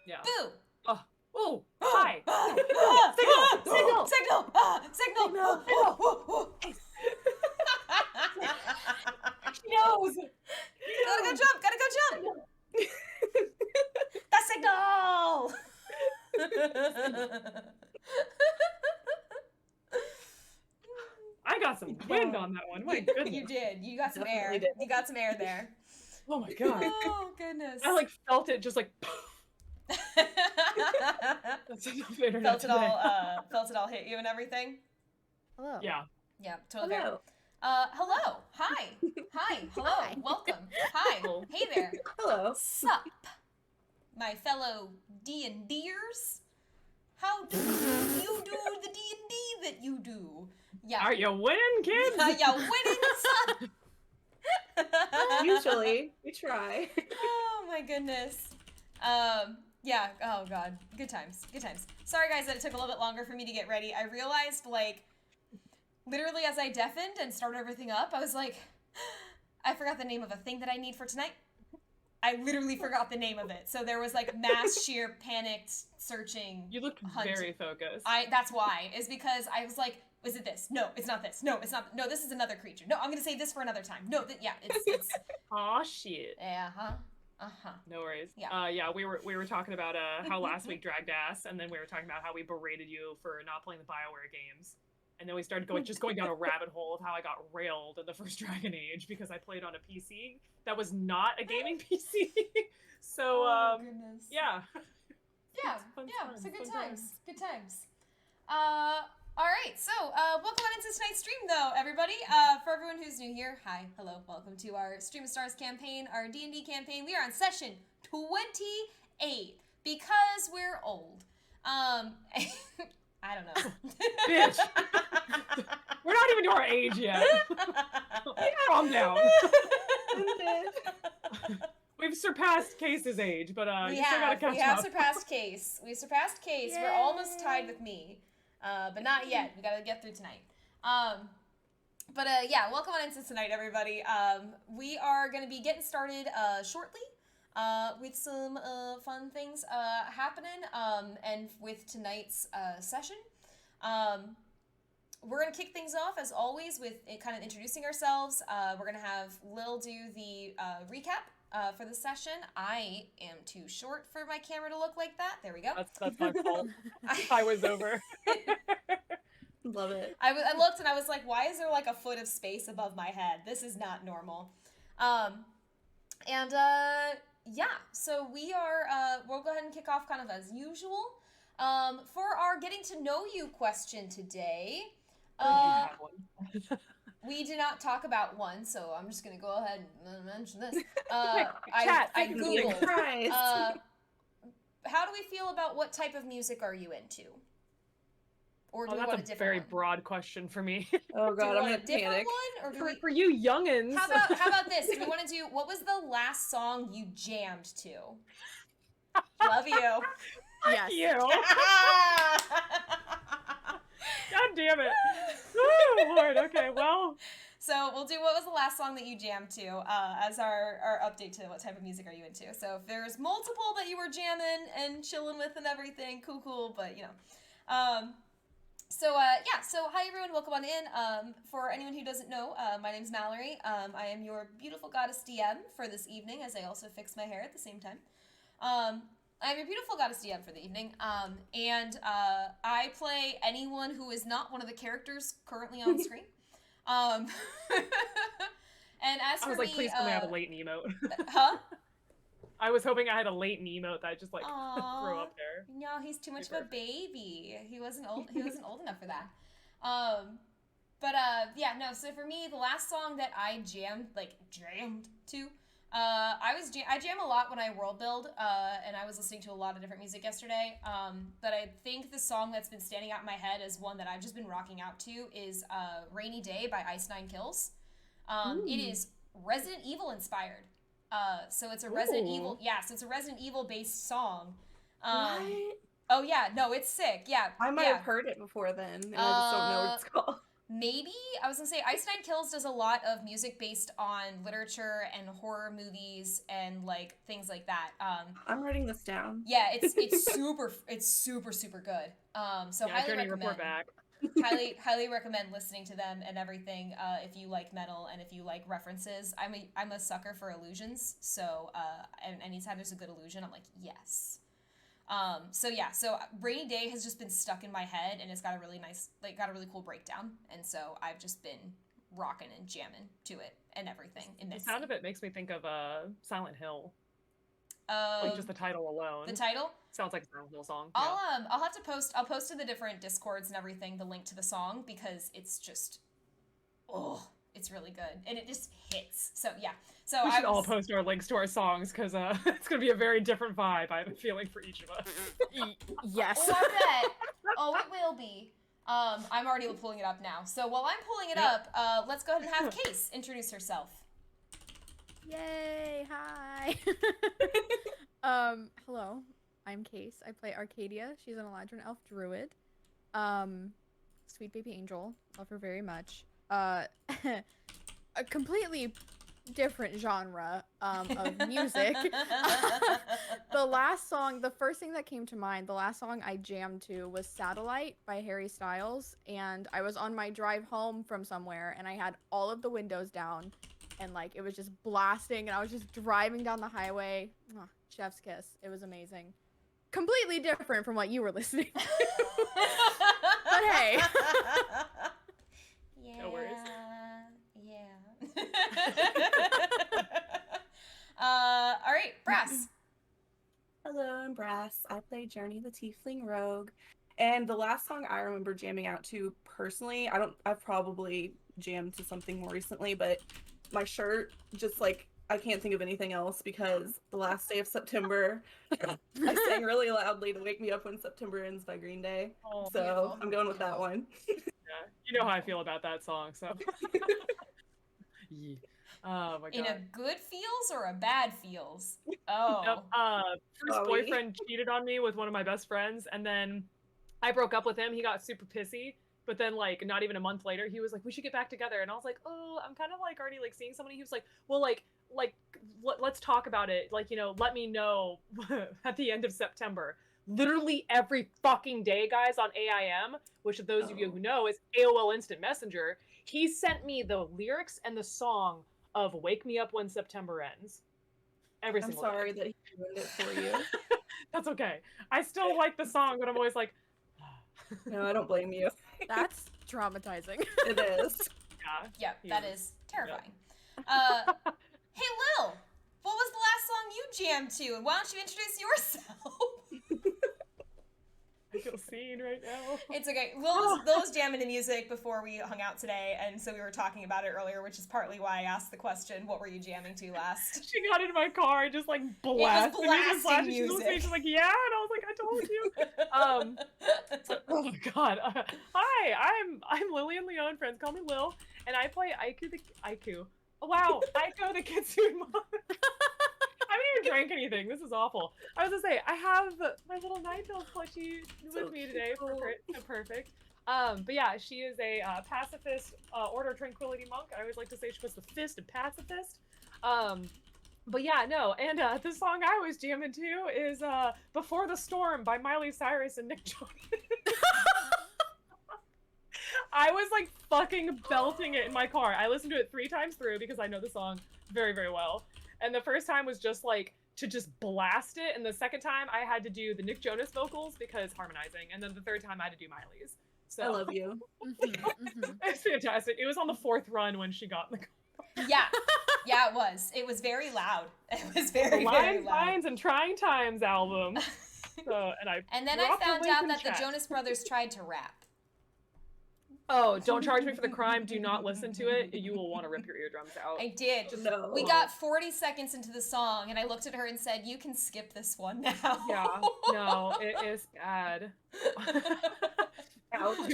Yeah. Boo! Oh, hi! Signal! Signal! She knows! Gotta go jump! That signal! I got some wind on that one. My goodness. You did. You got some Definitely air. did. You got some air there. Oh my god. Oh, goodness. I like felt it just like that's felt it all hit you and everything? Hello. Yeah. Yeah, totally fair. Hello. Hello. Hi. Hello. Hi. Welcome. Hi. Hello. Hey there. Hello. Sup, my fellow D&Ders? How do you do the D&D that you do? Yeah. Are you winning, kids? Are you winning, son? Usually, we try. Oh my goodness. Yeah, oh god. Good times. Sorry guys that it took a little bit longer for me to get ready. I realized, like, literally as I deafened and started everything up, I was like, I forgot the name of a thing that I need for tonight. I literally forgot the name of it. So there was like mass sheer panicked searching. You looked very focused. That's why. Is because I was like, is it this? No, it's not this. No, it's not. No, this is another creature. No, I'm gonna save this for another time. No, yeah, it's. Aw, shit. No worries. Yeah. We were talking about how last week dragged ass, and then we were talking about how we berated you for not playing the BioWare games. And then we started going down a rabbit hole of how I got railed in the first Dragon Age because I played on a PC that was not a gaming PC. So, goodness. Yeah. Yeah, so good times. All right, so welcome on into tonight's stream, though, everybody. For everyone who's new here, hi, hello, welcome to our Stream of Stars campaign, our D&D campaign. We are on session 28 because we're old. I don't know. Bitch. We're not even to our age yet. Calm down. We've surpassed Case's age, but we you still gotta catch up. We have surpassed Case. We've surpassed Case. Yay. We're almost tied with me. But not yet. We gotta get through tonight. Yeah, welcome on into tonight, everybody. We are gonna be getting started shortly with some fun things happening. And with tonight's session, we're gonna kick things off as always with kind of introducing ourselves. We're gonna have Lil do the recap for the session. I am too short for my camera to look like that. There we go. That's my fault. I was over. Love it. I looked and I was like, why is there like a foot of space above my head? This is not normal. Yeah, so we'll go ahead and kick off kind of as usual. For our getting to know you question today, we did not talk about one, so I'm just gonna go ahead and mention this. Chat, I Googled, how do we feel about what type of music are you into? Or do we want a different very one? broad question for me. Oh god, I'm gonna a different panic. one, or For you youngins. How about this? Do we want to do, what was the last song you jammed to? Love you. Yes. You. God damn it. Oh, Lord. Okay, well. So we'll do what was the last song that you jammed to as our update to what type of music are you into. So if there's multiple that you were jamming and chilling with and everything, cool, but you know. So hi everyone, welcome on in. For anyone who doesn't know, my name's Mallory. I am your beautiful goddess DM for this evening, as I also fix my hair at the same time. I am your beautiful goddess DM for the evening, and I play anyone who is not one of the characters currently on screen. And as for I was like, me, please tell me I have a latent emote. Huh? I was hoping I had a latent emote that I just like throw up there. No, he's too much of a baby. He wasn't old enough for that. Yeah, no, so for me, the last song that I jammed to, I jam a lot when I world build, and I was listening to a lot of different music yesterday, but I think the song that's been standing out in my head as one that I've just been rocking out to is Rainy Day by Ice Nine Kills. It is Resident Evil inspired. So it's a Resident Evil, so it's a Resident Evil based song. What? Oh yeah, no, it's sick. Yeah, I might have heard it before then, and I just don't know what it's called. maybe I was gonna say Ice Nine Kills does a lot of music based on literature and horror movies and like things like that. I'm writing this down. Yeah, it's super good. So Yeah, highly Journey, recommend. report back. highly recommend listening to them and everything. If you like metal and if you like references, I'm a sucker for illusions. So and anytime there's a good illusion, I'm like yes. So Rainy Day has just been stuck in my head, and it's got a really nice, like, got a really cool breakdown, and so I've just been rocking and jamming to it and everything. The sound of it makes me think of Silent Hill. Like Like just the title alone. the title Sounds like a Silent Hill song. I'll have to post. I'll post to the different Discords and everything the link to the song because it's just, it's really good and it just hits. So yeah. So We should all post our links to our songs because it's gonna be a very different vibe. I have a feeling for each of us. Yes. Oh, I bet. Oh, it will be. I'm already pulling it up now. So while I'm pulling it up, let's go ahead and have Case introduce herself. Yay! Hi. Hello. I'm Case. I play Arcadia. She's an Eladrin elf druid. Sweet baby angel. Love her very much. A completely different genre of music. The first thing that came to mind, the last song I jammed to was Satellite by Harry Styles, and I was on my drive home from somewhere and I had all of the windows down and like it was just blasting and I was just driving down the highway. Chef's kiss. It was amazing. Completely different from what you were listening to. But hey. Yeah. No worries. Yeah. All right, Brass. Hello, I'm Brass. I play Journey the Tiefling Rogue. And the last song I remember jamming out to personally, I've probably jammed to something more recently, but my shirt just like I can't think of anything else because the last day of September I sang really loudly to Wake Me Up When September Ends by Green Day. Oh, So beautiful. I'm going with that one. yeah. You know how I feel about that song, so. Yeah. Oh my god. In a good feels or a bad feels? Oh. Yep. First boyfriend cheated on me with one of my best friends, and then I broke up with him. He got super pissy, but then like not even a month later, he was like, "We should get back together," and I was like, "Oh, I'm kind of like already like seeing somebody." He was like, "Well, let's talk about it. Like, let me know at the end of September." Literally every fucking day, guys, on AIM, which of those of you who know is AOL Instant Messenger, he sent me the lyrics and the song of "Wake Me Up When September Ends." Every I'm single sorry day. that he ruined it for you. That's okay. I still like the song, but I'm always like, No, I don't blame you. That's traumatizing. It is. Yeah, he that is. is terrifying. Hey, Lil, what was the last song you jammed to? And why don't you introduce yourself? I feel seen right now. It's okay. Lil was jamming to music before we hung out today, and so we were talking about it earlier, which is partly why I asked the question, what were you jamming to last? She got in my car and just like blasted me. Just blasting She was music. She's like, yeah, and I was like, I told you. Oh my god. Hi, I'm Lillian Leon. Friends call me Lil, and I play Aiku. Oh, wow, Aiko the Kitsune Mom. I haven't even drank anything. This is awful. I was gonna say, I have my little Ninetales plushie with me today for perfect. But yeah, she is a pacifist Order of Tranquility monk. I always like to say she puts the fist in pacifist. But yeah, no, and the song I was jamming to is Before the Storm by Miley Cyrus and Nick Jonas. I was like fucking belting it in my car. I listened to it 3 times through because I know the song very, very well. And the first time was just like to just blast it, and the second time I had to do the Nick Jonas vocals because harmonizing, and then the third time I had to do Miley's. So I love you. It's fantastic. It was on the 4th run when she got in the car. Yeah, it was. It was very loud. It was very, The very Lions, loud. Vines, and Trying Times album. So, And then I dropped the found link out in that the chat. Jonas Brothers tried to rap. Oh, don't charge me for the crime. Do not listen to it. You will want to rip your eardrums out. I did. No. We got 40 seconds into the song, and I looked at her and said, "You can skip this one now." Yeah, no, it is bad. Ouch.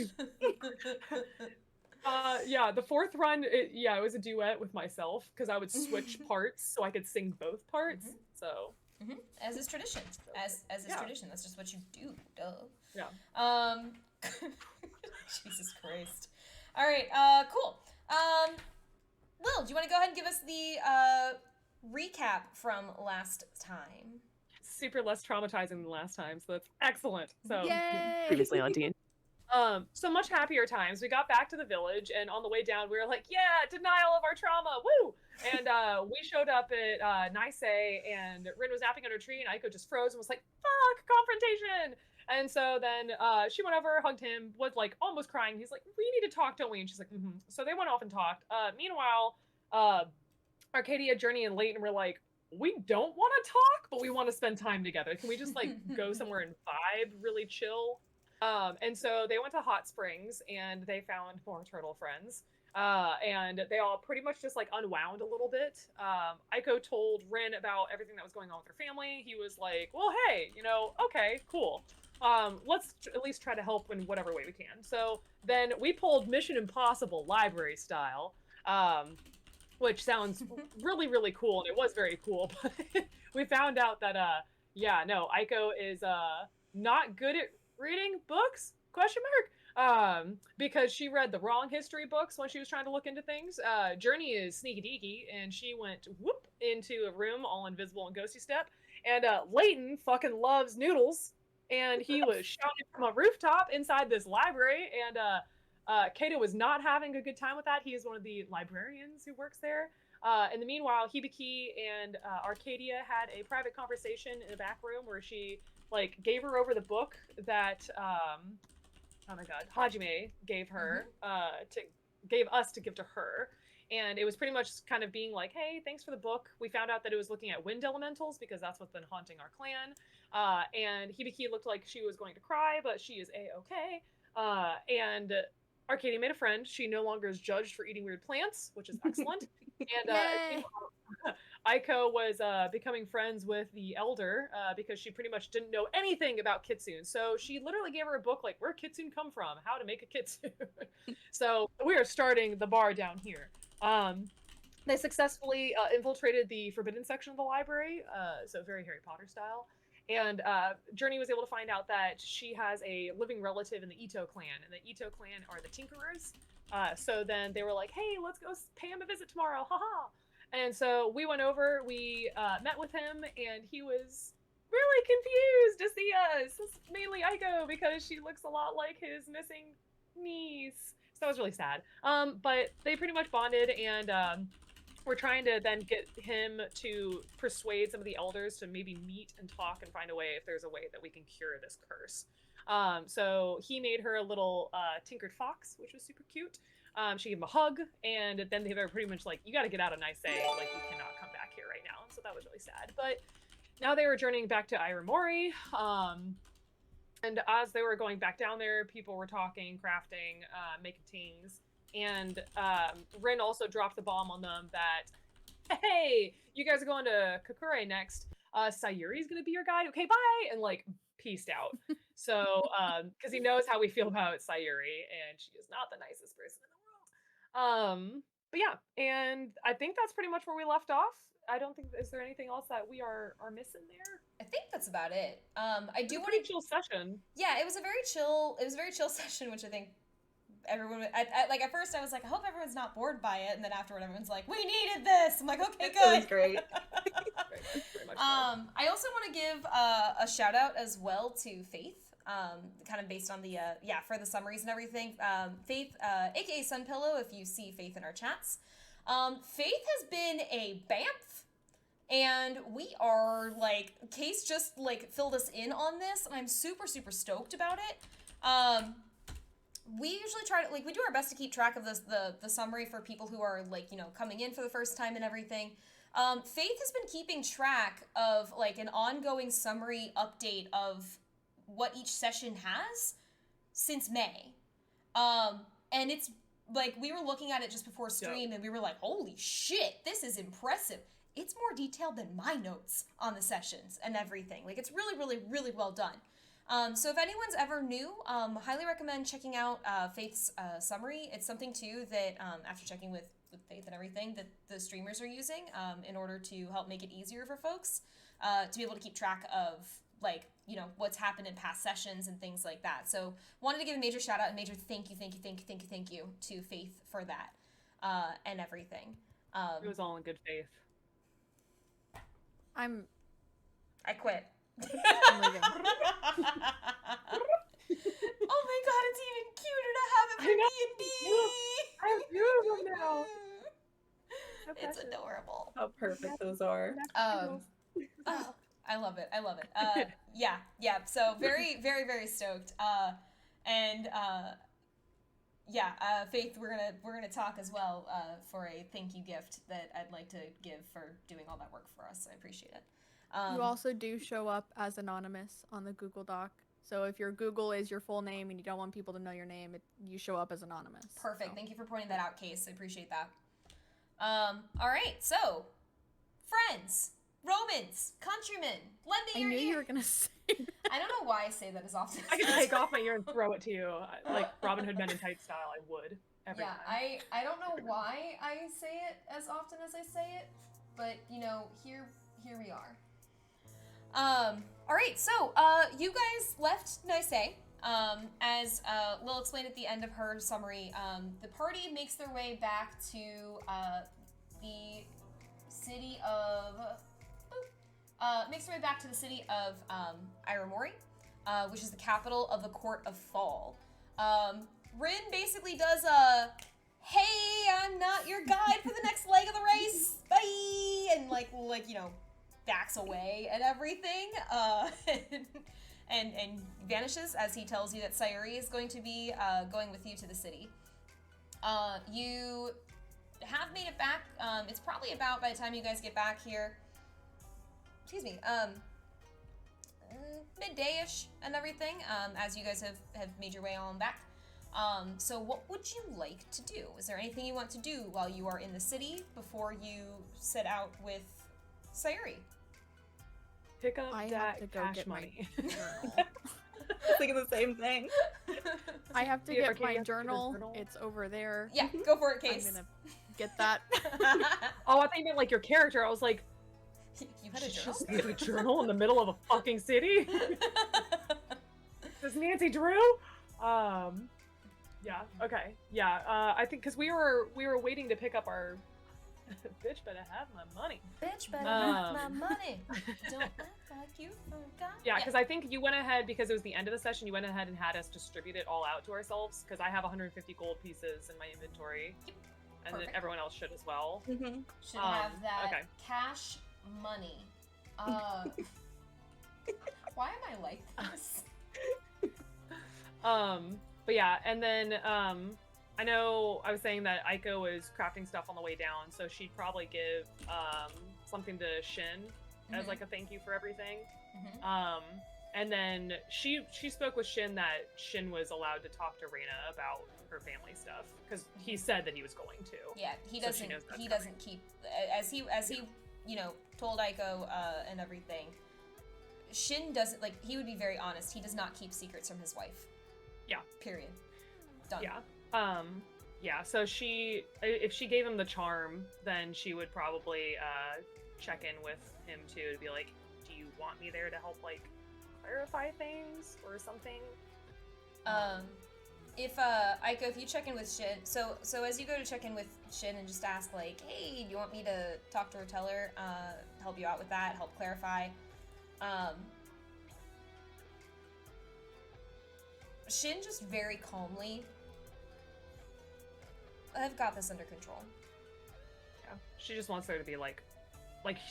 Yeah, the 4th run, it was a duet with myself because I would switch parts so I could sing both parts. So As is tradition. As is Yeah. tradition. That's just what you do. Duh. yeah. Jesus Christ. All right, cool. Lil, do you want to go ahead and give us the recap from last time? Super less traumatizing than last time, so that's excellent. So Yay! Previously on D&D. So much happier times. We got back to the village, and on the way down, we were like, yeah, denial of our trauma, woo! And we showed up at Nice, and Rin was napping under a tree, and Aiko just froze and was like, fuck, confrontation! And so then she went over, hugged him, was like almost crying. He's like, we need to talk, don't we? And she's like, mm-hmm. So they went off and talked. Meanwhile, Arcadia, Journey, and Leighton were like, we don't want to talk, but we want to spend time together. Can we just like go somewhere and vibe, really chill? And so they went to Hot Springs and they found more turtle friends. And they all pretty much just like unwound a little bit. Aiko told Rin about everything that was going on with her family. He was like, well, hey, okay, cool. Let's at least try to help in whatever way we can. So then we pulled Mission Impossible library style, which sounds really, really cool. And it was very cool, but we found out that, Aiko is not good at reading books, ? Because she read the wrong history books when she was trying to look into things. Journey is sneaky deaky, and she went whoop into a room all invisible and ghosty step. And Leighton fucking loves noodles, and he was shouting from a rooftop inside this library, and Kato was not having a good time with that. He is one of the librarians who works there. In the meanwhile, Hibiki and Arcadia had a private conversation in a back room where she like gave her over the book that Hajime gave her gave us to give to her. And it was pretty much kind of being like, hey, thanks for the book. We found out that it was looking at wind elementals because that's what's been haunting our clan. And Hibiki looked like she was going to cry, but she is A-okay. And Arcadia made a friend. She no longer is judged for eating weird plants, which is excellent. And Aiko was becoming friends with the elder because she pretty much didn't know anything about kitsune. So she literally gave her a book like, where kitsune come from? How to make a kitsune. So we are starting the bar down here. They successfully infiltrated the forbidden section of the library, so very Harry Potter style. And Journey was able to find out that she has a living relative in the Ito clan, and the Ito clan are the Tinkerers. So then they were like, hey, let's go pay him a visit tomorrow, haha. And so we went over, we met with him, and he was really confused to see us, mainly Aiko, because she looks a lot like his missing niece. So that was really sad. But they pretty much bonded, and we're trying to then get him to persuade some of the elders to maybe meet and talk and find a way if there's a way that we can cure this curse. So he made her a little tinkered fox, which was super cute. She gave him a hug, and then they were pretty much like, you got to get out of Nice, like you cannot come back here right now. So that was really sad. But now they were journeying back to Iramori, and as they were going back down there, people were talking, crafting, making things. And Rin also dropped the bomb on them that, hey, you guys are going to Kakure next. Sayuri's going to be your guide. Okay, bye. And like, peaced out. So, because he knows how we feel about Sayuri, and she is not the nicest person in the world. But yeah, and I think that's pretty much where we left off. I don't think, is there anything else that we are missing there? I think that's about it. I do want to chill session. Yeah, it was a very chill session, which I think everyone, like at first I was like, I hope everyone's not bored by it, and then afterward everyone's like, we needed this. I'm like, okay, good. It was great. Very much I also want to give a shout out as well to Faith, kind of based on the for the summaries and everything. Faith, aka Sunpillow, if you see Faith in our chats. Faith has been a BAMF, and we are like, Case just like filled us in on this, and I'm super stoked about it. We usually try to, like, we do our best to keep track of the summary for people who are, like, coming in for the first time and everything. Faith has been keeping track of, like, an ongoing summary update of what each session has since May. And it's, like, we were looking at it just before stream, and we were like, holy shit, this is impressive. It's more detailed than my notes on the sessions and everything. Like, it's really well done. So if anyone's ever new, highly recommend checking out Faith's summary. It's something too that after checking with Faith and everything that the streamers are using in order to help make it easier for folks to be able to keep track of like, you know, what's happened in past sessions and things like that. So wanted to give a major shout out and major thank you to Faith for that and everything. It was all in good faith. I quit. I'm leaving. Oh my god, it's even cuter to have it for D&D! I have two of them now. It's adorable. How perfect those are. Oh, I love it. Yeah. So very, very, very stoked. Faith, we're gonna talk as well for a thank you gift that I'd like to give for doing all that work for us. I appreciate it. You also do show up as anonymous on the Google Doc. So if your Google is your full name and you don't want people to know your name, you show up as anonymous. Perfect. So. Thank you for pointing that out, Case. I appreciate that. All right. So, friends, Romans, countrymen, lend me your ear. I knew you were gonna say. I don't know why I say that as often. I could take off my ear and throw it to you, like Robin Hood Men in Tights style. I would. Every time. I don't know why I say it as often as I say it, but you know, here we are. All right, so you guys left Nice. As Lil explained at the end of her summary, the party makes their way back to the city of Iramori, which is the capital of the Court of Fall. Rin basically does a, hey, I'm not your guide for the next leg of the race, bye, and like you know, backs away and everything, and vanishes as he tells you that Sayuri is going to be going with you to the city. You have made it back. It's probably about, by the time you guys get back here, midday-ish and everything, as you guys have made your way on back. So what would you like to do? Is there anything you want to do while you are in the city before you set out with Sayuri? Pick up I have that to go cash get my money. journal. Thinking the same thing. I have to Yeah, get okay, my you have to get a journal. journal. It's over there. Yeah, go for it, Case. I'm gonna get that. Oh, I thought you meant like your character. I was like, You had a journal? just leave a journal in the middle of a fucking city. Does Nancy Drew? Yeah. Okay. Yeah. I think because we were waiting to pick up our. Bitch better have my money. Bitch better have my money. Don't act like you forgot. Yeah, because I think you went ahead, because it was the end of the session, you went ahead and had us distribute it all out to ourselves, because I have 150 gold pieces in my inventory. Yep. And then Perfect. everyone else should as well. Mm-hmm. Should have that okay. cash money. Why am I like this? But yeah, and then I know I was saying that Aiko was crafting stuff on the way down, so she'd probably give something to Shin as like a thank you for everything. And then she spoke with Shin that Shin was allowed to talk to Reina about her family stuff, because he said that he was going to. Yeah, he So she doesn't. knows that's He coming. doesn't keep as he you know told Aiko and everything. Shin doesn't, like, he would be very honest. He does not keep secrets from his wife. Yeah. Period. Done. Yeah. Yeah. So if she gave him the charm, then she would probably check in with him too to be like, do you want me there to help like clarify things or something? If Aiko, if you check in with Shin, so as you go to check in with Shin and just ask like, hey, do you want me to talk to her, tell her, help you out with that, help clarify? Shin just very calmly, I've got this under control. Yeah. She just wants there to be like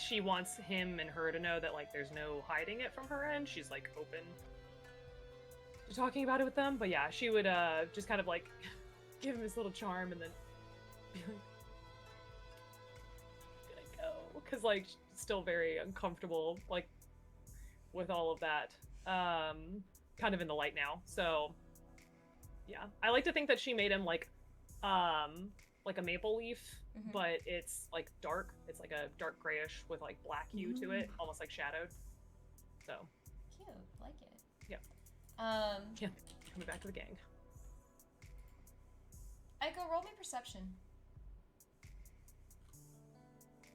she wants him and her to know that like there's no hiding it from her end. She's like open to talking about it with them. But yeah, she would just kind of like give him this little charm and then be like, gonna go, because like she's still very uncomfortable like with all of that. Kind of in the light now. So yeah, I like to think that she made him like a maple leaf, but it's like dark. It's like a dark grayish with like black hue to it, almost like shadowed. So Cute, like it. Yeah. Yeah, coming back to the gang. Aiko, roll me perception.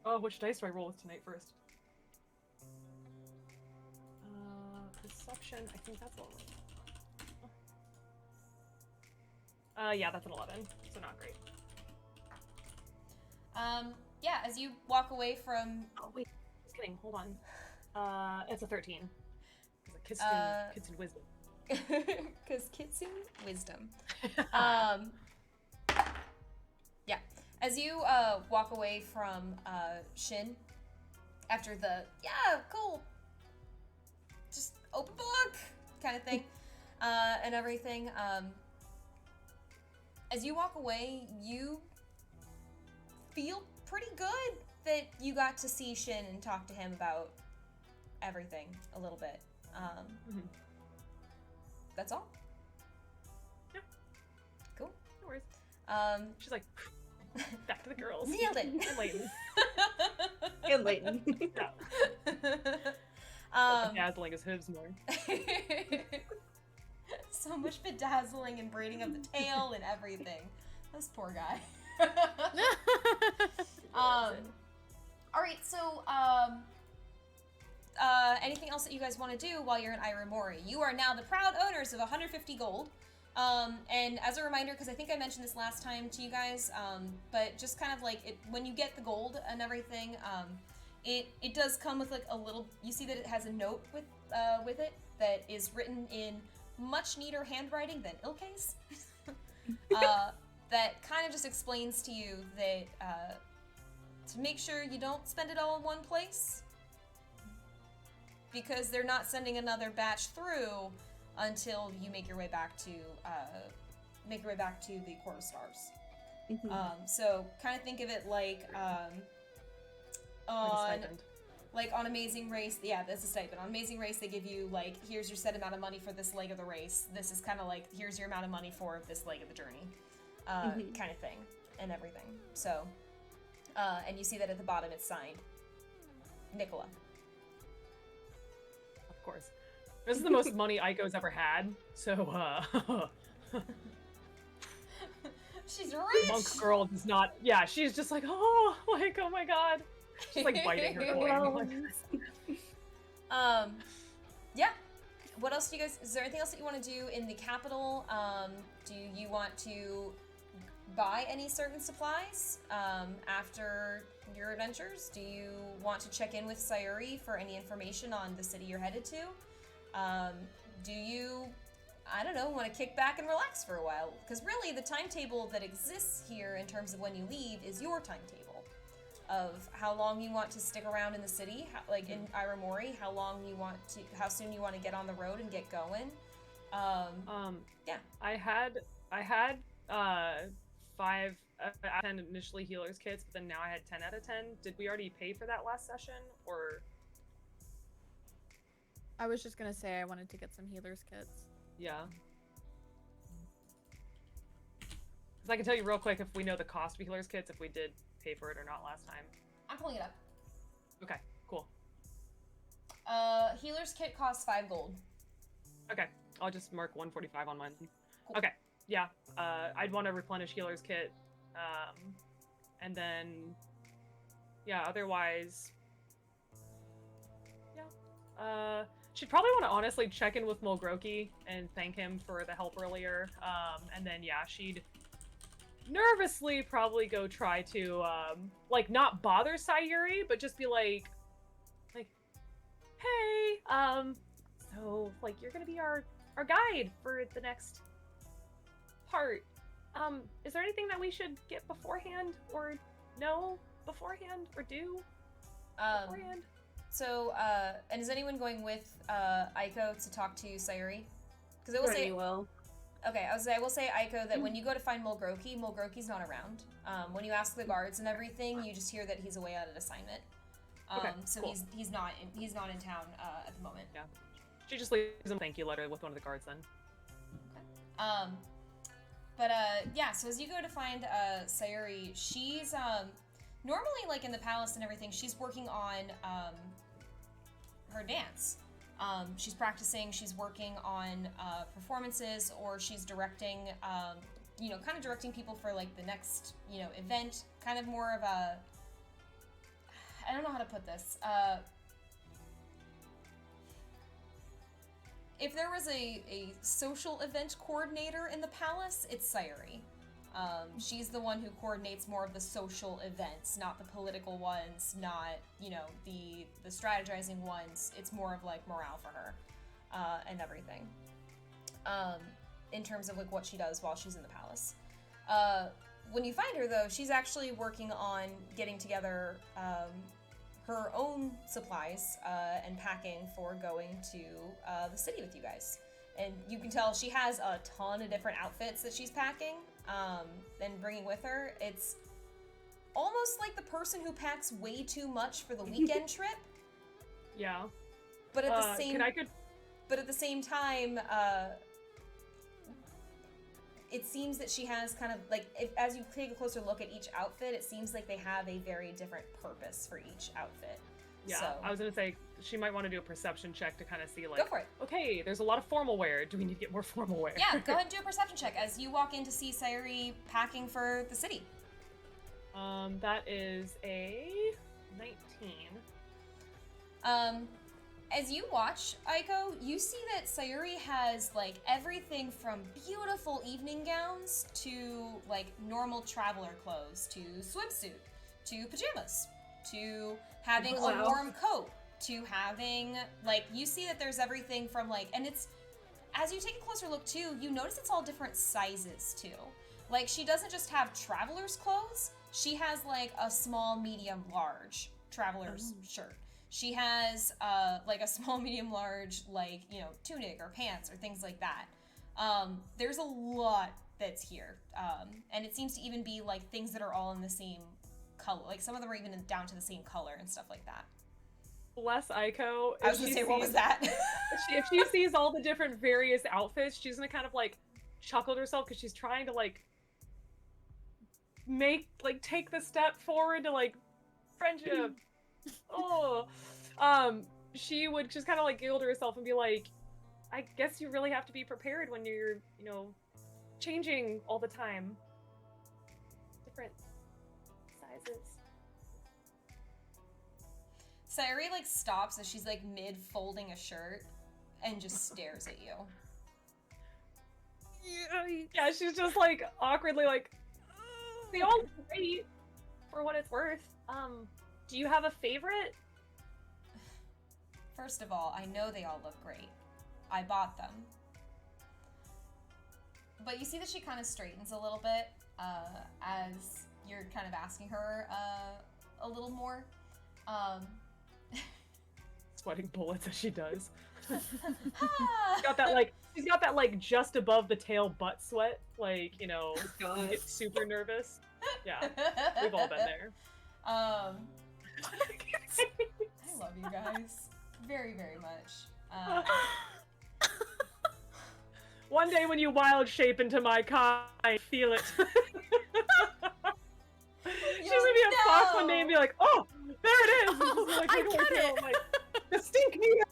Oh, which dice do I roll with tonight first? Perception. I think that's what yeah, that's an 11, so not great. Yeah, as you walk away from... Oh, wait. Just kidding. Hold on. It's a 13. It's Kitsune wisdom. Because Kitsune wisdom. Yeah. As you walk away from Shin, after the, yeah, cool, just open book kind of thing, and everything, as you walk away, you feel pretty good that you got to see Shin and talk to him about everything a little bit. That's all. Yeah. Cool. No worries. She's like, back to the girls. Nailed it. And Layton. And Layton. Yeah. Dazzling his hooves more. So much bedazzling and braiding of the tail and everything. This poor guy. All right, so anything else that you guys want to do while you're in Iramori? You are now the proud owners of 150 gold. And as a reminder, because I think I mentioned this last time to you guys, but just kind of like it, when you get the gold and everything, it does come with like a little. You see that it has a note with it that is written in much neater handwriting than Ilke's. That kind of just explains to you that to make sure you don't spend it all in one place, because they're not sending another batch through until you make your way back to the Court of Stars. So kind of think of it like on Amazing Race. Yeah, that's a stipend. On Amazing Race, they give you like, here's your set amount of money for this leg of the race. This is kind of like, here's your amount of money for this leg of the journey, kind of thing, and everything. So, and you see that at the bottom it's signed, Nicola. Of course. This is the most money Aiko's ever had, so, She's rich! Monk girl does not, yeah, she's just like, oh my god. She's like biting her coin. Yeah. What else do you guys, is there anything else that you want to do in the capital? Do you want to buy any certain supplies after your adventures? Do you want to check in with Sayuri for any information on the city you're headed to? Do you, I don't know, want to kick back and relax for a while? Because really the timetable that exists here in terms of when you leave is your timetable of how long you want to stick around in the city, like in Iramori, how soon you want to get on the road and get going. Yeah. I had 5 out of 10 initially healers kits, but then now I had 10 out of 10. Did we already pay for that last session, or? I was just gonna say I wanted to get some healers kits. Yeah. Because I can tell you real quick if we know the cost of healers kits, if we did pay for it or not last time. I'm pulling it up. Okay, cool. Healer's kit costs 5 gold. Okay, I'll just mark 145 on mine. Cool. Okay, yeah. I'd want to replenish healer's kit. And then, yeah, otherwise, yeah. She'd probably want to honestly check in with Mulgroki and thank him for the help earlier. And then, yeah, she'd nervously probably go try to, like, not bother Sayuri, but just be like, hey, so, like, you're gonna be our guide for the next part. Is there anything that we should get beforehand, or know beforehand, or do beforehand? So, and is anyone going with Aiko to talk to Sayuri? Because I will say, okay, I will say Aiko that when you go to find Mulgroki's not around. When you ask the guards and everything, you just hear that he's away on an assignment. Okay, so cool. he's not in town at the moment. Yeah, she just leaves him a thank you letter with one of the guards then. Okay. Yeah. So as you go to find Sayuri, she's normally like in the palace and everything. She's working on her dance. She's practicing. She's working on performances, or she's directing. Kind of directing people for like the next event. Kind of more of a. I don't know how to put this. if there was a social event coordinator in the palace, it's Sayuri. She's the one who coordinates more of the social events, not the political ones, not, you know, the strategizing ones. It's more of like morale for her, and everything. In terms of like what she does while she's in the palace. When you find her though, she's actually working on getting together her own supplies and packing for going to the city with you guys. And you can tell she has a ton of different outfits that she's packing and bringing with her. It's almost like the person who packs way too much for the weekend trip. Yeah. But at the same could but at the same time, it seems that she has kind of like, as you take a closer look at each outfit, it seems like they have a very different purpose for each outfit. Yeah, so, I was gonna say she might want to do a perception check to kind of see like, go for it. Okay, there's a lot of formal wear. Do we need to get more formal wear? Yeah, go ahead and do a perception check as you walk in to see Sayuri packing for the city. That is a 19. As you watch, Aiko, you see that Sayuri has, like, everything from beautiful evening gowns to, like, normal traveler clothes, to swimsuit, to pajamas, to having a warm coat, to having, like, you see that there's everything from, like, and it's, as you take a closer look, too, you notice it's all different sizes, too. Like, she doesn't just have traveler's clothes, she has, like, a small, medium, large traveler's shirt. She has, like, a small, medium, large, like, you know, tunic or pants or things like that. There's a lot that's here. And it seems to even be, like, things that are all in the same color. Like, some of them are even down to the same color and stuff like that. Bless Aiko. I was gonna say, what was that? If she sees all the different various outfits, she's gonna kind of, like, chuckle to herself because she's trying to, like, take the step forward to, like, friendship. She would just kind of like giggle to herself and be like, I guess you really have to be prepared when you're, you know, changing all the time. Different sizes. Sayuri, like, stops as she's, like, mid-folding a shirt and just stares at you. Yeah, she's just, like, awkwardly like, they all look great for what it's worth. Do you have a favorite? First of all, I know they all look great. I bought them. But you see that she kind of straightens a little bit as you're kind of asking her a little more. Sweating bullets as she does. She's got that like just above the tail butt sweat, like, you know, you get super nervous. Yeah, we've all been there. I love you guys very, very much. One day when you wild shape into my kind, I feel it. She's gonna be a fox one day and be like, oh, there it is! Oh, like, I get it! I'm like, the stink meat!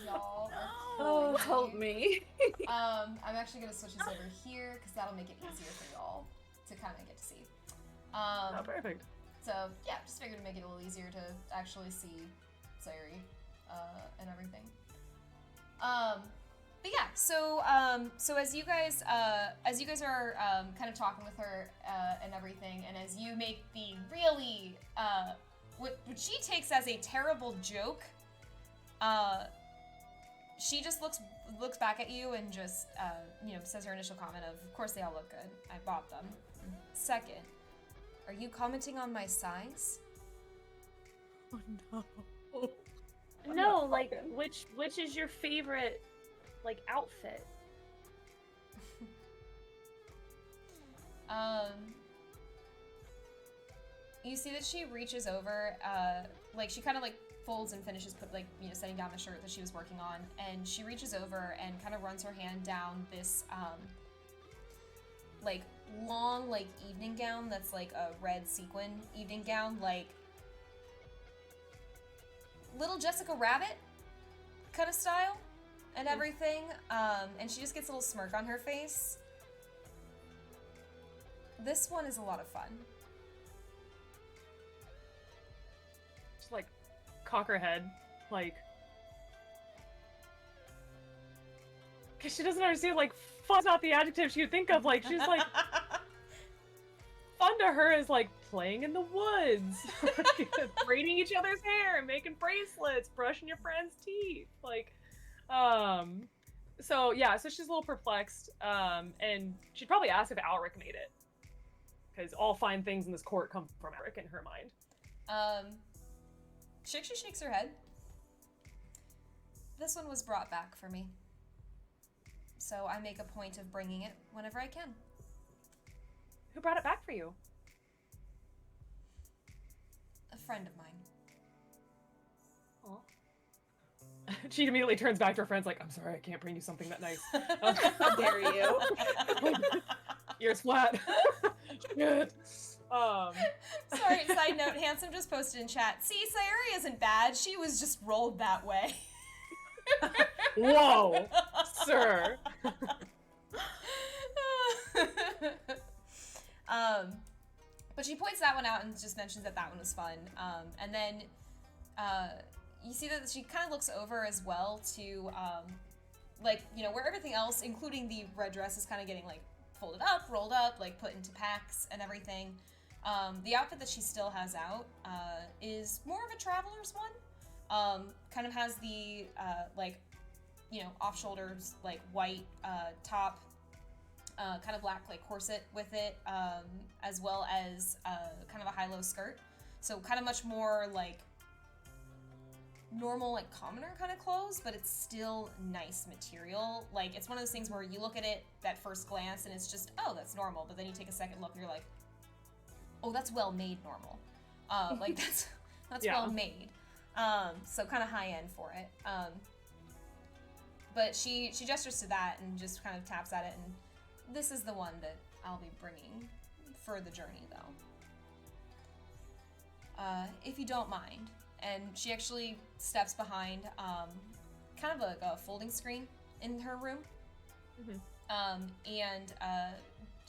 Y'all are Oh, help me. I'm actually gonna switch this over here because that'll make it easier for y'all to kind of get to see. Oh, perfect. So yeah, just figured to make it a little easier to actually see Sayuri and everything. But yeah, so as you guys are kind of talking with her and everything, and as you make the really what she takes as a terrible joke, she just looks back at you and just says her initial comment of course they all look good. I bought them. Second, are you commenting on my size? Oh no. No, like which is your favorite like outfit? You see that she reaches over, like she kind of like folds and finishes setting down the shirt that she was working on, and she reaches over and kind of runs her hand down this like long like evening gown that's like a red sequin evening gown, like little Jessica Rabbit kind of style and everything, and she just gets a little smirk on her face. This one is a lot of fun. Just like cock her head, like, because she doesn't understand, like, fun's not the adjective she would think of. Like, she's like, fun to her is like playing in the woods, braiding each other's hair, making bracelets, brushing your friend's teeth, like, so yeah, so she's a little perplexed, and she'd probably ask if Alric made it, because all fine things in this court come from Alric in her mind. She actually shakes her head. This one was brought back for me, so I make a point of bringing it whenever I can. Who brought it back for you? A friend of mine. She immediately turns back to her friends like, I'm sorry, I can't bring you something that nice. How dare you? Ears flat. Shit. Sorry, side note, Handsome just posted in chat, see, Sayuri isn't bad, she was just rolled that way. Whoa, sir. But she points that one out and just mentions that that one was fun. And then you see that she kind of looks over as well to, like, you know, where everything else, including the red dress, is kind of getting, like, folded up, rolled up, like, put into packs and everything. The outfit that she still has out is more of a traveler's one. Kind of has the, like, you know, off-shoulders, like, white top, kind of black, like, corset with it, as well as kind of a high-low skirt. So kind of much more, like, normal, like, commoner kind of clothes, but it's still nice material. Like, it's one of those things where you look at it at first glance and it's just, oh, that's normal, but then you take a second look and you're like, oh, that's well-made normal. Like, that's Yeah. well-made. So kind of high-end for it. But she gestures to that and just kind of taps at it, and this is the one that I'll be bringing for the journey, though. If you don't mind. And she actually steps behind kind of like a folding screen in her room. Mm-hmm. And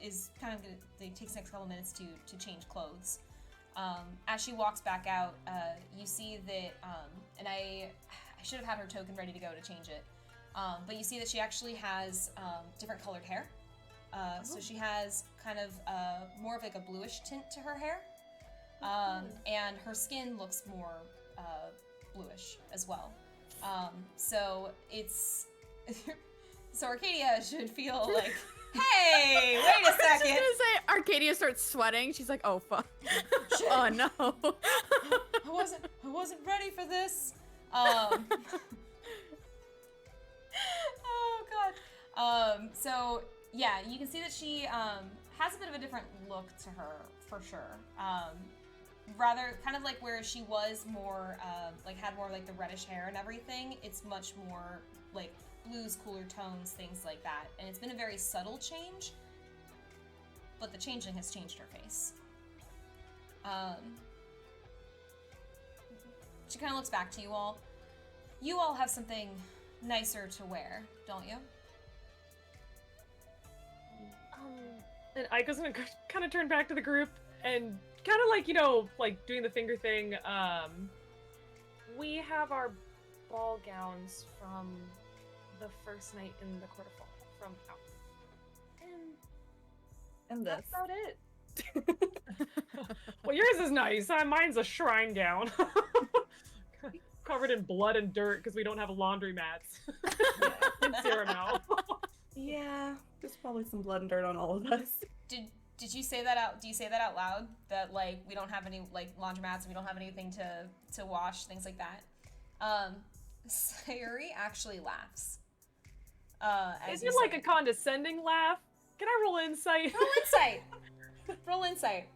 is kind of gonna, it takes the next couple minutes to change clothes. As she walks back out, you see that, and I should have had her token ready to go to change it, but you see that she actually has different colored hair. So she has kind of more of like a bluish tint to her hair, and her skin looks more bluish as well. So it's so Arcadia should feel like, hey, wait a I was second. just gonna say, Arcadia starts sweating. She's like, oh fuck. Shit. Oh no. I wasn't ready for this. Oh god. So yeah, you can see that she has a bit of a different look to her for sure. Rather kind of like where she was more like had more like the reddish hair and everything. It's much more like blues, cooler tones, things like that. And it's been a very subtle change, but the changeling has changed her face. She kind of looks back to you all. You all have something nicer to wear, don't you? And Aiko's gonna kind of turn back to the group and kind of like, you know, like doing the finger thing. We have our ball gowns from the first night in the Court of Fall from out. And That's about it. Well, yours is nice. Mine's a shrine gown. Covered in blood and dirt because we don't have laundromats in Sirumel. yeah, there's probably some blood and dirt on all of us. Did you say that out? Do you say that out loud? That like we don't have any like laundromats and we don't have anything to wash, things like that. Sayuri actually laughs. Is it like a condescending laugh? Can I roll insight? Roll insight. Roll insight.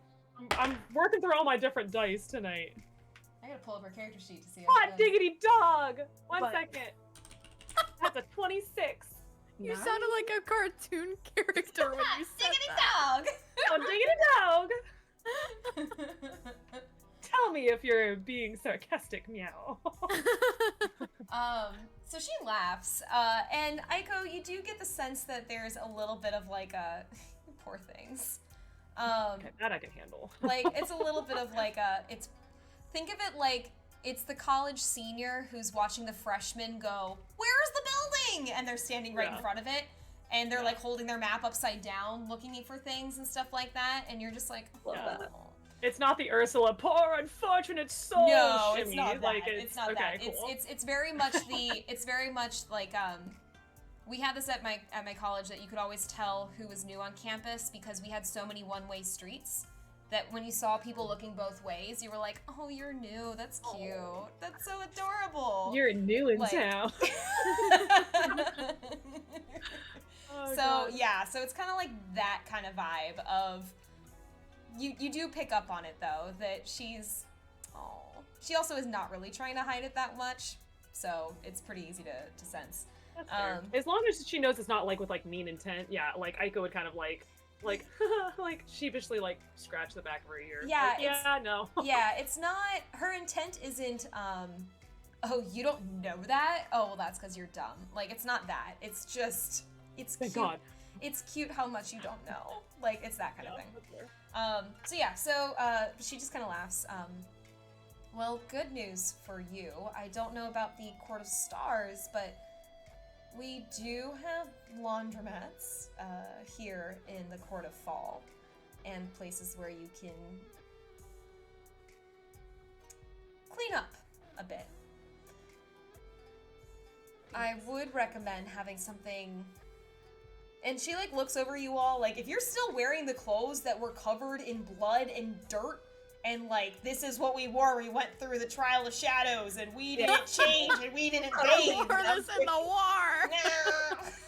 I'm working through all my different dice tonight. I gotta pull up her character sheet to see. Hot diggity dog! One What? second. That's a 26. You sounded like a cartoon character when you said Diggity that. dog. Oh, diggity dog! Tell me if you're being sarcastic, meow. So she laughs, and Aiko, you do get the sense that there's a little bit of like a poor things. Okay, that I can handle. Like it's a little bit of like a think of it like it's the college senior who's watching the freshmen go, "Where's the building?" And they're standing right in front of it. And they're like holding their map upside down, looking for things and stuff like that. And you're just like, Love that. It's not the Ursula, poor unfortunate soul. No, shimmy. it's not that. Like, It's not that. Cool. It's very much the. It's very much like we had this at my college that you could always tell who was new on campus because we had so many one-way streets that when you saw people looking both ways, you were like, "Oh, you're new. That's cute. That's so adorable." You're new in Like- town. So God. yeah, so it's kind of like that kind of vibe of you do pick up on it though that she also is not really trying to hide it that much, so it's pretty easy to sense. That's fair. As long as she knows it's not like with like mean intent, yeah. Like Aiko would kind of like like sheepishly like scratch the back of her ear. Yeah, like, yeah, no. Yeah, it's not her intent isn't oh, you don't know that? Oh, well that's because you're dumb. Like it's not that. It's just it's Thank cute. God. It's cute how much you don't know. Like it's that kind of thing. That's fair. So yeah, so she just kind of laughs. Well, good news for you. I don't know about the Court of Stars, but we do have laundromats here in the Court of Fall, and places where you can clean up a bit. I would recommend having something. And she like looks over you all like if you're still wearing the clothes that were covered in blood and dirt and like this is what we wore, we went through the trial of shadows and we didn't change and we didn't bathe. Wore this in the war.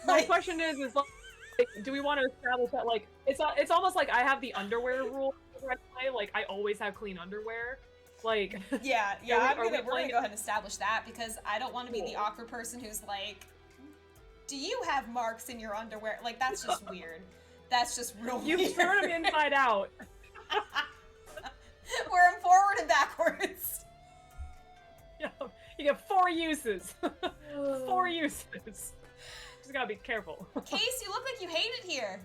My question is like, do we want to establish that like it's almost like I have the underwear rule right away, like I always have clean underwear. Like yeah, Are we we're gonna playing- go ahead and establish that because I don't want to be the awkward person who's like, do you have marks in your underwear? Like that's just weird. That's just real you weird. turn them inside out. Wear them forward and backwards. Yeah, you get 4 uses. 4 uses. Just gotta be careful. Case, you look like you hate it here.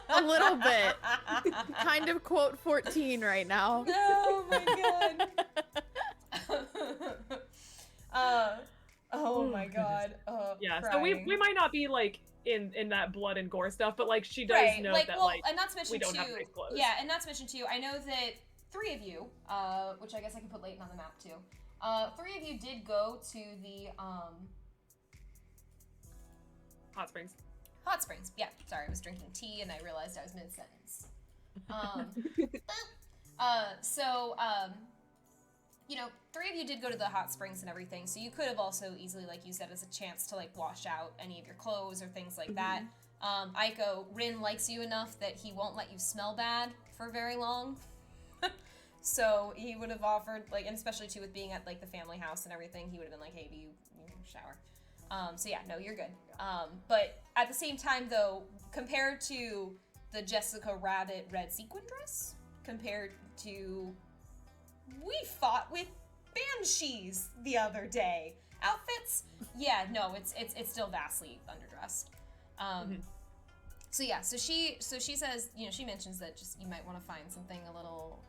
A little bit. Kind of quote 14 right now. Oh my god. Oh my god. Yeah, so crying. we might not be like in that blood and gore stuff, but like she does right. know like, that well, like and not to mention we don't too. have nice clothes. Yeah, and not to mention too. I know that 3 of you, which I guess I can put Leighton on the map too. 3 of you did go to the Hot Springs. Hot Springs. Yeah, sorry, I was drinking tea and I realized I was mid-sentence. You know, 3 of you did go to the hot springs and everything, so you could have also easily like used that as a chance to like wash out any of your clothes or things like that. Aiko, Rin likes you enough that he won't let you smell bad for very long. So he would have offered like, and especially too with being at like the family house and everything, he would have been like, hey, do you shower? So yeah, no, you're good. But at the same time though, compared to the Jessica Rabbit red sequin dress, compared to we fought with banshees the other day. Outfits? Yeah, no, it's still vastly underdressed. So yeah, so she says, you know, she mentions that just you might want to find something a little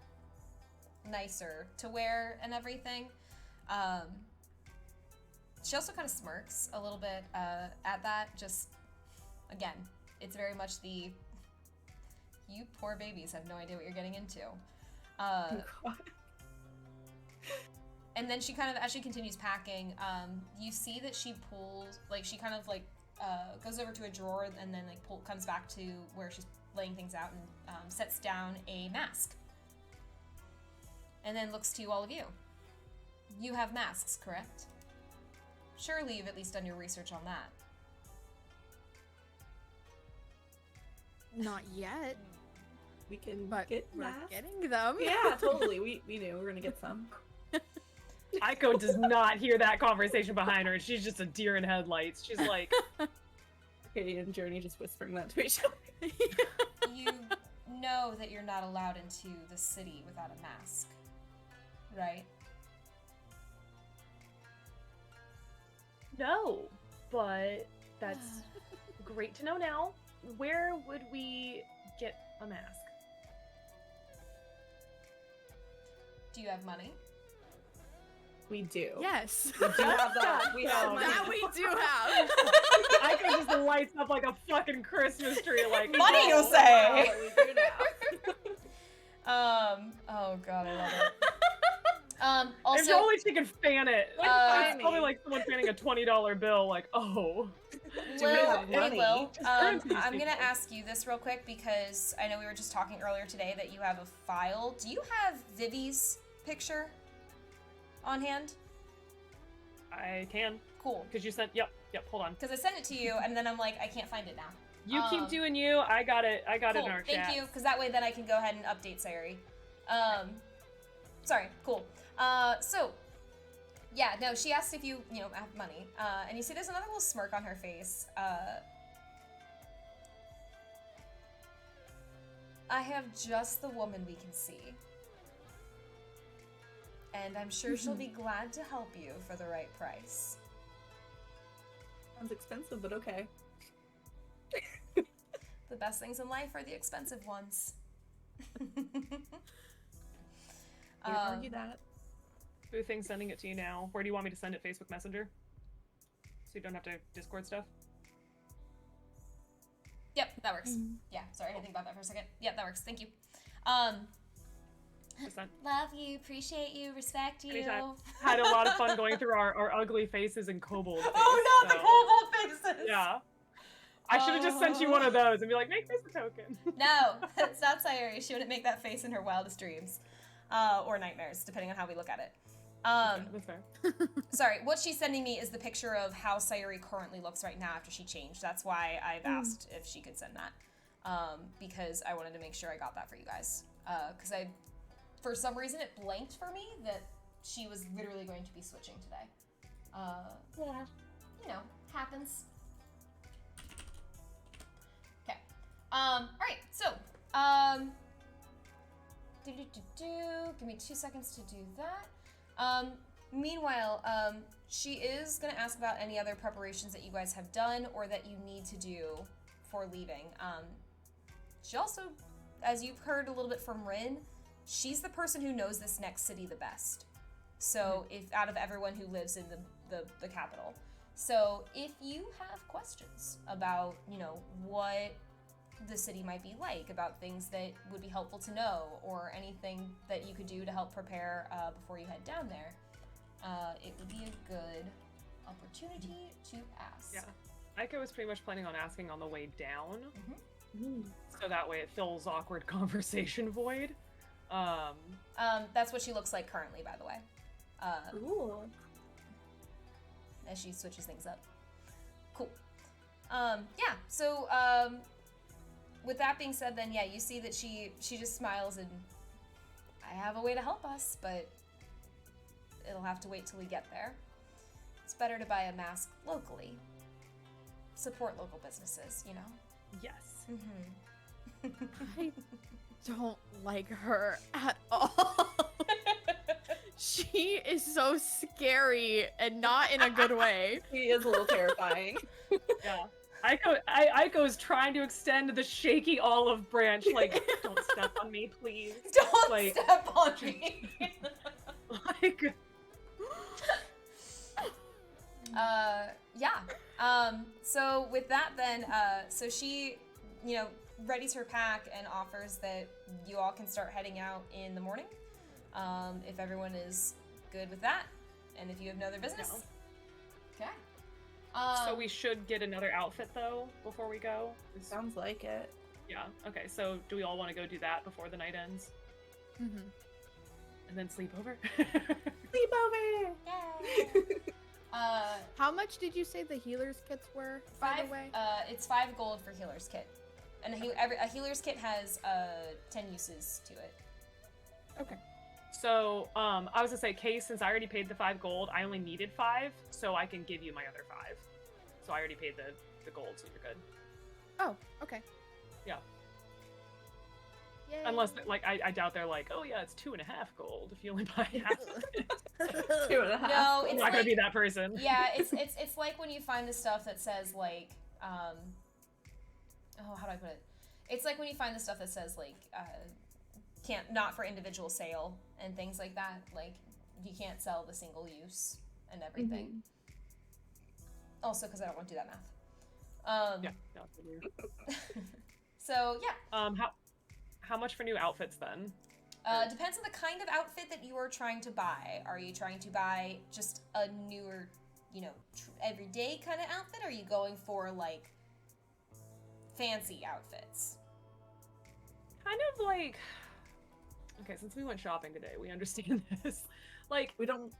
nicer to wear and everything. She also kind of smirks a little bit at that. Just again, it's very much the you poor babies have no idea what you're getting into. And then she kind of, as she continues packing, you see that she pulls, like she kind of like goes over to a drawer and then like comes back to where she's laying things out and sets down a mask. And then looks to all of you. You have masks, correct? Surely you've at least done your research on that. Not yet, We can but get we're masks. getting them. Yeah, totally. We knew we were gonna get some. Aiko does not hear that conversation behind her. She's just a deer in headlights. She's like, Katie and Joni just whispering that to each other. You know that you're not allowed into the city without a mask, right? no, but that's great to know now. Where would we get a mask? Do you have money? We do. Yes. We do have that. We have money. That we do have. I could just lights up like a fucking Christmas tree, like Money, you oh, say? What we do now. Oh god, I love it. If Also, only she could fan it. It's probably me. like someone fanning a $20 bill, like, oh. Do we have money? Will, Just currency I'm gonna people. ask you this real quick because I know we were just talking earlier today that you have a file. Do you have Vivi's picture on hand? I can. Cool. Because you sent, yep, hold on. Because I sent it to you, and then I'm like, I can't find it now. You keep doing you, I got it Cool. in our chat. Thank you, because that way then I can go ahead and update Sayuri. Sorry, cool. So, yeah, no, she asked if you have money. And you see there's another little smirk on her face. I have just the woman we can see. And I'm sure she'll be glad to help you for the right price. Sounds expensive, but okay. The best things in life are the expensive ones. Can't argue that. Boo Thing's sending it to you now. Where do you want me to send it? Facebook Messenger? So you don't have to Discord stuff? Yep, that works. Yeah, sorry, I didn't think about that for a second. Yep, that works. Thank you. Just sent. Love you, appreciate you, respect you. Anytime. Had a lot of fun going through our ugly faces and kobold face. Oh no, the so- kobold faces! Yeah. I should have just sent you one of those and be like, make this a token. No, that's not Sayuri. She wouldn't make that face in her wildest dreams. Or nightmares, depending on how we look at it. That's fair. Sorry, what she's sending me is the picture of how Sayuri currently looks right now after she changed. That's why I've asked if she could send that. Because I wanted to make sure I got that for you guys. Because for some reason, it blanked for me that she was literally going to be switching today. Yeah. You know, happens. Okay. Alright, so, give me 2 seconds to do that. Meanwhile, she is gonna ask about any other preparations that you guys have done or that you need to do for leaving. She also, as you've heard a little bit from Rin, she's the person who knows this next city the best. So, if out of everyone who lives in the capital. So, if you have questions about, what the city might be like, about things that would be helpful to know, or anything that you could do to help prepare before you head down there, it would be a good opportunity to ask. Yeah. Aiko was pretty much planning on asking on the way down. Mm-hmm. So that way it fills awkward conversation void. That's what she looks like currently, by the way. Ooh. As she switches things up. Cool. Yeah, so, with that being said, then, yeah, you see that she just smiles and, I have a way to help us, but it'll have to wait till we get there. It's better to buy a mask locally. Support local businesses, Yes. Mm-hmm. I don't like her at all. She is so scary and not in a good way. He is a little terrifying. Yeah. Aiko is trying to extend the shaky olive branch, like, don't step on me, please. Don't Like- step on me! Like, Yeah. So with that then, so she, readies her pack and offers that you all can start heading out in the morning. If everyone is good with that, and if you have no other business. No. Okay. so we should get another outfit, though, before we go. Sounds like it. Yeah, okay, so do we all want to go do that before the night ends? Mm-hmm. And then sleep over? Sleepover! Yay! How much did you say the healer's kits were, by 5, the way? it's 5 gold for healer's kit. And a healer's kit has 10 uses to it. Okay. So, I was gonna say, Kay, since I already paid the 5 gold, I only needed 5, so I can give you my other 5. So I already paid the gold, so you're good. Oh, okay. Yeah. Yay. Unless, like, I doubt they're like, oh yeah, it's 2.5 gold if you only buy half of it. 2.5. No, I'm it's not gonna like, be that person. yeah, it's like when you find the stuff that says like, how do I put it? It's like when you find the stuff that says like, not for individual sale and things like that. Like, you can't sell the single use and everything. Also, because I don't want to do that math. Yeah. No, So yeah. How much for new outfits then? Depends on the kind of outfit that you are trying to buy. Are you trying to buy just a newer, everyday kind of outfit? Or are you going for like fancy outfits? Kind of like, okay, since we went shopping today, we understand this. Like, We don't.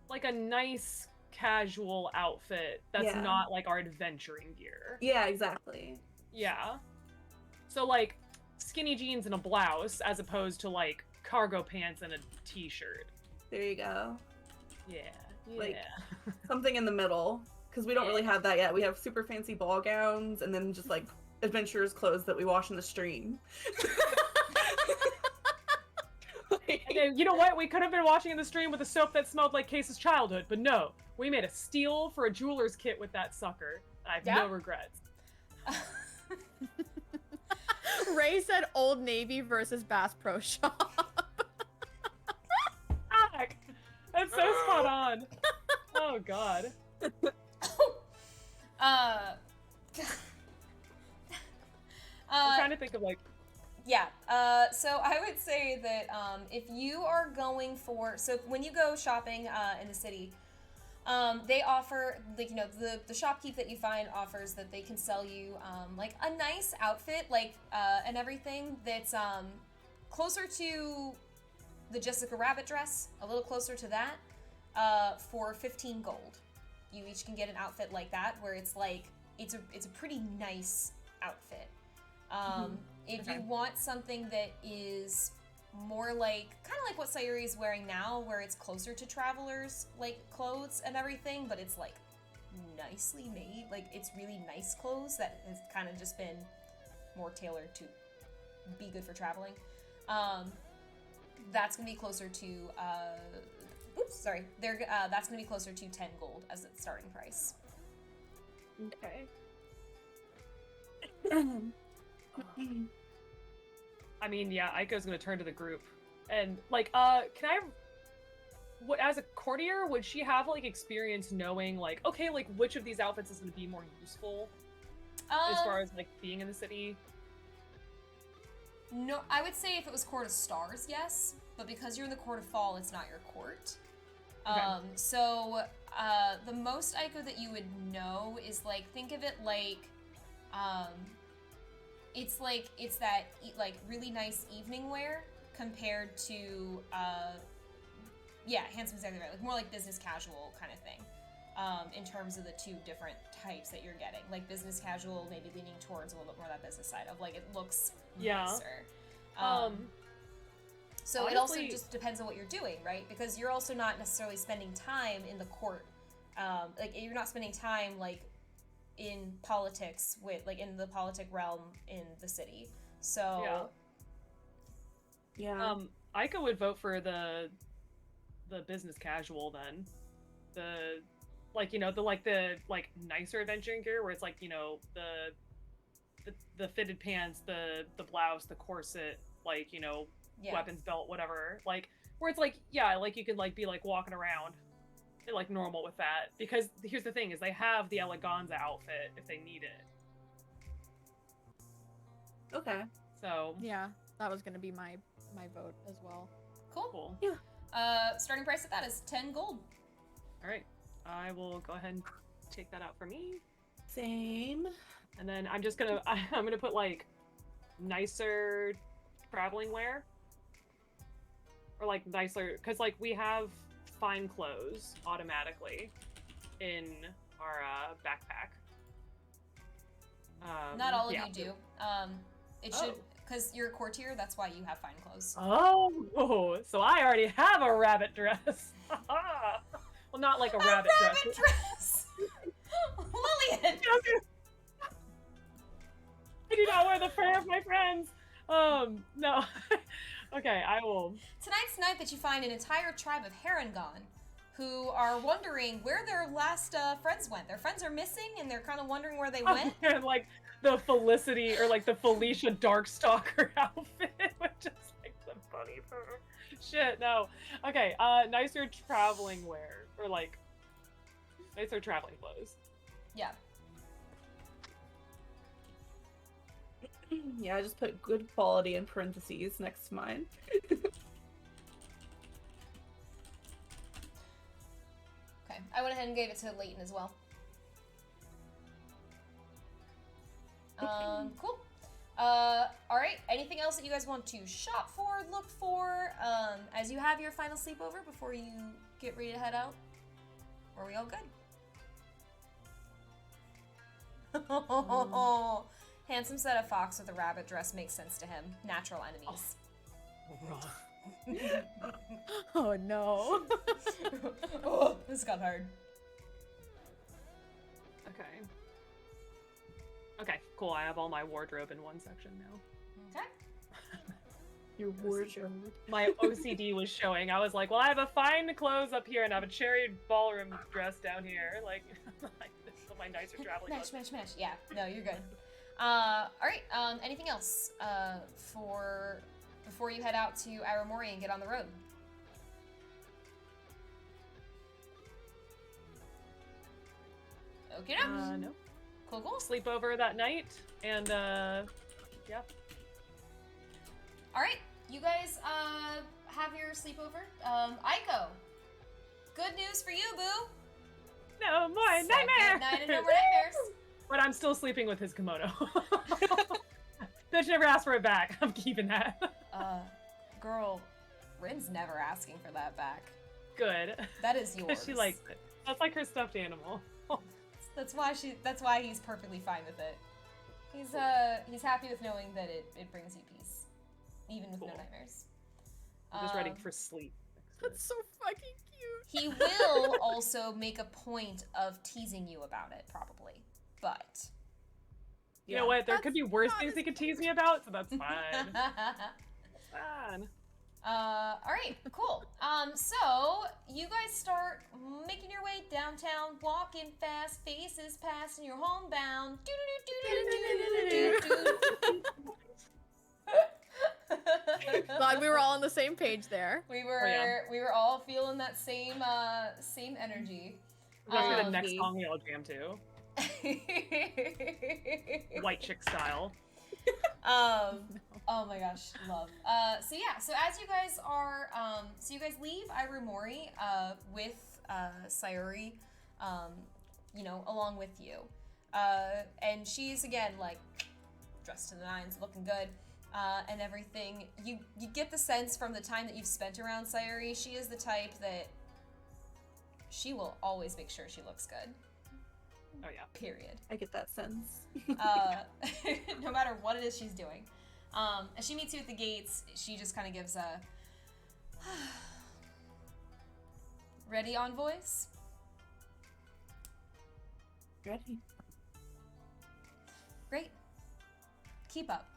like a nice casual outfit that's Yeah. not like our adventuring gear. Yeah, exactly. Yeah. So like skinny jeans and a blouse as opposed to like cargo pants and a t-shirt. There you go. Yeah. Like, something in the middle, because we don't really have that yet. We have super fancy ball gowns, and then just like adventurers' clothes that we wash in the stream. And you know what? We could have been washing in the stream with a soap that smelled like Case's childhood, but no. We made a steal for a jeweler's kit with that sucker. I have no regrets. Ray said Old Navy versus Bass Pro Shop. Fuck! That's so spot on. Oh god. I'm trying to think of like. Yeah, so I would say that if you are going for, so when you go shopping in the city, they offer, like, the shopkeep that you find offers that they can sell you like a nice outfit, like, and everything that's closer to the Jessica Rabbit dress, a little closer to that, for 15 gold. You each can get an outfit like that, where it's like, it's a pretty nice outfit. If you want something that is more like, kind of like what Sayuri is wearing now, where it's closer to travelers, like, clothes and everything, but it's, like, nicely made. Like, it's really nice clothes that has kind of just been more tailored to be good for traveling. That's going to be closer to, that's going to be closer to 10 gold as its starting price. Okay. I mean, yeah, Aiko's gonna turn to the group and like, as a courtier, would she have like experience knowing like, okay, like which of these outfits is gonna be more useful as far as like being in the city? No, I would say if it was Court of Stars, yes, but because you're in the Court of Fall, it's not your court. Okay. So the most Aiko that you would know is like, think of it like, it's that like really nice evening wear compared to handsome exactly right, like more like business casual kind of thing, in terms of the two different types that you're getting. Like business casual, maybe leaning towards a little bit more that business side of like it looks nicer. So honestly, it also just depends on what you're doing, right? Because you're also not necessarily spending time in the court, like you're not spending time like in politics with like in the politic realm in the city. So yeah. Aiko would vote for the business casual then. The like, the nicer adventuring gear where it's like, the fitted pants, the blouse, the corset, like, weapons belt, whatever. Like where it's like, like you could like be like walking around like normal with that, because here's the thing is they have the Eleganza outfit if they need it. Okay. So Yeah, that was gonna be my vote as well. Cool. Yeah. Starting price of that is 10 gold. all right, I will go ahead and take that out for me, Same. and then I'm just gonna I'm gonna put like nicer traveling wear, or like nicer, because like we have fine clothes automatically in our backpack. Not all of you do. It should, because you're a courtier, that's why you have fine clothes. Oh, so I already have a rabbit dress. Well, not like a rabbit dress. Lillian! I do not wear the fur of my friends. No. Okay, I will. Tonight's the night that you find an entire tribe of Harengon who are wondering where their last friends went. Their friends are missing, and they're kind of wondering where they went. And like the Felicity or like the Felicia Darkstalker outfit, which is like the bunny fur. Shit, no. Okay, nicer traveling wear. Or, like, nicer traveling clothes. Yeah. Yeah, I just put good quality in parentheses next to mine. Okay, I went ahead and gave it to Leighton as well. Cool. Alright, anything else that you guys want to shop for, look for, as you have your final sleepover before you get ready to head out? Or are we all good? Handsome set of fox with a rabbit dress makes sense to him. Natural enemies. Oh no. Oh, this got hard. Okay. Okay, cool. I have all my wardrobe in one section now. Okay. Your wardrobe. My OCD was showing. I was like, well, I have a fine clothes up here and I have a cherry ballroom dress down here. Like, this is my nicer traveling Match, clothes. match, match. Yeah, no, you're good. Alright, anything else before you head out to Aramori and get on the road? Okay, No. Cool, cool. Sleep over that night and, yeah. Alright, you guys, have your sleepover. Aiko, good news for you, boo! No more Second nightmares! night and no more nightmares. But I'm still sleeping with his kimono. Bitch never asked for it back. I'm keeping that. Girl, Rin's never asking for that back. Good. That is yours. Because she likes it. That's like her stuffed animal. That's why he's perfectly fine with it. He's happy with knowing that it brings you peace. Even with no Cool. nightmares. I'm just ready for sleep. That's so fucking cute. He will also make a point of teasing you about it, probably. But You know what? There That's could be worse not things as he could tease me about, so that's fine. Fine. alright, cool. So you guys start making your way downtown, walking fast, faces passing, you're homebound. Glad we were all on the same page there. We were yeah. we were all feeling that same energy. That's gonna be the Um, next song we all jam to. White chick style. Oh my gosh, love. So yeah, so as you guys are, so you guys leave Irumori, with, Sayuri, you know, along with you. And she's, again, like, dressed to the nines, looking good, and everything. You get the sense from the time that you've spent around Sayuri, she is the type that she will always make sure she looks good. Oh yeah. Period. I get that sense. No matter what it is she's doing. As she meets you at the gates, she just kind of gives a ready Envoys? Ready? Great. Keep up.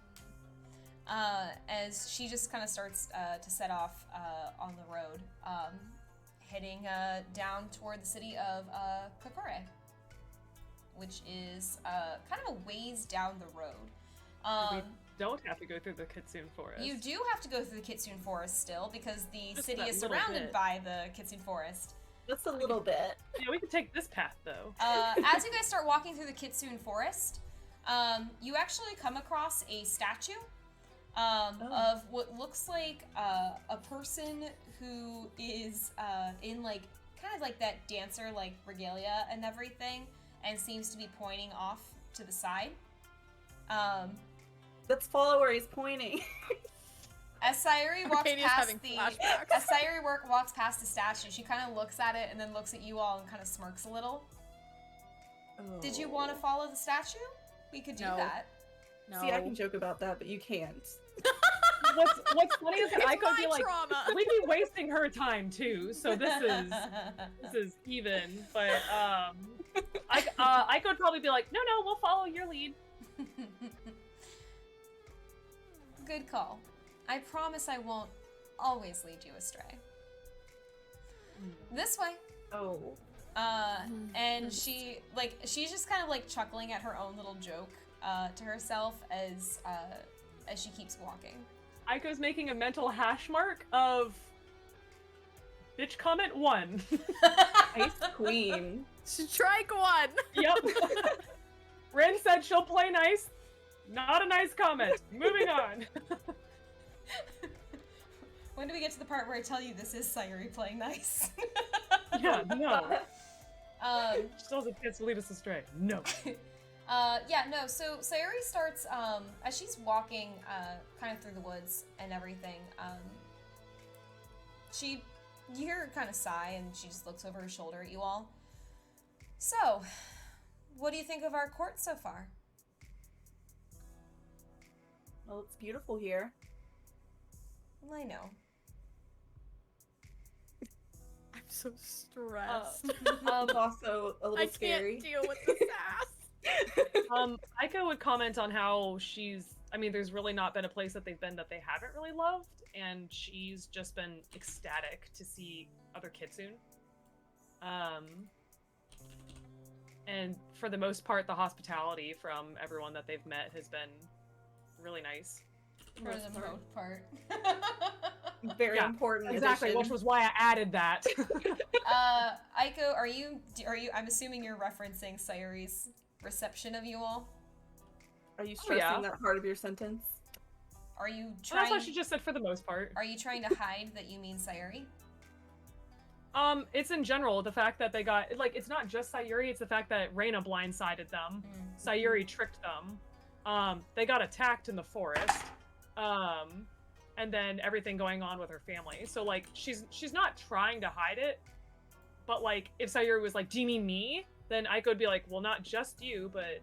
As she just kind of starts to set off on the road, heading down toward the city of Kokore, which is kind of a ways down the road. We don't have to go through the Kitsune Forest. You do have to go through the Kitsune Forest still, because the Just city that is little surrounded bit. by the Kitsune Forest. Just a little bit. Yeah, we can take this path though. As you guys start walking through the Kitsune Forest, you actually come across a statue of what looks like a person who is in like kind of like that dancer like regalia and everything, and seems to be pointing off to the side. Let's follow where he's pointing. As Sayuri walks Arcadia's past having the flashbacks. as Sayuri walks past the statue, she kind of looks at it and then looks at you all and kind of smirks a little. Did you want to follow the statue? We could do No. that. No. See, I can joke about that, but you can't. What's funny is that It's I could be my like, trauma. we'd be wasting her time too. So this is even. But I could probably be like, no, we'll follow your lead. Good call. I promise I won't always lead you astray. This way. Oh. And she's just kind of like chuckling at her own little joke to herself as she keeps walking. Aiko's making a mental hash mark of Bitch comment 1. Ice Queen. Strike one. Yep. Rin said she'll play nice. Not a nice comment. Moving on. When do we get to the part where I tell you this is Sayuri playing nice? Yeah, no. Um, She still has a chance to lead us astray. No. yeah, no, so Sayuri starts, as she's walking, kind of through the woods and everything, you hear her kind of sigh, and she just looks over her shoulder at you all. So, what do you think of our court so far? Well, it's beautiful here. Well, I know. I'm so stressed. It's also a little I scary. can't deal with the sass. Aika would comment on how there's really not been a place that they've been that they haven't really loved, and she's just been ecstatic to see other Kitsune. And for the most part, the hospitality from everyone that they've met has been really nice. For the most part. Very Yeah, important. Exactly, addition. which was why I added that. Aiko, are you, I'm assuming you're referencing Sayuri's reception of you all? Are you stressing yeah. that part of your sentence? Are you That's trying, what she just said for the most part. are you trying to hide that you mean Sayuri? It's in general, the fact that they got, it's not just Sayuri, it's the fact that Reina blindsided them. Sayuri tricked them. They got attacked in the forest. And then everything going on with her family. So, she's not trying to hide it, but, if Sayuri was like, do you mean me? Then Aiko would be like, well, not just you, but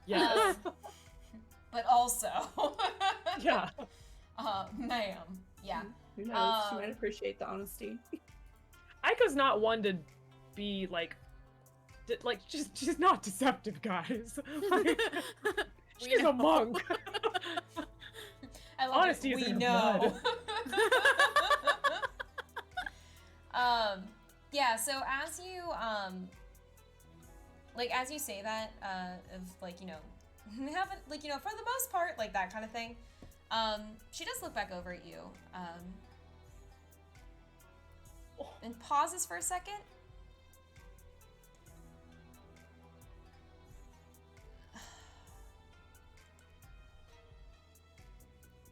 yes. But also. Yeah. Ma'am. Yeah. Who knows? She might appreciate the honesty. Aiko's not one to be, she's not deceptive, guys. She's a monk. I love Honesty it. is We in her know. blood. Yeah, so as you, as you say that, haven't, for the most part, that kind of thing, she does look back over at you, and pauses for a second.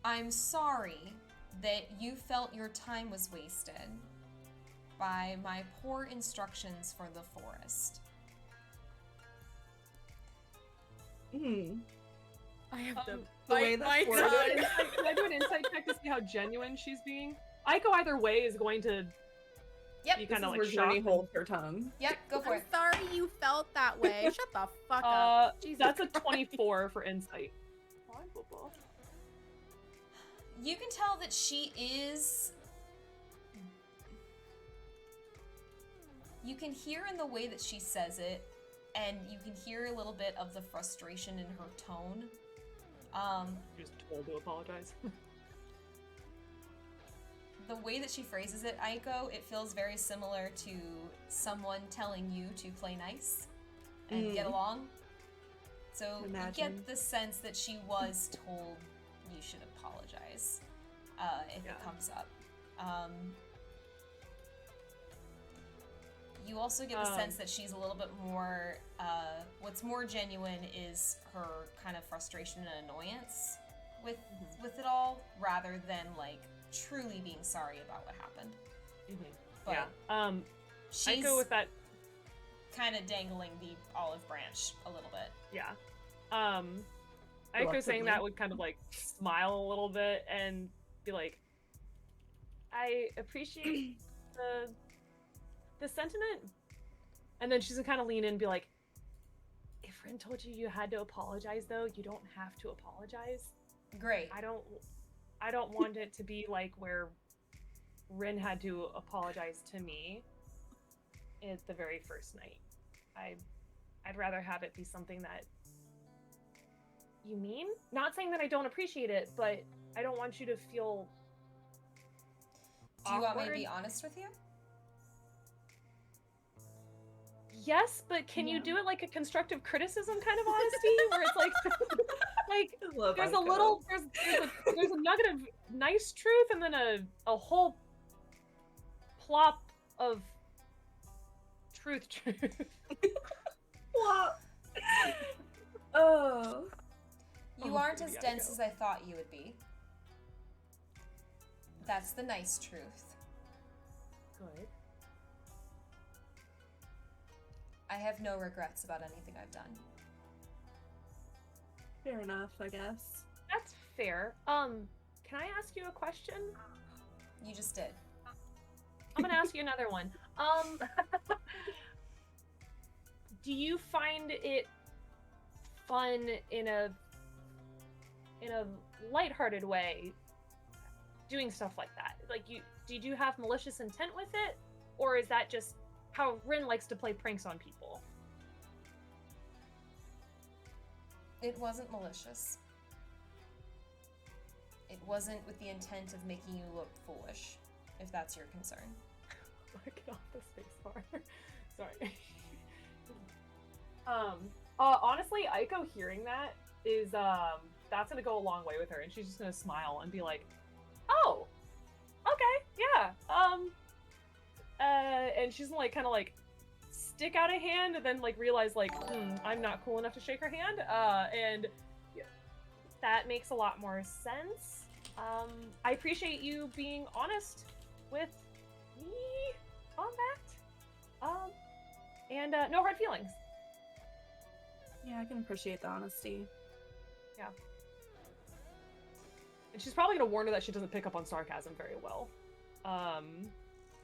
I'm sorry that you felt your time was wasted by my poor instructions for the forest. I have to the way bite that my word- tongue. Can I do an insight check to see how genuine she's being? Aiko either way is going to Yep. be This kind is of where Journey shocked. holds her tongue. Yep, go for I'm it. sorry you felt that way. Shut the fuck up. Jesus. That's a 24 for insight. You can tell that she is... You can hear in the way that she says it, and you can hear a little bit of the frustration in her tone. Just told to apologize. The way that she phrases it, Aiko, it feels very similar to someone telling you to play nice and get along. So you get the sense that she was told you should apologize if it comes up. You also get the sense that she's a little bit more, what's more genuine is her kind of frustration and annoyance with it all, rather than truly being sorry about what happened. But yeah. she's Aiko with that kind of dangling the olive branch a little bit. Yeah. Aiko saying that would kind of smile a little bit and be like, I appreciate the sentiment. And then she's gonna kind of lean in and be like, if Rin told you you had to apologize though, you don't have to apologize. Great. I don't want it to be where Rin had to apologize to me at the very first night. I'd rather have it be something that you mean? Not saying that I don't appreciate it, but I don't want you to feel Do you want me to awkward. be honest with you? Yes, but can you do it like a constructive criticism kind of honesty, where it's there's a little there's a nugget of nice truth and then a whole plop of truth. Plop. Oh. You Oh, aren't as maybe dense Aiko. as I thought you would be. That's the nice truth. Good. I have no regrets about anything I've done. Fair enough, I guess. That's fair. Can I ask you a question? You just did. I'm gonna ask you another one. Do you find it fun in a lighthearted way doing stuff like that? Like, did you have malicious intent with it, or is that just how Rin likes to play pranks on people? It wasn't malicious. It wasn't with the intent of making you look foolish, if that's your concern. Get off the space bar. Sorry. Honestly, Aiko hearing that is that's gonna go a long way with her, and she's just gonna smile and be like, "Oh, okay, yeah." And she's gonna like kind of like stick out a hand, and then like realize like, I'm not cool enough to shake her hand. And that makes a lot more sense. I appreciate you being honest with me on that. And no hard feelings. Yeah, I can appreciate the honesty. Yeah. And she's probably gonna warn her that she doesn't pick up on sarcasm very well.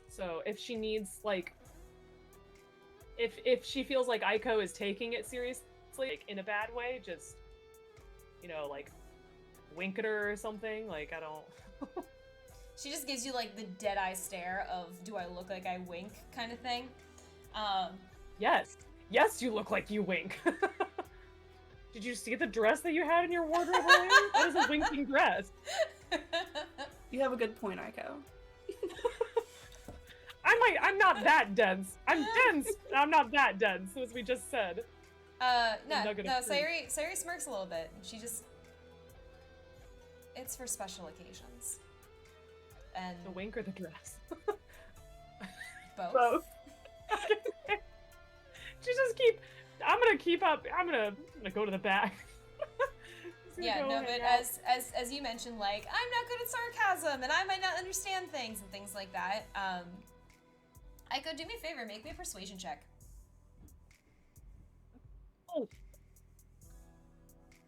So if she needs like, if she feels like Aiko is taking it seriously, like in a bad way, just, you know, like wink at her or something. Like, I don't. She just gives you like the dead eye stare of "Do I look like I wink?" kind of thing. Yes, you look like you wink. Did you see the dress that you had in your wardrobe earlier? That is a winking dress. You have a good point, Aiko. I'm not that dense. I'm dense. I'm not that dense, as we just said. No, nugget of truth. Sayuri smirks a little bit. She just... It's for special occasions. And The wink or the dress? both. Both. She just keep. I'm gonna keep up. I'm gonna go to the back. Just gonna Yeah, go no, hang but out. as you mentioned, like, I'm not good at sarcasm, and I might not understand things, and things like that. Aiko, do me a favor, make me a persuasion check. Oh,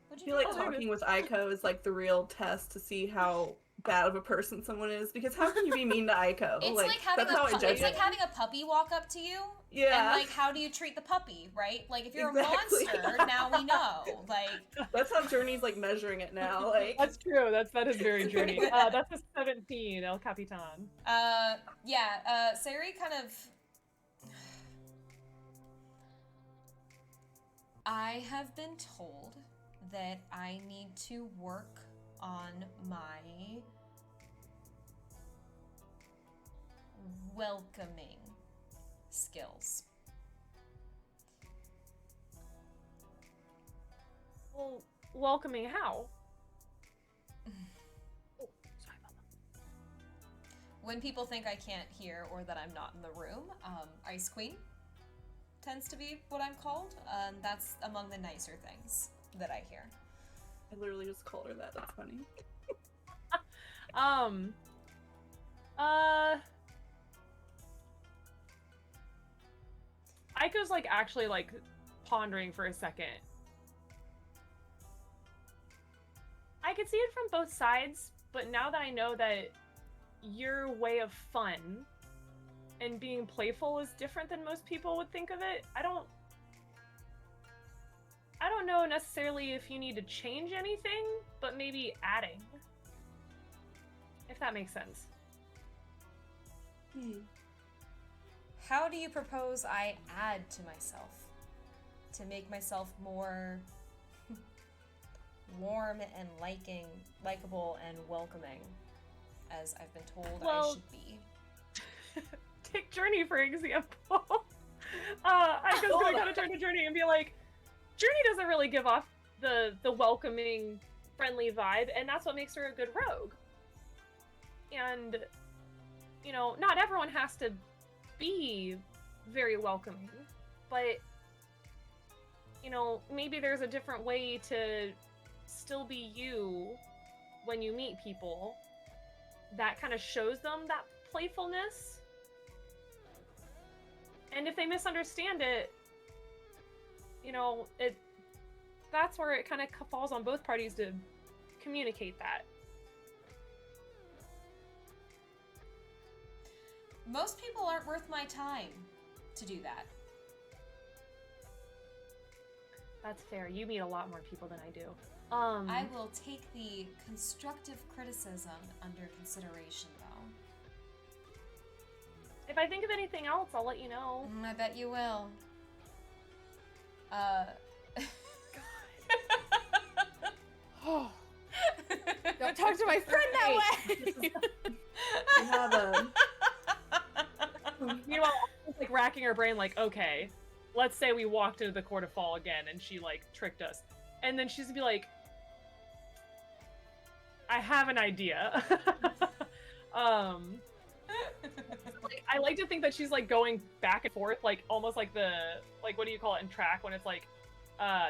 What'd I you feel like do? talking with Aiko is like the real test to see how bad of a person someone is, because how can you be mean to Aiko? It's like having that's how I judge it's like it. having a puppy walk up to you. Yeah. And like, how do you treat the puppy, right? Like, if you're Exactly. a monster, now we know. Like, That's how Journey's like measuring it now. Like that's true. That is very journey. That's a 17, El Capitan. Sayuri kind of... I have been told that I need to work on my welcoming skills. Well, welcoming how? Oh, sorry about that. When people think I can't hear or that I'm not in the room, Ice Queen tends to be what I'm called. That's among the nicer things that I hear. I literally just called her that. That's funny. Aiko's like actually like pondering for a second. I could see it from both sides, but now that I know that your way of fun and being playful is different than most people would think of it, I don't know necessarily if you need to change anything, but maybe adding. If that makes sense. How do you propose I add to myself to make myself more warm and likable and welcoming, as I've been told I should be? Take Journey, for example. Aiko's gonna kind of turn to Journey and be like, Journey doesn't really give off the welcoming, friendly vibe, and that's what makes her a good rogue. And, you know, not everyone has to be very welcoming, but, you know, maybe there's a different way to still be you when you meet people that kind of shows them that playfulness. And if they misunderstand it, you know, that's where it kind of falls on both parties to communicate that. Most people aren't worth my time to do that. That's fair. You meet a lot more people than I do. I will take the constructive criticism under consideration, though. If I think of anything else, I'll let you know. I bet you will. Oh. Don't talk to my friend that way. We have Meanwhile, I was like racking her brain, like, okay, let's say we walked into the Court of Fall again and she like tricked us. And then she's gonna be like, I have an idea. Like, I like to think that she's like going back and forth, like almost like what do you call it in track when it's like,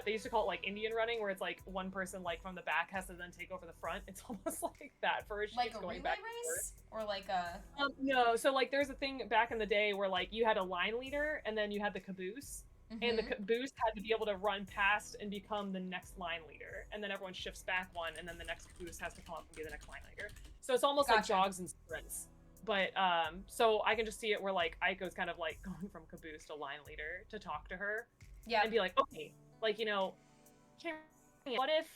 they used to call it like Indian running, where it's like one person like from the back has to then take over the front. It's almost like that for her. Like She's a going relay back and forth. race? Or like a... No, so like there's a thing back in the day where like you had a line leader and then you had the caboose. And the caboose had to be able to run past and become the next line leader. And then everyone shifts back one, and then the next caboose has to come up and be the next line leader. So it's almost like Gotcha. jogs and sprints. But, so I can just see it where, like, Aiko's kind of, like, going from caboose to line leader to talk to her. Yeah. And be like, okay, like, you know, what if,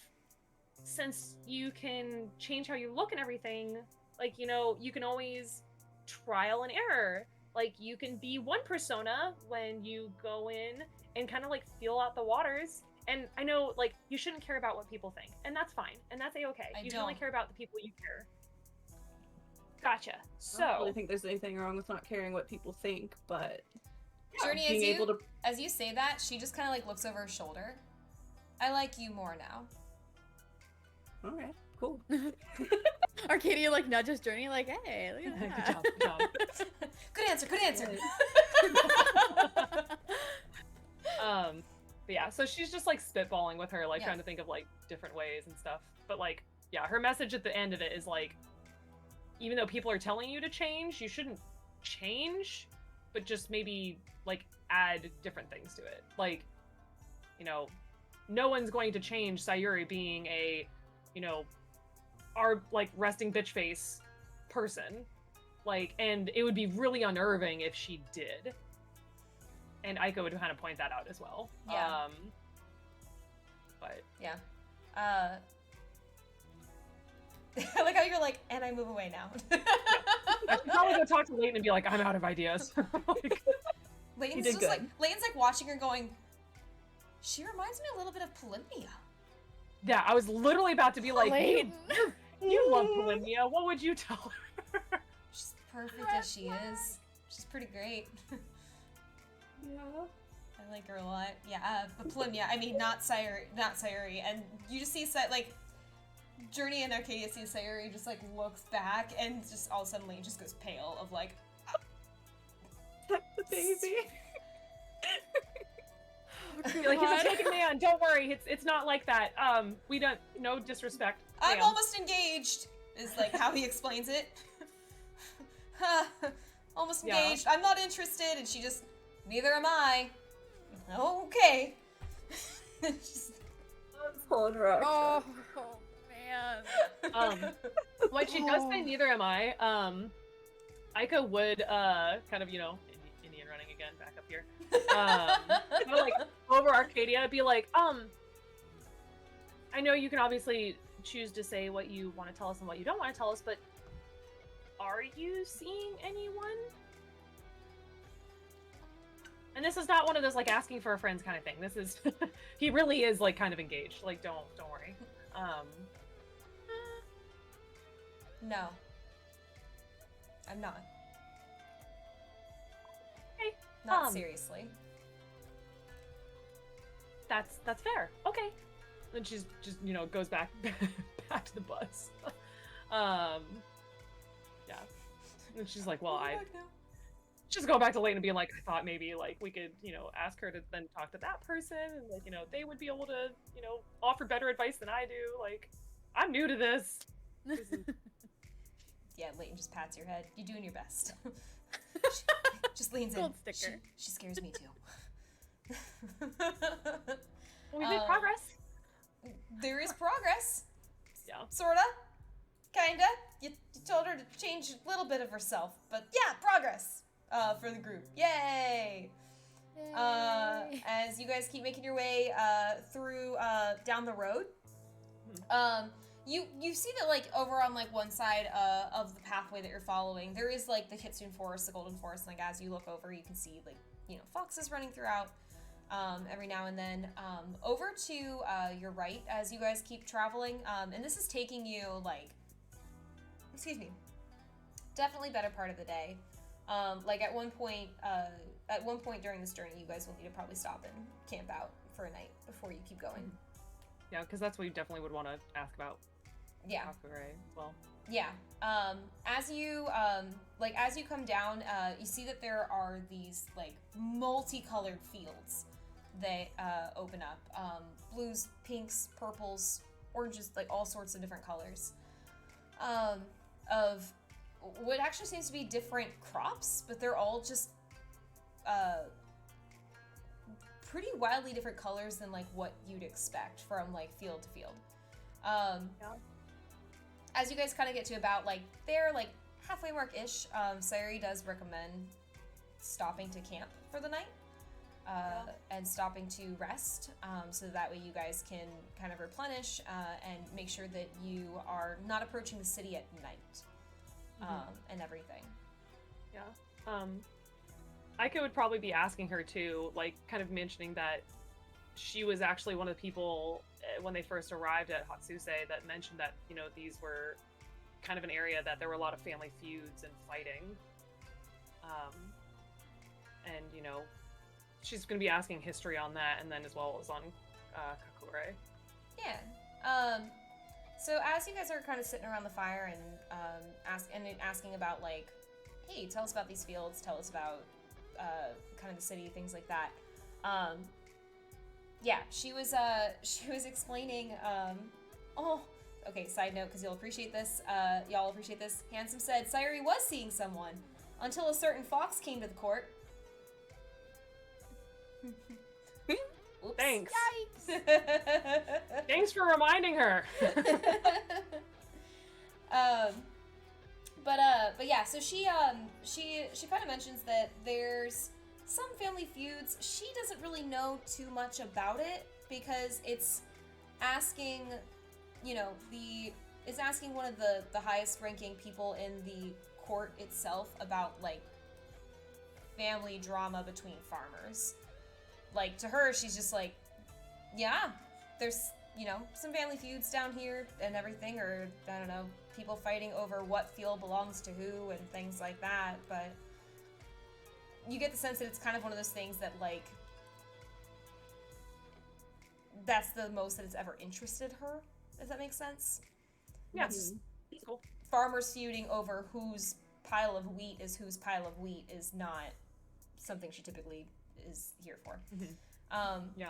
since you can change how you look and everything, like, you know, you can always trial and error. Like, you can be one persona when you go in and kind of, like, feel out the waters. And I know, like, you shouldn't care about what people think. And that's fine. And that's A-okay. You should only care about the people you care. Gotcha. So... I don't really think there's anything wrong with not caring what people think, but... Journey, being able to... as you say that, she just kind of, like, looks over her shoulder. I like you more now. Alright, cool. Arcadia like nudges Journey like, hey, look at that. Good job, good job. Good answer, good answer! But yeah, so she's just like spitballing with her, like Yeah. trying to think of like different ways and stuff. But like, yeah, her message at the end of it is like, even though people are telling you to change, you shouldn't change, but just maybe like add different things to it. Like, you know, no one's going to change Sayuri being a, you know, our like resting bitch face person. Like, and it would be really unnerving if she did. And Aiko would kind of point that out as well. Yeah. But Yeah. I like how you're like, and I move away now. I should probably go talk to Leighton and be like, I'm out of ideas. Like, Leighton's did just good. like, Leighton's like watching her going, she reminds me a little bit of Polymnia. yeah, I was literally about to be like, Leighton. you love Polymnia. What would you tell her? She's perfect as she is. She's pretty great. Yeah. I like her a lot. Yeah, but Polymnia, I mean, not Sayuri. And you just see, like, Journey and Arcadia see Sayuri just, like, looks back and just all of a sudden Leighton just goes pale of, like, Protect the baby. You're like, he's a taken man. Don't worry. It's not like that. We don't, no disrespect. I'm ma'am. almost engaged, is, like, how he explains it. Almost Yeah. engaged. I'm not interested. And she just, neither am I. Okay. Just- I'm pulling her out. Oh, man. When she does say neither am I, Aika would kind of, you know, Indian running again, back up here. Kind of like over Arcadia, be like, I know you can obviously choose to say what you want to tell us and what you don't want to tell us, but are you seeing anyone? And this is not one of those like asking for a friend's kind of thing. This is he really is like kind of engaged. Like don't worry. No. I'm not. Okay. Not seriously. That's fair. Okay. Then she's just, you know, goes back to the bus. Yeah. And she's like, well, Welcome I back now. just go back to Lane and being like, I thought maybe like we could, ask her to then talk to that person and like, they would be able to, offer better advice than I do. Like, I'm new to this. Yeah, Leighton just pats your head. You're doing your best. She just leans Gold in. sticker. She scares me too. Well, we made progress. There is progress. Yeah. Sorta. Kinda. You told her to change a little bit of herself. But yeah, progress for the group. Yay! Yay. As you guys keep making your way through down the road, you see that like over on like one side of the pathway that you're following, there is like the Kitsune Forest, the Golden Forest. Like as you look over, you can see like foxes running throughout every now and then. Over to your right as you guys keep traveling, and this is taking you like, excuse me, definitely better part of the day. Like at one point during this journey, you guys will need to probably stop and camp out for a night before you keep going. Yeah, because that's what you definitely would want to ask about. Yeah. Right. Well. Yeah. As you come down, you see that there are these like multicolored fields that open up. Blues, pinks, purples, oranges, like all sorts of different colors. Of what actually seems to be different crops, but they're all just pretty wildly different colors than like what you'd expect from like field to field. Yeah. As you guys kind of get to about like there, like halfway mark-ish, Sayuri does recommend stopping to camp for the night and stopping to rest, so that way you guys can kind of replenish and make sure that you are not approaching the city at night and everything. Yeah. Aika would probably be asking her too, like kind of mentioning that she was actually one of the people when they first arrived at Hatsuse that mentioned that, these were kind of an area that there were a lot of family feuds and fighting. And, she's going to be asking history on that and then as well as on Kakure. Yeah. So as you guys are kind of sitting around the fire and asking about like, hey, tell us about these fields, tell us about kind of the city, things like that. Yeah, she was explaining. Oh, okay. Side note, because you'll appreciate this. Y'all appreciate this. Handsome said Sayuri was seeing someone until a certain fox came to the court. Oops. Thanks. Yikes. Thanks for reminding her. But yeah, so she kind of mentions that there's some family feuds. She doesn't really know too much about it because it's asking, it's asking one of the highest ranking people in the court itself about like family drama between farmers. Like to her, she's just like, yeah, there's some family feuds down here and everything, or I don't know, people fighting over what field belongs to who and things like that, but you get the sense that it's kind of one of those things that like that's the most that it's ever interested her, if that makes sense. Yeah, It's cool. farmers feuding over whose pile of wheat is whose pile of wheat is not something she typically is here for. Yeah.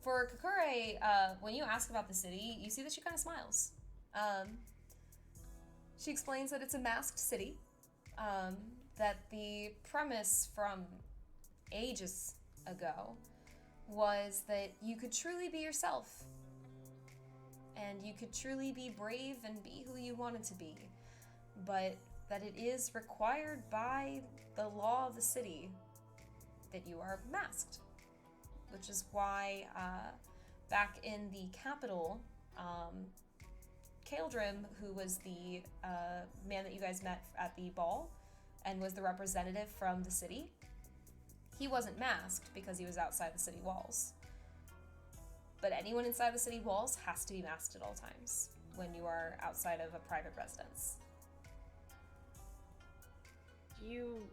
For Kakure, when you ask about the city, you see that she kind of smiles. She explains that it's a masked city, that the premise from ages ago was that you could truly be yourself, and you could truly be brave and be who you wanted to be, but that it is required by the law of the city that you are masked. Which is why back in the capital, Kaeldrim, who was the man that you guys met at the ball and was the representative from the city, he wasn't masked because he was outside the city walls. But anyone inside the city walls has to be masked at all times when you are outside of a private residence. Do you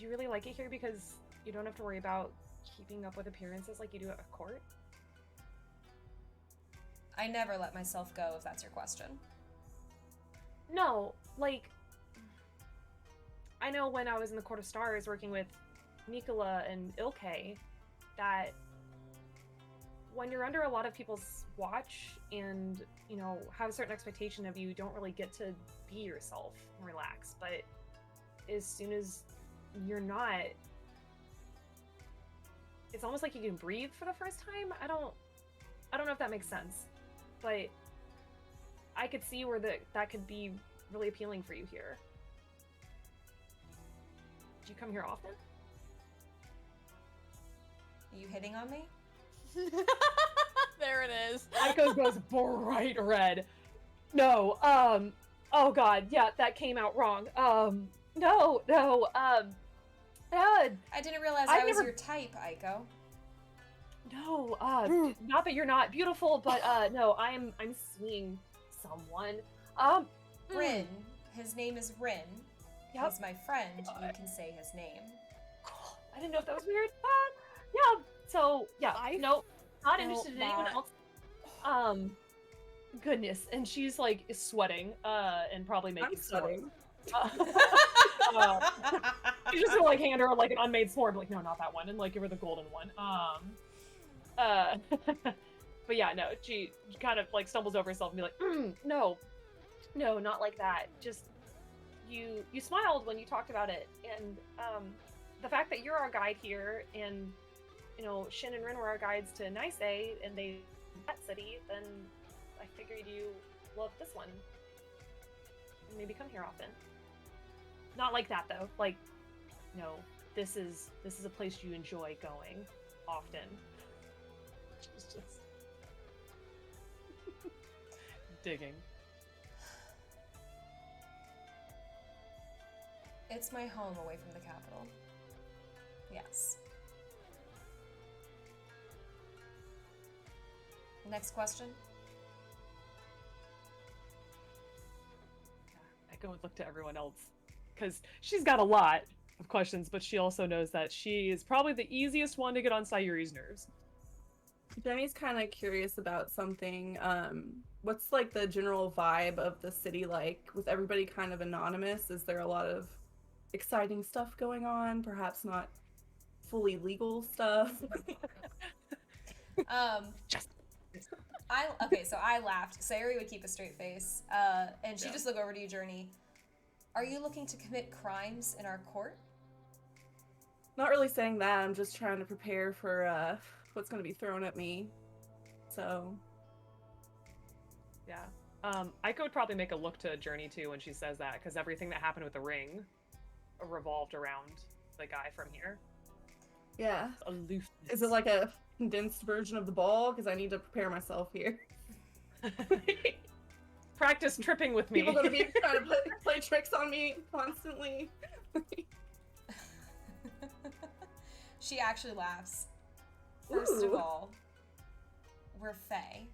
really like it here because you don't have to worry about keeping up with appearances like you do at a court? I never let myself go, if that's your question. No, like, I know when I was in the Court of Stars working with Nicola and Ilke, that when you're under a lot of people's watch and, you know, have a certain expectation of you, don't really get to be yourself and relax. But as soon as you're not, it's almost like you can breathe for the first time. I don't know if that makes sense, but I could see where that could be really appealing for you here. Do you come here often? Are you hitting on me? There it is. Aiko goes bright red. No, oh god, yeah, that came out wrong. No, I didn't realize I was never- your type, Aiko. no, not that you're not beautiful, but, no, I'm seeing someone. Rin. His name is Rin. Yep. He's my friend. You can say his name. Cool. I didn't know if that was weird. Yeah, so, yeah, no, not interested in anyone else. Goodness, and she's, like, is sweating, and probably making I'm sweating. You just gonna, like, hand her, like, an unmade sword, like, no, not that one, and, like, give her the golden one. But yeah, no, she kind of, like, stumbles over herself and be like, no, not like that. Just, you smiled when you talked about it, and, the fact that you're our guide here, and, you know, Shin and Rin were our guides to Nice, and they that city, then I figured you loved this one. And maybe come here often. Not like that, though. Like, no, this is a place you enjoy going often. She's just digging. It's my home away from the capital. Yes. Next question. I go and look to everyone else, because she's got a lot of questions, but she also knows that she is probably the easiest one to get on Sayuri's nerves. Jenny's kind of curious about something. What's like the general vibe of the city like? With everybody kind of anonymous, is there a lot of exciting stuff going on? Perhaps not fully legal stuff. So I laughed. Sayuri would keep a straight face, and she'd just look over to you, Journey. Are you looking to commit crimes in our court? Not really saying that. I'm just trying to prepare for what's going to be thrown at me. So, Yeah. Aiko would probably make a look to Journey too when she says that, because everything that happened with the ring revolved around the guy from here. yeah. Aloofness. Is it like a condensed version of the ball? Because I need to prepare myself here. Practice tripping with me. People gonna be trying to play tricks on me constantly. She actually laughs. First of Ooh. all, we're Fae,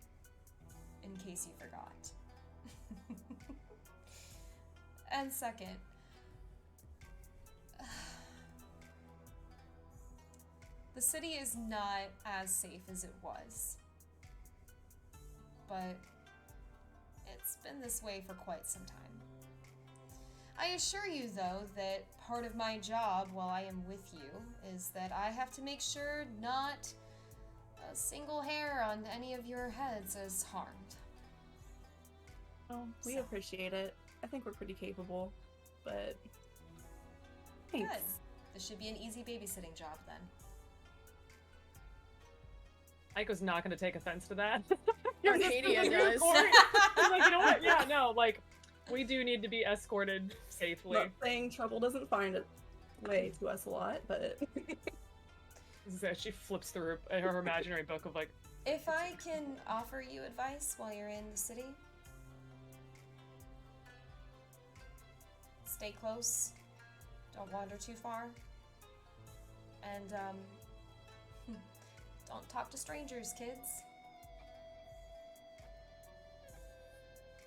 in case you forgot. And second, the city is not as safe as it was. But it's been this way for quite some time. I assure you, though, that part of my job while I am with you is that I have to make sure not a single hair on any of your heads is harmed. Oh, we So. appreciate it. I think we're pretty capable, but thanks. Good. This should be an easy babysitting job then. Aiko's not going to take offense to that. Arcadia does. She's like, you know what? Yeah, no, like, we do need to be escorted safely. Not saying trouble doesn't find its way to us a lot, but So she flips through her imaginary book of like, If I can offer you advice while you're in the city, stay close, don't wander too far, and don't talk to strangers, kids.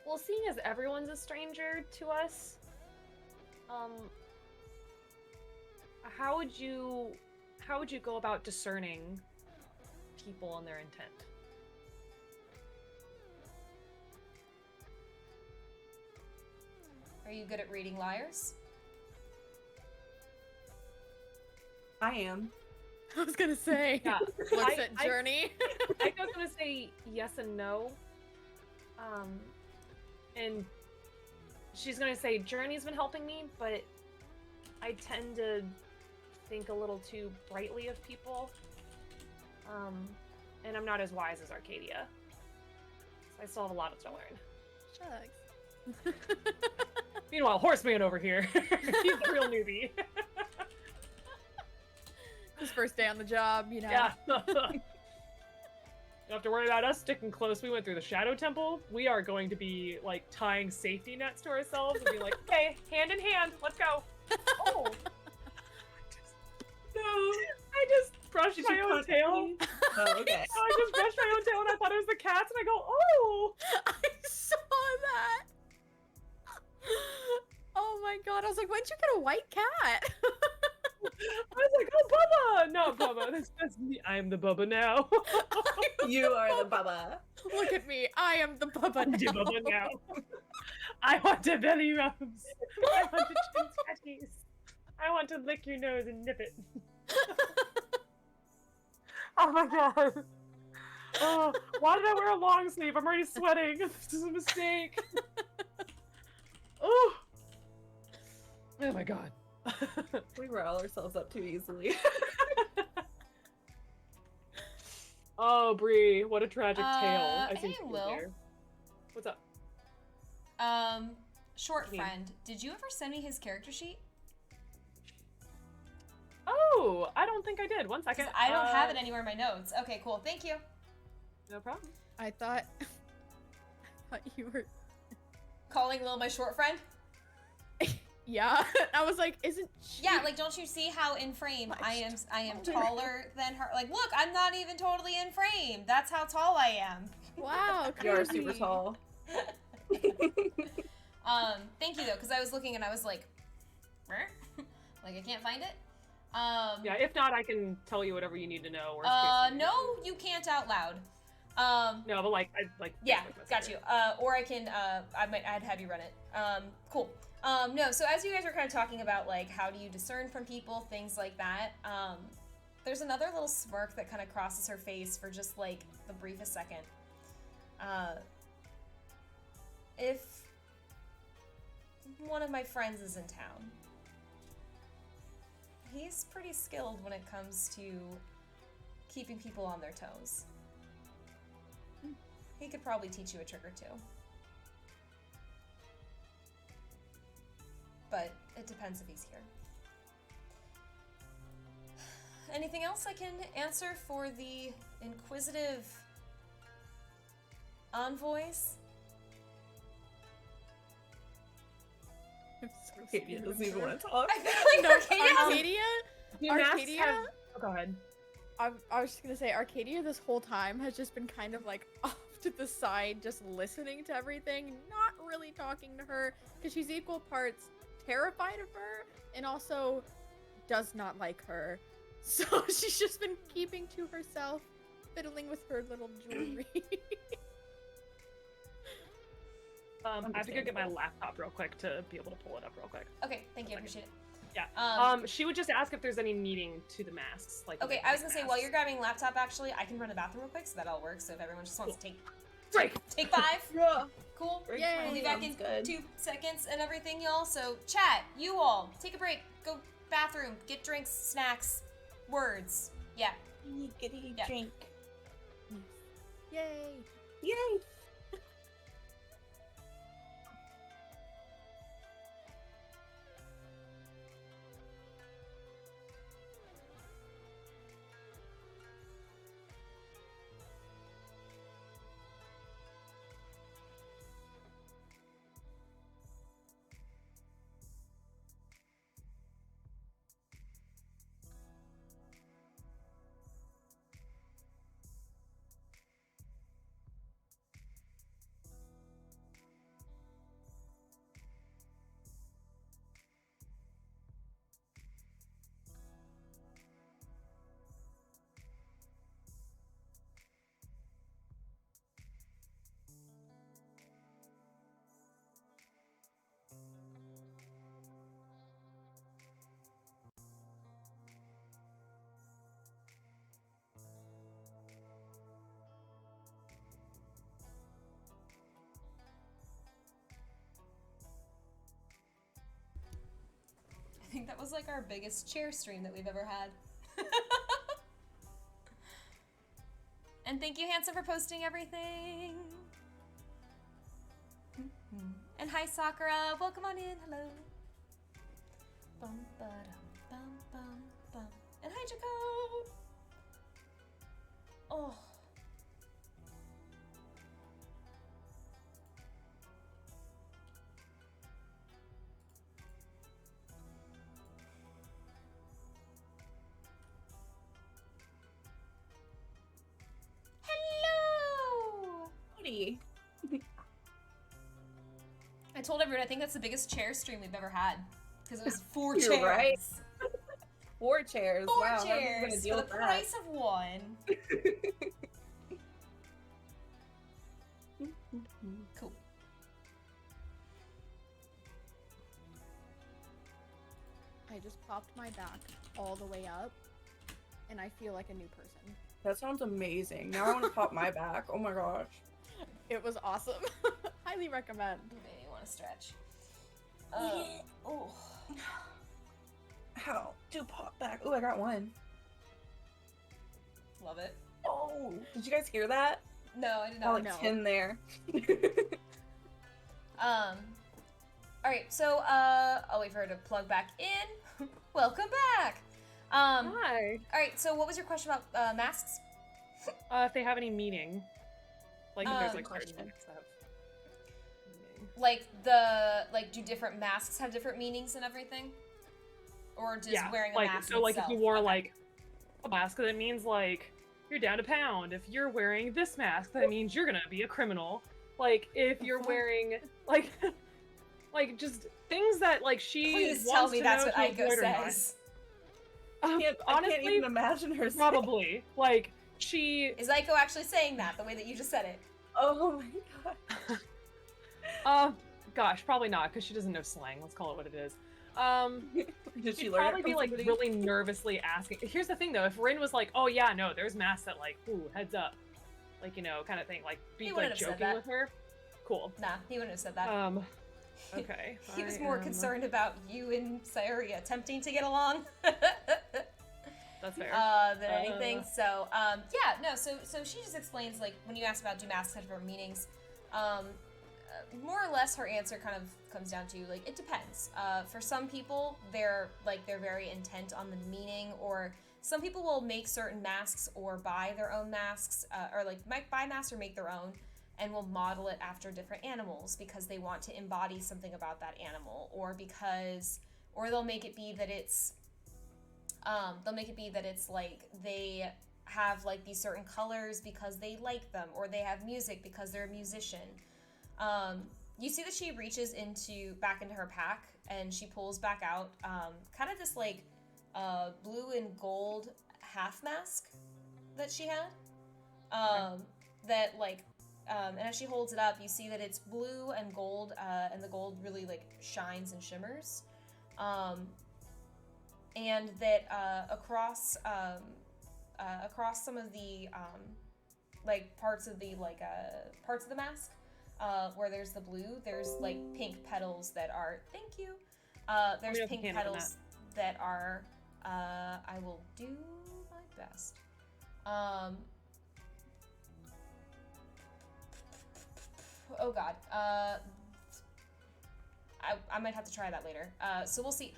well, seeing as everyone's a stranger to us, how would you go about discerning people and their intent? Are you good at reading liars? I am. I was gonna say. Yeah. Looks at Journey. I was gonna say yes and no. And she's gonna say Journey's been helping me, but I tend to think a little too brightly of people. And I'm not as wise as Arcadia. So I still have a lot to learn. Shucks. Meanwhile, Horseman over here, he's the real newbie. His first day on the job, you know. Yeah. You don't have to worry about us sticking close. We went through the Shadow Temple. We are going to be like tying safety nets to ourselves and be like, okay, hand in hand, let's go. Oh. No. I just brushed my own tail. Oh, okay. I just brushed my own tail and I thought it was the cat's and I go, oh. I saw that. Oh my god! I was like, when'd you get a white cat? I was like, oh, Bubba! No, Bubba, that's me. I am the Bubba now. You are the Bubba. Look at me. I am the Bubba I'm the now. Bubba now. I want a belly rubs. I want to chin scratchies. I want to lick your nose and nip it. Oh my god. Oh, why did I wear a long sleeve? I'm already sweating. This is a mistake. Oh. Oh my god. We rile ourselves up too easily. Oh, Bree, what a tragic tale. I hey, see you Will. there. What's up? Short Me. friend, did you ever send me his character sheet? Oh, I don't think I did. One second. 'Cause I don't have it anywhere in my notes. Okay, cool. Thank you. No problem. I thought you were. Calling Lil my short friend? Yeah. I was like, isn't she? Yeah, like, don't you see how in frame I am taller than her? Like, look, I'm not even totally in frame. That's how tall I am. Wow. You are crazy. super tall. Thank you though, because I was looking and I was like, like I can't find it. Yeah, if not, I can tell you whatever you need to know. Or No, you can't out loud. No, but like, I like. Yeah, Facebook got you. Messenger. Or I can, I'd have you run it. Cool. No, so as you guys were kind of talking about, like, how do you discern from people, things like that, there's another little smirk that kind of crosses her face for just, like, the briefest second. If one of my friends is in town, he's pretty skilled when it comes to keeping people on their toes. He could probably teach you a trick or two. But it depends if he's here. Anything else I can answer for the inquisitive envoys? Arcadia doesn't even want to talk. I feel like Arcadia has Arcadia? Do masks Arcadia? have- Oh, go ahead. I was just gonna say, Arcadia this whole time has just been kind of like off to the side, just listening to everything, not really talking to her, because she's equal parts terrified of her and also does not like her. So she's just been keeping to herself, fiddling with her little jewelry. I have to go get my laptop real quick to be able to pull it up real quick. Okay, thank you, I appreciate it. Yeah. She would just ask if there's any meaning to the masks. Like. Okay, I was gonna say, while you're grabbing laptop, actually, I can run the bathroom real quick, so that all works, so if everyone just wants to Break. take 5. Yeah. Cool. Break Yay. time We'll be back in sounds good. 2 seconds and everything, y'all. So, chat, you all, take a break, go bathroom, get drinks, snacks, words. Yeah. Giggity Yeah. drink. Yay! Yay! think that was like our biggest chair stream that we've ever had. And thank you, Hanson, for posting everything. And hi, Sakura. Welcome on in. Hello. Bum, ba-dum, bum, bum, bum. And hi, Jacob. Oh. Hello. Howdy. I told everyone I think that's the biggest chair stream we've ever had because it was 4 You're chairs. right. 4 chairs. 4 wow, how are you chairs gonna deal for the with that? price of 1. Cool. I just popped my back all the way up, and I feel like a new person. That sounds amazing. Now I want to pop my back. Oh my gosh. It was awesome. Highly recommend. Maybe you want to stretch. Oh. How to pop back? Oh, I got one. Love it. Oh, did you guys hear that? No, I did I not. like No. 10 there. Alright, so, I'll wait for her to plug back in. Welcome back! Hi. Alright, so what was your question about, masks? If they have any meaning. Like, if there's, like, certain question. masks that have meaning. Do different masks have different meanings and everything? Or just Yeah, wearing a like, mask so, like, if itself? you wore, Okay. like, a mask, that means, like, you're down a pound. If you're wearing this mask, that means you're gonna be a criminal. Like, if you're wearing, like, like, just things that, like, she Please wants tell me to that's know what to Aiko avoid or not. says. I can't Honestly, even imagine her saying. probably. Like, she... Is Aiko actually saying that, the way that you just said it? Oh my god. Gosh, probably not, because she doesn't know slang. Let's call it what it is. Did she She'd learn it probably from be like somebody? really nervously asking. Here's the thing though, if Rin was like, "Oh yeah, no, there's masks that like, ooh, heads up," like, you know, kind of thing, like be He like wouldn't have said joking that. with her. Cool. Nah, he wouldn't have said that. Okay. He was I more am- concerned about you and Sayuri attempting to get along That's fair. than anything. So, yeah, no. So she just explains, like, when you ask about do masks have different meanings, more or less her answer kind of comes down to, like, it depends. For some people, they're very intent on the meaning, or some people will make certain masks or buy their own masks, or like might buy masks or make their own, and will model it after different animals because they want to embody something about that animal, or they'll make it be that it's like they have like these certain colors because they like them, or they have music because they're a musician. You see that she reaches back into her pack, and she pulls back out kind of this like blue and gold half mask that she had. And as she holds it up, you see that it's blue and gold, and the gold really like shines and shimmers. And that across some of the parts of the mask, where there's the blue, there's like pink petals that are. Thank you. There's know if you pink can open petals that are. I will do my best. Oh God. I might have to try that later. So we'll see.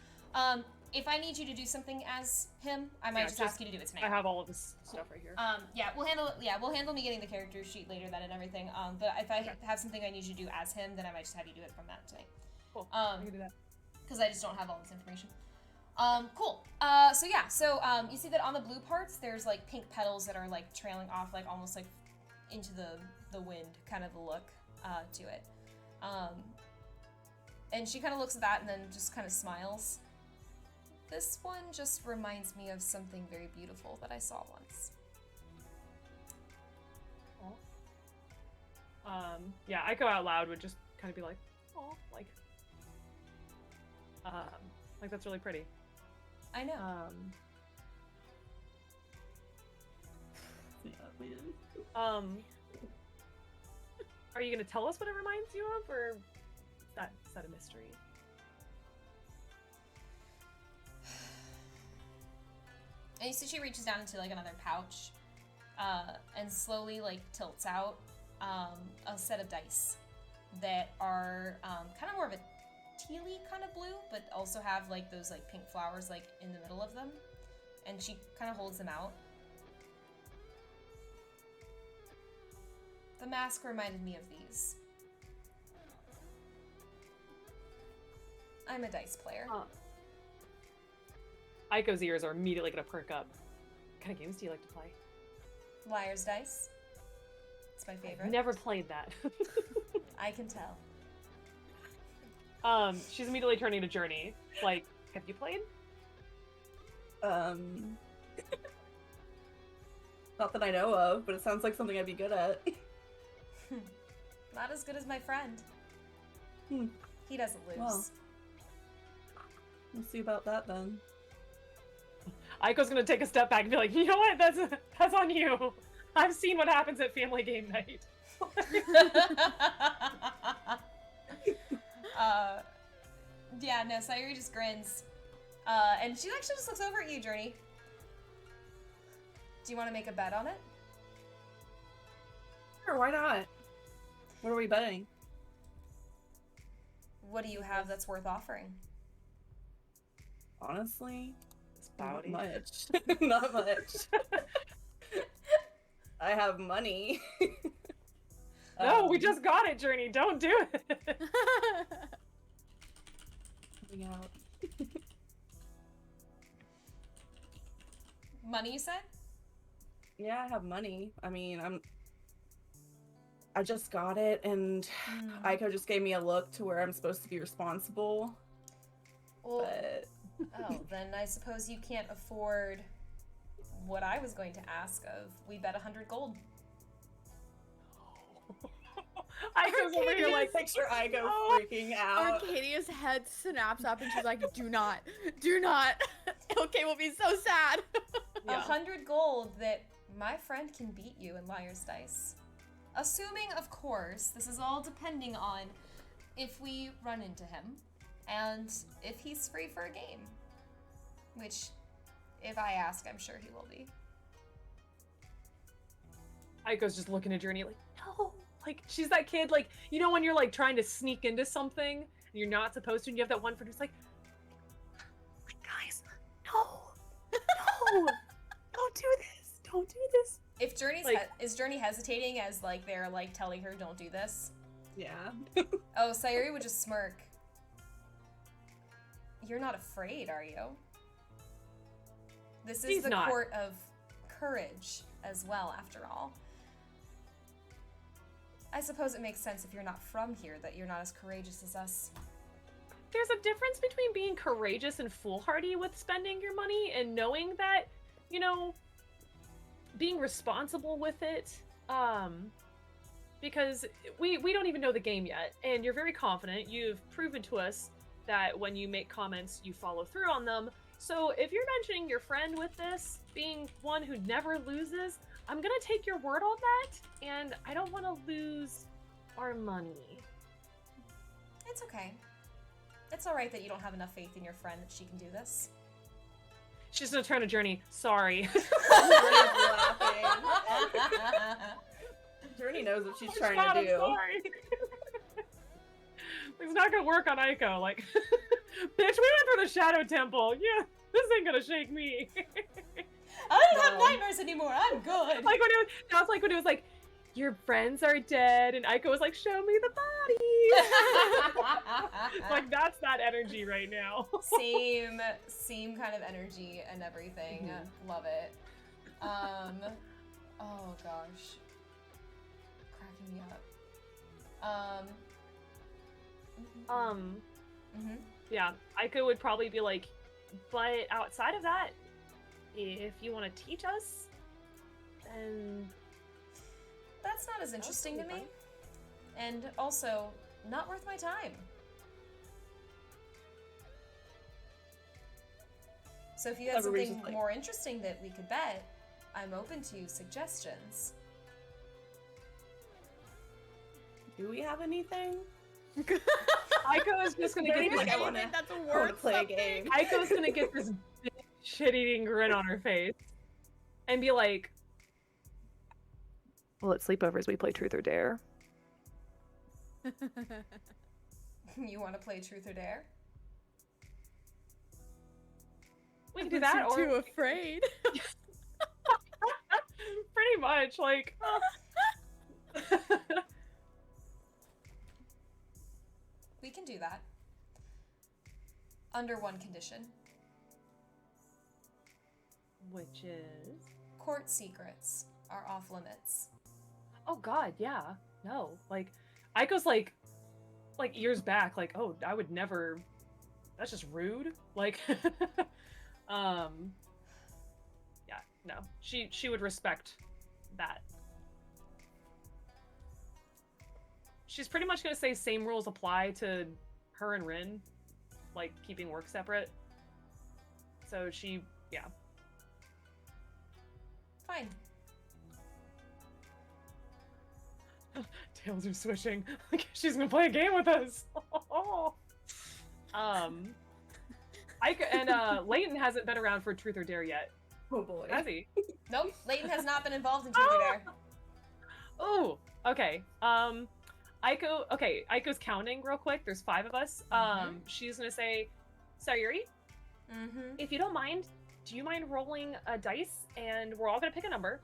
If I need you to do something as him, I might just ask you to do it tonight. I have all of this stuff right here. We'll handle me getting the character sheet later then and everything. But if I have something I need you to do as him, then I might just have you do it from that tonight. Cool. I can do that. Because I just don't have all this information. Cool. So you see that on the blue parts, there's like pink petals that are like trailing off, like almost like into the wind, kind of the look to it. And she kind of looks at that and then just kind of smiles. This one just reminds me of something very beautiful that I saw once. Yeah, I go out loud would just kind of be like, oh, like that's really pretty. I know. Are you gonna tell us what it reminds you of, or is that a mystery? And you see she reaches down into like another pouch, and slowly like tilts out a set of dice that are kind of more of a tealy kind of blue, but also have like those like pink flowers like in the middle of them. And she kind of holds them out. The mask reminded me of these. I'm a dice player. Aiko's ears are immediately gonna perk up. What kind of games do you like to play? Liar's Dice. It's my favorite. I've never played that. I can tell. She's immediately turning to Journey. Like, have you played? Not that I know of, but it sounds like something I'd be good at. Not as good as my friend. Hmm. He doesn't lose. Well, we'll see about that then. Aiko's gonna take a step back and be like, you know what? That's on you. I've seen what happens at family game night. Yeah, no, Sayuri just grins. And she actually just looks over at you, Journey. Do you want to make a bet on it? Sure, why not? What are we betting? What do you have that's worth offering? Honestly, not Spouty. much. Not much. I have money. No, we just got it, Journey. Don't do it. Coming out. Money, you said? Yeah, I have money. I mean, I just got it, and Aiko just gave me a look to where I'm supposed to be responsible. Well, But oh, then I suppose you can't afford what I was going to ask of. We bet 100 gold. Aiko's over here like, picture Aiko Oh. freaking out. Arcadia's head snaps up and she's like, do not. Okay, we'll be so sad. 100 gold that my friend can beat you in Liar's Dice. Assuming, of course, this is all depending on if we run into him and if he's free for a game. Which, if I ask, I'm sure he will be. Aiko's just looking at Journey like, no. Like, she's that kid, like, you know when you're like trying to sneak into something and you're not supposed to, and you have that one friend who's like, guys, no, don't do this, don't do this. If Journey's Like- is Journey hesitating as like they're like telling her don't do this? Yeah. Oh, Sayuri would just smirk. You're not afraid, are you? This is She's the not. court of courage as well, after all. I suppose it makes sense if you're not from here that you're not as courageous as us. There's a difference between being courageous and foolhardy with spending your money and knowing that, you know, being responsible with it. Because we don't even know the game yet, and you're very confident. You've proven to us that when you make comments, you follow through on them. So if you're mentioning your friend with this being one who never loses, I'm gonna take your word on that, and I don't want to lose our money. It's okay. It's alright that you don't have enough faith in your friend that she can do this. She's gonna turn to Journey. Sorry. laughing. Journey knows what she's trying to do. I'm sorry. It's not gonna work on Aiko. Like, bitch, we went through the Shadow Temple. Yeah, this ain't gonna shake me. I don't have No. nightmares anymore. I'm good. Like when it was, sounds like when it was like, your friends are dead, and Aiko was like, show me the bodies. Like that's that energy right now. same kind of energy and everything. Love it. Oh gosh, cracking me up. Yeah, Aiko would probably be like, but outside of that, if you want to teach us, then That's not as interesting to pretty me, and also not worth my time. So if you had Everybody's something just like- more interesting that we could bet, I'm open to suggestions. Do we have anything? Aiko is just gonna Journey's get like, this. I wanna That's play a worth game. Aiko's gonna get this bitch shit-eating grin on her face and be like, well, at sleepovers we play Truth or Dare. You want to play Truth or Dare? We can do that, or too afraid. pretty much, like... We can do that. Under one condition. Which is? Court secrets are off limits. Oh god, yeah. No. Like, Aiko's like years back, like, oh, I would never... That's just rude. Like, yeah, no. She would respect that. She's pretty much gonna say same rules apply to her and Rin, like keeping work separate. So she, yeah. Fine. Tails are swishing. Like she's gonna play a game with us. Ika and Leighton hasn't been around for Truth or Dare yet, Oh boy. has he? Nope, Leighton has not been involved in Truth or Dare. Oh, okay. Aiko's counting real quick. There's 5 of us. She's gonna say, Sayuri, if you don't mind, do you mind rolling a dice? And we're all gonna pick a number.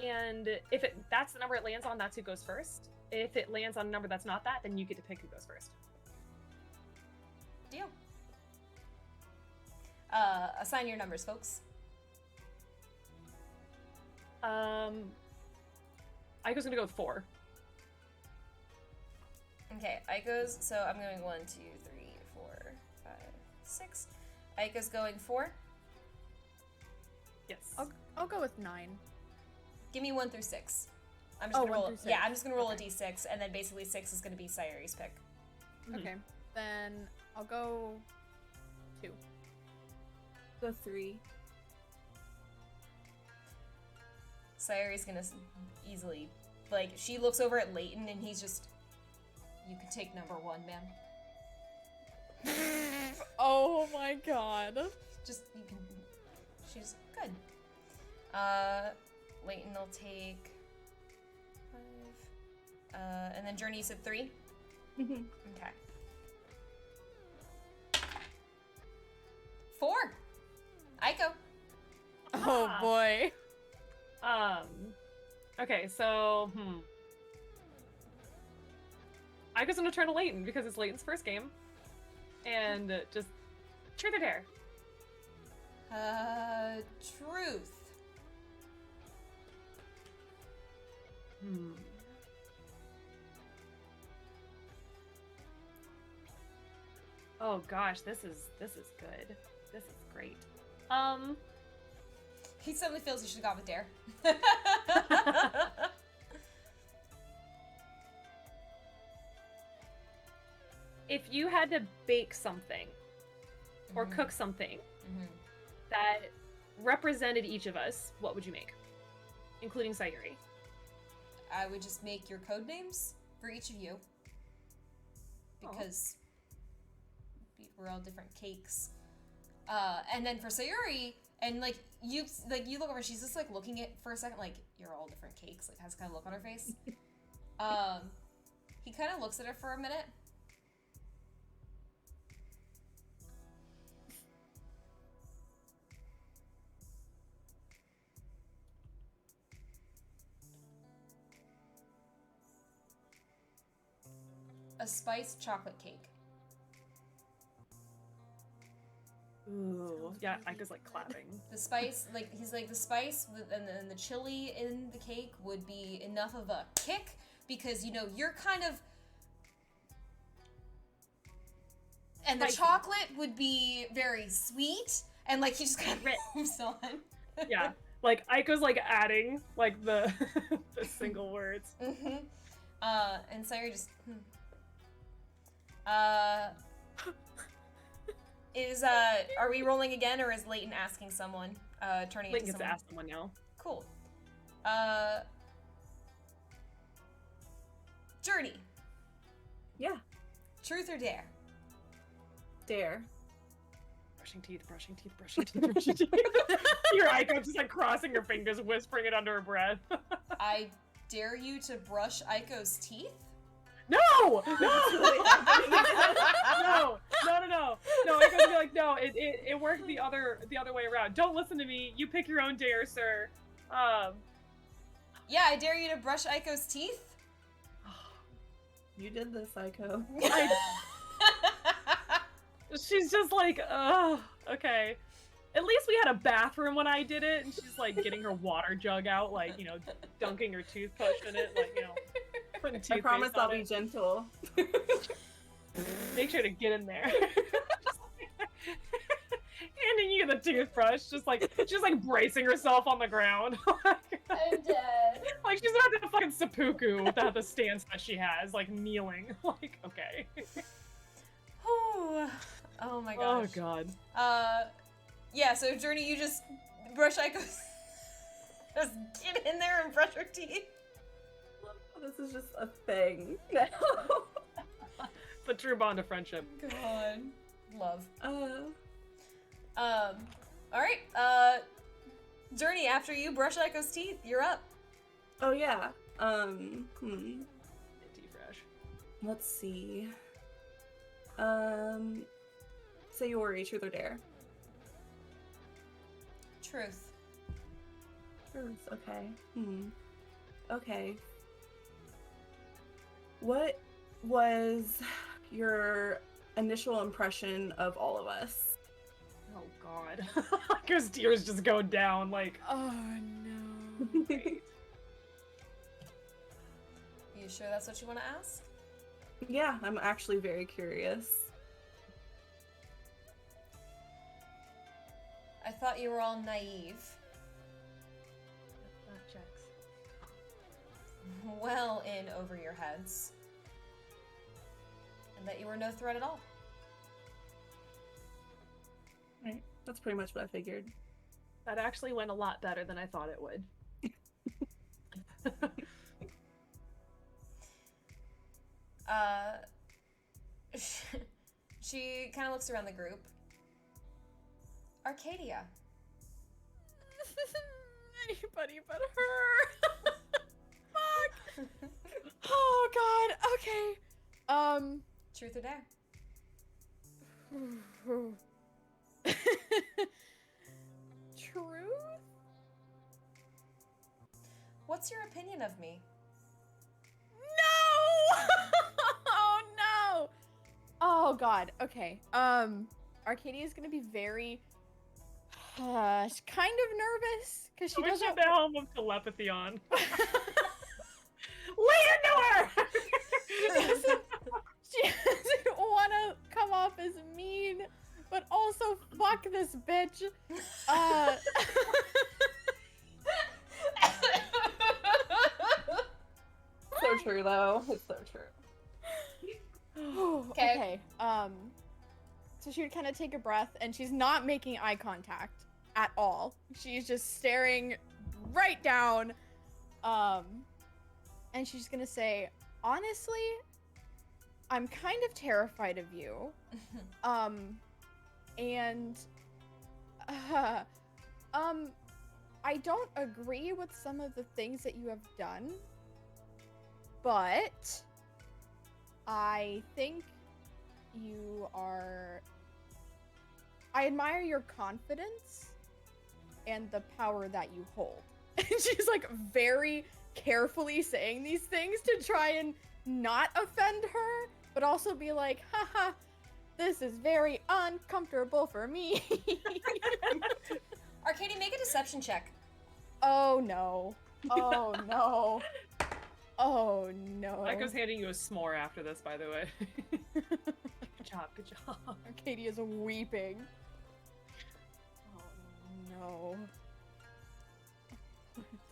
And if that's the number it lands on, that's who goes first. If it lands on a number that's not that, then you get to pick who goes first. Deal. Assign your numbers, folks. Aiko's gonna go with 4. Okay, Aiko's, so I'm going 1, 2, 3, 4, 5, 6. Aiko's going 4. Yes. I'll go with 9. Give me 1 through 6. I'm just gonna 1 roll. through 6. Yeah, I'm just gonna roll Okay. a d6, and then basically 6 is gonna be Sayuri's pick. Okay, then I'll go 2. Go 3. Sayuri's gonna easily, like, she looks over at Leighton, and he's just, you can take number 1, ma'am. Oh my god. Just, you can, she's good. Leighton will take 5. And then Journey, you said 3? Okay. 4. Aiko. Oh boy. Okay, so, Aiko's gonna turn to Leighton because it's Leighton's first game. And just Truth or Dare. Truth. Oh gosh, this is good. This is great. He suddenly feels he should have gone with Dare. If you had to bake something or cook something that represented each of us, what would you make? Including Sayuri. I would just make your code names for each of you. Because we're all different cakes. And then for Sayuri, and you look over, she's just like looking at for a second, like, you're all different cakes, like has kind of look on her face. He kind of looks at her for a minute. A spiced chocolate cake. Ooh, yeah, Aika's like clapping. The spice, he's like, the spice and the chili in the cake would be enough of a kick because, you're kind of... And the Spicy. chocolate would be very sweet, and, he just kind of moves on. Yeah, Aiko's adding, the the single words. And Sayuri just... Are we rolling again, or is Leighton asking someone? Turning Leighton into gets to someone? ask someone now. Cool. Journey. Yeah. Truth or Dare? Dare. Brushing teeth, brushing teeth, brushing teeth, brushing teeth. Your Aiko just like crossing her fingers, whispering it under her breath. I dare you to brush Aiko's teeth? No! No! No, Aiko's gonna be like, no, it worked the other way around. Don't listen to me. You pick your own dare, sir. Yeah, I dare you to brush Aiko's teeth? You did this, Aiko. She's just like, okay. At least we had a bathroom when I did it, and she's like getting her water jug out, like, you know, dunking her toothbrush in it, like, you know, putting toothpaste I promise I'll on be it. gentle. Make sure to get in there. Handing you the toothbrush, just like bracing herself on the ground. I'm dead. Like she's not that fucking seppuku without the stance that she has, like kneeling. Like, okay. Oh my gosh. Oh god. Yeah, so Journey, you just brush Aiko's... just get in there and brush her teeth. This is just a thing now. It's a true bond of friendship. God. Love. Uh, Alright, Journey, after you brush Aiko's teeth, you're up. oh yeah. Tea fresh. Let's see. Sayori, truth or dare? Truth. Truth, okay. Okay. What was your initial impression of all of us? Oh god. Because tears just go down, like, Oh no. wait. You sure that's what you want to ask? Yeah, I'm actually very curious. I thought you were all naive. That checks. Well in over your heads. And that you were no threat at all. Right. That's pretty much what I figured. That actually went a lot better than I thought it would. She kind of looks around the group. Arcadia. Anybody but her. Fuck. Oh god. Okay. Truth or dare? Truth? What's your opinion of me? No! Oh no! Oh god. Okay. Arcadia's gonna be very she's kind of nervous because she We doesn't should the helm of telepathy on. Lean into her! she doesn't want to come off as mean, but also fuck this bitch. So true, though. It's so true. Okay. So she would kind of take a breath, and she's not making eye contact at all. She's just staring right down. And she's gonna say, honestly, I'm kind of terrified of you. And I don't agree with some of the things that you have done, but I think you are... I admire your confidence and the power that you hold. And she's like very carefully saying these things to try and not offend her, but also be like, haha, this is very uncomfortable for me. Arcadia, make a deception check. Oh no. Oh no. Oh no. Aiko's handing you a s'more after this, by the way. Good job, good job. Arcadia's weeping. Oh no.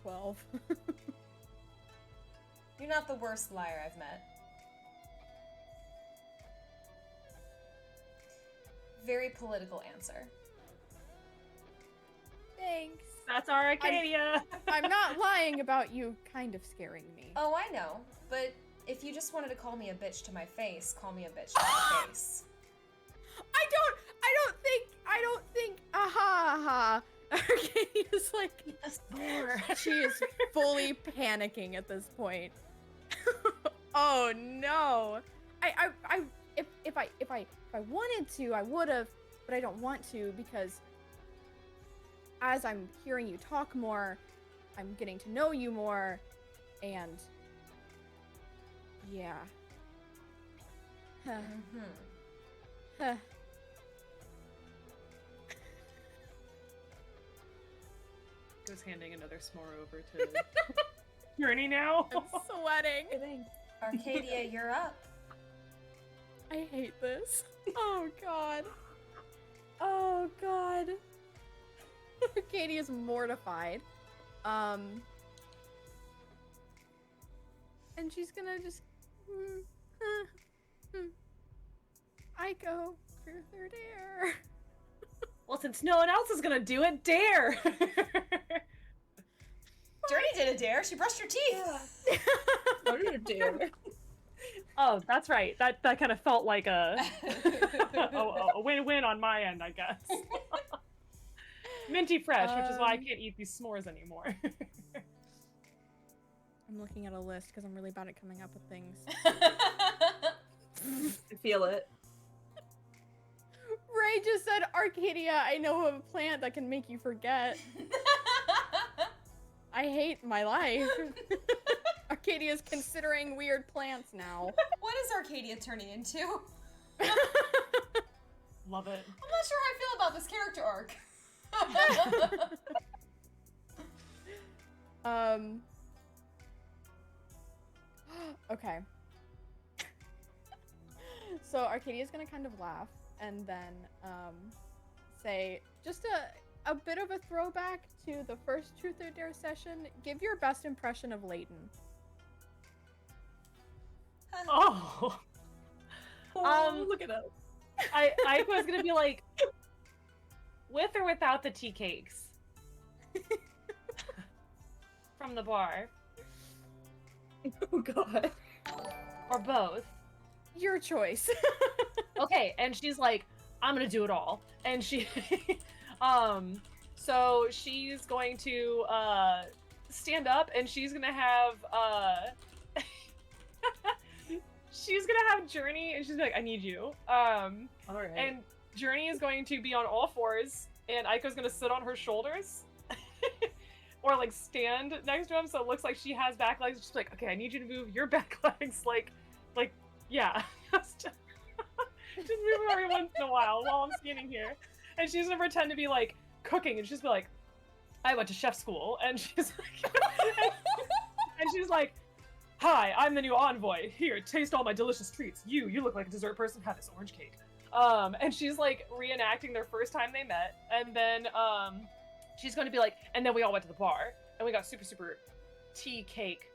12. You're not the worst liar I've met. Very political answer. Thanks. That's our Arcadia! I'm not lying about you kind of scaring me. Oh, I know. But if you just wanted to call me a bitch to my face, call me a bitch to my face. I Arcadia's like, Yes, more. she is fully panicking at this point. Oh no! If I wanted to, I would have, but I don't want to because as I'm hearing you talk more, I'm getting to know you more, and yeah. Huh. Goes handing another s'more over to Journey now. I'm sweating. Arcadia, you're up. I hate this. Oh god. Oh god. Arcadia's mortified. And she's gonna just Aiko, truth or dare? Well, since no one else is gonna do it, dare. Journey did a dare. She brushed her teeth. What did you do? Oh, that's right. That kind of felt like a win-win on my end, I guess. Minty fresh, which is why I can't eat these s'mores anymore. I'm looking at a list because I'm really bad at coming up with things. I feel it. Ray just said, Arcadia, I know of a plant that can make you forget. I hate my life. Arcadia's considering weird plants now. What is Arcadia turning into? Love it. I'm not sure how I feel about this character arc. Okay. So Arcadia's gonna kind of laugh and then say just a bit of a throwback to the first Truth or Dare session. Give your best impression of Leighton. Oh. Look it up. I was gonna be like, with or without the tea cakes from the bar, Oh god. or both. Your choice. Okay, and she's like, I'm gonna do it all, and she, so she's going to stand up, and she's gonna have she's gonna have Journey, and she's gonna be like, I need you. All right. And Journey is going to be on all fours, and Aiko's gonna sit on her shoulders. Or like stand next to him so it looks like she has back legs. She's like, okay, I need you to move your back legs like, yeah. just move them every once in a while I'm standing here. And she's gonna pretend to be like cooking, and she's be like, I went to chef school, and she's like, and she's like, hi, I'm the new envoy. Here, taste all my delicious treats. You look like a dessert person. Have this orange cake. And she's like reenacting their first time they met, and then she's going to be like, and then we all went to the bar, and we got super tea cake,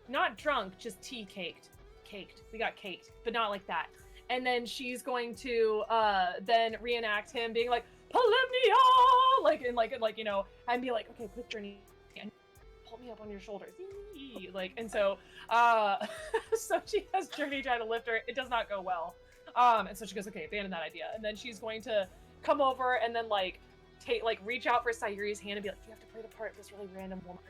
not drunk, just tea caked. We got caked, but not like that. And then she's going to then reenact him being like, Polymnia, like you know, and be like, okay, quick Journey, and pull me up on your shoulders, like, and so so she has Journey try to lift her. It does not go well. And so she goes, okay, abandon that idea. And then she's going to come over and then reach out for Sayuri's hand and be like, you have to play the part of this really random woman.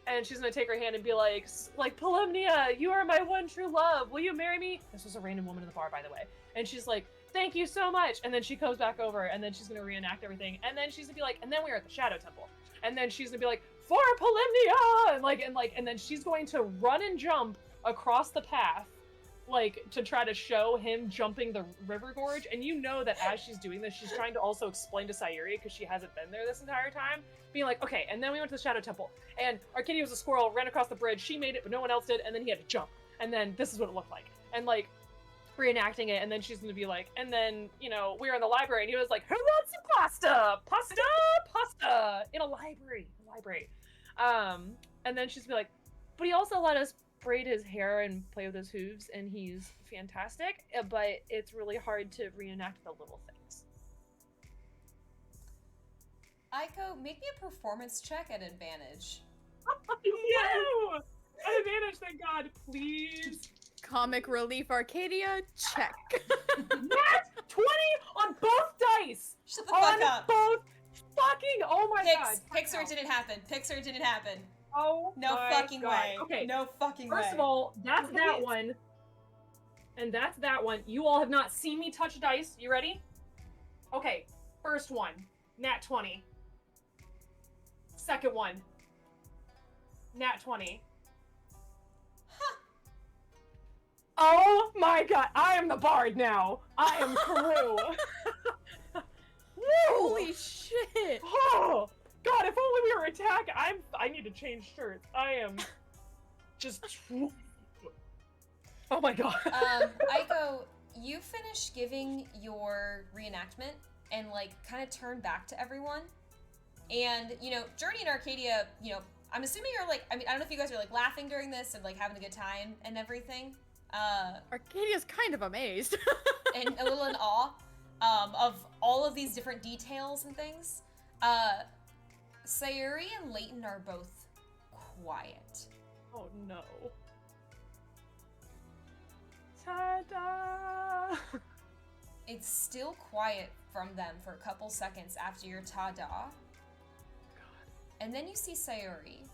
And she's gonna take her hand and be like, Polymnia, you are my one true love. Will you marry me? This was a random woman in the bar, by the way. And she's like, thank you so much. And then she comes back over, and then she's gonna reenact everything. And then she's gonna be like, and then we were at the Shadow Temple. And then she's gonna be like, for Polymnia! And then she's going to run and jump across the path, like, to try to show him jumping the river gorge. And you know that as she's doing this, she's trying to also explain to Sayuri, because she hasn't been there this entire time, being like, okay, and then we went to the Shadow Temple, and Arcadia was a squirrel, ran across the bridge, she made it, but no one else did, and then he had to jump. And then this is what it looked like. And, like, reenacting it, and then she's gonna be like, and then, you know, we were in the library, and he was like, who wants some pasta? Pasta! In a library. And then she's gonna be like, but he also let us braid his hair and play with his hooves, and he's fantastic, but it's really hard to reenact the little things. Aiko, make me a performance check at advantage. No! An advantage, thank God, please. Comic relief Arcadia, check. Nat 20 on both dice! Shut the fuck on up. both fucking Oh my god. Pixar didn't happen. Pixar didn't happen. Oh No my fucking god. way. Okay. No fucking way. First of all, that's that one. And that's that one. You all have not seen me touch dice. You ready? Okay. First one. Nat 20. Second one. Nat 20. Oh my god. I am the bard now. I am Peru. Holy shit! Oh god, if only we were attack. I need to change shirts. I am just oh my god. Aiko, you finish giving your reenactment and like kind of turn back to everyone. And, you know, Journey in Arcadia, you know, I'm assuming you're like, I mean, I don't know if you guys are like laughing during this and like having a good time and everything. Arcadia's kind of amazed. And a little in awe of all of these different details and things. Sayuri and Leighton are both quiet. Oh no. Ta-da! It's still quiet from them for a couple seconds after your ta-da. God. And then you see Sayuri.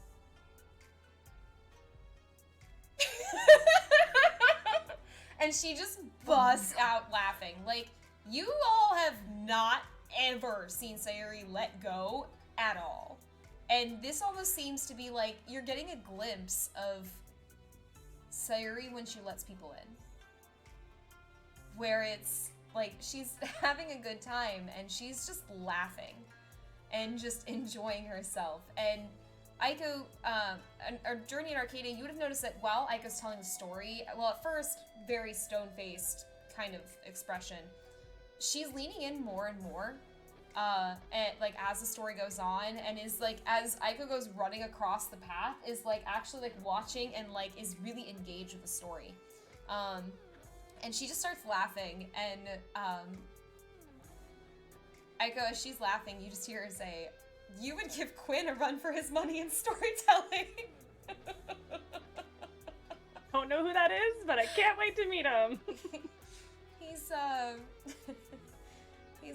And she just busts out laughing. Like, you all have not ever seen Sayuri let go at all. And this almost seems to be like you're getting a glimpse of Sayuri when she lets people in. Where it's like she's having a good time and she's just laughing and just enjoying herself. And Aiko, our Journey in Arcadia, you would have noticed that while Aiko's telling the story, well, at first, very stone-faced kind of expression, she's leaning in more and more, and like as the story goes on, and is like as Aiko goes running across the path, is like actually like watching and like is really engaged with the story, and she just starts laughing, and Aiko, as she's laughing, you just hear her say, "You would give Quinn a run for his money in storytelling." Don't know who that is, but I can't wait to meet him. He's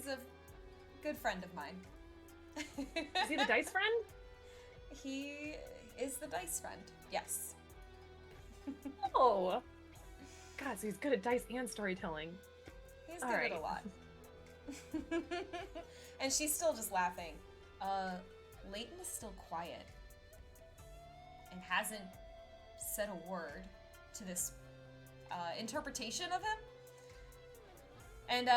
a good friend of mine. Is he the dice friend? He is the dice friend, yes. Oh. God, so he's good at dice and storytelling. He's All good right. at a lot. And she's still just laughing. Leighton is still quiet and hasn't said a word to this interpretation of him. And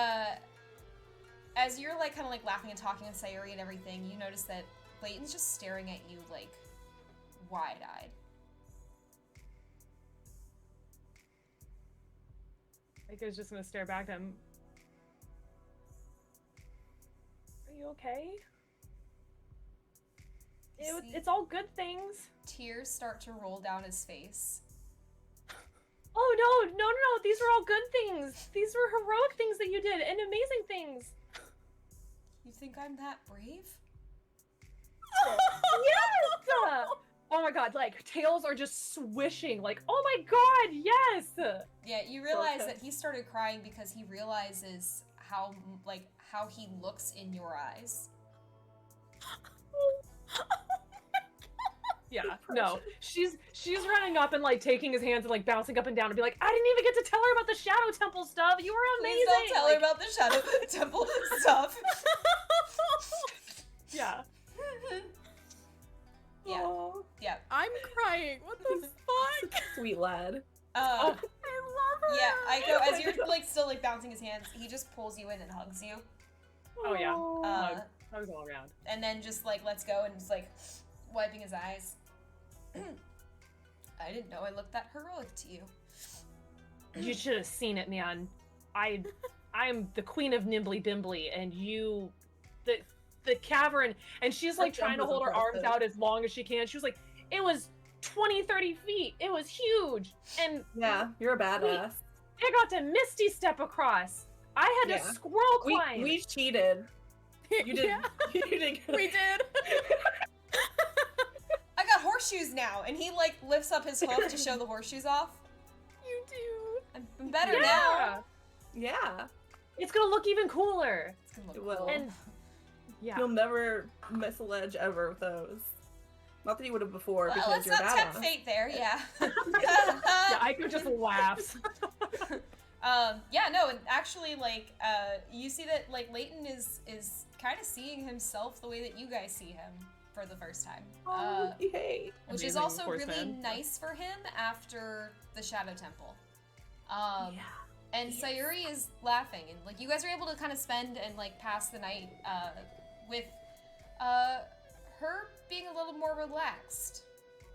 as you're like kind of like laughing and talking with Sayuri and everything, you notice that Leighton's just staring at you like wide-eyed. Aiko's just gonna stare back at him. Are you okay? It's all good things. Tears start to roll down his face. Oh no, these were all good things. These were heroic things that you did and amazing things. You think I'm that brave? Yes! Oh my god, like tails are just swishing. Like, oh my god, yes! Yeah, you realize Okay. that he started crying because he realizes how he looks in your eyes. Yeah, no. She's running up and like taking his hands and like bouncing up and down and be like, I didn't even get to tell her about the Shadow Temple stuff. You were amazing. Please don't tell her Like, about the Shadow Temple stuff. Yeah. Yeah, Oh. yeah. I'm crying. What the fuck? Sweet lad. I love her. Yeah, Aiko, as you're like still like bouncing his hands, he just pulls you in and hugs you. Oh yeah. Uh, Hugs all around. and then just like lets go and just like wiping his eyes. I didn't know I looked that heroic to you. You should have seen it, man. I'm the queen of Nimbly Bimbly, and you, the cavern, and she's like That trying to jump was hold her arms impressive. out as long as she can. She was like, it was 20, 30 feet. It was huge, and Yeah, you're a badass. I got to Misty step across. I had to Yeah. squirrel climb. We cheated. You did. Yeah, You did. we did. I got horseshoes now, and he like lifts up his hoof to show the horseshoes off. You do. I'm better yeah. now. Yeah. It's gonna look even cooler. It's gonna look It will. cool. And Yeah. You'll never miss a ledge ever with those. Not that you would have before, Well, because let's you're not tempt badass. fate there, yeah. Yeah, Aiko just laughs. Yeah, no, and actually, like, you see that, like, Leighton is kind of seeing himself the way that you guys see him for the first time. Oh, yay. Which is Amazing also horse really man. nice for him after the Shadow Temple. Yeah. And Sayuri is laughing, and like you guys are able to kind of spend and like pass the night with her being a little more relaxed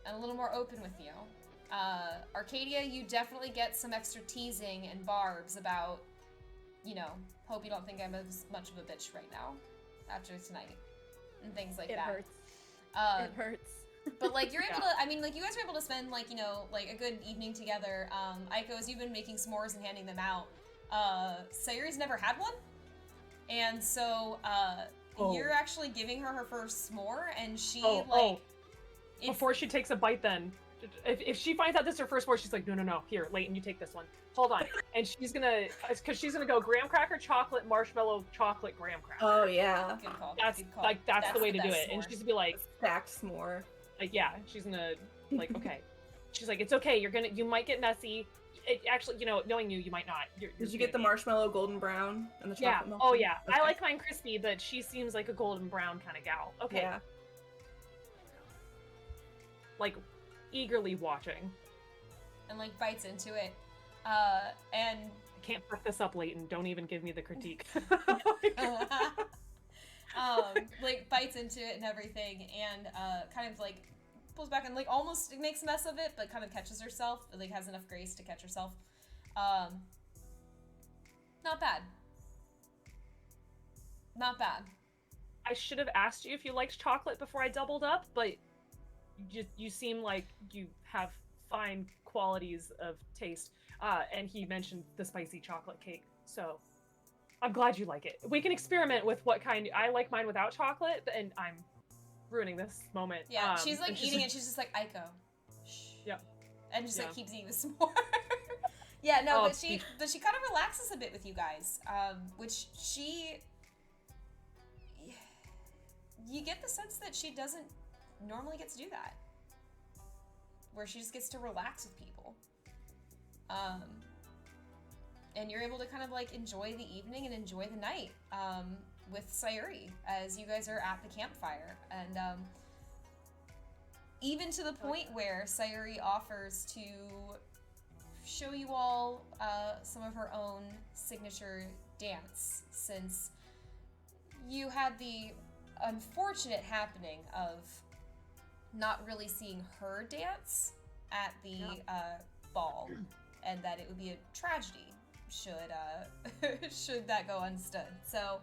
and a little more open with you. Arcadia, you definitely get some extra teasing and barbs about, you know, hope you don't think I'm as much of a bitch right now after tonight and things like It that. hurts. It hurts. But like you're able to, I mean, like you guys are able to spend like, you know, like a good evening together. Aiko, as you've been making s'mores and handing them out, Sayuri's never had one, and so you're actually giving her first s'more, and she if- Before she takes a bite, then if she finds out this is her first s'more, she's like, no, here, Leighton, you take this one. Hold on, and she's gonna go graham cracker, chocolate, marshmallow, chocolate, graham cracker. Oh, yeah. Good call. That's good call. like that's the way to do best it, and s'more. she's gonna be like, Stacked s'more. yeah, she's gonna like, okay, she's like, it's okay, you might get messy. Actually, you know, knowing you might not. Did you get the marshmallow golden brown and the Yeah. chocolate milk? Oh yeah. Okay. I like mine crispy, but she seems like a golden brown kind of gal. Okay. Yeah. Like eagerly watching. And like bites into it, and I can't fuck this up, Leighton. Don't even give me the critique. like bites into it and everything, and kind of like pulls back and like almost makes a mess of it, but kind of catches herself. Like has enough grace to catch herself. Not bad. Not bad. I should have asked you if you liked chocolate before I doubled up, but you seem like you have fine qualities of taste. And he mentioned the spicy chocolate cake, so I'm glad you like it. We can experiment with what kind. I like mine without chocolate, and I'm ruining this moment. Yeah, she's like and eating it. She's just like Aiko. Shh. Yeah. And just like Yeah. keeps eating this more. Yeah, no, Oh, but she kind of relaxes a bit with you guys, which you get the sense that she doesn't normally get to do that, where she just gets to relax with people, and you're able to kind of like enjoy the evening and enjoy the night with Sayuri as you guys are at the campfire, and even to the point where Sayuri offers to show you all some of her own signature dance, since you had the unfortunate happening of not really seeing her dance at the ball, and that it would be a tragedy should that go unstood. So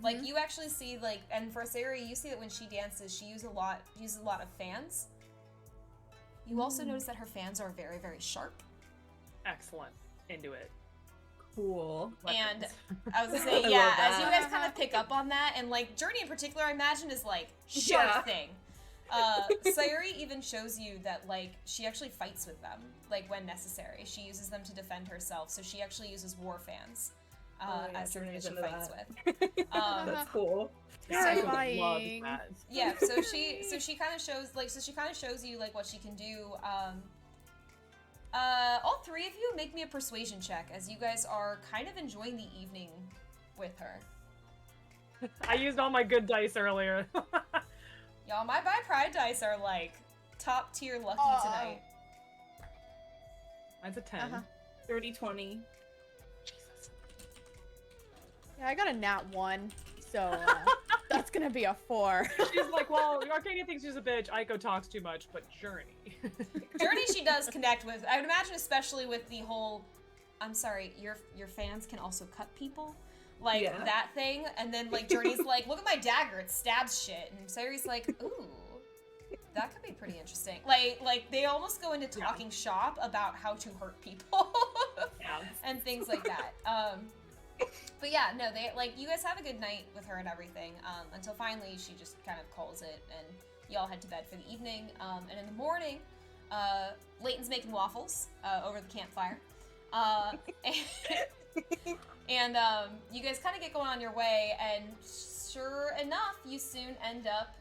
like you actually see like, and for Sayuri, you see that when she dances, she uses a lot of fans. You also notice that her fans are very, very sharp. Excellent. Into it. Cool. And Weapons. I was gonna say, I yeah, love as you that. guys kind of pick up on that, and like Journey in particular, I imagine is like sure Yeah. thing. Sayuri even shows you that like she actually fights with them, like when necessary. She uses them to defend herself, so she actually uses war fans Oh, yeah, as something that Journey's she into fights that. with. That's cool. I would Terrifying. love that. Yeah, so she kind of shows you like what she can do. All three of you make me a persuasion check as you guys are kind of enjoying the evening with her. I used all my good dice earlier. Y'all, my by pride dice are like top tier lucky tonight. Mine's a 10. Uh-huh. 30-20. Jesus. Yeah, I got a nat 1, so that's gonna be a 4. She's like, well, Arcadia thinks she's a bitch. Aiko talks too much, but Journey. Journey she does connect with. I would imagine, especially with the whole, I'm sorry, your fans can also cut people, like Yeah. that thing. And then like Journey's like, look at my dagger, it stabs shit. And Sayuri's like, ooh, that could be pretty interesting. Like they almost go into talking shop about how to hurt people Yeah. and things like that. But yeah, no, they like you guys have a good night with her and everything. Until finally she just kind of calls it, and y'all head to bed for the evening. And in the morning, Leighton's making waffles over the campfire. And you guys kind of get going on your way, and sure enough, you soon end up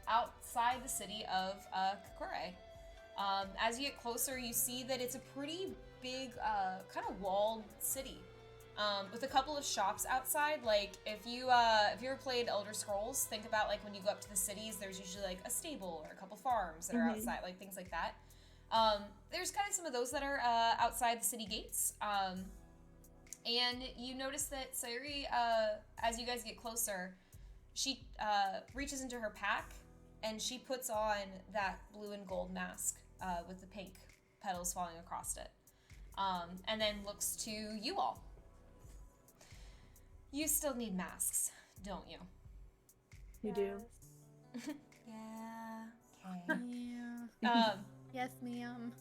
outside the city of Kakure. As you get closer, you see that it's a pretty big, kind of walled city, with a couple of shops outside. Like, if you ever played Elder Scrolls, think about like when you go up to the cities, there's usually like a stable or a couple farms that are outside, like things like that. There's kind of some of those that are outside the city gates. And you notice that Sayuri, as you guys get closer, she reaches into her pack and she puts on that blue and gold mask with the pink petals falling across it. And then looks to you all. You still need masks, don't you? You do. Yeah. Okay. Yeah. Yes, ma'am.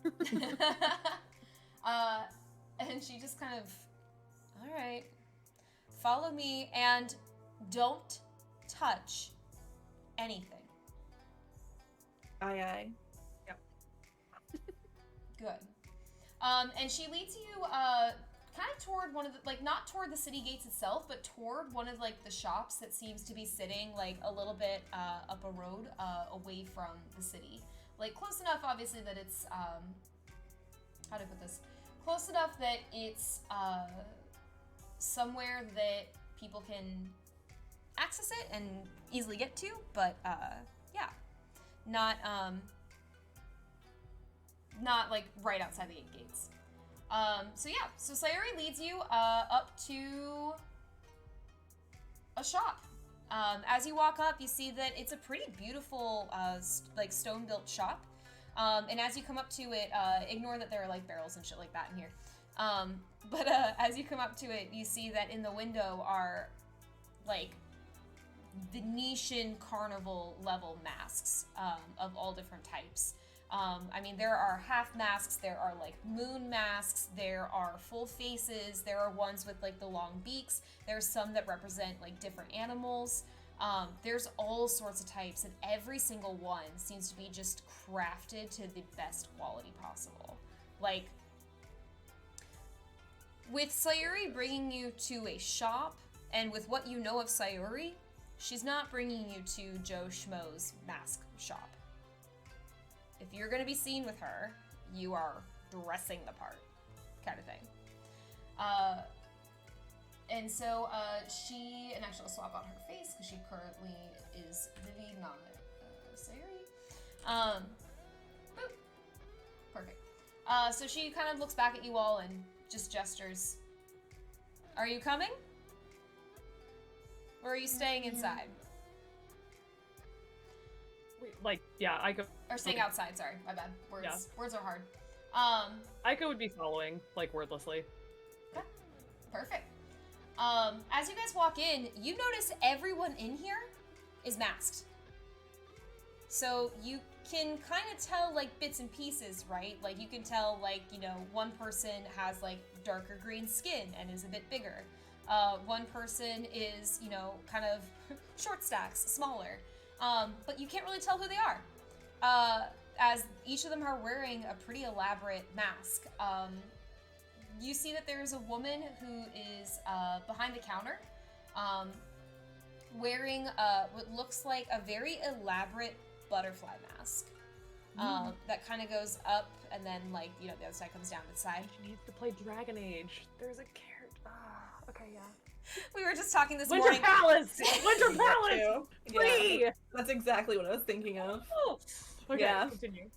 And she just kind of, all right, follow me and don't touch anything. Aye, aye. Good. And she leads you kind of toward one of the, like, not toward the city gates itself, but toward one of like the shops that seems to be sitting like a little bit up a road away from the city. Like close enough, obviously, that it's how do I put this? Close enough that it's somewhere that people can access it and easily get to, but yeah, not like right outside the gates. So yeah, so Sayuri leads you up to a shop. As you walk up, you see that it's a pretty beautiful, like stone-built shop. And as you come up to it, ignore that there are like barrels and shit like that in here. But as you come up to it, you see that in the window are like Venetian carnival level masks of all different types. I mean, there are half masks, there are like moon masks, there are full faces, there are ones with like the long beaks, there's some that represent like different animals. There's all sorts of types, and every single one seems to be just crafted to the best quality possible. Like, with Sayuri bringing you to a shop, and with what you know of Sayuri, she's not bringing you to Joe Schmo's mask shop. If you're going to be seen with her, you are dressing the part, kind of thing. And so and actually I'll swap out her face because she currently is Vivi, not Sayuri. Boop. Perfect. So she kind of looks back at you all and just gestures. Are you coming? Or are you staying inside? Like, yeah, Aiko. Or staying outside, sorry, my bad. Words are hard. Aiko would be following, like, wordlessly. Okay. Perfect. As you guys walk in, you notice everyone in here is masked. So you can kind of tell, like, bits and pieces, right? Like, you can tell, like, you know, one person has, like, darker green skin and is a bit bigger. One person is, you know, kind of short stacks, smaller. But you can't really tell who they are. As each of them are wearing a pretty elaborate mask. You see that there's a woman who is behind the counter, wearing what looks like a very elaborate butterfly mask. That kind of goes up and then, like, you know, the other side comes down to the side. She needs to play Dragon Age. There's a character. Okay, yeah. We were just talking this Winter morning. Palace! Winter Palace! Free! Yeah, that's exactly what I was thinking of. Oh. Okay, Yeah. continue.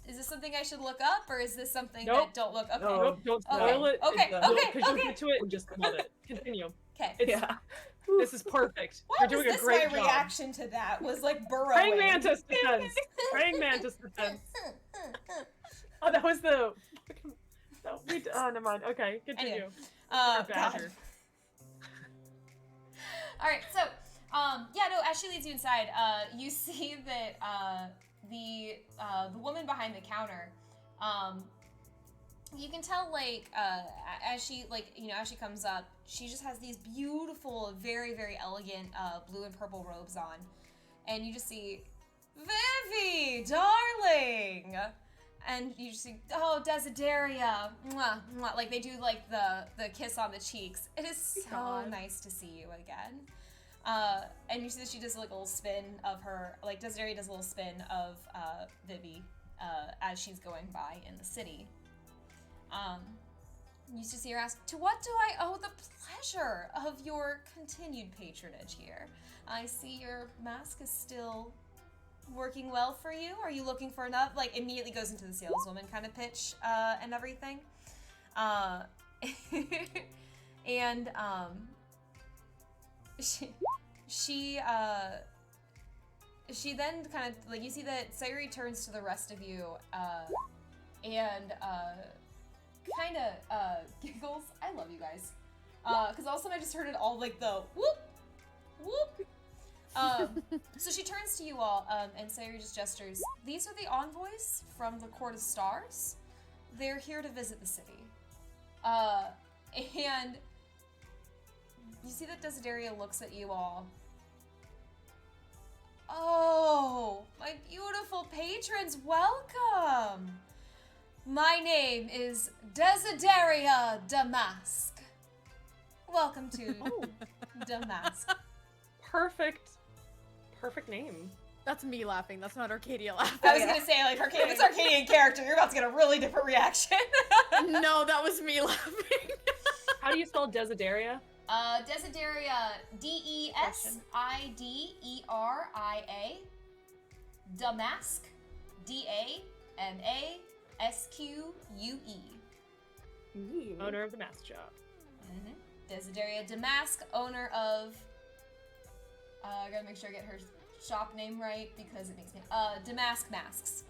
Is this something I should look up, or is this something Nope. that don't look? Okay. No. Nope, don't spoil it. Okay, Because okay, you'll okay. get to it and just love it. Continue. Okay. Yeah. This is perfect. Why You're was doing this a great my job. reaction to that? Was like burrowing. Praying mantis defense. Praying mantis defense. Oh, that was the. No, never mind. Okay, continue. Anyway, You're God. badger. All right, so yeah, no. As she leads you inside, you see that the woman behind the counter, you can tell, like, as she, like, you know, as she comes up, she just has these beautiful, very, very elegant blue and purple robes on, and you just see, Vivi, darling, and you just see, oh, Desideria, mwah, mwah. Like, they do, like, the kiss on the cheeks. It is so God. nice to see you again. And you see that she does like a little spin of her, like Desideria does a little spin of Vivi as she's going by in the city. You used to see her ask, "To what do I owe the pleasure of your continued patronage here? I see your mask is still working well for you. Are you looking for enough?" Like, immediately goes into the saleswoman kind of pitch and everything. And she then kind of, like, you see that Sayuri turns to the rest of you and kind of giggles. I love you guys. Because all of a sudden I just heard it all, like, the whoop, whoop. So she turns to you all, and Sayuri just gestures. "These are the envoys from the Court of Stars. They're here to visit the city." And you see that Desideria looks at you all. "Oh, my beautiful patrons, welcome! My name is Desideria Damask. Welcome to Damask." Perfect name. That's me laughing. That's not Arcadia laughing. I was gonna say, like, if it's Arcadian character, you're about to get a really different reaction. No, that was me laughing. How do you spell Desideria? Desideria, Desideria. Damask, Damasque. Owner of the mask shop. Desideria Damask, owner of. I gotta make sure I get her shop name right because it makes me. Damask Masks.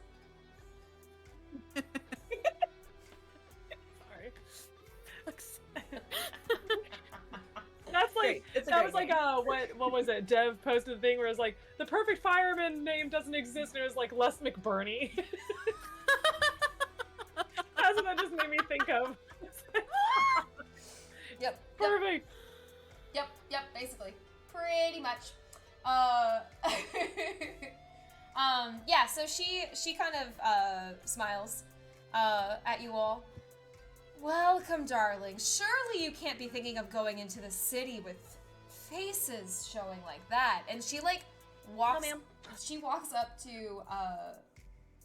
Sorry. That's like that was like what was it? Dev posted a thing where it was like the perfect fireman name doesn't exist, and it was like Les McBurney. That's what that just made me think of. Yep. Perfect. Yep, basically. Pretty much. Yeah, so she kind of smiles at you all. "Welcome, darling. Surely you can't be thinking of going into the city with faces showing like that." And she like walks she walks up to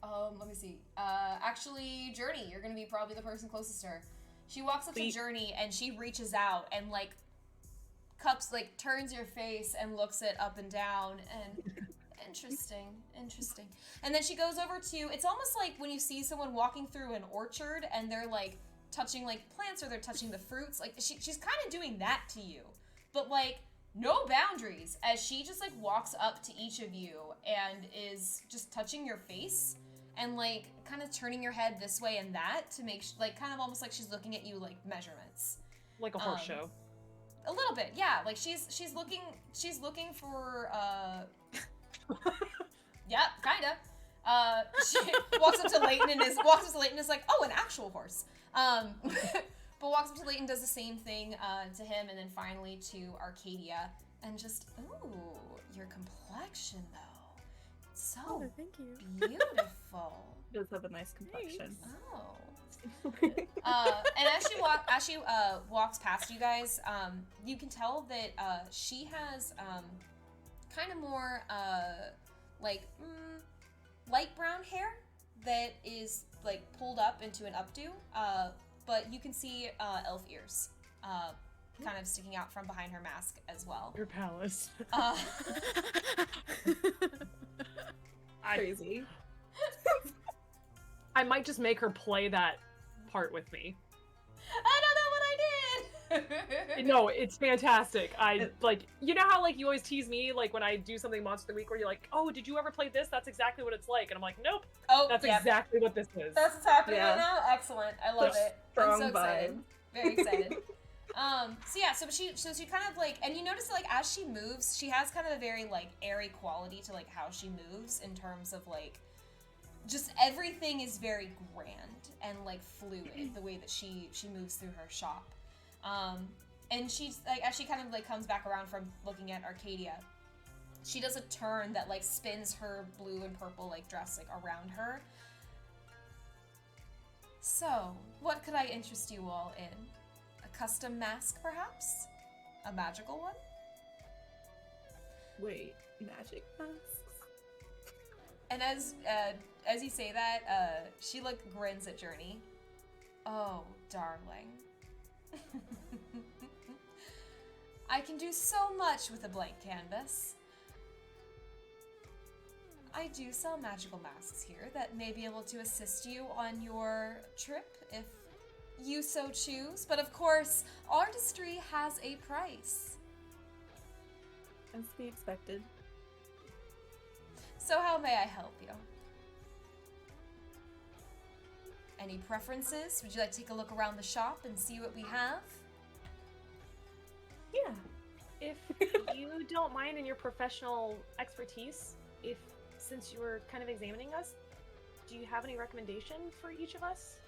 let me see. Actually, Journey, you're gonna be probably the person closest to her. She walks up to Journey and she reaches out and like turns your face and looks it up and down and interesting. And then she goes over to, it's almost like when you see someone walking through an orchard and they're like touching like plants or they're touching the fruits, like she's kind of doing that to you, but like no boundaries, as she just like walks up to each of you and is just touching your face and like kind of turning your head this way and that to make like kind of almost like she's looking at you like measurements. Like a horse show. A little bit, yeah. Like she's looking for yeah, kinda. She walks up to Leighton and is like, "Oh, an actual horse." But walks up to Leighton, does the same thing to him, and then finally to Arcadia, and just, "Ooh, your complexion though, it's so Thank you. beautiful." He does have a nice complexion. Oh. And as she walks past you guys, you can tell that she has kind of more light brown hair that is like pulled up into an updo, but you can see elf ears kind of sticking out from behind her mask as well. Your palace. Crazy. I might just make her play that part with me. I don't know what I did. No, it's fantastic. I like, you know how like you always tease me like when I do something Monster of the Week where you're like, "Oh, did you ever play this? That's exactly what it's like." And I'm like, "Nope." Oh, that's yeah. exactly what this is. That's what's happening Yeah. right now. Excellent. I love it. Strong I'm so excited. vibe. Very excited. So she kind of like, and you notice that like as she moves, she has kind of a very like airy quality to like how she moves in terms of like just everything is very grand and like fluid the way that she moves through her shop. And she's like, as she kind of like comes back around from looking at Arcadia, she does a turn that like spins her blue and purple like dress like around her. "So, what could I interest you all in? A custom mask, perhaps? A magical one?" Wait, magic masks? And as you say that, she like grins at Journey. Oh, darling. I can do so much with a blank canvas. I do sell magical masks here that may be able to assist you on your trip if you so choose. But of course, artistry has a price. As to be expected. So how may I help you? Any preferences? Would you like to take a look around the shop and see what we have? Yeah. If you don't mind in your professional expertise, since you were kind of examining us, do you have any recommendation for each of us?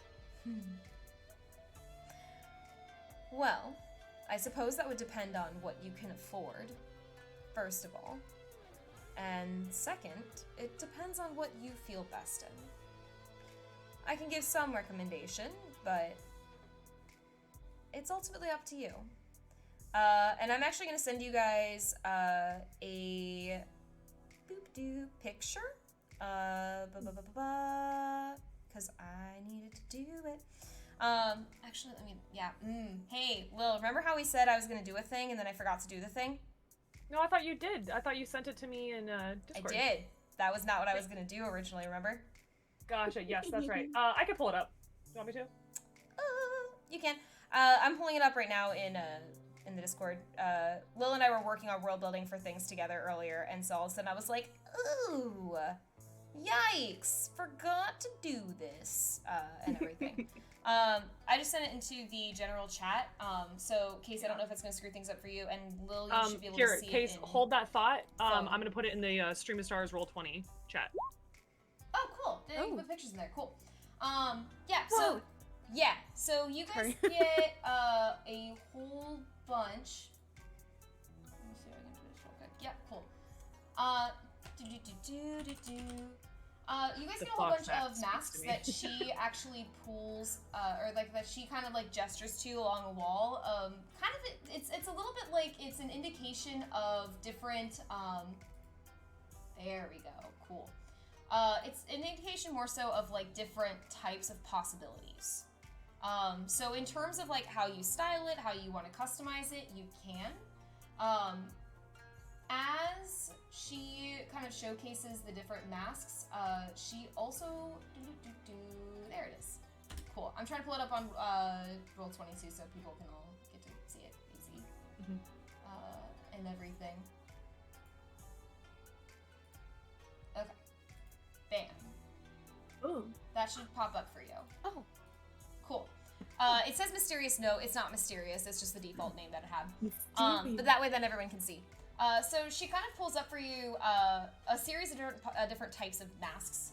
Well, I suppose that would depend on what you can afford, first of all. And second, it depends on what you feel best in. I can give some recommendation, but it's ultimately up to you. And I'm actually going to send you guys a boop-doo picture. Because I needed to do it. Actually, let me, yeah. Hey, Lil, remember how we said I was going to do a thing and then I forgot to do the thing? No, I thought you did. I thought you sent it to me in Discord. I did. That was not what I was going to do originally, remember? Gotcha, yes, that's right. I can pull it up. You want me to? You can. I'm pulling it up right now in the Discord. Lil and I were working on world building for things together earlier, and so all of a sudden I was like, ooh, yikes, forgot to do this, and everything. I just sent it into the general chat, so Casey, I don't know if it's going to screw things up for you, and Lil, you should be able to see Case, it in... hold that thought. I'm going to put it in the Stream of Stars Roll20 chat. Oh, cool. Then you can put pictures in there. Cool. So you guys get a whole bunch. Let me see if I can do this real quick. Yeah, cool. You guys get a whole bunch of masks that she actually pulls, or like that she kind of like gestures to along a wall. Kind of, it's a little bit like it's an indication of different. There we go. Cool. It's an indication more so of like different types of possibilities. So in terms of like how you style it, how you want to customize it, you can. As she kind of showcases the different masks, she also there it is. Cool. I'm trying to pull it up on Roll22 so people can all get to see it easy. And everything. Okay. Bam. Ooh. That should pop up for you. Oh. Cool. It says mysterious. No, it's not mysterious. It's just the default name that it had. Mysterious. But that way then everyone can see. So she kind of pulls up for you a series of different types of masks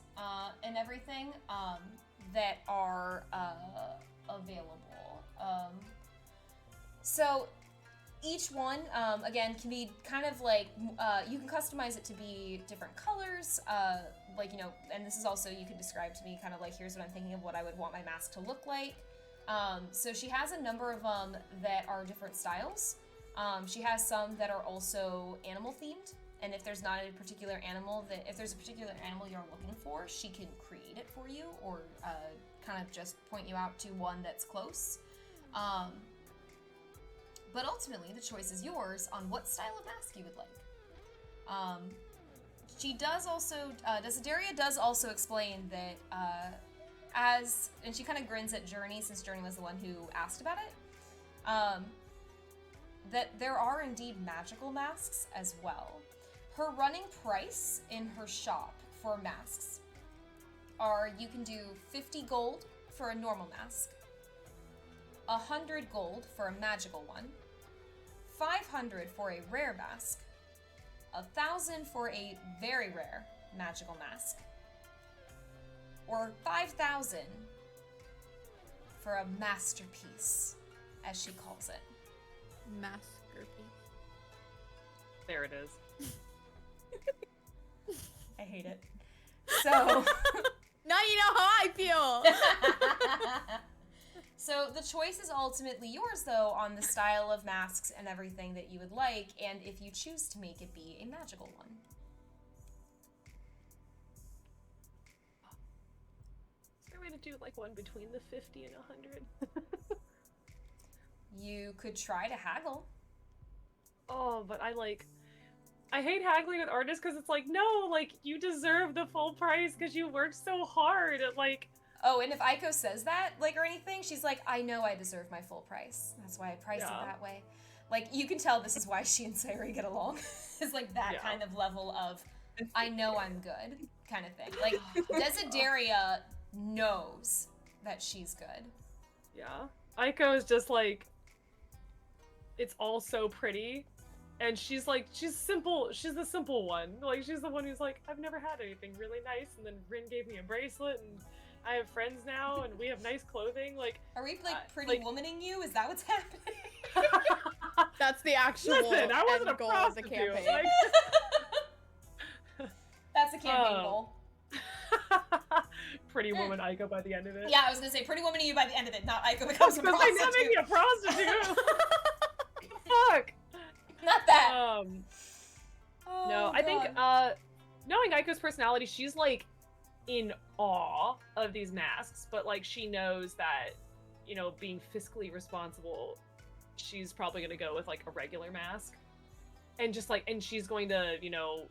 and everything that are available. So each one, again, can be kind of like, you can customize it to be different colors, like, you know, and this is also, you can describe to me kind of like, here's what I'm thinking of what I would want my mask to look like. So she has a number of them that are different styles. She has some that are also animal themed, and if there's not a particular animal if there's a particular animal you're looking for, she can create it for you, or kind of just point you out to one that's close. But ultimately, the choice is yours on what style of mask you would like. She does also, Desideria does also explain that and she kind of grins at Journey, since Journey was the one who asked about it, that there are indeed magical masks as well. Her running price in her shop for masks are, you can do 50 gold for a normal mask, 100 gold for a magical one, 500 for a rare mask, 1,000 for a very rare magical mask, or 5,000 for a masterpiece, as she calls it. Masterpiece. There it is. I hate it. So Now you know how I feel. So the choice is ultimately yours, though, on the style of masks and everything that you would like, and if you choose to make it be a magical one. Is there a way to do like one between the 50 and 100? You could try to haggle. Oh, but I hate haggling with artists because it's like, no, like, you deserve the full price because you worked so hard at, like... Oh, and if Aiko says that, like, or anything, she's like, I know I deserve my full price. That's why I priced it that way. Like, you can tell this is why she and Sayori get along. It's like that kind of level of, I know I'm good kind of thing. Like, Desideria knows that she's good. Yeah. Aiko is just like, it's all so pretty. And she's like, she's simple. She's the simple one. Like, she's the one who's like, I've never had anything really nice. And then Rin gave me a bracelet, and I have friends now, and we have nice clothing. Like, are we like pretty womaning you? Is that what's happening? That's the actual I wasn't end a goal of the prostitute. campaign. Like... That's the campaign goal. Pretty woman Aiko by the end of it. Yeah, I was gonna say pretty womaning you by the end of it, not Aiko becomes a prostitute. Not make me a prostitute. Fuck. Not that. No, I think knowing Aiko's personality, she's like in awe of these masks, but like she knows that, you know, being fiscally responsible, she's probably gonna go with like a regular mask. And just like, and she's going to, you know,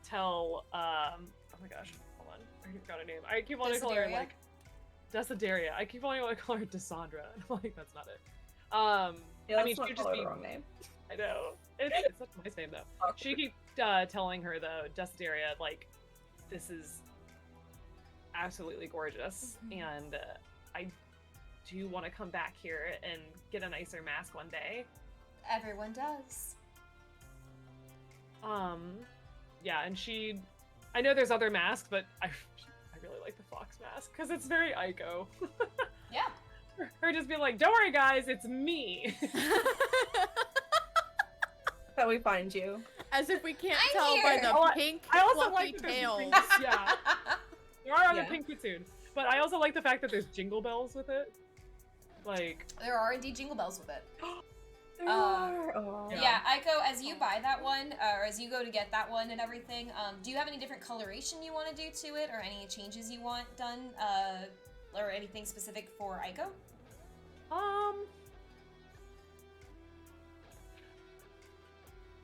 tell oh my gosh, hold on. I forgot her name. I keep wanting to call her like Desideria. I keep wanting to call her Desandra. I'm like, that's not it. Yeah, I mean, not she'd just be the wrong name. I know. It's such a nice name, though. She keep telling her, though, Desideria, like, this is absolutely gorgeous, and I do want to come back here and get a nicer mask one day. Everyone does. Yeah, and I know there's other masks, but I really like the fox mask, because it's very Aiko. Yeah. Her just being like, don't worry, guys, it's me. That we find you. As if we can't I'm tell here. by the pink I also fluffy like that there's tails. pink, yeah. There are other pink Kitsune, but I also like the fact that there's jingle bells with it. Like, there are indeed jingle bells with it. There are. Oh. Yeah, Aiko, as you buy that one, or as you go to get that one and everything, do you have any different coloration you want to do to it, or any changes you want done, or anything specific for Aiko?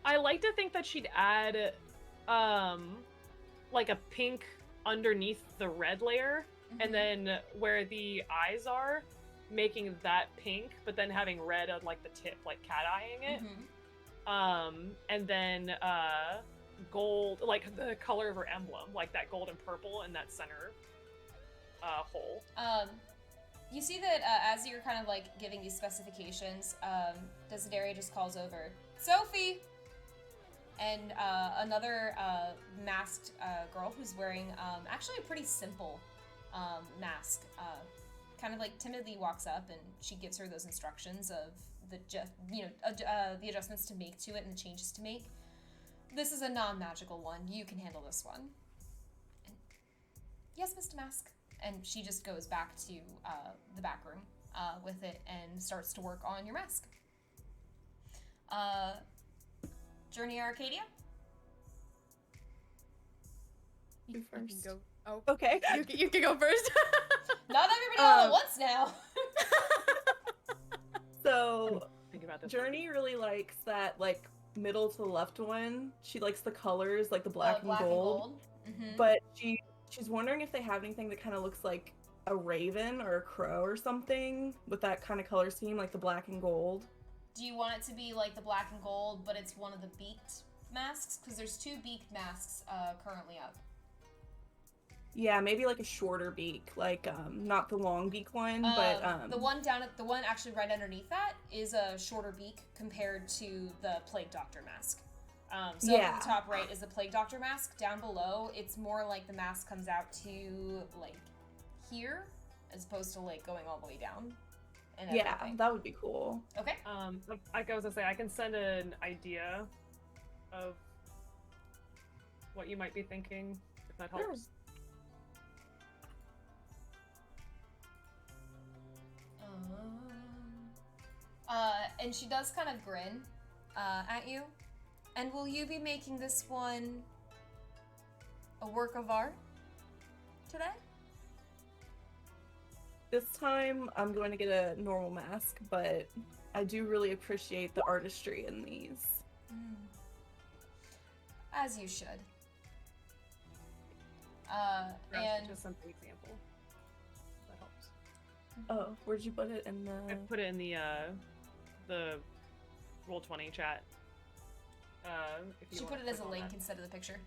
I like to think that she'd add, like a pink underneath the red layer, and then where the eyes are, making that pink, but then having red on like the tip, like cat-eyeing it. And then gold, like the color of her emblem, like that gold and purple in that center hole. You see that as you're kind of like giving these specifications, Desideria just calls over, Sophie! And another masked girl who's wearing actually a pretty simple mask, kind of like timidly walks up, and she gives her those instructions of the the adjustments to make to it and the changes to make. This is a non-magical one. You can handle this one. And, yes, Mr. Mask. And she just goes back to the back room with it and starts to work on your mask. Journey Arcadia? You can go. Oh, Okay. You can go first. Not everybody all at once now. So, Think about this. Journey really likes that, like, middle to the left one. She likes the colors, like the black and Black gold. and gold. But she's wondering if they have anything that kind of looks like a raven or a crow or something with that kind of color scheme, like the black and gold. Do you want it to be like the black and gold, but it's one of the beaked masks? Because there's 2 beaked masks currently up. Yeah, maybe like a shorter beak, like not the long beak one, but the one actually right underneath that is a shorter beak compared to the Plague Doctor mask. So up at the top right is the Plague Doctor mask. Down below, it's more like the mask comes out to like here, as opposed to like going all the way down. And everything. That would be cool. Okay. Like I was gonna say, I can send an idea of what you might be thinking, if that helps. Sure. And she does kind of grin at you. And will you be making this one a work of art today? This time, I'm going to get a normal mask, but I do really appreciate the artistry in these. As you should. And just some example. That helps. Oh, where'd you put it in the? I put it in the Roll20 chat. If you she wanna put it as a click on link that. instead of the picture.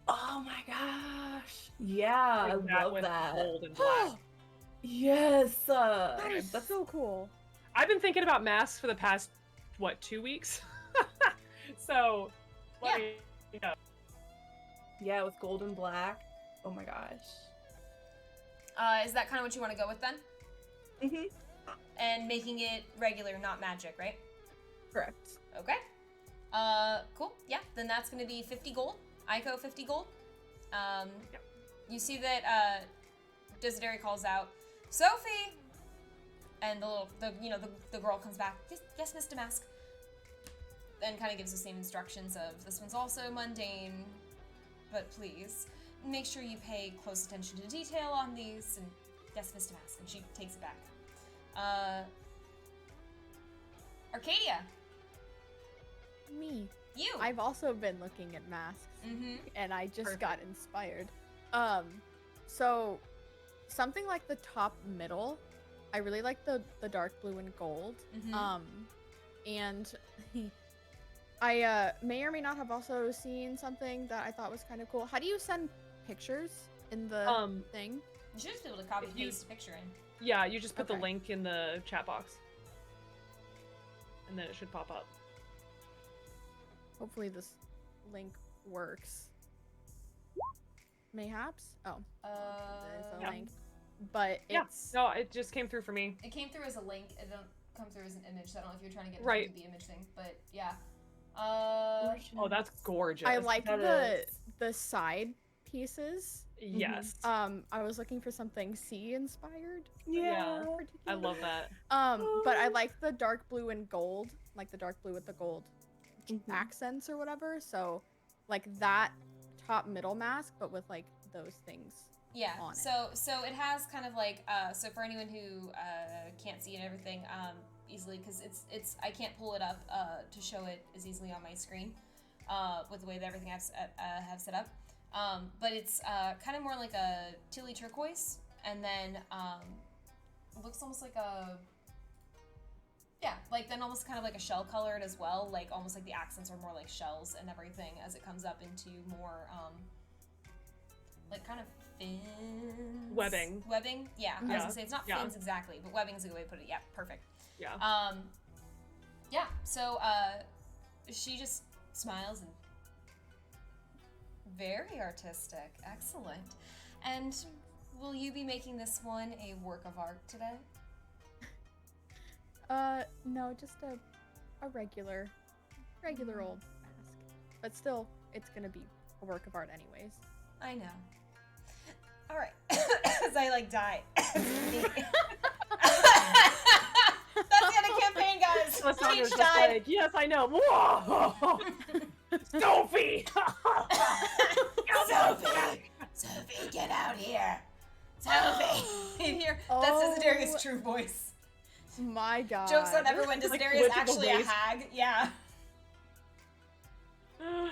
Oh my gosh! Yeah, Like I that love with that. gold and black. Yes. That is so cool. I've been thinking about masks for the past 2 weeks. So, let me know. Yeah, with gold and black. Oh my gosh. Is that kind of what you want to go with then? Mhm. And making it regular, not magic, right? Correct. Okay. Cool. Yeah, then that's gonna be 50 gold. Aiko, 50 gold. Yep. You see that, Desideri calls out, Sophie! And the girl comes back, yes, Mr. Mask. And kind of gives the same instructions of, this one's also mundane, but please, make sure you pay close attention to detail on these, and yes, Mr. Mask, and she takes it back. Arcadia, Me. you! I've also been looking at masks, and I just got inspired. So something like the top middle, I really like the dark blue and gold. And I may or may not have also seen something that I thought was kind of cool. How do you send pictures in the thing? You should just be able to copy and You- paste a picture in. Yeah, you just put the Okay. link in the chat box. And then it should pop up. Hopefully this link works. Mayhaps? Oh, there's a Yeah. link. But Yeah. it's No, it just came through for me. It came through as a link, it don't come through as an image, so I don't know if you're trying to get Right. the image thing, but yeah. Oh, that's gorgeous. I like That the side pieces. Yes. I was looking for something sea inspired. Yeah. in I particular. love that. But I like the dark blue and gold, like the dark blue with the gold accents or whatever. So like that top middle mask, but with like those things. Yeah, on it. so it has kind of like, so for anyone who can't see it and everything easily, because it's I can't pull it up to show it as easily on my screen with the way that everything I've have set up. But it's kind of more like a tealy turquoise, and then it looks almost like a, yeah, like then almost kind of like a shell colored as well, like almost like the accents are more like shells and everything as it comes up into more like kind of fins. Webbing. Webbing? Yeah, I was Yeah. gonna say it's not Yeah. fins exactly, but webbing is a good way to put it. Yeah, perfect. Yeah. Yeah, so she just smiles and very artistic. Excellent. And will you be making this one a work of art today? No, just a regular old mask. But still, it's gonna be a work of art anyways. I know. All right. As I like die. That's the end of campaign, guys. Someone Teach was just died. like, yes, I know. Whoa! Sophie! Sophie, get out here. Sophie. In here. That's Desideria's true voice. My God. Jokes on everyone. Like Desideria's whipping actually the a waist. hag. Yeah. Oh,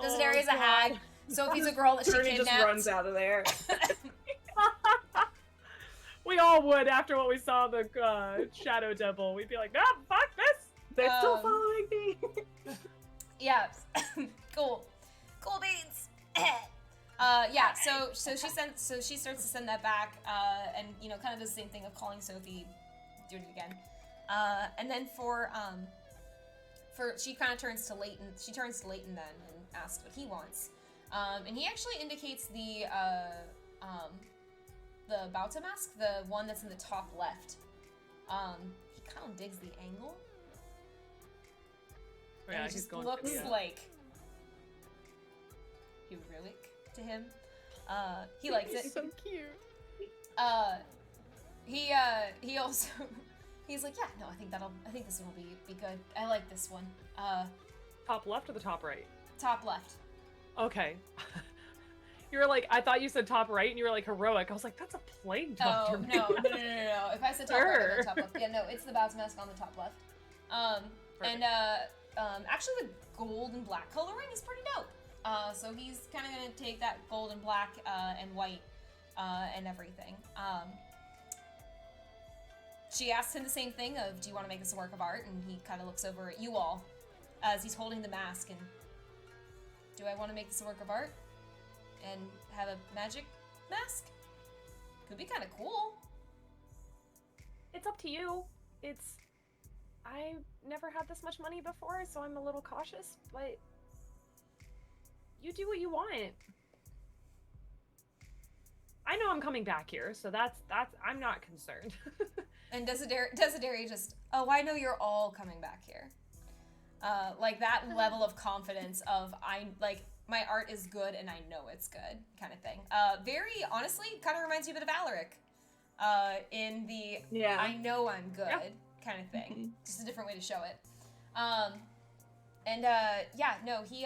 Desideria's a God. hag. Sophie's a girl that she Journey kidnapped. just runs out of there. We all would after what we saw the Shadow Devil. We'd be like, no, fuck this! They're still Um, following me. Yeah. Cool. Cool beans. Yeah. So she starts to send that back, and kind of does the same thing of calling Sophie, doing it again, and then for she kind of turns to Leighton. She turns to Leighton then and asks what he wants, and he actually indicates the Bauta mask, the one that's in the top left. He kind of digs the angle. Oh, And yeah, it he's just going looks for the, like heroic to him. He likes it. So cute. He also He's like, yeah, no, I think this one will be good. I like this one. Top left or the top right? Top left. Okay. You were like, I thought you said top right, and you were like heroic. I was like, that's a plague doctor. Oh, no. If I said top right, I meant top left. Yeah, no, it's the Bowser mask on the top left. Perfect. Actually the gold and black coloring is pretty dope. So he's kind of gonna take that gold and black and white and everything. She asks him the same thing of, do you want to make this a work of art? And he kind of looks over at you all as he's holding the mask and, do I want to make this a work of art? And have a magic mask? Could be kind of cool. It's up to you. I never had this much money before, so I'm a little cautious, but you do what you want. I know I'm coming back here, so that's I'm not concerned. And Desideri just, oh, I know you're all coming back here. Like that level of confidence of, my art is good and I know it's good kind of thing. Very honestly, kind of reminds you a bit of Alaric. In the, Yeah. I know I'm good kind of thing. Just a different way to show it. He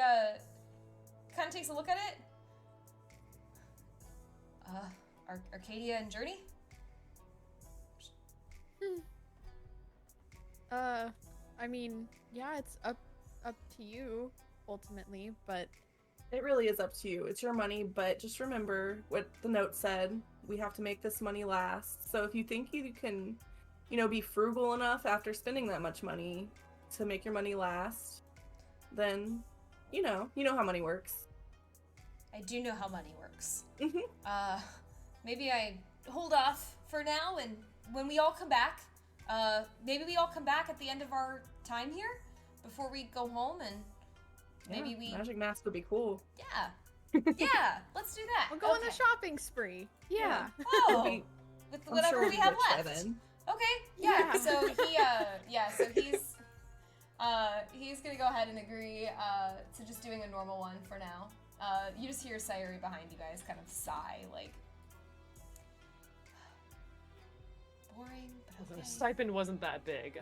kind of takes a look at it. Arcadia and Journey? I mean, yeah, it's up to you ultimately, but It really is up to you. It's your money, but just remember what the note said. We have to make this money last. So if you think you can, be frugal enough after spending that much money to make your money last, then, you know how money works. I do know how money works. Mhm. Maybe I hold off for now, and when we all come back, maybe we all come back at the end of our time here before we go home, and maybe we... Magic mask would be cool. Yeah. Yeah, let's do that. we'll go on a shopping spree. Yeah. Oh, We- with I'm whatever sure we we'll have be rich by left. then. Okay, yeah. Yeah. So he's gonna go ahead and agree to just doing a normal one for now. You just hear Sayuri behind you guys kind of sigh, like boring, but The okay. stipend wasn't that big.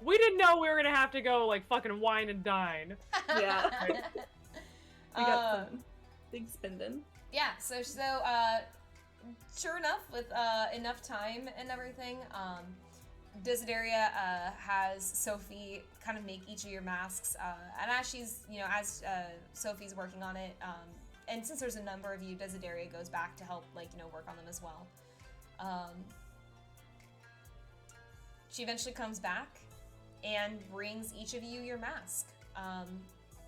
We didn't know we were gonna have to go like fucking wine and dine. Yeah. We got Um, some big spending. Yeah, so sure enough, with enough time and everything, Desideria has Sophie kind of make each of your masks, and as Sophie's working on it, and since there's a number of you, Desideria goes back to help, work on them as well. She eventually comes back and brings each of you your mask.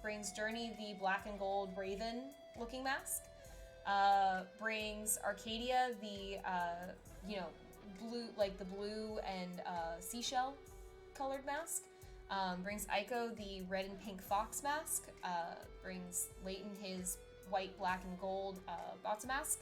Brings Journey the black and gold raven looking mask. Brings Arcadia the blue, like the blue and seashell colored mask. Brings Aiko the red and pink fox mask. Brings Leighton his white, black, and gold Bata mask.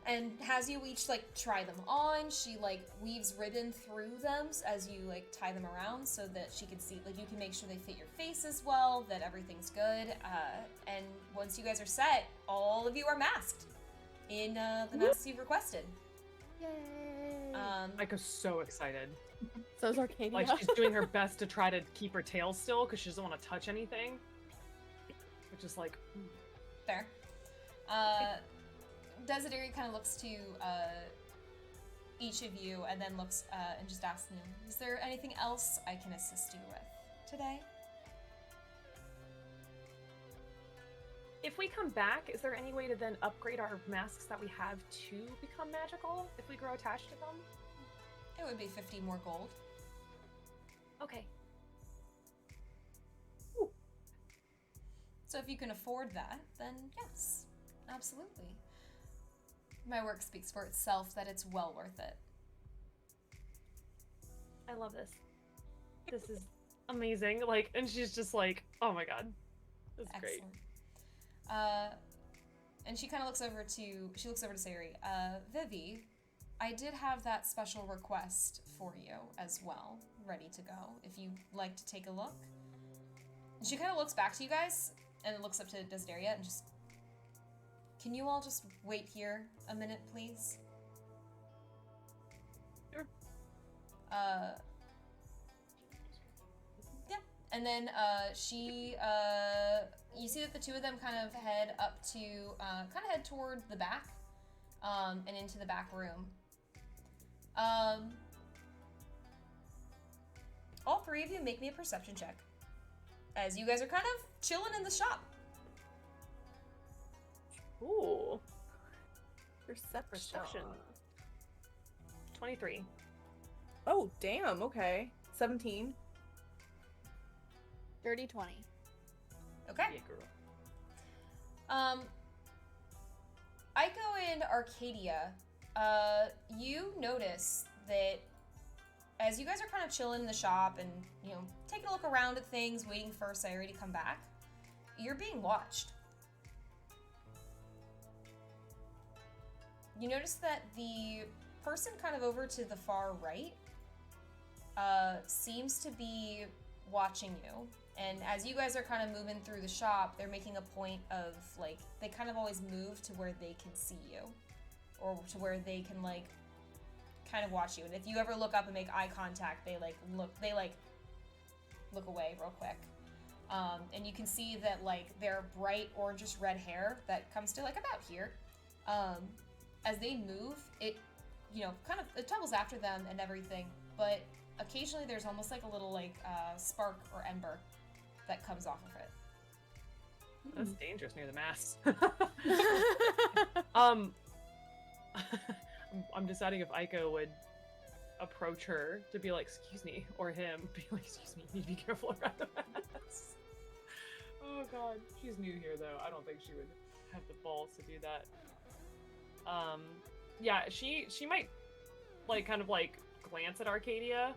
And has you each try them on. She weaves ribbon through them as you tie them around so that she can see, you can make sure they fit your face as well, that everything's good. And once you guys are set, all of you are masked in the masks you've requested. Yay. Micah's so excited. So is Arcadia. Like she's doing her best to try to keep her tail still because she doesn't want to touch anything. Which is like Fair. Desideri kind of looks to each of you and then looks and just asks them, is there anything else I can assist you with today? if we come back, is there any way to then upgrade our masks that we have to become magical if we grow attached to them? It would be 50 more gold. Okay. So if you can afford that, then yes, absolutely. My work speaks for itself that it's well worth it. I love this. This is amazing. Like, and she's just like, oh my god, this is great. Excellent. And she kind of looks over to Sayuri. Vivi, I did have that special request for you as well, ready to go, if you'd like to take a look. And she kind of looks back to you guys, and looks up to Desideria, and just, can you all just wait here a minute, please? Yeah, and then she, you see that the two of them kind of head up to, kind of head toward the back, and into the back room. All three of you make me a perception check, as you guys are kind of chilling in the shop. Ooh. Perception. 23. Oh, damn. Okay. 17. Dirty 20. Okay. Yeah, girl. Aiko and Arcadia, you notice that as you guys are kind of chilling in the shop and, you know, taking a look around at things, waiting for Sayuri to come back, you're being watched. You notice that the person kind of over to the far right seems to be watching you. And as you guys are kind of moving through the shop, they're making a point of, like, they kind of always move to where they can see you. Or to where they can, like, kind of watch you. And if you ever look up and make eye contact, they look away real quick. And you can see that, like, their bright orangish red hair that comes to, like, about here. As they move, it, you know, kind of, it tumbles after them and everything. But occasionally there's almost like a little, like, spark or ember that comes off of it. That's dangerous near the mass. I'm deciding if Aiko would approach her to be like, excuse me, or him, be like, excuse me, you need to be careful around the mass. Oh god, she's new here though. I don't think she would have the balls to do that. Yeah, she might, like, kind of, like, glance at Arcadia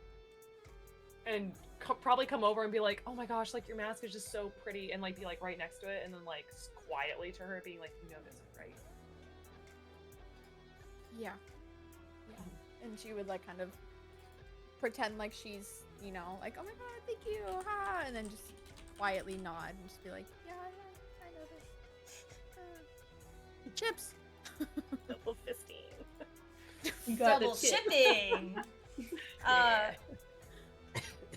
and probably come over and be like, oh my gosh, like, your mask is just so pretty, and, like, be, like, right next to it, and then, like, quietly to her being like, you know this, right? Yeah. Yeah. And she would, like, kind of pretend like she's, you know, like, oh my god, thank you, ha, and then just quietly nod and just be like, yeah, I know this. Chips. Double fisting. You got Double the chip. shipping! Yeah.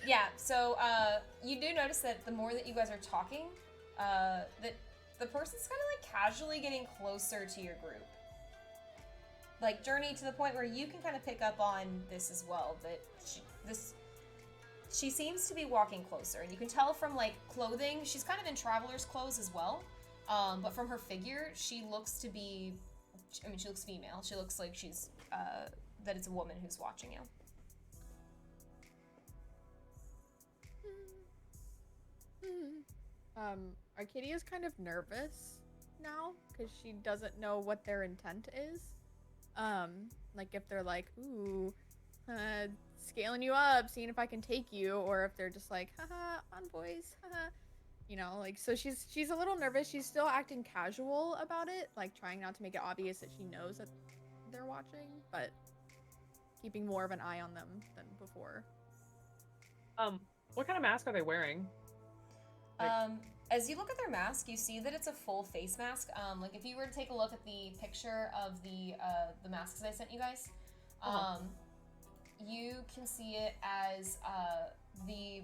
Yeah, so you do notice that the more that you guys are talking, that the person's kind of like casually getting closer to your group. Like, Journey, to the point where you can kind of pick up on this as well, that she seems to be walking closer, and you can tell from, like, clothing, she's kind of in traveler's clothes as well, but from her figure, she looks to be, I mean, she looks female. She looks like she's, that it's a woman who's watching you. Arcadia's kind of nervous now because she doesn't know what their intent is. Like if they're like, ooh, scaling you up, seeing if I can take you, or if they're just like, haha, Envoys, haha. You know, like, so she's a little nervous. She's still acting casual about it, like trying not to make it obvious that she knows that they're watching, but keeping more of an eye on them than before. What kind of mask are they wearing? As you look at their mask, you see that it's a full face mask. Like if you were to take a look at the picture of the masks I sent you guys, you can see it as the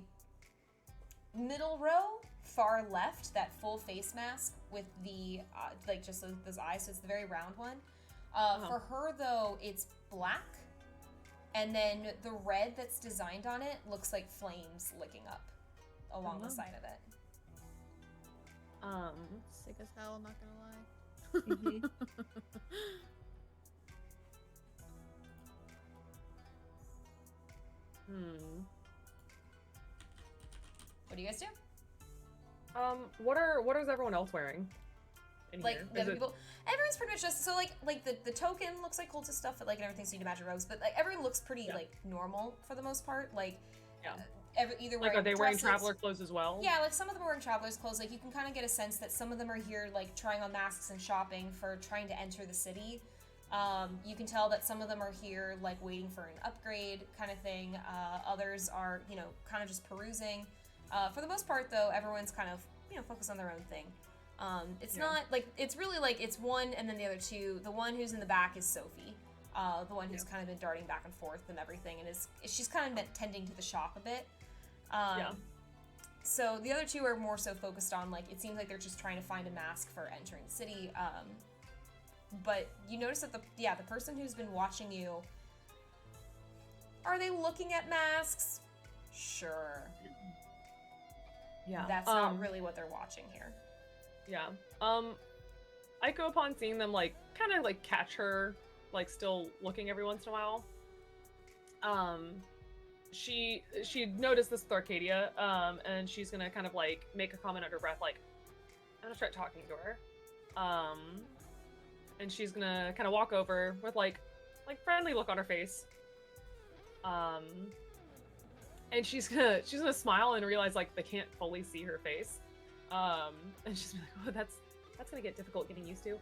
middle row, far left, that full face mask with the like just those eyes. So it's the very round one. For her though, it's black, and then the red that's designed on it looks like flames licking up along the side of it. Sick as hell, not gonna lie. Mm-hmm. What do you guys do? What is everyone else wearing? Like here? the other Is it- people, everyone's pretty much just so like the token looks like cultist stuff, but like and everything, so you'd imagine robes, but like everyone looks pretty like normal for the most part. Like either like, wearing are they wearing dresses- traveler clothes as well? Yeah, like some of them are wearing traveler's clothes. Like you can kind of get a sense that some of them are here like trying on masks and shopping for trying to enter the city. You can tell that some of them are here like waiting for an upgrade kind of thing. Others are, you know, kind of just perusing. For the most part though, everyone's kind of, you know, focused on their own thing. It's not like, it's really like it's one and then the other two. The one who's in the back is Sophie. the one who's kind of been darting back and forth and everything, and she's kind of been tending to the shop a bit. Yeah. So the other two are more so focused on, like, it seems like they're just trying to find a mask for entering the city. But you notice that the person who's been watching you, are they looking at masks? Sure. Yeah. That's not really what they're watching here. Yeah. Aiko, upon seeing them, like, kind of, like, catch her, like, still looking every once in a while. She noticed this with Arcadia, and she's gonna kind of, like, make a comment under breath, like, I'm gonna start talking to her. And she's gonna kind of walk over with, like friendly look on her face. And she's gonna smile and realize, like, they can't fully see her face. And she's like, oh, that's gonna get difficult getting used to.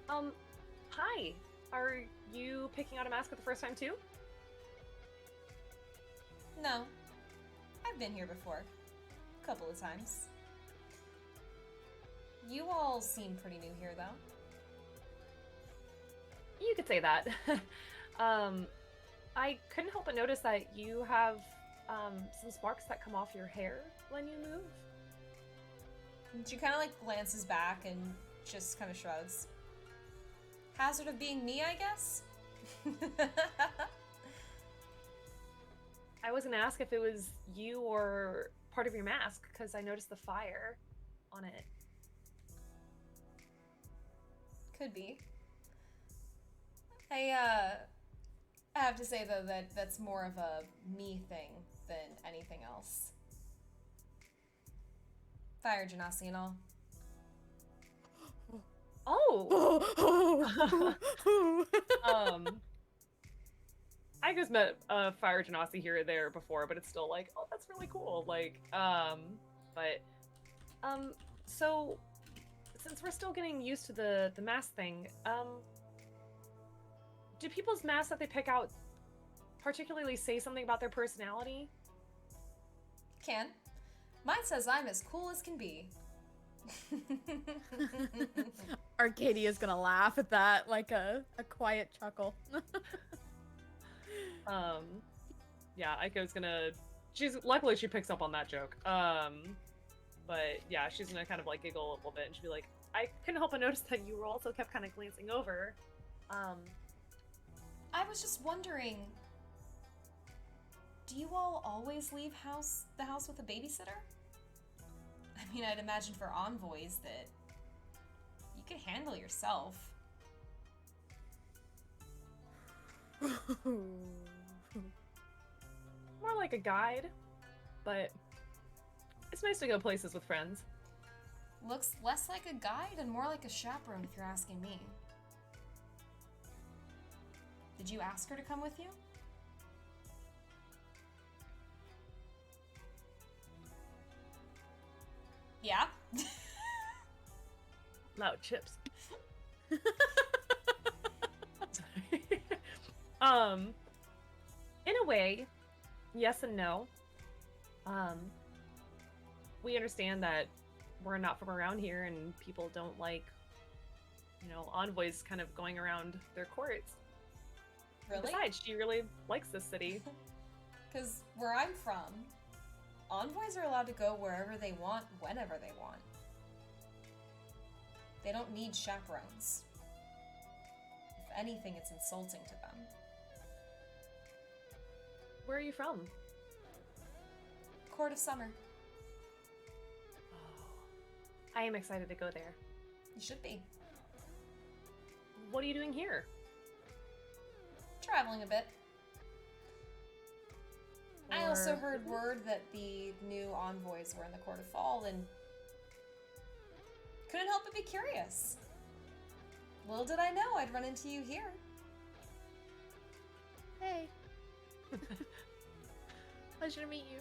Hi, are you picking out a mask for the first time too? No. I've been here before. A couple of times. You all seem pretty new here, though. You could say that. I couldn't help but notice that you have some sparks that come off your hair when you move. And she kind of, like, glances back and just kind of shrugs. Hazard of being me, I guess? I was gonna ask if it was you or part of your mask, because I noticed the fire on it. Could be. I have to say, though, that that's more of a me thing than anything else. Fire genasi and all. Oh! I just met a fire genasi here or there before, but it's still like, oh, that's really cool. Like, so since we're still getting used to the mask thing, do people's masks that they pick out particularly say something about their personality? Can. Mine says I'm as cool as can be. Arcadia's gonna laugh at that, like a quiet chuckle. Yeah, Aiko's gonna... Luckily she picks up on that joke. But yeah, she's gonna kind of, like, giggle a little bit, and she'll be like, I couldn't help but notice that you were also kept kind of glancing over. I was just wondering, do you all always leave the house with a babysitter? I mean, I'd imagine for envoys that you can handle yourself. More like a guide, but it's nice to go places with friends. Looks less like a guide and more like a chaperone, if you're asking me. Did you ask her to come with you? Yeah? Loud chips. In a way, yes and no. We understand that we're not from around here and people don't like, envoys kind of going around their courts. Really? Besides, she really likes this city. Because where I'm from, envoys are allowed to go wherever they want, whenever they want. They don't need chaperones. If anything, it's insulting to them. Where are you from? Court of Summer. I am excited to go there. You should be. What are you doing here? Traveling a bit. I also heard word that the new envoys were in the Court of Fall and couldn't help but be curious. Little did I know I'd run into you here. Hey. Pleasure to meet you.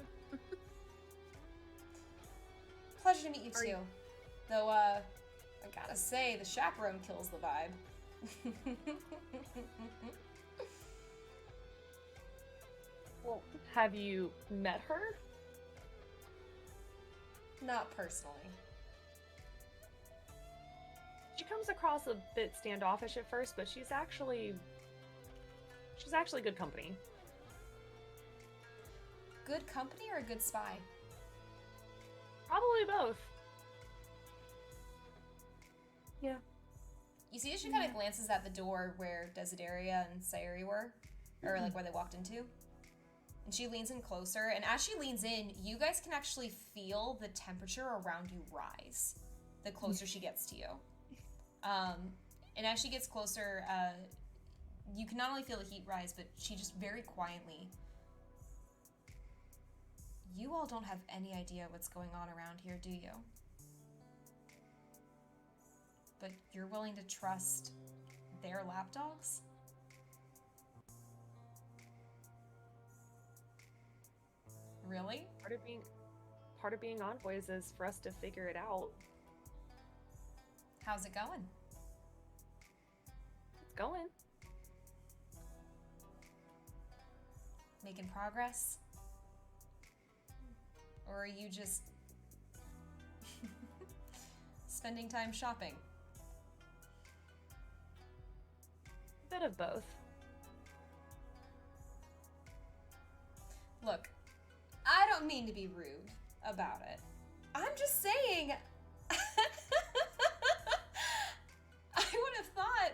Pleasure to meet you too. Though, I gotta say, the chaperone kills the vibe. Well, have you met her? Not personally. She comes across a bit standoffish at first, but she's actually She's actually good company. Good company or a good spy? Probably both. Yeah. You see, she kind of glances at the door where Desideria and Sayuri were, or like where they walked into. And she leans in closer, and as she leans in, you guys can actually feel the temperature around you rise the closer she gets to you. And as she gets closer, you can not only feel the heat rise, but she just very quietly... You all don't have any idea what's going on around here, do you? But you're willing to trust their lapdogs? Really? Part of being Envoys is for us to figure it out. How's it going? It's going. Making progress? Or are you just spending time shopping? A bit of both. Look, I don't mean to be rude about it. I'm just saying. I would have thought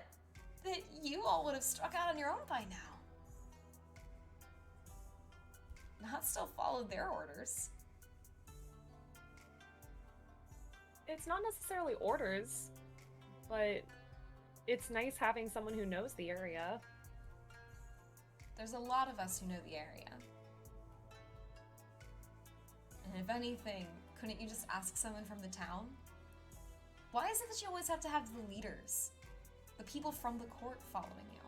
that you all would have struck out on your own by now. Not still followed their orders. It's not necessarily orders, but it's nice having someone who knows the area. There's a lot of us who know the area. And if anything, couldn't you just ask someone from the town? Why is it that you always have to have the leaders? The people from the court following you?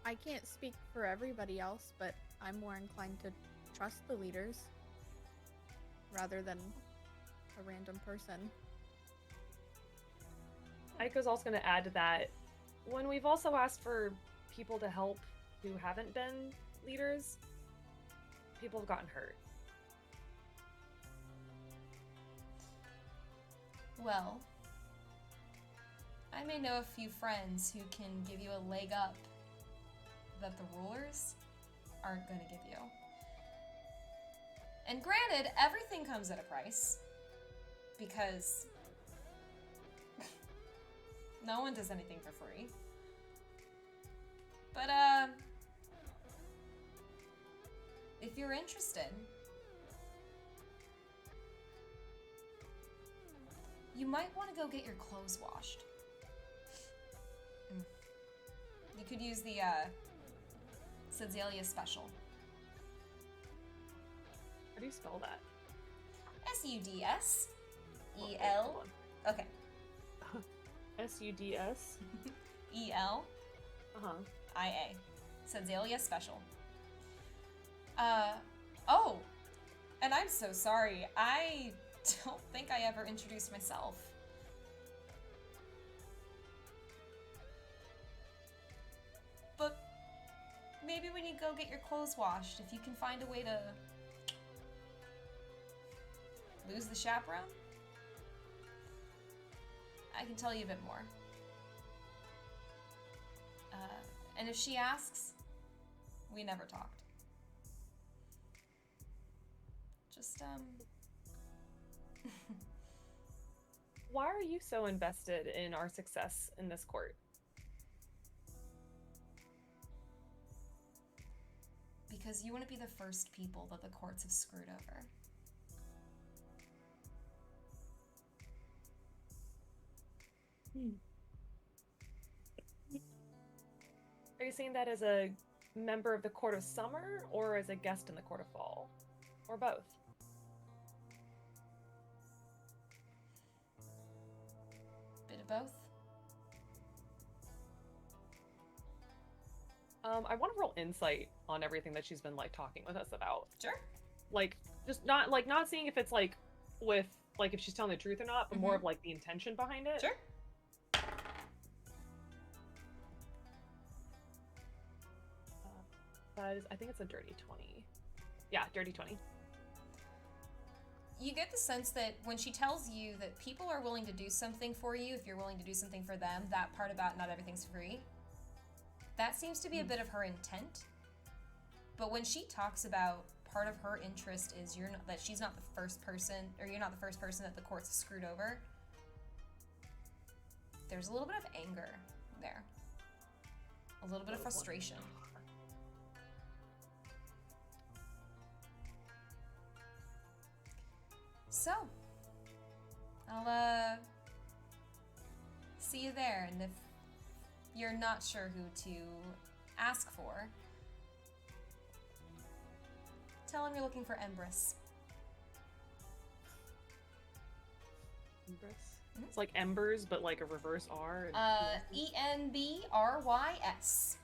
I can't speak for everybody else, but I'm more inclined to trust the leaders rather than a random person. Aiko's also going to add to that. When we've also asked for people to help who haven't been leaders, people have gotten hurt. Well, I may know a few friends who can give you a leg up that the rulers aren't going to give you. And granted, everything comes at a price, because no one does anything for free. But, if you're interested, you might want to go get your clothes washed. You could use the, Sedalia special. How do you spell that? S-U-D-S-E-L. Okay. S-U-D-S? E-L. Uh-huh. I-A. Sedalia special. Oh, and I'm so sorry. I don't think I ever introduced myself. But maybe when you go get your clothes washed, if you can find a way to lose the chaperone, I can tell you a bit more. And if she asks, we never talked. Just, Why are you so invested in our success in this court? Because you want to be the first people that the courts have screwed over. Are you saying that as a member of the Court of Summer or as a guest in the Court of Fall? Or both? Bit of both. I want to roll insight on everything that she's been like talking with us about. Sure. Like, just not seeing if it's like with like if she's telling the truth or not, but more of like the intention behind it. Sure. That is, I think it's a dirty 20. Yeah, dirty 20. You get the sense that when she tells you that people are willing to do something for you if you're willing to do something for them, that part about not everything's free, That seems to be a bit of her intent. But when she talks about part of her interest is that she's not the first person, or you're not the first person that the court's screwed over, there's a little bit of anger there. A little bit of frustration. So, I'll see you there, and if you're not sure who to ask for, tell him you're looking for Empress. It's like embers, but like a reverse R. Enbrys.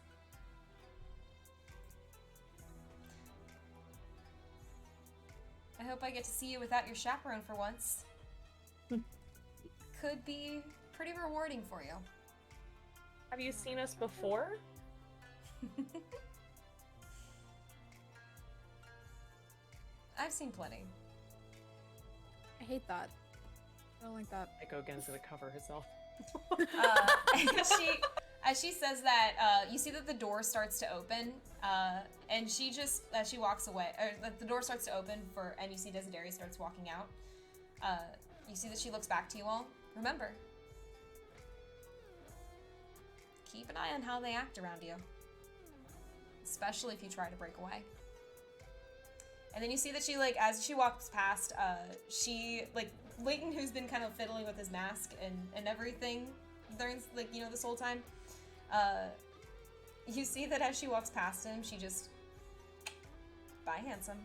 I hope I get to see you without your chaperone for once. Could be pretty rewarding for you. Have you seen us before? I've seen plenty. I hate that. I don't like that. Echo against the cover herself. As she says that, you see that the door starts to open, and she just, as she walks away, or the door starts to open and you see Desideri starts walking out. You see that she looks back to you all. Remember, keep an eye on how they act around you, especially if you try to break away. And then you see that she, like, as she walks past, Leighton, who's been kind of fiddling with his mask and everything during, like, you know, this whole time, you see that as she walks past him, she just, bye, handsome,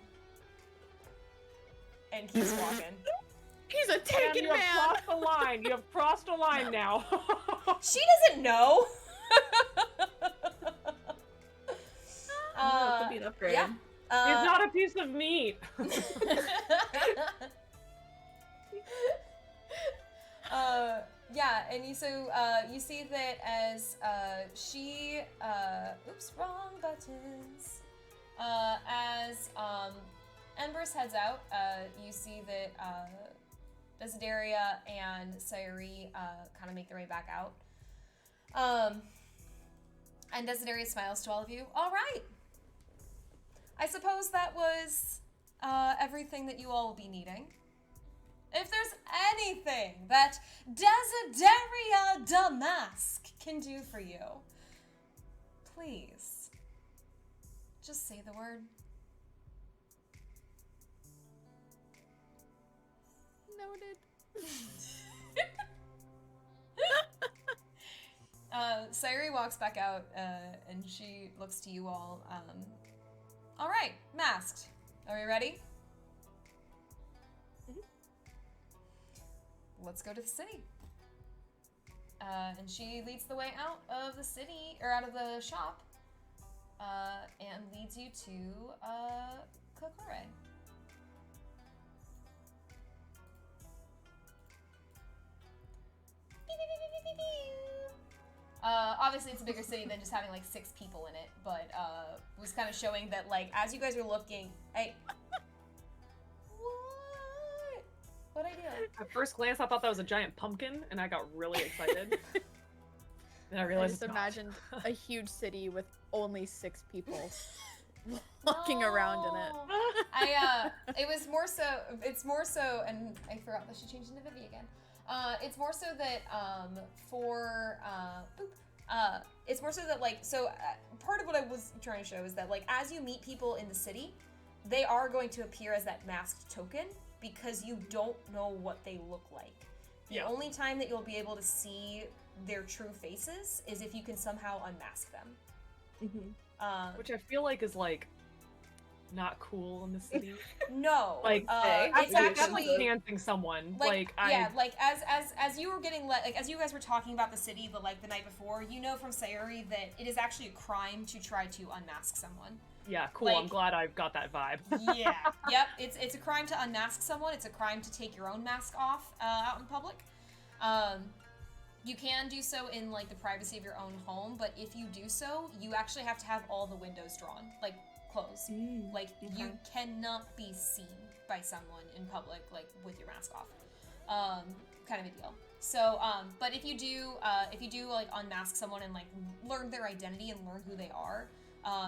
and keeps walking. He's a taken man! You have crossed the line! You have crossed a line now! She doesn't know! Could be an upgrade. Yeah. It's not a piece of meat! Yeah, and you see that as she oops, wrong buttons. As Embers heads out, you see that Desideria and Sayuri kind of make their way back out. And Desideria smiles to all of you. All right. I suppose that was everything that you all will be needing. If there's anything that Desideria Damask can do for you, please, just say the word. Noted. Sayuri walks back out, and she looks to you all. All right, masked. Are we ready? Let's go to the city. And she leads the way out of the city, or out of the shop, and leads you to Kokore. Obviously it's a bigger city than just having like 6 people in it, but was kind of showing that, like, as you guys are looking, hey, what'd I do? At first glance, I thought that was a giant pumpkin, and I got really excited. Then I realized just imagined a huge city with only 6 people walking around in it. It's more so, and I forgot that she changed into Vivi again. It's more so that, it's more so that, like, part of what I was trying to show is that, like, as you meet people in the city, they are going to appear as that masked token, because you don't know what they look like. The only time that you'll be able to see their true faces is if you can somehow unmask them. Mm-hmm. Which I feel like is, like, not cool in the city. No, like, it's actually enhancing someone. As you were getting as you guys were talking about the city, the night before, you know from Sayuri that it is actually a crime to try to unmask someone. Yeah, cool. Like, I'm glad I've got that vibe. Yeah, yep. It's a crime to unmask someone. It's a crime to take your own mask off out in public. You can do so in, like, the privacy of your own home, but if you do so, you actually have to have all the windows drawn, like, closed. Like, you cannot be seen by someone in public, like, with your mask off. kind of a deal. So, but if you do like unmask someone and like learn their identity and learn who they are,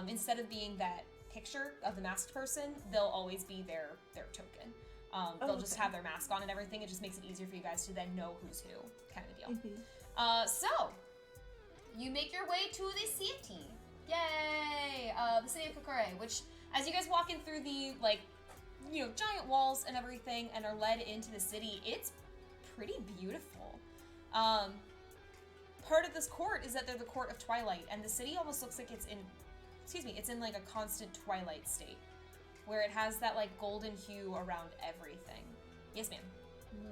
instead of being that picture of the masked person, they'll always be their token. They'll just have their mask on and everything. It just makes it easier for you guys to then know who's who, kind of a deal. So, you make your way to the city. Yay! The city of Kokore, which, as you guys walk in through the, like, you know, giant walls and everything and are led into the city, it's pretty beautiful. Part of this court is that they're the court of twilight, and the city almost looks like it's in like a constant twilight state, where it has that like golden hue around everything. Yes, ma'am.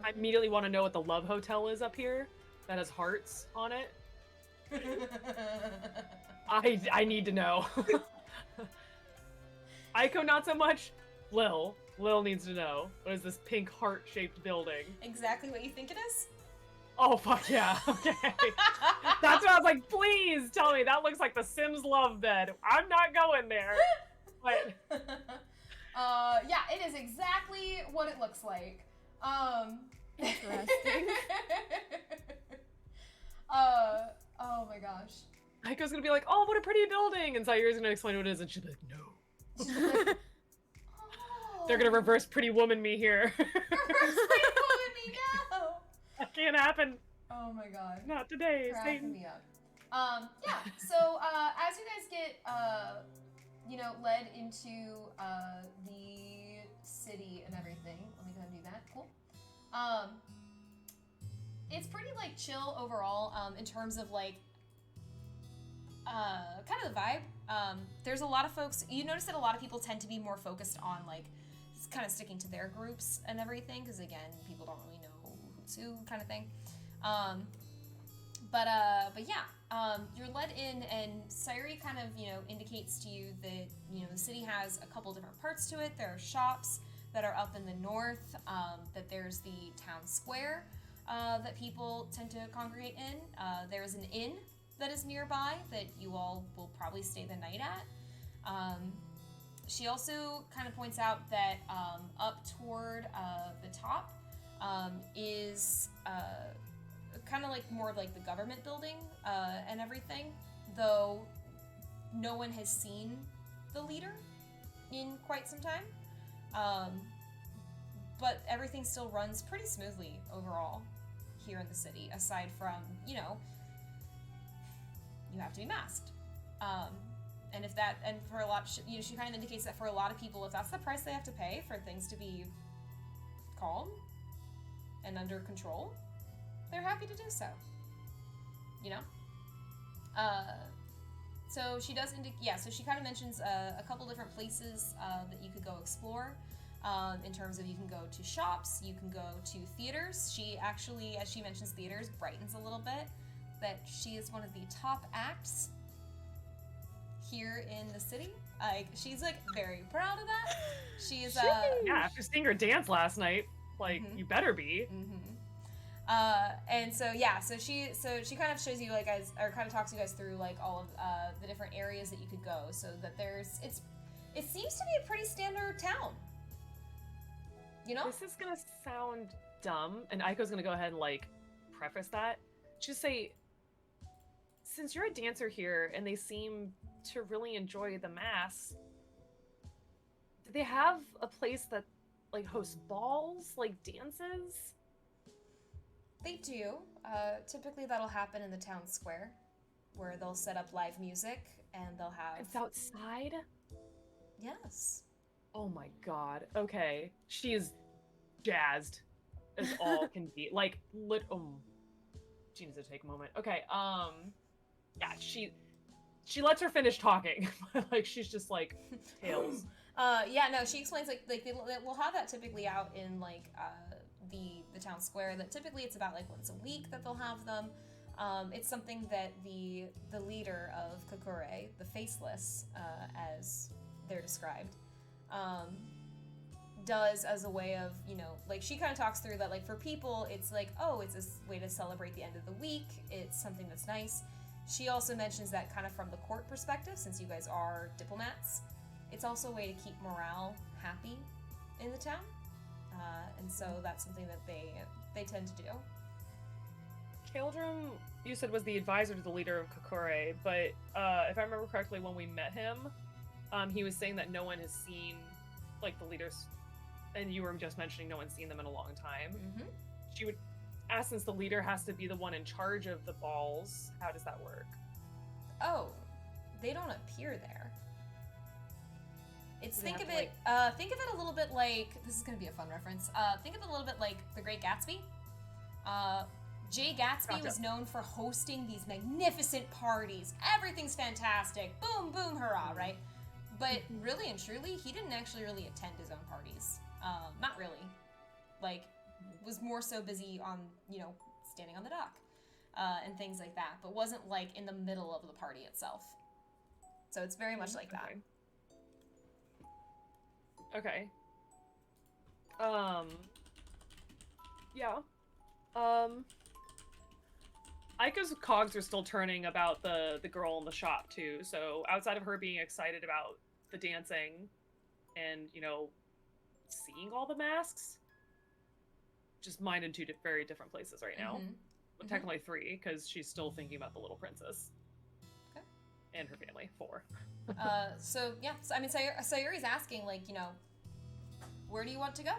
I immediately want to know what the Love Hotel is up here that has hearts on it. I need to know. Aiko not so much. Lil needs to know. What is this pink heart-shaped building? Exactly what you think it is? Oh, fuck yeah. Okay. That's what I was like, please tell me. That looks like the Sims love bed. I'm not going there. But... yeah, it is exactly what it looks like. Interesting. Oh my gosh. Aiko's gonna be like, oh, what a pretty building! And Sayuri's gonna explain what it is, and she'll be like, no. She's like, oh. They're gonna reverse Pretty Woman me here. Reverse Pretty Woman me now! That can't happen. Oh my god. Not today, Cracking Satan. me up. Yeah, so, as you guys get, you know, led into, the city and everything, let me go ahead and do that, cool. It's pretty, like, chill overall, in terms of, like, kind of the vibe. There's a lot of folks, you notice that a lot of people tend to be more focused on, like, kind of sticking to their groups and everything, because, again, people don't really know who's who kind of thing. But yeah, you're led in, and Sayuri kind of, you know, indicates to you that, you know, the city has a couple different parts to it. There are shops that are up in the north, that there's the town square, that people tend to congregate in. There's an inn that is nearby that you all will probably stay the night at. She also kind of points out that, up toward, the top, is, kind of like more of like the government building and everything, though no one has seen the leader in quite some time. But everything still runs pretty smoothly overall here in the city, aside from, you know, you have to be masked. And if that, and for a lot, you know, she kind of indicates that for a lot of people, if that's the price they have to pay for things to be calm and under control, they're happy to do so, you know? So she does so she kind of mentions a couple different places that you could go explore, in terms of you can go to shops, you can go to theaters. She actually, as she mentions theaters, brightens a little bit, that she is one of the top acts here in the city. Like, she's like very proud of that. She's yeah, after seeing her dance last night, like, you better be. And so yeah, so she kind of shows you, like, or kind of talks you guys through, like, all of the different areas that you could go, so that it seems to be a pretty standard town, you know? This is gonna sound dumb, and Aiko's gonna go ahead and, like, preface that. Just say, since you're a dancer here and they seem to really enjoy the mass, do they have a place that, like, hosts balls, like dances? They do. Typically that'll happen in the town square, where they'll set up live music and they'll have... It's outside? Yes. Oh my god. Okay. She is jazzed as all can be. Like, she needs to take a moment. Okay, yeah, she lets her finish talking. Like, she's just like, tails. Yeah, no, she explains, like we'll have that typically out in, like, the town square, that typically it's about, like, once a week that they'll have them. It's something that the leader of Kokore, the Faceless, as they're described, does as a way of, you know, like, she kind of talks through that, like, for people, it's like, oh, it's this way to celebrate the end of the week, it's something that's nice. She also mentions that kind of from the court perspective, since you guys are diplomats, it's also a way to keep morale happy in the town. and so that's something that they tend to do. Kaldrum, you said, was the advisor to the leader of Kokore, but if I remember correctly, when we met him, he was saying that no one has seen, like, the leaders, and you were just mentioning no one's seen them in a long time. Mm-hmm. She would ask, since the leader has to be the one in charge of the balls, how does that work? Oh, they don't appear there. It's Do they think of have to, it think of it a little bit like, this is gonna be a fun reference. Think of it a little bit like The Great Gatsby. Jay Gatsby Gotcha. was known for hosting these magnificent parties. Everything's fantastic. Boom, boom, hurrah, right? But really and truly, he didn't actually really attend his own parties. Not really. Like, was more so busy on, standing on the dock and things like that, but wasn't like in the middle of the party itself. So it's very much like that. Okay. Yeah. Aika's cogs are still turning about the girl in the shop too, so outside of her being excited about the dancing and, seeing all the masks, just mine in two very different places right now. Mm-hmm. Well, technically 3, because she's still thinking about the little princess. Okay. And her family, 4. So I mean, Sayuri's asking, like, where do you want to go?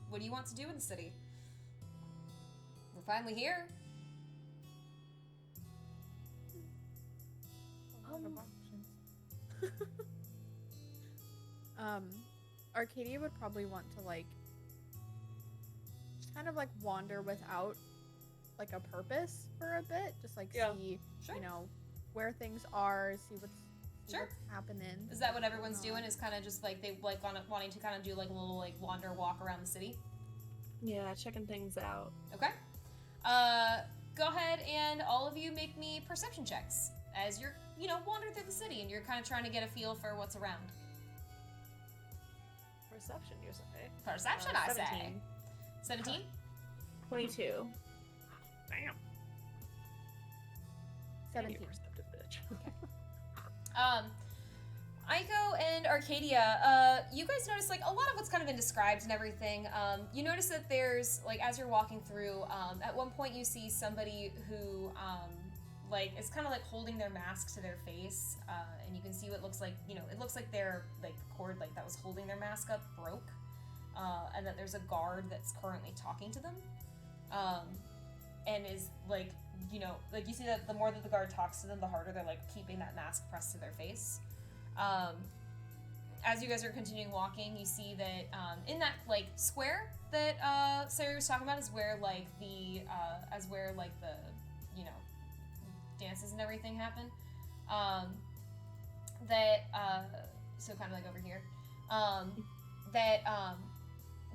What do you want to do in the city? We're finally here. A lot of options. Arcadia would probably want to just kind of wander without a purpose for a bit, just see, Sure. where things are, see what's Sure. happening. Is that what everyone's doing? Is kind of just they wanting to kind of do a little wander walk around the city? Yeah, checking things out. Okay. Go ahead and all of you make me perception checks as you're wandering through the city and you're kind of trying to get a feel for what's around. Perception, you say? Perception, I say. 17? 22. Damn. 17. You perceptive bitch. Aiko and Arcadia, you guys notice a lot of what's kind of been described and everything. You notice that there's as you're walking through, at one point you see somebody who is kind of holding their mask to their face, and you can see what looks like it looks like their the cord that was holding their mask up broke, and that there's a guard that's currently talking to them, and is you see that the more that the guard talks to them, the harder they're keeping that mask pressed to their face. As you guys are continuing walking, you see that in that square that Sayuri was talking about is where the dances and everything happen. So kind of over here.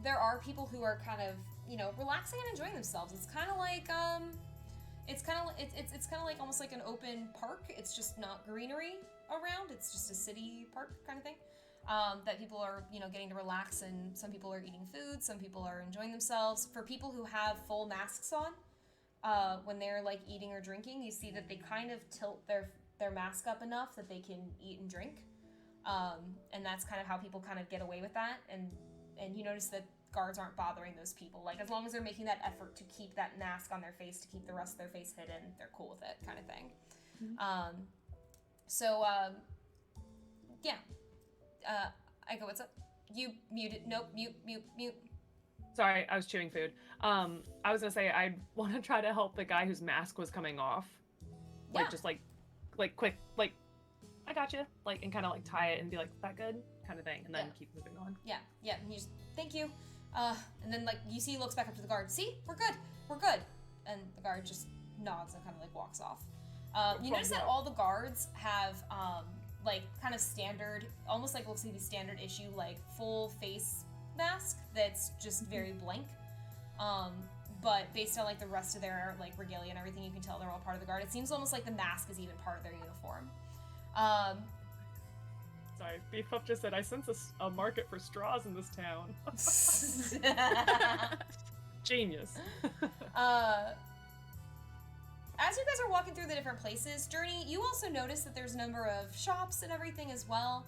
There are people who are kind of relaxing and enjoying themselves. It's kind of it's kind of almost like an open park. It's just not greenery around. It's just a city park kind of thing. That people are, getting to relax, and some people are eating food, some people are enjoying themselves. For people who have full masks on, when they're eating or drinking, you see that they kind of tilt their mask up enough that they can eat and drink. And that's kind of how people kind of get away with that. And you notice that guards aren't bothering those people. As long as they're making that effort to keep that mask on their face, to keep the rest of their face hidden, they're cool with it, kind of thing. Mm-hmm. Yeah. Aiko, what's up? You muted. Nope, mute. Sorry, I was chewing food. I was gonna say I want to try to help the guy whose mask was coming off. Yeah. Just quick, I got you. And kind of tie it and be like, "That good?" kind of thing, and then keep moving on. Yeah. And you just thank you. And then you see, he looks back up to the guard. See, we're good. And the guard just nods and kind of walks off. You notice that all the guards have kind of standard, almost looks like the standard issue full face mask that's just very blank. But based on the rest of their regalia and everything, you can tell they're all part of the guard. It seems almost like the mask is even part of their uniform. Sorry, Beef Puff just said, I sense a market for straws in this town. Genius. As you guys are walking through the different places, Journey, you also notice that there's a number of shops and everything as well.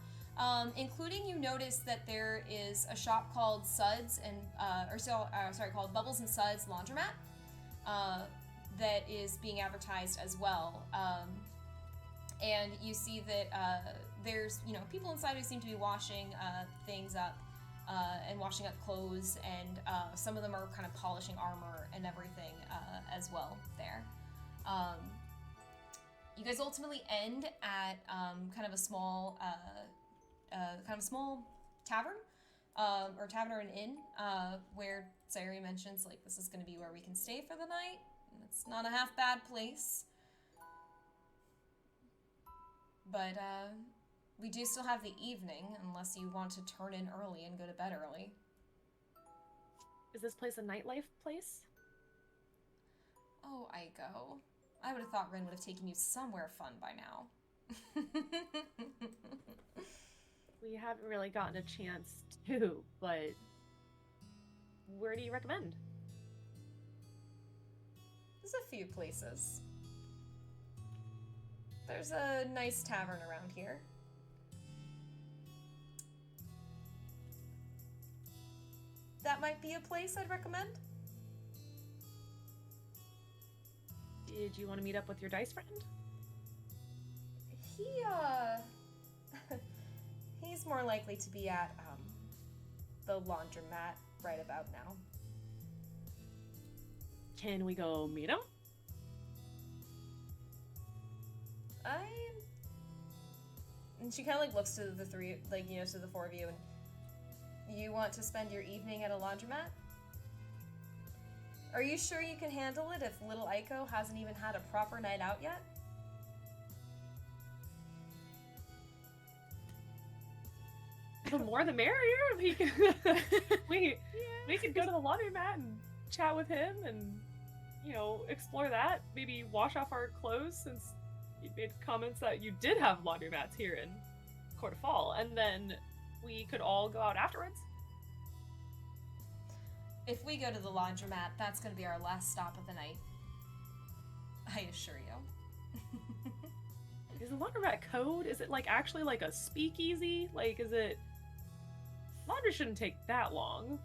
including you notice that there is a shop called Suds and called Bubbles and Suds Laundromat that is being advertised as well. And you see that there's people inside who seem to be washing things up and washing up clothes, and some of them are kind of polishing armor and everything as well there. You guys ultimately end at kind of a small tavern, or tavern or an inn, where Sayuri mentions like this is going to be where we can stay for the night. It's not a half bad place, but we do still have the evening, unless you want to turn in early and go to bed early. Is this place a nightlife place? Oh, Aiko. I would have thought Rin would have taken you somewhere fun by now. We haven't really gotten a chance to, but where do you recommend? There's a few places. There's a nice tavern around here. That might be a place I'd recommend. Did you want to meet up with your dice friend? He's more likely to be at, the laundromat right about now. Can we go meet him? And she kind of, like, looks to the three, like, to the four of you, and you want to spend your evening at a laundromat? Are you sure you can handle it if little Aiko hasn't even had a proper night out yet? The more the merrier. We could we could go to the laundromat and chat with him and explore that. Maybe wash off our clothes, since you made comments that you did have laundromats here in Court of Fall, and then we could all go out afterwards. If we go to the laundromat, that's going to be our last stop of the night. I assure you. Is the laundromat code? Is it actually like a speakeasy? Is it... Laundry shouldn't take that long.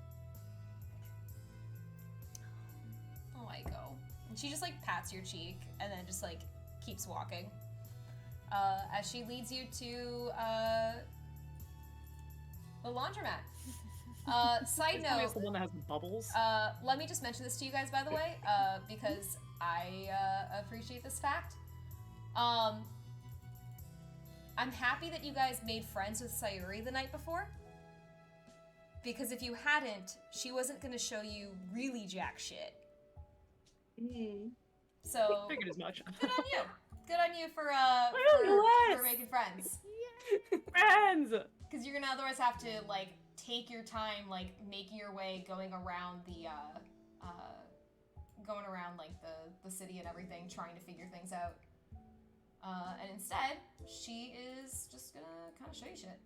Oh, I go. And she just pats your cheek and then just keeps walking. As she leads you to the laundromat. Side note, It's the one that has bubbles. let me just mention this to you guys, by the way, because I appreciate this fact. I'm happy that you guys made friends with Sayuri the night before, because if you hadn't, she wasn't going to show you really jack shit. So Figured as much. good on you. Good on you for making friends. Friends! Because you're gonna otherwise have to take your time making your way going around the city and everything, trying to figure things out. And instead, she is just gonna kind of show you shit.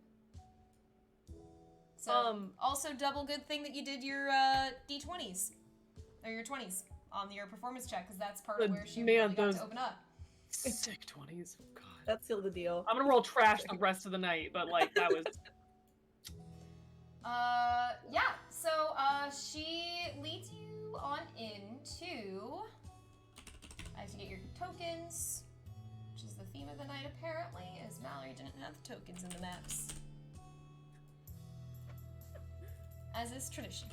So also double good thing that you did your D20s or your 20s on your performance check, because that's part of where she really got to open up. Sick 20s. God. That sealed the deal. I'm gonna roll trash the rest of the night, but that was... Yeah, so, she leads you on into, as you get your tokens, which is the theme of the night apparently, as Mallory didn't have the tokens in the maps. As is tradition.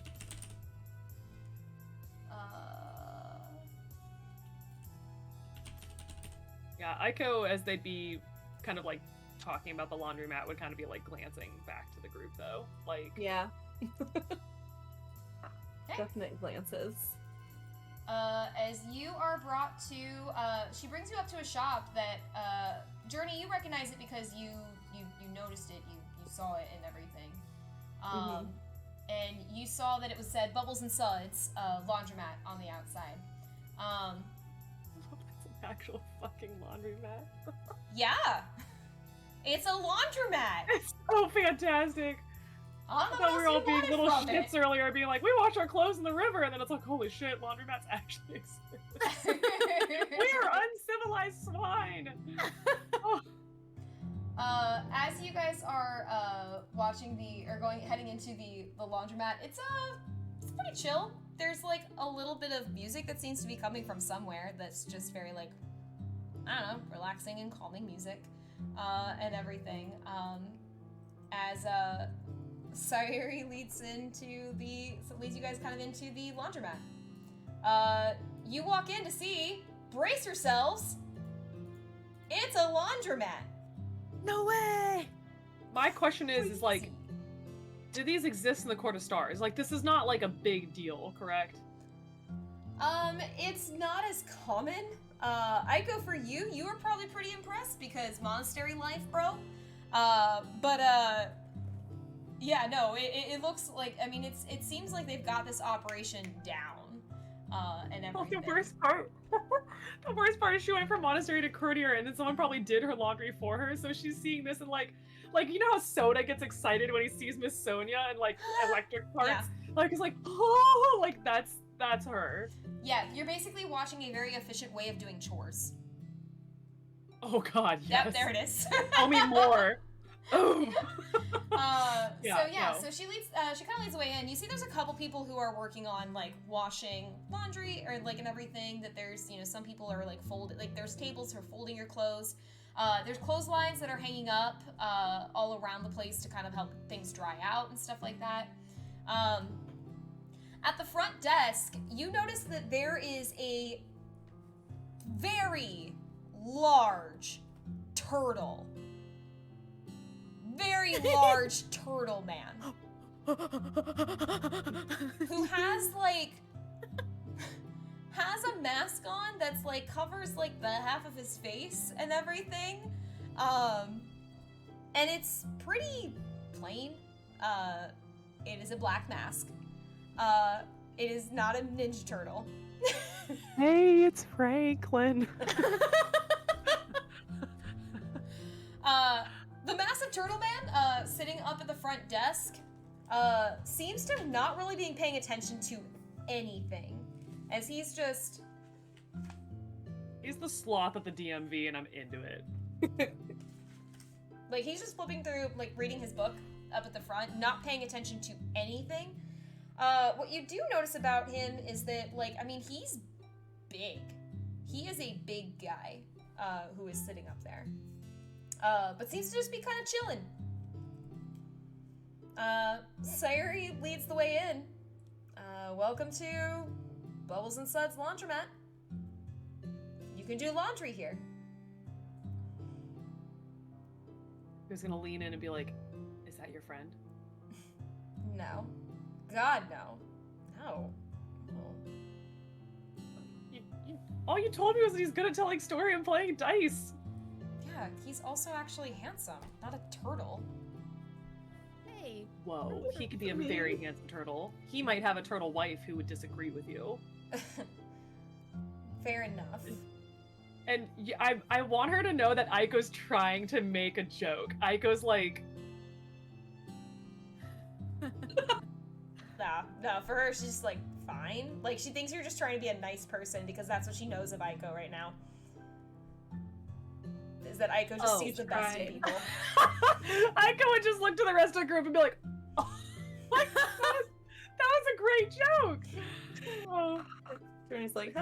Yeah, Aiko, as they'd be kind of talking about the laundromat, would kind of be glancing back to the group though. Yeah. Okay. Definite glances. As you are brought to, she brings you up to a shop that, Journey, you recognize it because you noticed it, you saw it and everything. And you saw that it was said Bubbles and Suds, laundromat on the outside. It's an actual fucking laundromat. Yeah! It's a laundromat! It's so fantastic! I I thought we were all being little shits earlier, being we wash our clothes in the river, and then it's holy shit, laundromats actually exist. We are uncivilized swine! Oh. As you guys are watching heading into the laundromat, it's pretty chill. There's like a little bit of music that seems to be coming from somewhere that's just very like, I don't know, relaxing and calming music, and everything. As Sayuri leads you guys kind of into the laundromat. You walk in to see, brace yourselves, it's a laundromat. No way! My question is like, do these exist in the Court of Stars? Like, this is not like a big deal, correct? It's not as common. I'd go for you. You were probably pretty impressed because monastery life, bro. Yeah, no, it looks like, I mean, it seems like they've got this operation down, and everything. The worst part is she went from monastery to courtier, and then someone probably did her laundry for her, so she's seeing this and like, you know how Soda gets excited when he sees Miss Sonia and like electric parts? Yeah. Like, it's like, oh, like that's her. Yeah, you're basically watching a very efficient way of doing chores. Oh god, yes. Yep, there it is. Tell me more. Oh. So she kind of leads the way in. You see there's a couple people who are working on like washing laundry or like and everything, that there's, you know, some people are like there's tables for folding your clothes. There's clotheslines that are hanging up all around the place to kind of help things dry out and stuff like that. At the front desk, you notice that there is a very large turtle. Very large turtle man. Who has a mask on that's like covers like the half of his face and everything. And it's pretty plain. It is a black mask. It is not a ninja turtle. Hey, it's Franklin. The massive turtle man, sitting up at the front desk, seems to not really being paying attention to anything, as he's just... He's the sloth at the DMV, and I'm into it. Like, he's just flipping through, like, reading his book up at the front, not paying attention to anything. What you do notice about him is that, like, I mean, he's big. He is a big guy, who is sitting up there. But seems to just be kind of chilling. Sayuri leads the way in. Welcome to Bubbles and Suds Laundromat. You can do laundry here. Who's gonna lean in and be like, is that your friend? No. God, no. No. All you told me was that he's good at telling story and playing dice. Yeah, he's also actually handsome, not a turtle. Hey. Whoa, he could be a very handsome turtle. He might have a turtle wife who would disagree with you. Fair enough. And I want her to know that Aiko's trying to make a joke. Aiko's like... No, for her, she's just like, fine. Like, she thinks you're just trying to be a nice person because that's what she knows of Aiko right now. Is that Aiko just sees the best in people. Aiko would just look to the rest of the group and be like, oh, that was a great joke! Oh. Journey's like,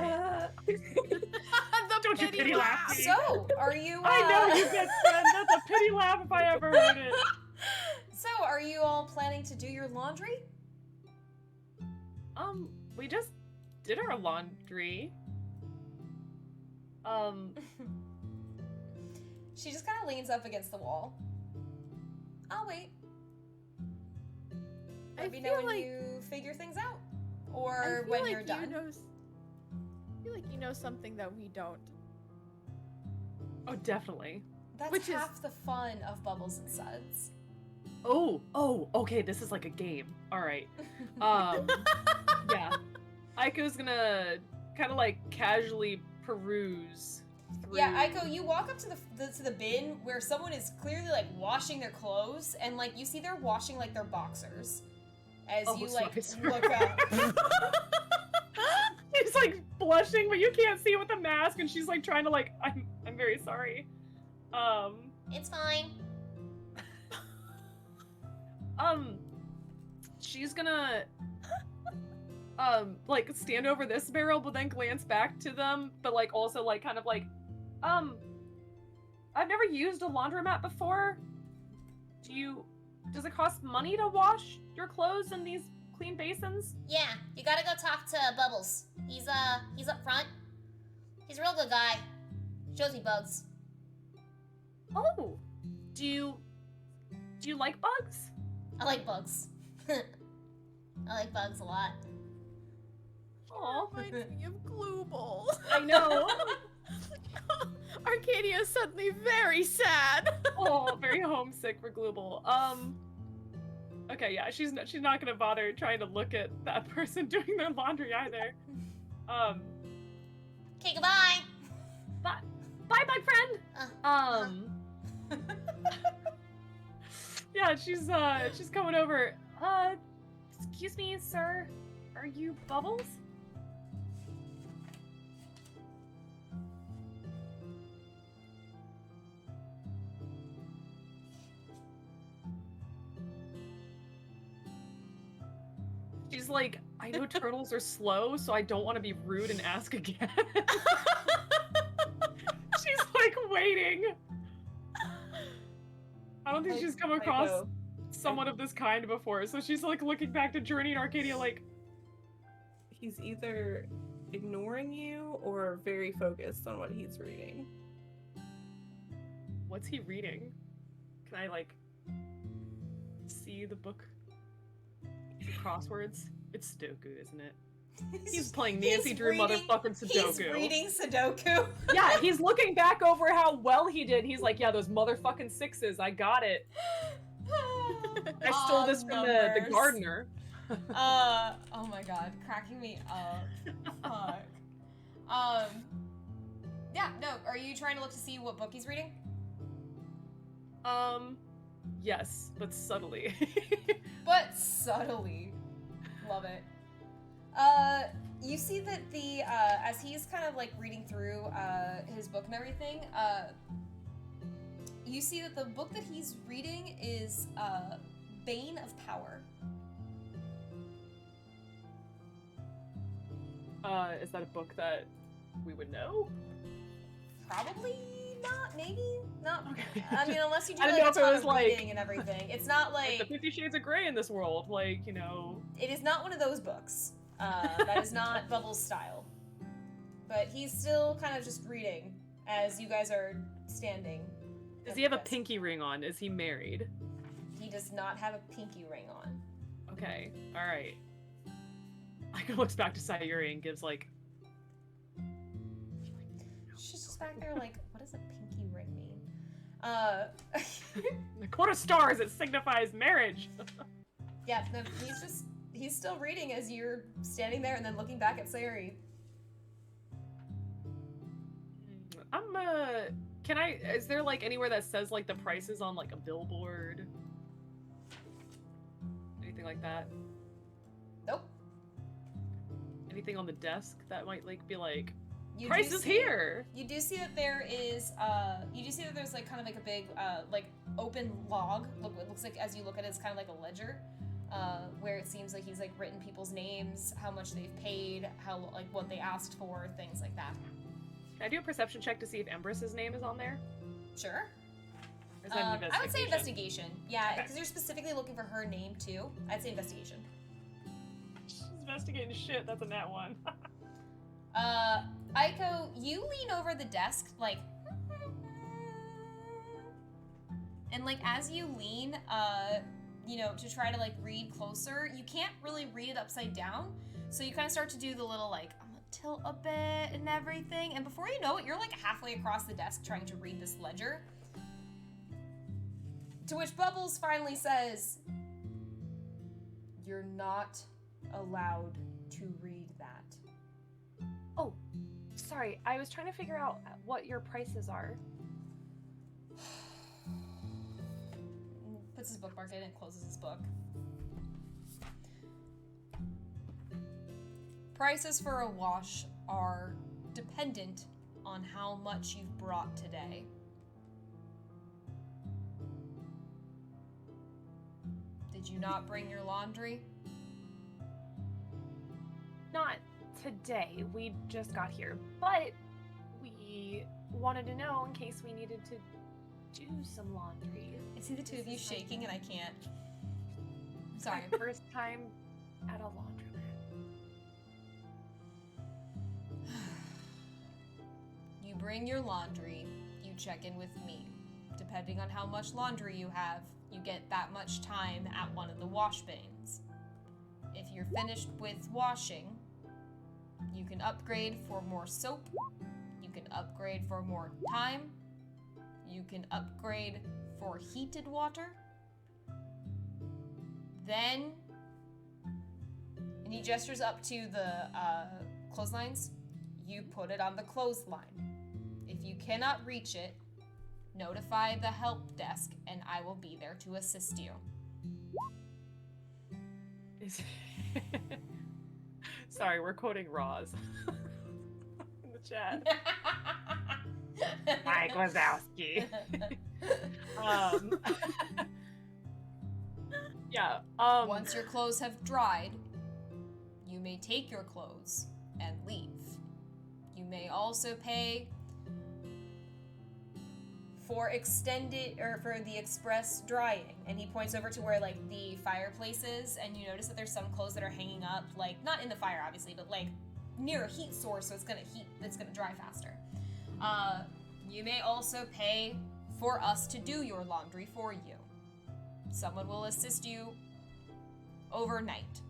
Don't you pity laugh me. So, are you, I know you best friend. That's a pity laugh if I ever heard it. So, are you all planning to do your laundry? We just did our laundry. She just kind of leans up against the wall. I'll wait. Let me know when you figure things out. Or when you're done. I feel like you know something that we don't. Oh, definitely. That's half the fun of Bubbles and Suds. Oh, okay, this is like a game. Alright. Yeah. Aiko's gonna kind of like casually peruse through... Yeah, Aiko, you walk up to the bin where someone is clearly like washing their clothes, and like you see they're washing like their boxers as you like look up. She's like blushing, but you can't see with the mask, and she's like trying to like, I'm very sorry. It's fine. She's gonna like stand over this barrel but then glance back to them, but like also like kind of like I've never used a laundromat before. Does it cost money to wash your clothes in these clean basins? Yeah, you gotta go talk to Bubbles. He's up front. He's a real good guy. Shows me bugs. Oh, do you like bugs? I like bugs. I like bugs a lot. Oh, Reminds me of glue balls. I know. Arcadia is suddenly very sad. Oh, very homesick for Glooble. Okay, yeah, she's not gonna bother trying to look at that person doing their laundry either. Okay, goodbye. Bye, bug friend. Yeah, she's coming over. Excuse me, sir. Are you Bubbles? She's like, I know turtles are slow, so I don't want to be rude and ask again. She's like waiting. I don't think she's come across someone of this kind before, so she's like looking back to Journey and Arcadia like... He's either ignoring you or very focused on what he's reading. What's he reading? Can I like see the book? Is it crosswords? It's Sudoku, isn't it? He's playing Nancy Drew motherfucking Sudoku. He's reading Sudoku. Yeah, he's looking back over how well he did. He's like, yeah, those motherfucking sixes, I got it. I stole this from the gardener. Oh my god, cracking me up. Fuck. Yeah, no, are you trying to look to see what book he's reading? Yes, but subtly. But subtly. Love it. You see that as he's kind of like reading through, his book and everything, you see that the book that he's reading is, Bane of Power. Is that a book that we would know? Probably not, maybe? Not, Okay. I mean, unless you do I don't like know a if it ton was, of like- reading and everything. It's not Like like, the 50 Shades of Grey in this world, like, you know... it is not one of those books. That is not Bubbles' style. But he's still kind of just reading as you guys are standing. Does he have a pinky ring on? Is he married? He does not have a pinky ring on. Okay, alright. Ika looks back to Sayuri and gives, like... She's just back there like, what does a pinky ring mean? A quarter stars, it signifies marriage! Yeah, no, he's still reading as you're standing there and then looking back at Sayuri. Is there, like, anywhere that says, like, the prices on, like, a billboard? Anything like that? Nope. Anything on the desk that might, like, be like, You price do is see- here! You do see that there is, you do see that there's like kind of like a big, like open log. Look, it looks like as you look at it, it's kind of like a ledger, where it seems like he's like written people's names, how much they've paid, how like what they asked for, things like that. Can I do a perception check to see if Empress's name is on there? Sure. Or is that an I would say investigation? investigation. Yeah, Okay. because you're specifically looking for her name too. I'd say investigation. She's investigating shit, that's a nat one. Aiko, you lean over the desk, like, and like as you lean, you know, to try to like read closer, you can't really read it upside down, so you kind of start to do the little like, I'm gonna tilt a bit and everything, and before you know it, you're like halfway across the desk trying to read this ledger. To which Bubbles finally says, "You're not allowed to read that." Oh, sorry, I was trying to figure out what your prices are. Puts his bookmark in and closes his book. Prices for a wash are dependent on how much you've brought today. Did Did you not bring your laundry? Not today. We just got here, but we wanted to know in case we needed to do some laundry. I see the two of you shaking and I can't. Sorry. My first time at a laundromat. You bring your laundry, you check in with me. Depending on how much laundry you have, you get that much time at one of the wash bays. If you're finished with washing, you can upgrade for more soap, you can upgrade for more time, you can upgrade for heated water. Then, and he gestures up to the clotheslines, you put it on the clothesline. If you cannot reach it, notify the help desk and I will be there to assist you. Sorry, we're quoting Roz in the chat. Mike Wazowski. Yeah. Once your clothes have dried, you may take your clothes and leave. You may also pay for extended or for the express drying. And he points over to where like the fireplace is, and you notice that there's some clothes that are hanging up, like not in the fire obviously, but like near a heat source, so it's gonna dry faster. You may also pay for us to do your laundry for you. Someone will assist you overnight.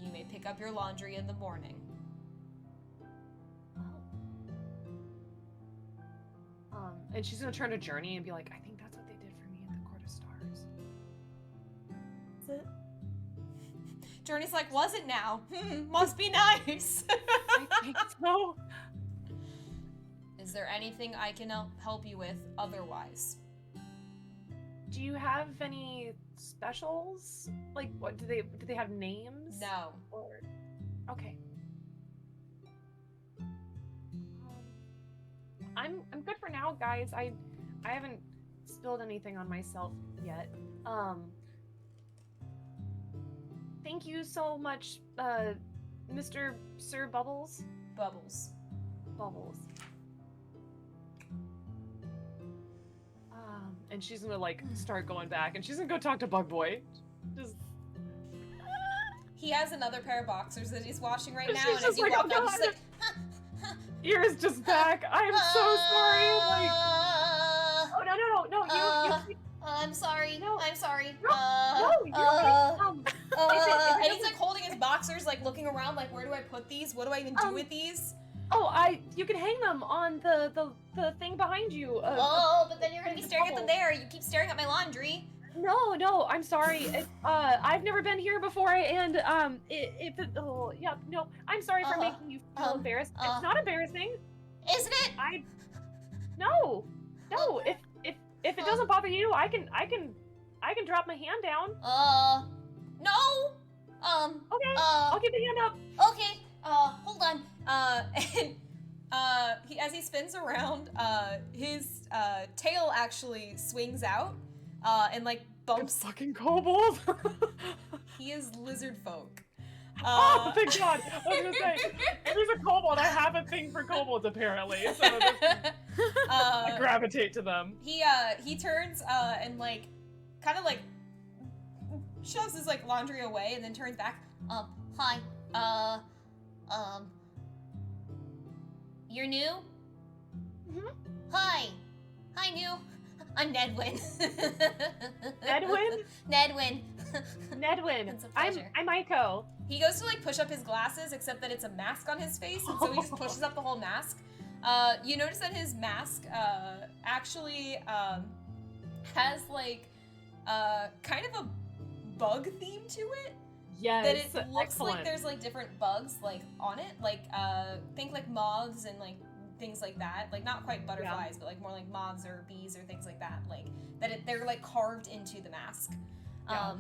You may pick up your laundry in the morning. And she's gonna turn to Journey and be like, I think that's what they did for me at the Court of Stars. Is it? Journey's like, was it now? Must be nice. I think so. Is there anything I can help you with otherwise? Do you have any specials? Like, what do they have names? No. Or okay. I'm good for now, guys. I haven't spilled anything on myself yet. Thank you so much, Mr. Sir Bubbles. Bubbles. And she's gonna like start going back, and she's gonna go talk to Bug Boy. Just He has another pair of boxers that he's washing right And now, she's and as just you like, walk "Oh, out, she's God." like, ears just back. I am so sorry. Like, oh no, you I'm sorry. No. I'm sorry. no, you're right. and he's like holding his boxers, like looking around, like, where do I put these? What do I even do with these? You can hang them on the thing behind you. Oh, but then you're gonna Be be staring at them there. You keep staring at my laundry. No, I'm sorry. I've never been here before, and I'm sorry for making you feel embarrassed. It's not embarrassing. Isn't it? No. If it doesn't bother you, I can drop my hand down. No. Okay. I'll get the hand up. Okay. Hold on. And as he spins around, his tail actually swings out, and like bumps. Fucking kobold. He is lizard folk. Oh, thank God! I was gonna say, if there's a kobold, I have a thing for kobolds apparently, so I gravitate to them. He turns and like kind of like shoves his like laundry away and then turns back. Hi. You're new? Mhm. Hi, new. I'm Nedwin. Nedwin? Nedwin. Nedwin. It's a pleasure. I'm Aiko. He goes to like push up his glasses, except that it's a mask on his face, and so he just pushes up the whole mask. You notice that his mask actually has like kind of a bug theme to it. Yes. That it looks excellent. like there's like different bugs like on it, like think like moths and like things like that, like not quite butterflies, but like more like moths or bees or things like that, like that they're like carved into the mask. Yeah.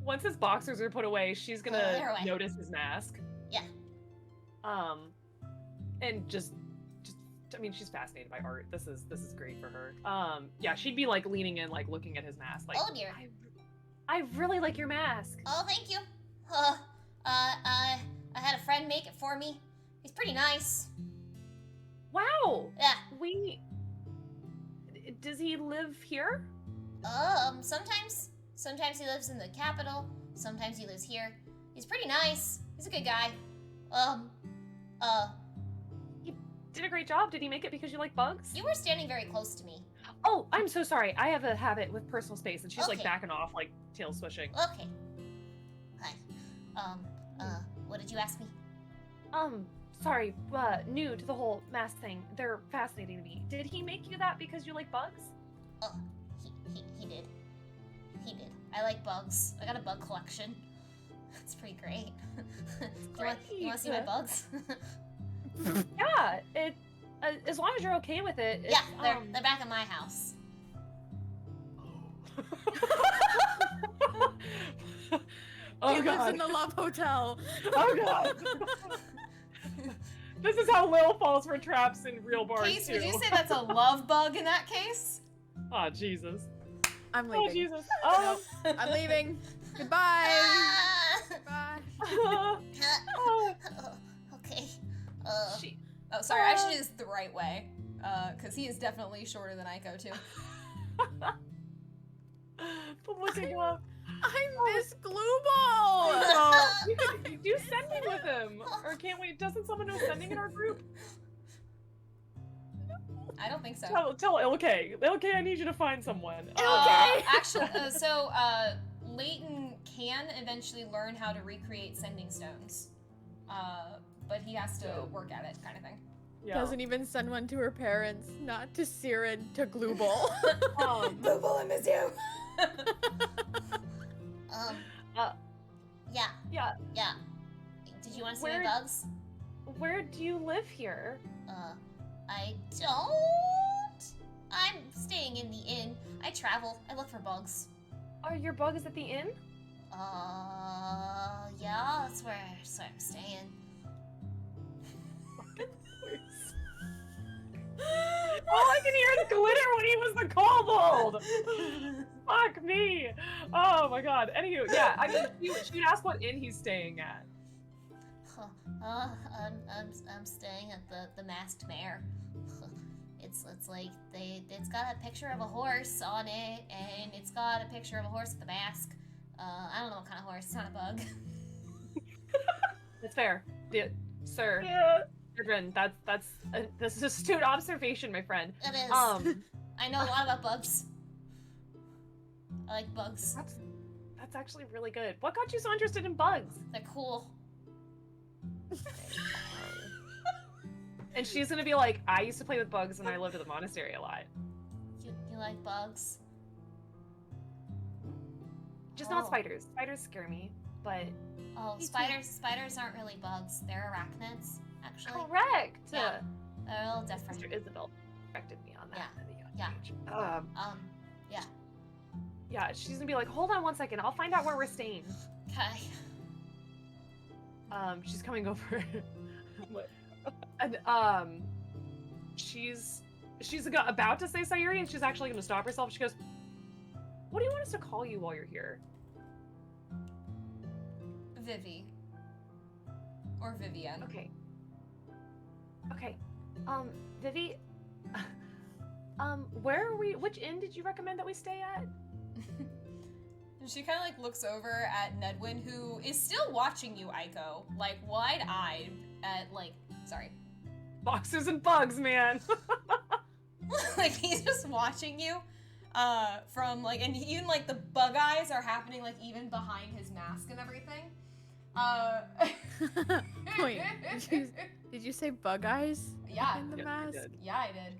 Once his boxers are put away, she's gonna They're away. notice his mask. Yeah. And just I mean, she's fascinated by art. This is great for her. Yeah, she'd be like leaning in, like looking at his mask. Like, Oh dear. I really like your mask. Oh, thank you. I had a friend make it for me. He's pretty nice. Wow. Yeah. Does he live here? Sometimes. Sometimes he lives in the capital. Sometimes he lives here. He's pretty nice. He's a good guy. He did a great job. Did he make it because you like bugs? You were standing very close to me. Oh, I'm so sorry. I have a habit with personal space, and she's like Okay. backing off, like tail swishing. Okay. Hi. What did you ask me? Sorry, new to the whole mask thing. They're fascinating to me. Did he make you that because you like bugs? Oh, he did. He did. I like bugs. I got a bug collection. It's pretty great. You want to see my bugs? Yeah, as long as you're okay with it. Yeah, they're back at my house. Oh he lives god. in the Love Hotel. Oh god. This is how Lil falls for traps in real bars Case, too. would you say that's a love bug in that case? Oh Jesus. I'm Oh leaving. Jesus. Oh. I'm leaving. Goodbye. Ah! Goodbye. Oh. Okay. She. Oh, sorry, I should do this the right way. Because he is definitely shorter than Aiko, too. Looking up. I miss Glue Ball. Oh, you could do sending with him, or can't we? Doesn't someone know sending in our group? I don't think so. Tell Ilke. Ilke, I need you to find someone. Actually, Leighton can eventually learn how to recreate sending stones. But he has to work at it, kind of thing. Yeah. Doesn't even send one to her parents, not to Siren, to Glue Ball. Glue Ball, I miss you! Yeah. Yeah. Yeah. Did you want to see Where- my bugs? Where do you live here? I don't. I'm staying in the inn. I travel. I look for bugs. Are your bugs at the inn? Yeah, that's where I'm staying. All I can hear is glitter when he was the kobold. Fuck me. Oh my god. Anywho, yeah. I mean, she'd ask what inn he's staying at. I'm staying at the Masked Mare. It's like it's got a picture of a horse on it, and it's got a picture of a horse with a mask. I don't know what kind of horse. It's not a bug. That's fair, sir. Yeah. Children, this is astute observation, my friend. It is. I know a lot about bugs. I like bugs. That's actually really good. What got you so interested in bugs? They're cool. And she's gonna be like, I used to play with bugs when I lived at the monastery a lot. You like bugs? Just not Oh. spiders. Spiders scare me, but Oh, Me too. spiders aren't really bugs. They're arachnids, actually. correct. Yeah. They're a little different. Sister Isabel corrected me on that at a young Yeah. age. Yeah. Yeah, she's gonna be like, hold on one second, I'll find out where we're staying. Okay. She's coming over. And she's about to say Sayuri, and she's actually gonna stop herself. She goes, what do you want us to call you while you're here? Vivi. Or Vivian. Okay. Vivi, where are we? Which inn did you recommend that we stay at? She kind of like looks over at Nedwin, who is still watching you, Aiko, like wide-eyed at like, sorry, Boxers and bugs, man. like he's just watching you, from like, and even like the bug eyes are happening like even behind his mask and everything. Wait, did you say bug eyes? Yeah. In the Yes, you mask? did. Yeah, I did.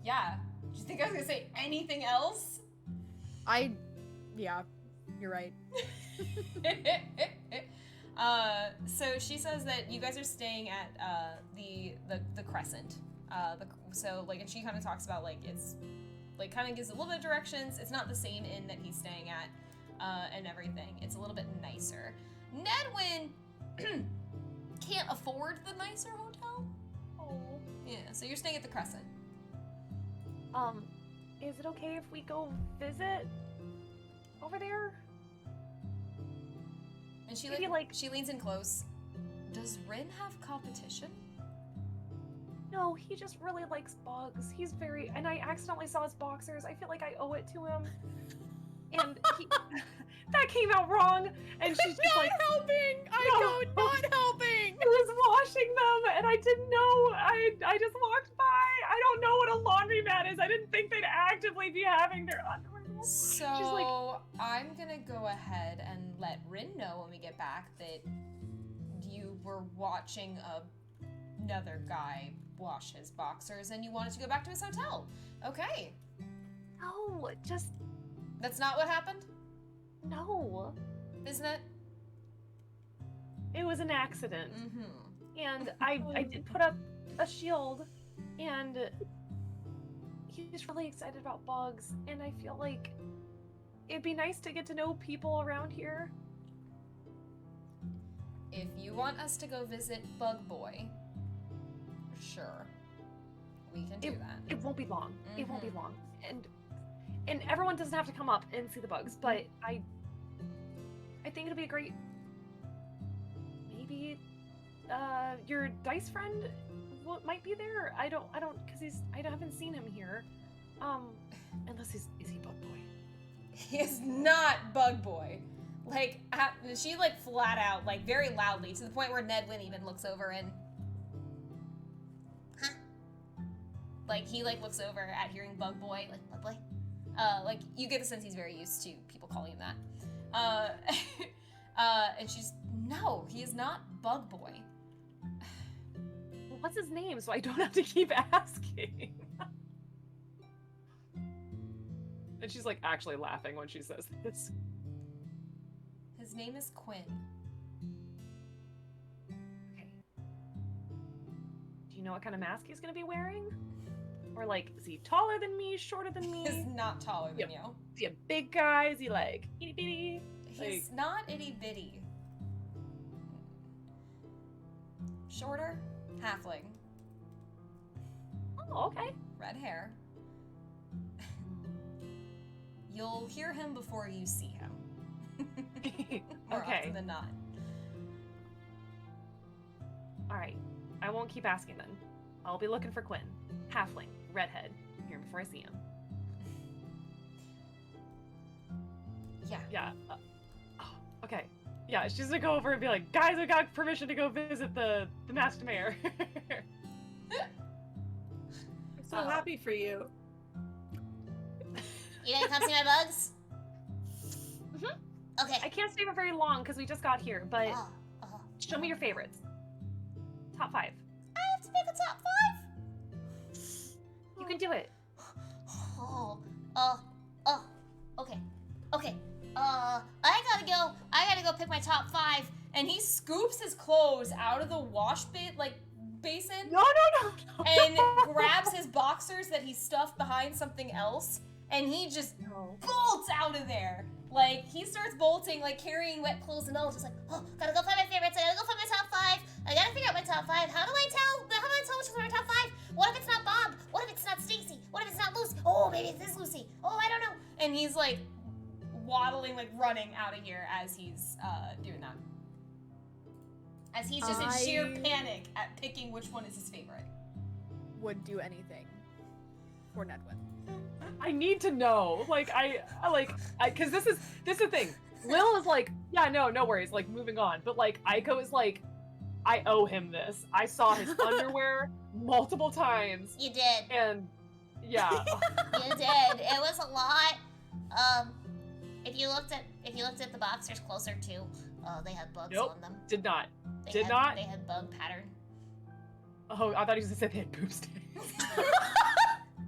Yeah. Do you think I was gonna say anything else? Yeah, you're right. So she says that you guys are staying at the Crescent. So like, and she kind of talks about like it's like kind of gives a little bit of directions. It's not the same inn that he's staying at, and everything. It's a little bit nicer. Nedwin can't afford the nicer hotel. Oh. Yeah, so you're staying at the Crescent. Is it okay if we go visit over there? And she Maybe, she leans in close. Does Rin have competition? No, he just really likes bugs. He's very, and I accidentally saw his boxers. I feel like I owe it to him. And he, that came out wrong. And she's just Not like, helping! I go not helping! I was washing them and I didn't know. I just walked by. I don't know what a laundromat is. I didn't think they'd actively be having their underwear. So I'm gonna go ahead and let Rin know when we get back that you were watching another guy wash his boxers and you wanted to go back to his hotel. Okay. No, just That's not what happened? no. Isn't it? It was an accident. Mm-hmm. And I did put up a shield, and he's really excited about bugs, and I feel like it'd be nice to get to know people around here. If you want us to go visit Bug Boy, sure. We can do that. It won't be long. It won't be Mhm. long. And everyone doesn't have to come up and see the bugs, but I think it'll be a great, maybe your dice friend might be there. I don't because I haven't seen him here. Unless is he Bug Boy? He is not Bug Boy. Like, she like flat out, like very loudly, to the point where Nedwin even looks over and, Huh? like he like looks over at hearing Bug Boy, like Bug Boy. Like you get the sense he's very used to people calling him that. And she's, no, he is not Bug Boy. Well, what's his name so I don't have to keep asking? And she's like actually laughing when she says this. His name is Quinn. Okay. Do you know what kind of mask he's gonna be wearing? Or like, is he taller than me, shorter than me? He's not taller than Yep. you. Is he a big guy? Is he like itty bitty? He's not itty bitty. Shorter, halfling, Oh, okay. red hair. You'll hear him before you see him. More Okay. often than not. All right. I won't keep asking then. I'll be looking for Quinn. Halfling, redhead. Hear him before I see him. Yeah. Yeah. Oh, okay. Yeah, she's gonna go over and be like, guys, we got permission to go visit the masked mayor. I'm so happy for you. You gonna come see my bugs? Mhm. Okay. I can't stay for very long because we just got here, but Oh, oh. show me your favorites. Top 5. I have to pick a top 5? You can do it. Oh, okay. Okay. I gotta go pick my top 5. And he scoops his clothes out of the wash basin No. and grabs his boxers that he stuffed behind something else, and he just No. bolts out of there. Like, he starts bolting, like carrying wet clothes and all, just like, Oh, gotta go find my favorites. I gotta go find my top 5. I gotta figure out my top 5. How do I tell which one's my top 5? What if it's not Bob? What if it's not Stacy? What if it's not Lucy? Oh, maybe it's this Lucy. Oh, I don't know. and he's like waddling, like running out of here as he's doing that. As he's just in sheer panic at picking which one is his favorite. Would do anything for Nedwin. I need to know. Like, because this is the thing. Lil is like, yeah, no worries, like, moving on. But, like, Aiko is like, I owe him this. I saw his underwear multiple times. You did. And, yeah. You did. It was a lot. If you looked at the boxers closer too, they had bugs Nope. on them. Did not. They had bug pattern. Oh, I thought he was gonna say they had boob stains.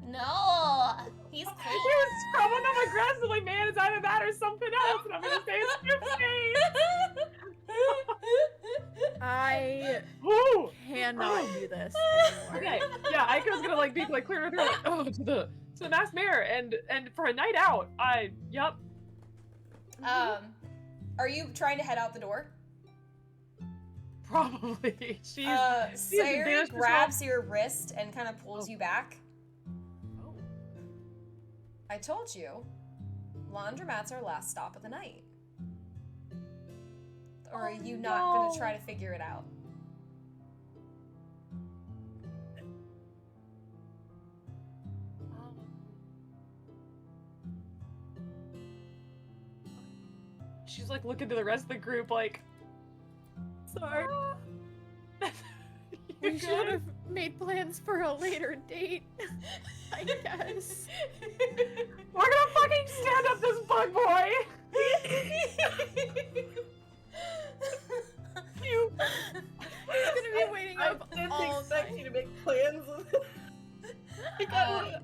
No, he's He clean. was scrubbing them aggressively, man. It's either that or something else, and I'm gonna say it's boob stains. I Woo! cannot do this anymore. Okay, yeah, Aiko's gonna like be like clear her throat, like, oh, to the masked mayor, and for a night out, yep. Are you trying to head out the door? Probably. She's Sayuri embarrassed grabs your wrist and kind of pulls you back. Oh. I told you, laundromat's our last stop of the night. Or are you not gonna try to figure it out? She's like looking to the rest of the group like, Sorry. We should have made plans for a later date, I guess. We're gonna fucking stand up this bug boy! You. He's gonna be waiting I up didn't all expect night. you to make plans with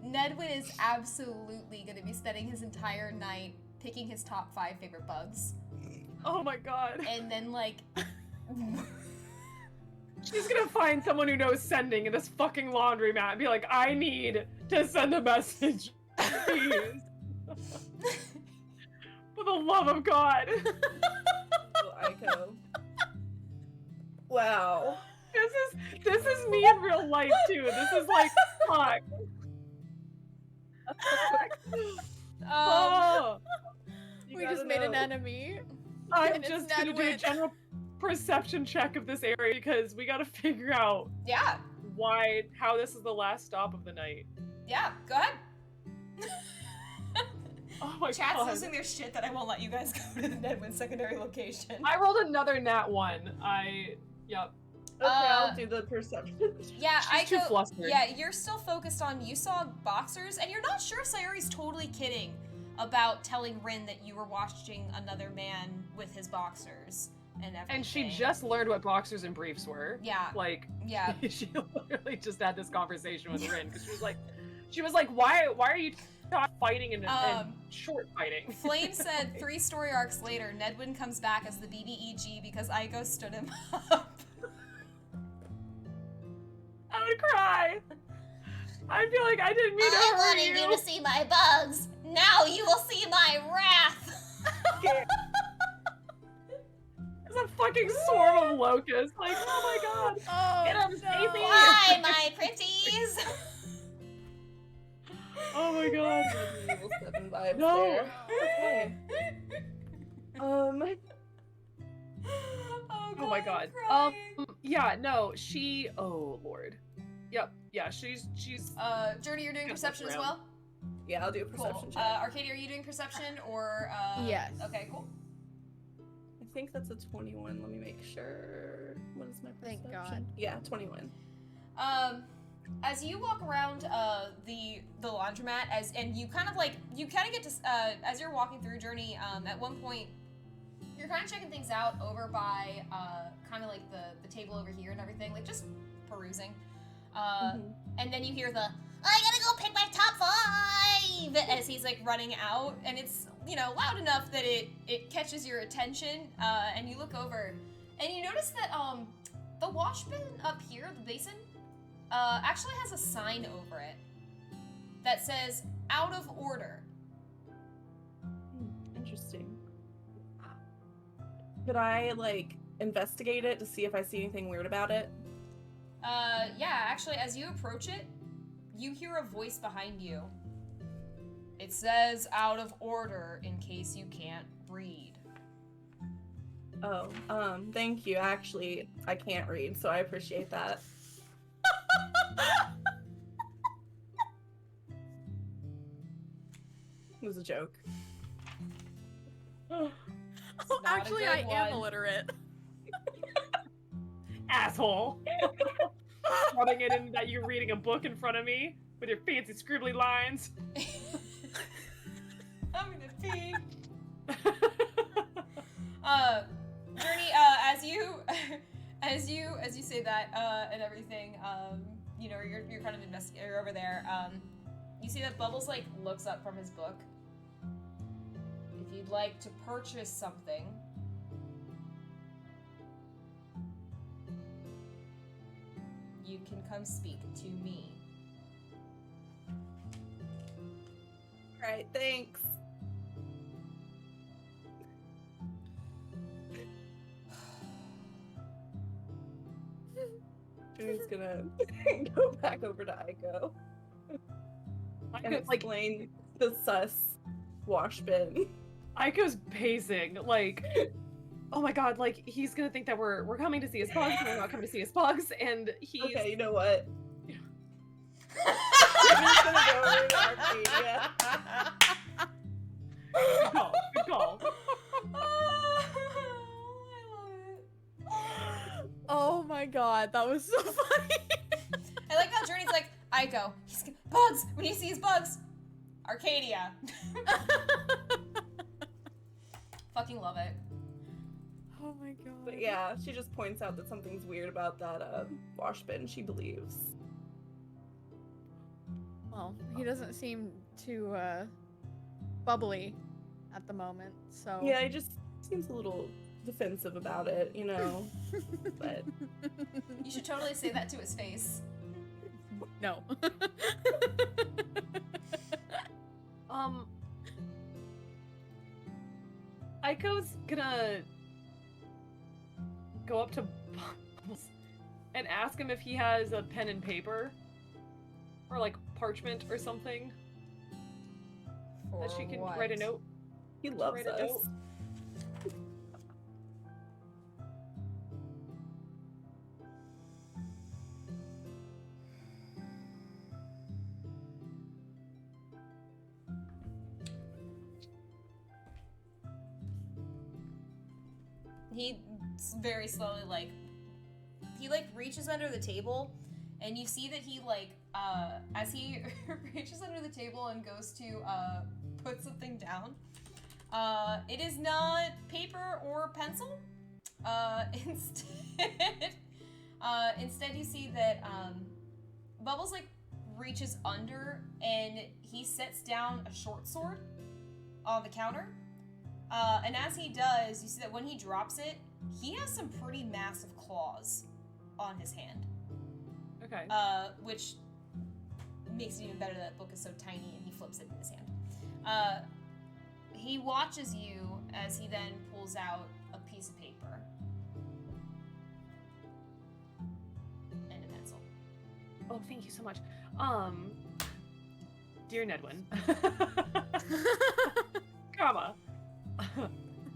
Nedwin is absolutely gonna be spending his entire night picking his top 5 favorite bugs. Oh my god. And then, like... She's gonna find someone who knows sending in this fucking laundromat and be like, I need to send a message. Please. For the love of God. Aiko. Wow. This is me in real life too. This is like, fuck. Oh, We just made an enemy. I'm And it's just gonna do a Nedwin. general perception check of this area because we gotta figure out Yeah, how this is the last stop of the night. yeah, go ahead. Oh my Chat's god. losing their shit that I won't let you guys go to the Nedwin secondary location. I rolled another nat 1. Yep. Okay, I'll do the perception. Yeah, She's too flustered. Yeah, you're still focused on you saw boxers, and you're not sure if Sayuri's totally kidding about telling Rin that you were watching another man with his boxers and everything. And she just learned what boxers and briefs were. Yeah. Like, Yeah. she literally just had this conversation with Rin because she was like, why are you not fighting and short fighting? Flame said 3 story arcs later, Nedwin comes back as the BBEG because Aiko stood him up. I would cry. I'd be like, I didn't mean to I hurt wanted you. you to see my bugs. Now you will see my wrath. It's a fucking swarm of locusts. Like, oh my god. Oh, Get 'em, Stacy. Why, my pretties? Oh my god. Evil 7 vibes No. there. Okay. Oh my god. I'm Yeah, no, she. Oh lord. Yep. Yeah, she's. Journey, you're doing Gonna perception look as around. well? Yeah, I'll do a Cool. perception check. Arcadia, are you doing perception or Yes. Okay, cool. I think that's a 21. Let me make sure. What is my perception? Thank God. Yeah, 21. As you walk around the laundromat, and you kind of get to as you're walking through Journey, at one point you're kind of checking things out over by kind of like the table over here and everything, like just perusing. And then you hear the I gotta go pick my top 5 as he's like running out, and it's loud enough that it catches your attention, and you look over and you notice that the wash bin up here, the basin, actually has a sign over it that says out of order. Interesting. Could I investigate it to see if I see anything weird about it? Yeah, actually, as you approach it, you hear a voice behind you. It says out of order in case you can't read. Oh, thank you. Actually, I can't read, so I appreciate that. It was a joke. Oh, not a actually, good I am one. illiterate. Asshole. Rubbing it in that you're reading a book in front of me with your fancy scribbly lines. I'm gonna pee. Journey, as you say that, and everything, you're kind of investigating over there. You see that Bubbles looks up from his book. If you'd like to purchase something, you can come speak to me. Alright, thanks. Junie's gonna go back over to Aiko and explain the sus wash bin. Aiko's pacing, like, oh my god, like, he's gonna think that we're coming to see his bugs, and we're not coming to see his bugs, and he's... Okay, you know what? Junie's gonna go over to Arcadia. Good call, good call. Oh my god, that was so funny. I like how Journey's like, Aiko, bugs! When you see his bugs, Arcadia. Fucking love it. Oh my god. But yeah, she just points out that something's weird about that wash bin, she believes. Well, he doesn't seem too bubbly at the moment, so. Yeah, he just seems a little defensive about it, you know. But You should totally say that to his face. No. Aiko's gonna go up to Bubbles and ask him if he has a pen and paper or like parchment or something that she can write a note. he loves Write a us. note. He very slowly, he reaches under the table, and you see that he, as he reaches under the table and goes to, put something down, it is not paper or pencil. Instead you see that, Bubbles, reaches under, and he sets down a short sword on the counter. And as he does, you see that when he drops it, he has some pretty massive claws on his hand. Okay. Which makes it even better that book is so tiny and he flips it in his hand. He watches you as he then pulls out a piece of paper. And a pencil. Oh, thank you so much. Dear Nedwin. Comma.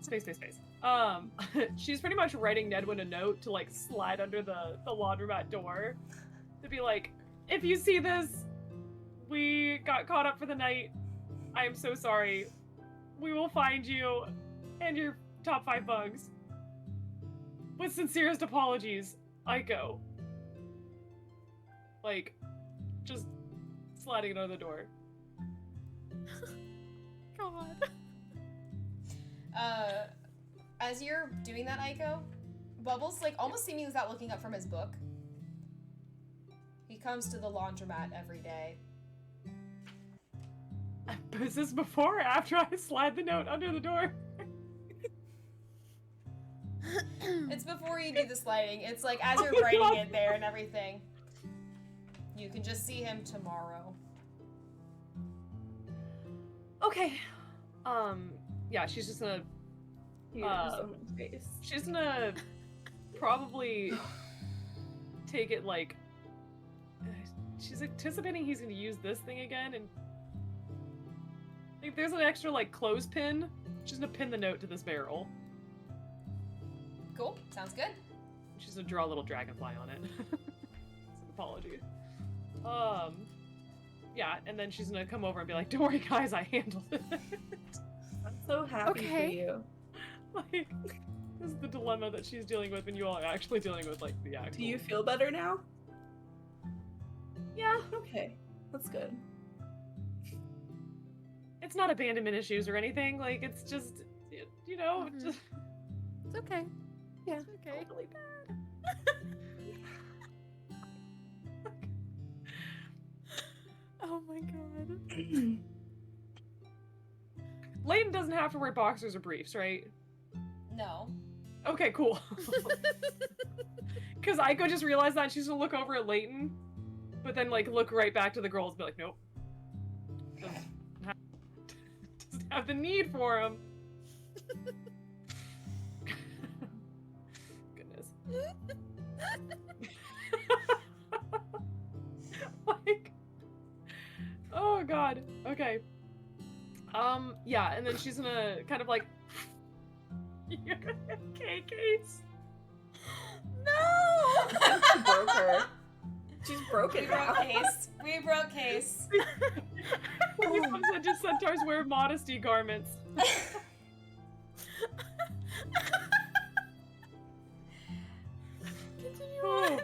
Space. She's pretty much writing Nedwin a note to slide under the laundromat door to be like, if you see this, we got caught up for the night. I am so sorry. We will find you and your top 5 bugs. With sincerest apologies, Aiko. Just sliding it under the door. God. As you're doing that, Aiko, Bubbles, almost seemingly without looking up from his book, he comes to the laundromat every day. Is this before or after I slide the note under the door? It's before you do the sliding. It's as you're writing it there and everything. You can just see him tomorrow. Okay. Yeah, she's just gonna someone's face. she's gonna probably take it she's anticipating he's gonna use this thing again, and if there's an extra clothespin, she's gonna pin the note to this barrel. Cool. Sounds good. She's gonna draw a little dragonfly on it. It's an apology. Yeah, and then she's gonna come over and be like, don't worry guys, I handled it. I'm so happy for you. This is the dilemma that she's dealing with when you all are actually dealing with the actual... Do you feel better now? Yeah. Okay, that's good. It's not abandonment issues or anything, it's just, Mhm. just... It's okay. Yeah. It's okay. Totally bad. Oh my god. Layton doesn't have to wear boxers or briefs, right? No. Okay, cool. Because Aiko just realized that, and she's gonna look over at Layton, but then look right back to the girls and be like, nope. Doesn't have the need for him. Goodness. god. Okay. Yeah, and then she's gonna kind of like okay, Case. No! She broke her. She's broken We now. broke Case. We broke Case. Some such centaurs wear modesty garments. Continue Oh. on.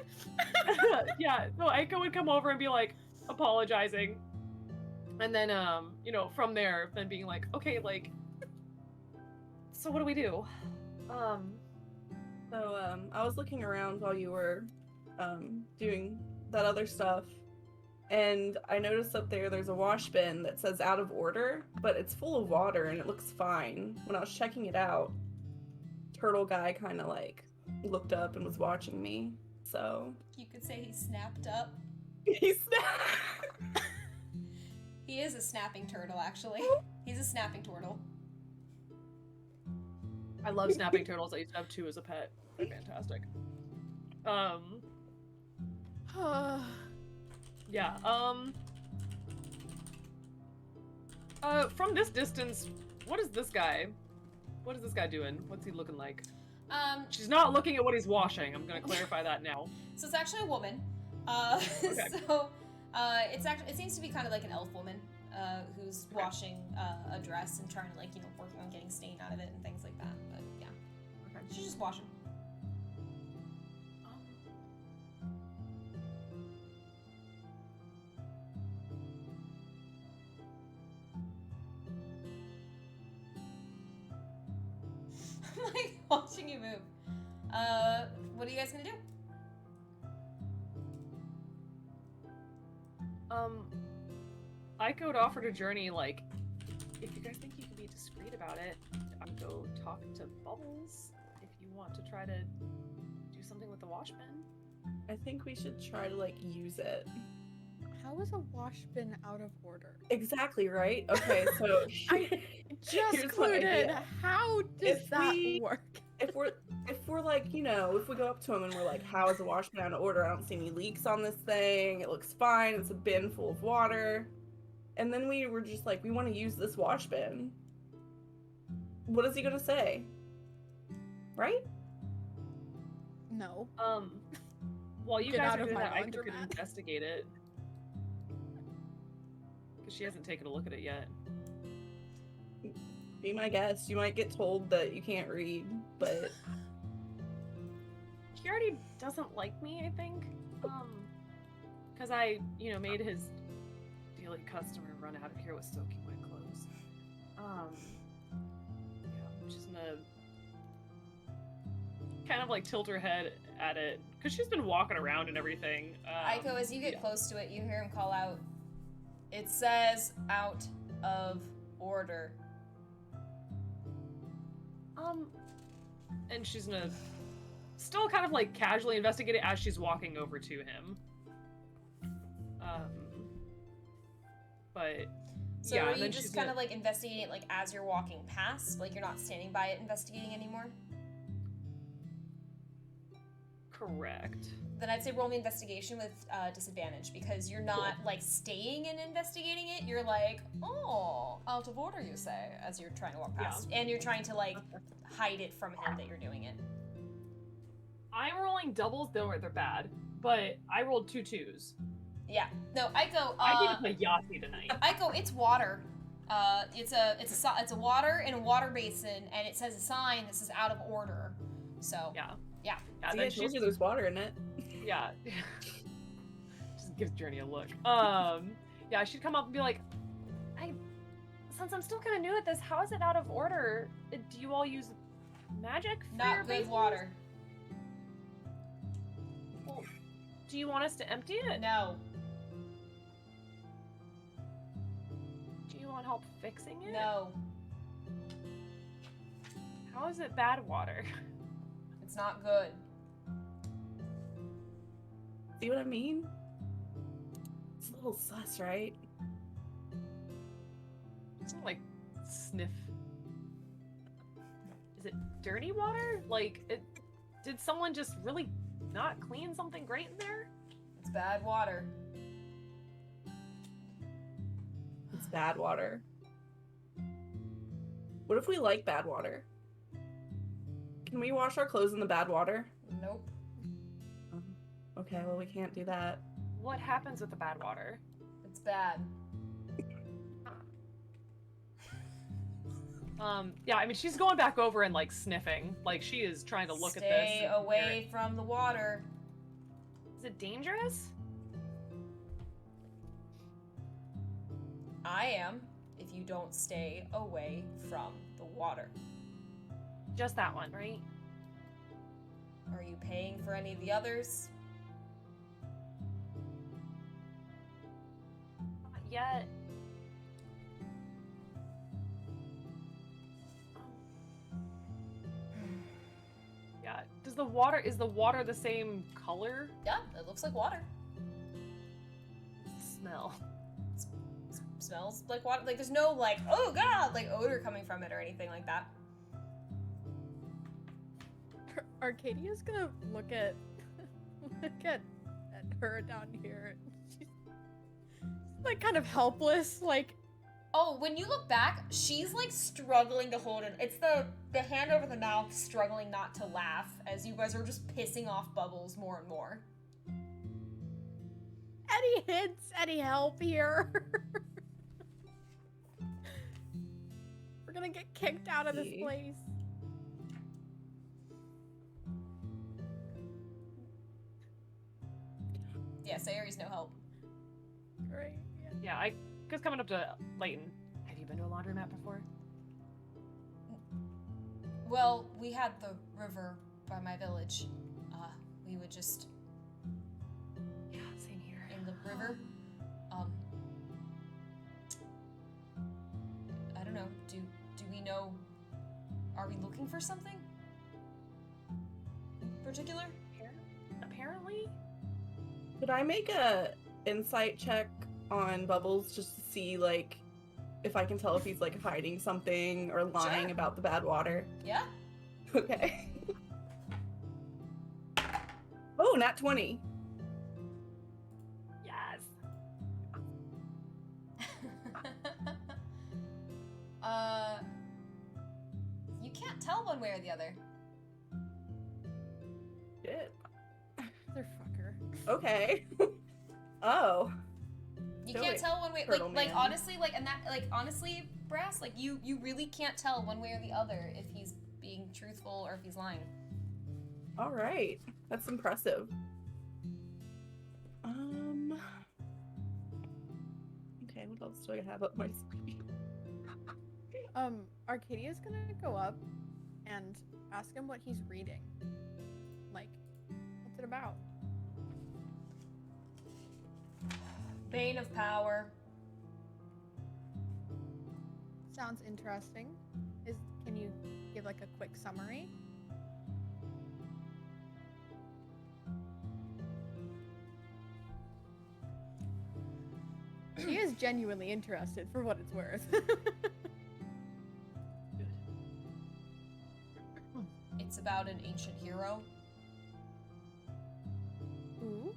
Yeah, so Aiko would come over and be like apologizing. And then you know, from there, then being like, okay, like, so what do we do? So, I was looking around while you were doing that other stuff, and I noticed up there's a wash bin that says out of order, but it's full of water and it looks fine. When I was checking it out, turtle guy kind of like looked up and was watching me. So You could say he snapped up. he snapped. He is a snapping turtle, actually. He's a snapping turtle. I love snapping turtles. I used to have 2 as a pet. They're fantastic. Yeah, from this distance, what is this guy doing? What's he looking like? She's not looking at what he's washing. I'm gonna clarify that now. So it's actually a woman. Okay. So it seems to be kind of like an elf woman who's washing a dress and trying to, like, you know, working on getting stain out of it and things like that. But yeah, Okay. she's just washing. I'm like watching you move. What are you guys gonna do? Aiko would offer to Journey, like, if you guys think you can be discreet about it, I'd go talk to Bubbles if you want to try to do something with the wash bin. I think we should try to like use it. How is a wash bin out of order? Exactly, right? Okay, so I just here's my clued in. idea. How does If that we- work? if we're like, you know, if we go up to him and we're like, how is the wash bin out of order? I don't see any leaks on this thing. It looks fine. It's a bin full of water. And then we were just like, we want to use this wash bin. What is he gonna say? Right? No. While you Get guys out are of doing my that, Aiko could laundromat. investigate it. Because she hasn't taken a look at it yet. Be my guest. You might get told that you can't read, but He already doesn't like me, I think. Because I, you know, made his daily customer run out of here with soaking wet clothes. Yeah, I'm just gonna kind of like tilt her head at it because she's been walking around and everything. Aiko, as you get yeah. close to it, you hear him call out, "It says out of order." And she's gonna still kind of like casually investigate it as she's walking over to him. But So yeah, are and you then just she's kind gonna- of like investigating it like as you're walking past? Like you're not standing by it investigating anymore? correct. Then I'd say roll me investigation with disadvantage because you're not like staying and investigating it. You're like, oh, out of order, you say, as you're trying to walk past. And you're trying to like hide it from him that you're doing it. I'm rolling doubles, though they're bad, but I rolled 2 2s. Yeah. No, Aiko. I need to play Yahtzee tonight. Aiko, it's water. It's a water in a water basin, and it says a sign that says out of order. So Yeah. Yeah. Yeah, see, then I told she's you there's water in it. yeah. Just gives Journey a look. Yeah, she'd come up and be like, since I'm still kind of new at this, how is it out of order? Do you all use magic for your not good basins? water. Well, do you want us to empty it? No. Do you want help fixing it? No. How is it bad water? It's not good. See what I mean? It's a little sus, right? Doesn't like sniff. Is it dirty water? Like, did someone just really not clean something great in there? It's bad water. It's bad water. What if we like bad water? Can we wash our clothes in the bad water? Nope. Okay, well, we can't do that. What happens with the bad water? It's bad. Yeah, I mean, she's going back over and like sniffing. Like she is trying to look at this. Stay away from the water. Is it dangerous? I am if you don't stay away from the water. Just that one, right? Are you paying for any of the others? Not yet. Yeah. Is the water the same color? Yeah, it looks like water. Smell. Smells like water. Like there's no like, oh god, like odor coming from it or anything like that. Arcadia's gonna look at her down here. She's like kind of helpless, like Oh, when you look back, she's like struggling to hold it. It's the hand over the mouth struggling not to laugh as you guys are just pissing off Bubbles more and more. any hints, any help here? We're gonna get kicked out of this place. Yeah, Sayori's no help. Great. Yeah, I was coming up to Layton. Have you been to a laundromat before? Well, we had the river by my village. We would just Yeah, same here. in the river. I don't know. Do we know? Are we looking for something particular? Apparently. Could I make a insight check on Bubbles just to see, like, if I can tell if he's, like, hiding something or lying Sure. about the bad water? Yeah. Okay. Oh, nat 20. Yes. You can't tell one way or the other. Shit. Motherfucker. Okay. Oh. You Show can't it, tell one way. turtle Like man. honestly, like and that, like honestly, Brass, like you really can't tell one way or the other if he's being truthful or if he's lying. All right. That's impressive. Okay, what else do I have up my sleeve? Arcadia's gonna go up and ask him what he's reading. Like, what's it about? Bane of Power. Sounds interesting. Can you give like a quick summary? She is genuinely interested for what it's worth. It's about an ancient hero. Ooh.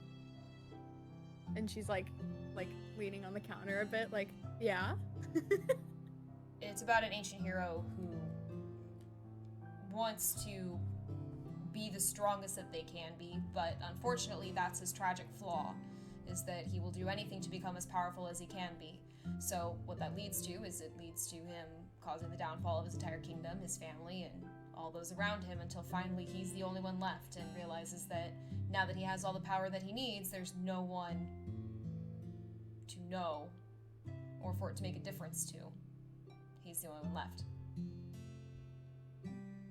And she's like leaning on the counter a bit, like, yeah. It's about an ancient hero who wants to be the strongest that they can be, but unfortunately that's his tragic flaw, is that he will do anything to become as powerful as he can be. So what that leads to is it leads to him causing the downfall of his entire kingdom, his family, and all those around him, until finally he's the only one left and realizes that now that he has all the power that he needs, there's no one to know or for it to make a difference to. He's the only one left.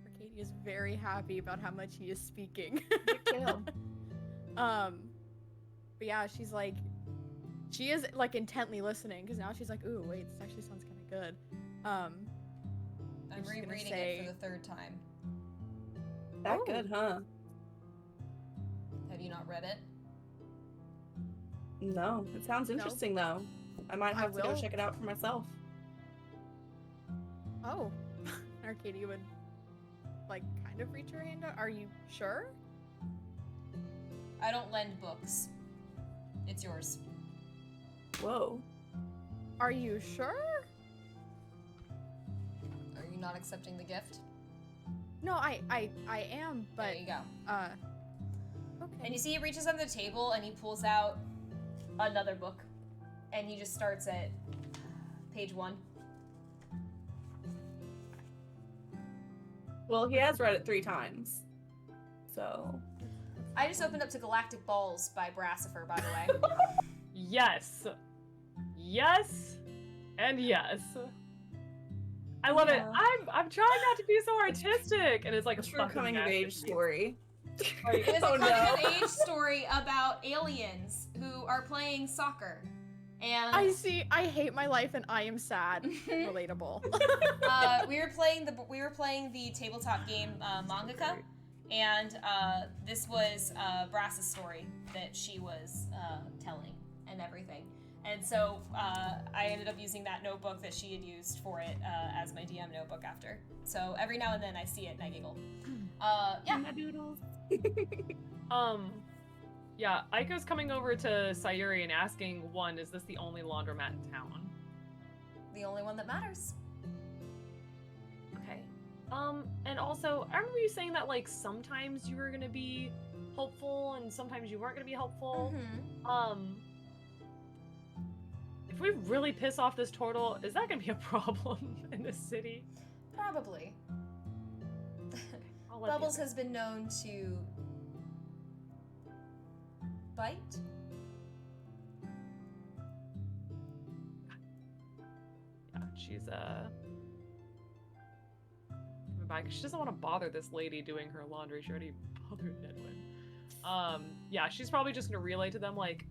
Arcadia is very happy about how much he is speaking. Kill. But yeah, she is like intently listening because now she's like, ooh, wait, this actually sounds kind of good. I'm just gonna rereading say- it for the third time. That Oh. good, huh? Have you not read it? No, it sounds interesting though. I might have to go will. check it out for myself. Oh, Arcadia would like kind of reach her hand out. Are you sure? I don't lend books. It's yours. Whoa. Are you sure? Are you not accepting the gift? No, I am, but There you go. Okay. And you see he reaches under the table and he pulls out another book. And he just starts at page 1. Well, he has read it 3 times. So. I just opened up to Galactic Balls by Brassifer, by the way. Yes. Yes. And yes. I love it. I'm trying not to be so artistic. And it's like A a true fucking coming of age masterpiece. story. Like, It is Oh, a no. coming of age story about aliens who are playing soccer. And I see. I hate my life and I am sad. Relatable. we were playing the tabletop game Mangaka, and this was Brass's story that she was telling and everything. And so I ended up using that notebook that she had used for it as my DM notebook after. So every now and then I see it and I giggle. Yeah. My doodles. Yeah, Aiko's coming over to Sayuri and asking, one, is this the only laundromat in town? The only one that matters. Okay. And also, I remember you saying that, like, sometimes you were gonna be helpful and sometimes you weren't gonna be helpful. Mm-hmm. If we really piss off this turtle, is that gonna be a problem in this city? Probably. I'll let Bubbles the has been known to bite. Yeah, she's coming by 'cause she doesn't want to bother this lady doing her laundry. She already bothered Nedwin. Yeah, she's probably just gonna relay to them like,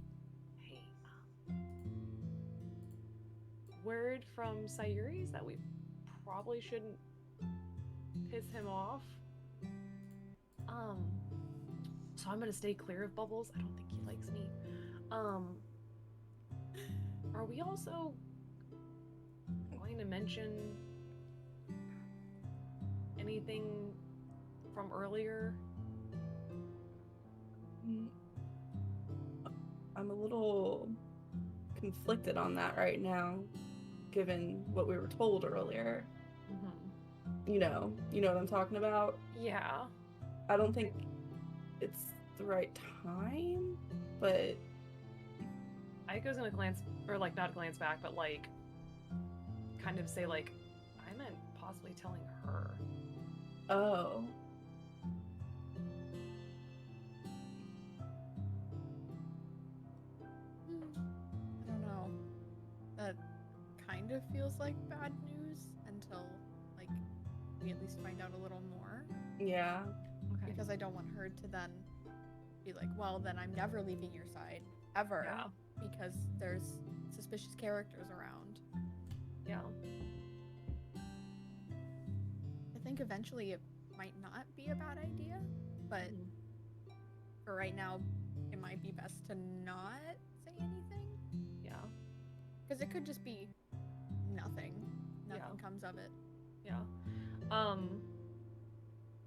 hey, word from Sayuri is that we probably shouldn't piss him off. So I'm gonna stay clear of Bubbles. I don't think he likes me. Are we also going to mention anything from earlier? I'm a little conflicted on that right now, given what we were told earlier. Mm-hmm. You know what I'm talking about? Yeah. I don't think it's the right time, but Aiko's gonna glance, or like not glance back, but like kind of say like, I meant possibly telling her. oh. I don't know. That kind of feels like bad news until, like, we at least find out a little more. Yeah. Okay. Because I don't want her to then be like, well, then I'm never leaving your side, ever. Yeah. Because there's suspicious characters around. Yeah. I think eventually it might not be a bad idea, but for right now, it might be best to not say anything. Yeah. Because it could just be nothing. Nothing Yeah. comes of it. Yeah.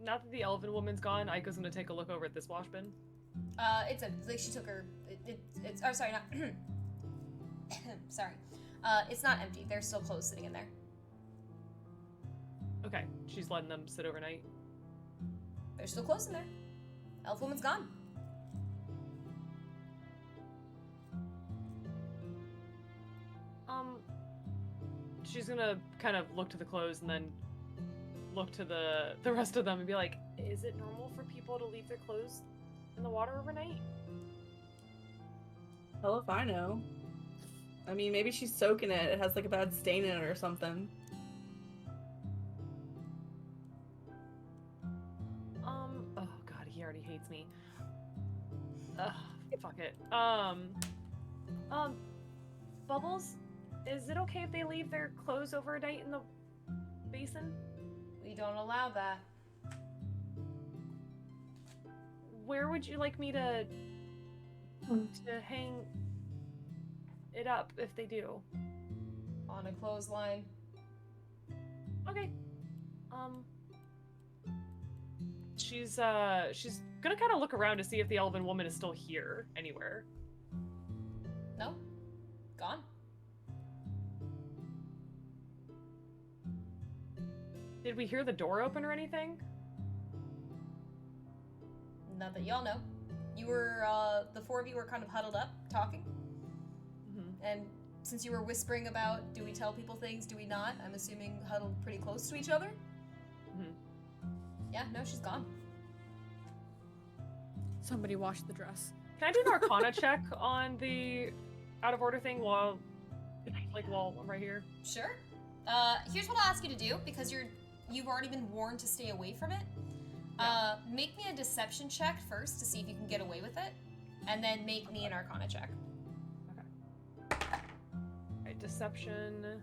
Now that the elven woman's gone, Aiko's gonna take a look over at this wash bin. It's a like she took her. It's oh sorry not. Sorry. It's not empty. There's still clothes sitting in there. Okay, she's letting them sit overnight. There's still clothes in there. Elf woman's gone. She's gonna kind of look to the clothes and then look to the rest of them and be like, is it normal for people to leave their clothes in the water overnight? Hell if I know. I mean, maybe she's soaking it. It has like a bad stain in it or something. Oh god, he already hates me. Ugh, fuck it. Bubbles, is it okay if they leave their clothes overnight in the basin? We don't allow that. Where would you like me to hang it up if they do? On a clothesline. Okay. She's gonna kind of look around to see if the elven woman is still here anywhere. No? Gone? Did we hear the door open or anything? Not that y'all know. You were, the four of you were kind of huddled up, talking. And since you were whispering about, do we tell people things, do we not? I'm assuming huddled pretty close to each other. Yeah, no, she's gone. Somebody wash the dress. Can I do an Arcana check on the out of order thing while I'm right here? Sure. Here's what I'll ask you to do, because you've already been warned to stay away from it. Yeah. Make me a deception check first to see if you can get away with it, and then make me an Arcana check. Alright, deception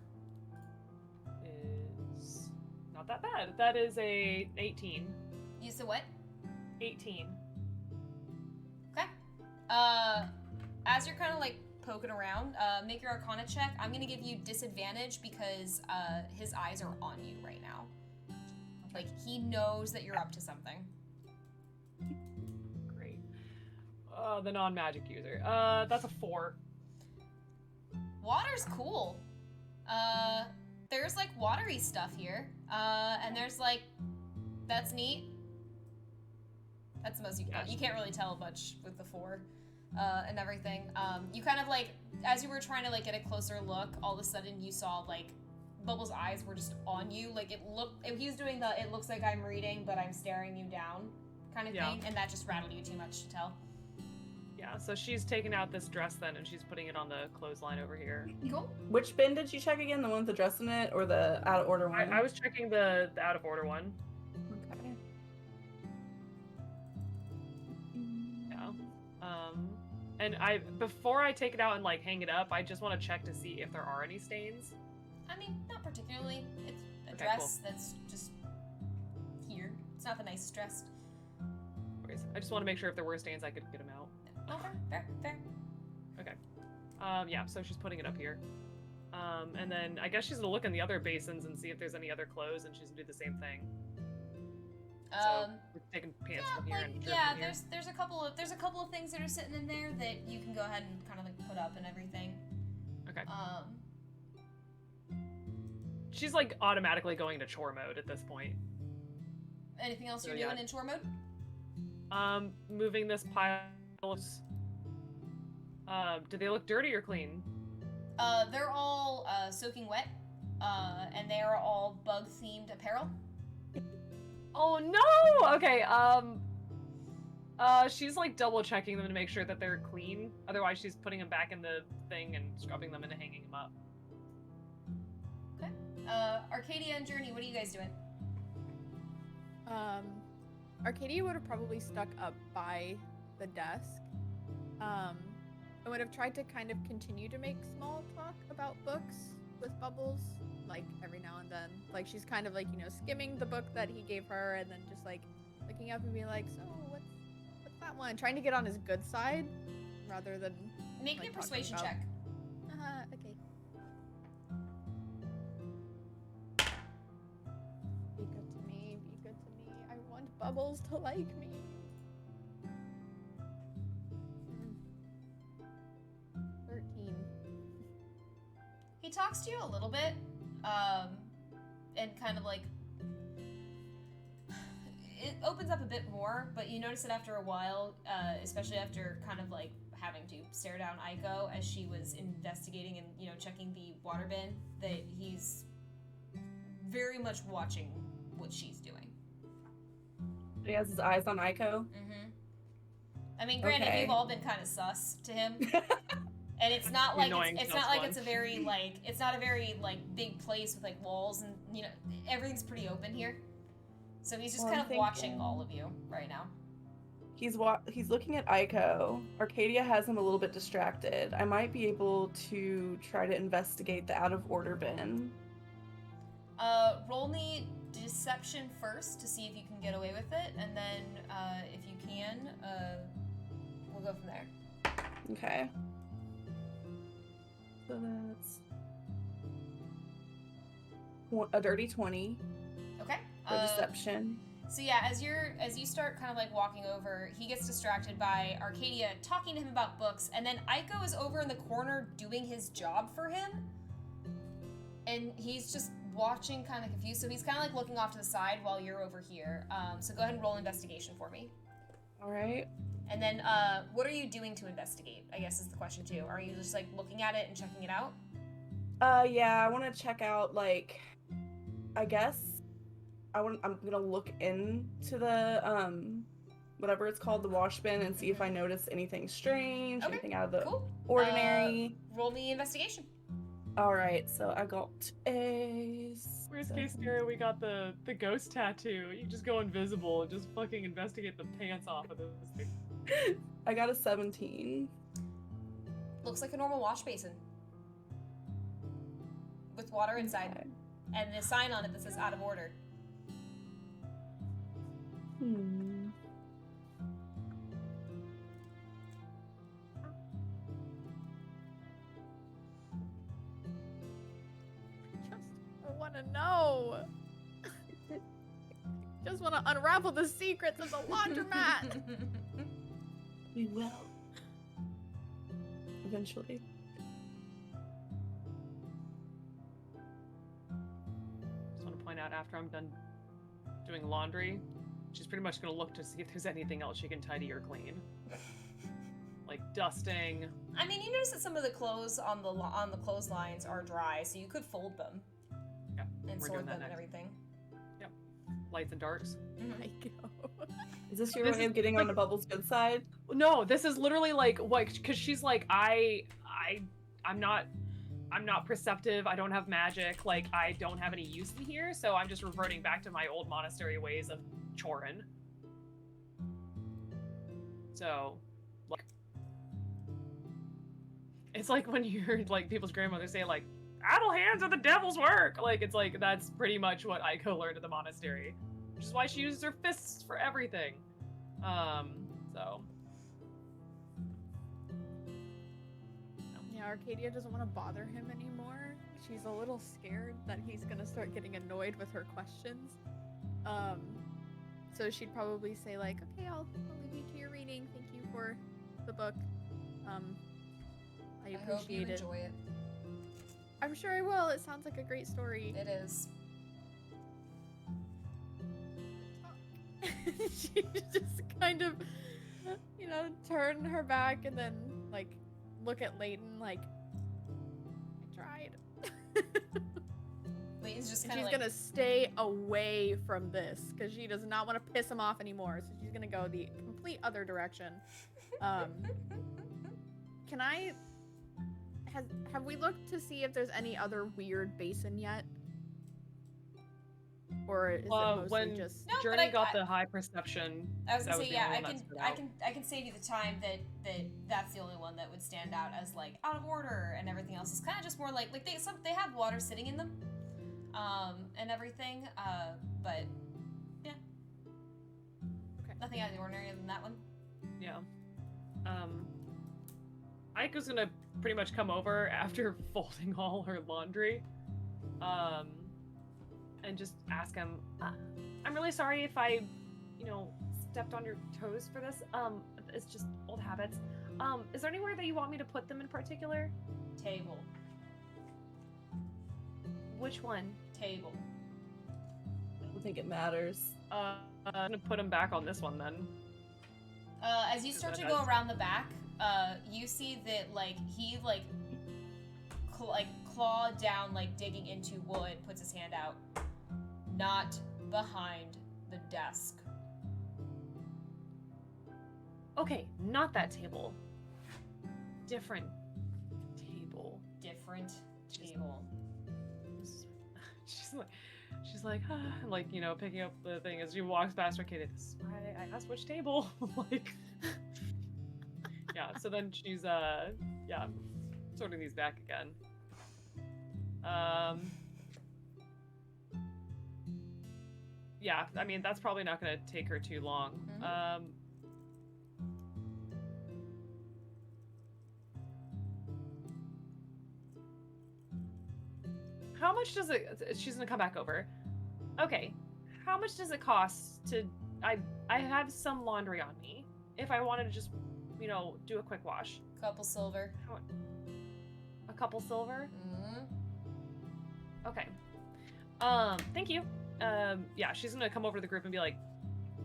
is not that bad. That is a 18. Use the what? 18. Okay. As you're kind of like poking around, make your Arcana check. I'm gonna give you disadvantage because his eyes are on you right now. Like, he knows that you're up to something. Great. The non-magic user. That's a 4. Water's cool. There's like watery stuff here. And there's like, that's neat. That's the most you can. You can't really tell much with the 4 and everything. You kind of like, as you were trying to like get a closer look, all of a sudden you saw like Bubble's eyes were just on you. Like he was doing the it looks like I'm reading but I'm staring you down kind of thing, and that just rattled you too much to tell. Yeah, so she's taking out this dress then and she's putting it on the clothesline over here. Cool. Which bin did you check again? The one with the dress in it or the out of order one? I was checking the out of order one. Okay. Yeah. And before I take it out and like hang it up, I just want to check to see if there are any stains. I mean, not particularly. It's a Okay, dress that's just here. It's not the nicest dress. I just want to make sure if there were stains, I could get them out. Okay, fair. Okay. Yeah, so she's putting it up here. And then I guess she's gonna look in the other basins and see if there's any other clothes, and she's gonna do the same thing. So we're taking pants from here and shirt from here. there's a couple of things that are sitting in there that you can go ahead and kind of like put up and everything. Okay. She's like automatically going to chore mode at this point. Anything else So, you're doing in chore mode? Moving this pile of... do they look dirty or clean? They're all soaking wet, and they are all bug-themed apparel. Oh no! Okay, she's like double checking them to make sure that they're clean. Otherwise, she's putting them back in the thing and scrubbing them and hanging them up. Okay. Arcadia and Journey, what are you guys doing? Arcadia would have probably stuck up by the desk. I would have tried to kind of continue to make small talk about books with Bubbles, like every now and then. Like she's kind of like, you know, skimming the book that he gave her and then just like looking up and being like, so what's that one? Trying to get on his good side rather than Make me a persuasion check. Okay. Be good to me, be good to me. I want Bubbles to like me. 13. He talks to you a little bit, and kind of like it opens up a bit more, but you notice that after a while, especially after kind of like having to stare down Aiko as she was investigating and, you know, checking the water bin, that he's very much watching what she's doing. He has his eyes on Aiko. Mm-hmm. I mean, granted, Okay. you've all been kind of sus to him. And it's not like it's not like it's a very like it's not a very like big place with like walls and, you know, everything's pretty open here. So he's just Well, kind I'm of watching thinking- all of you right now. He's looking at Aiko. Arcadia has him a little bit distracted. I might be able to try to investigate the out of order bin. Roll me deception first to see if you can get away with it, and then if you can, we'll go from there. Okay. So that's a dirty 20 Okay. for deception. So yeah, as you start kind of like walking over, he gets distracted by Arcadia talking to him about books, and then Aiko is over in the corner doing his job for him, and he's just watching kind of confused. So he's kind of like looking off to the side while you're over here. So go ahead and roll investigation for me. All right. And then what are you doing to investigate, I guess is the question too. Are you just like looking at it and checking it out? Yeah, I want to check out, like, I guess I'm gonna look into the whatever it's called, the wash bin, and see if I notice anything strange, Okay, anything out of the cool. ordinary. Roll me investigation. All right, so I got a Worst case scenario, we got the ghost tattoo. You just go invisible and just fucking investigate the pants off of this thing. I got a 17. Looks like a normal wash basin with water inside, Okay. and the sign on it that says out of order. I want to know. Just want to unravel the secrets of the laundromat. We will. Eventually. Just want to point out, after I'm done doing laundry, she's pretty much going to look to see if there's anything else she can tidy or clean. Like dusting. I mean, you notice that some of the clothes on the clotheslines are dry, so you could fold them. Yeah, And we're sort doing that them and next. everything. Lights and darks. I go. Is this your This way is of getting like- on the Bubble's good side? No, this is literally like what, because she's like, I'm not perceptive. I don't have magic. Like, I don't have any use in here, so I'm just reverting back to my old monastery ways of chorin. So, like, it's like when you're like people's grandmothers say like, idle hands are the devil's work. Like, it's like that's pretty much what Aiko learned at the monastery, which is why she uses her fists for everything. So. Yeah, Arcadia doesn't want to bother him anymore. She's a little scared that he's gonna start getting annoyed with her questions. So she'd probably say like, okay, I'll leave you to your reading. Thank you for the book. I I hope you appreciate it. enjoy it. I'm sure I will. It sounds like a great story. It is. She just kind of, turn her back and then like look at Layton like, I tried. Layton's just And kind she's of like, gonna stay away from this because she does not want to piss him off anymore. So she's gonna go the complete other direction. Can I? Have we looked to see if there's any other weird basin yet? Or is it mostly When just? No, but Journey got I- the high perception. I was that gonna say, the yeah, only I one can, that stood I out. can, I can save you the time that's the only one that would stand out as like out of order, and everything else is kind of just more like they have water sitting in them, and everything, but yeah, Okay. nothing out of the ordinary other than that one. Yeah. Aiko's gonna pretty much come over after folding all her laundry, and just ask him, I'm really sorry if I, stepped on your toes for this. It's just old habits. Is there anywhere that you want me to put them in particular? Table, Which one? table. I don't think it matters. I'm gonna put them back on this one then. As you start to that go has- around the back, you see that like he clawed down, like digging into wood, puts his hand out. Not behind the desk. Okay, not that table. Different table. Different table. She's like, picking up the thing as she walks past Arcadia. This is why I asked which table. Like, yeah. So then she's sorting these back again. Yeah. I mean, that's probably not gonna take her too long. Mhm. How much does it? She's gonna come back over. Okay. How much does it cost to? I have some laundry on me. If I wanted to just, do a quick wash. Couple silver. A couple silver. Mm-hmm. Okay. Thank you. Yeah, she's gonna come over to the group and be like,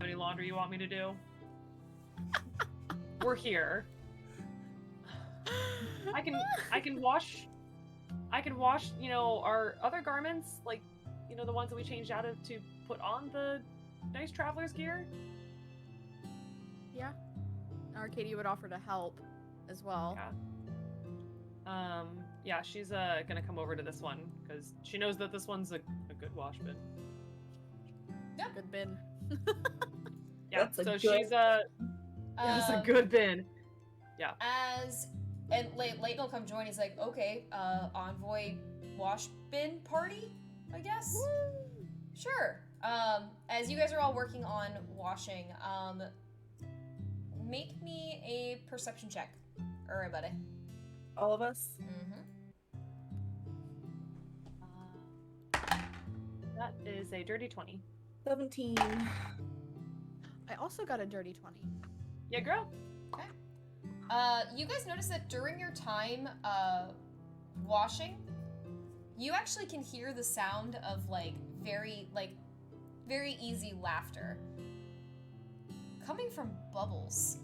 "Any laundry you want me to do?" We're here. I can wash, you know, our other garments, like, you know, the ones that we changed out of to put on the nice traveler's gear. Yeah. Arcadia would offer to help as well. Yeah. Yeah, she's gonna come over to this one because she knows that this one's a good wash bin. Good bin. Yeah, That's a so good- she's it's a good bin. Yeah. And Leighton will come join. He's like, okay, envoy wash bin party, I guess. Woo! Sure. As you guys are all working on washing, make me a perception check, everybody. All of us? Mm-hmm. That is a dirty 20. 17. I also got a dirty 20. Yeah, girl. You guys notice that during your time washing, you actually can hear the sound of very easy laughter coming from Bubbles.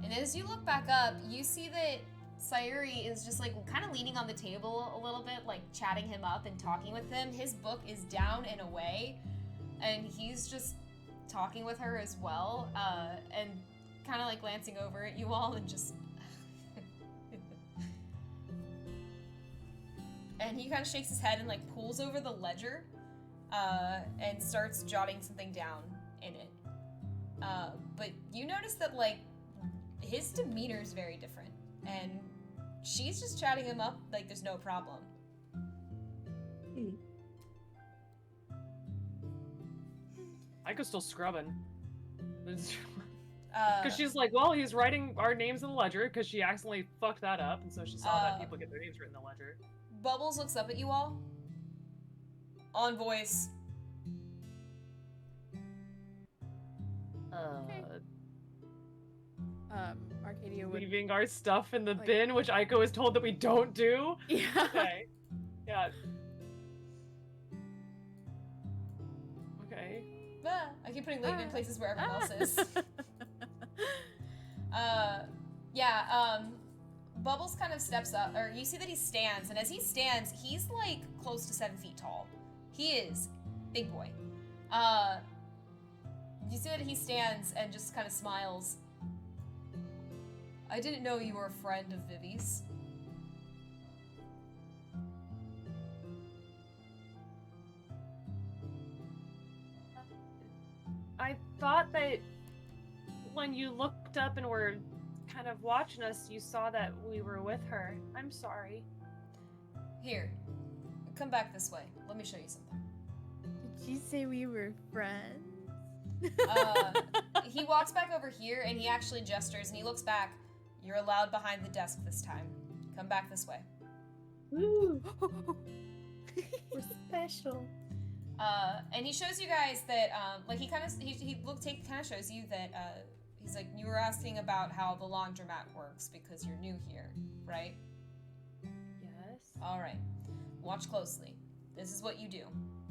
And as you look back up, you see that Sayuri is just kind of leaning on the table a little bit, chatting him up and talking with him. His book is down and away, and he's just talking with her as well, and kind of glancing over at you all and just and he kind of shakes his head and pulls over the ledger and starts jotting something down in it, but you notice that his demeanor is very different, and she's just chatting him up there's no problem. Aiko's still scrubbing. Because Uh, she's like, well, he's writing our names in the ledger because she accidentally fucked that up, and so she saw that people get their names written in the ledger. Bubbles looks up at you all. Envoys. Arcadia would. Leaving our stuff in the bin, which Aiko is told that we don't do. Yeah. Okay. Yeah. Okay. Ah, I keep putting Leighton in places where everyone else is. Bubbles kind of steps up, or you see that he stands, and as he stands, he's close to 7 feet tall. He is big boy. You see that he stands and just kind of smiles. I didn't know you were a friend of Vivi's. I thought that when you looked up and were kind of watching us, you saw that we were with her. I'm sorry. Here, come back this way. Let me show you something. Did you say we were friends? He walks back over here and he actually gestures and he looks back. You're allowed behind the desk this time. Come back this way. Woo! We're special. And he shows you guys that, he kind of shows you that, he's like, you were asking about how the laundromat works because you're new here, right? Yes. All right. Watch closely. This is what you do.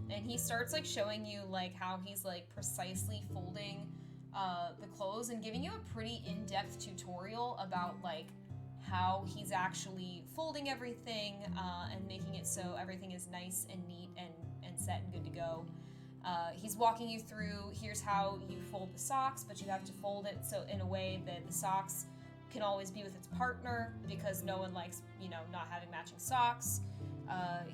And he starts showing you how he's precisely folding the clothes and giving you a pretty in-depth tutorial about how he's actually folding everything and making it so everything is nice and neat and set and good to go. He's walking you through, here's how you fold the socks, but you have to fold it so in a way that the socks can always be with its partner because no one likes, not having matching socks.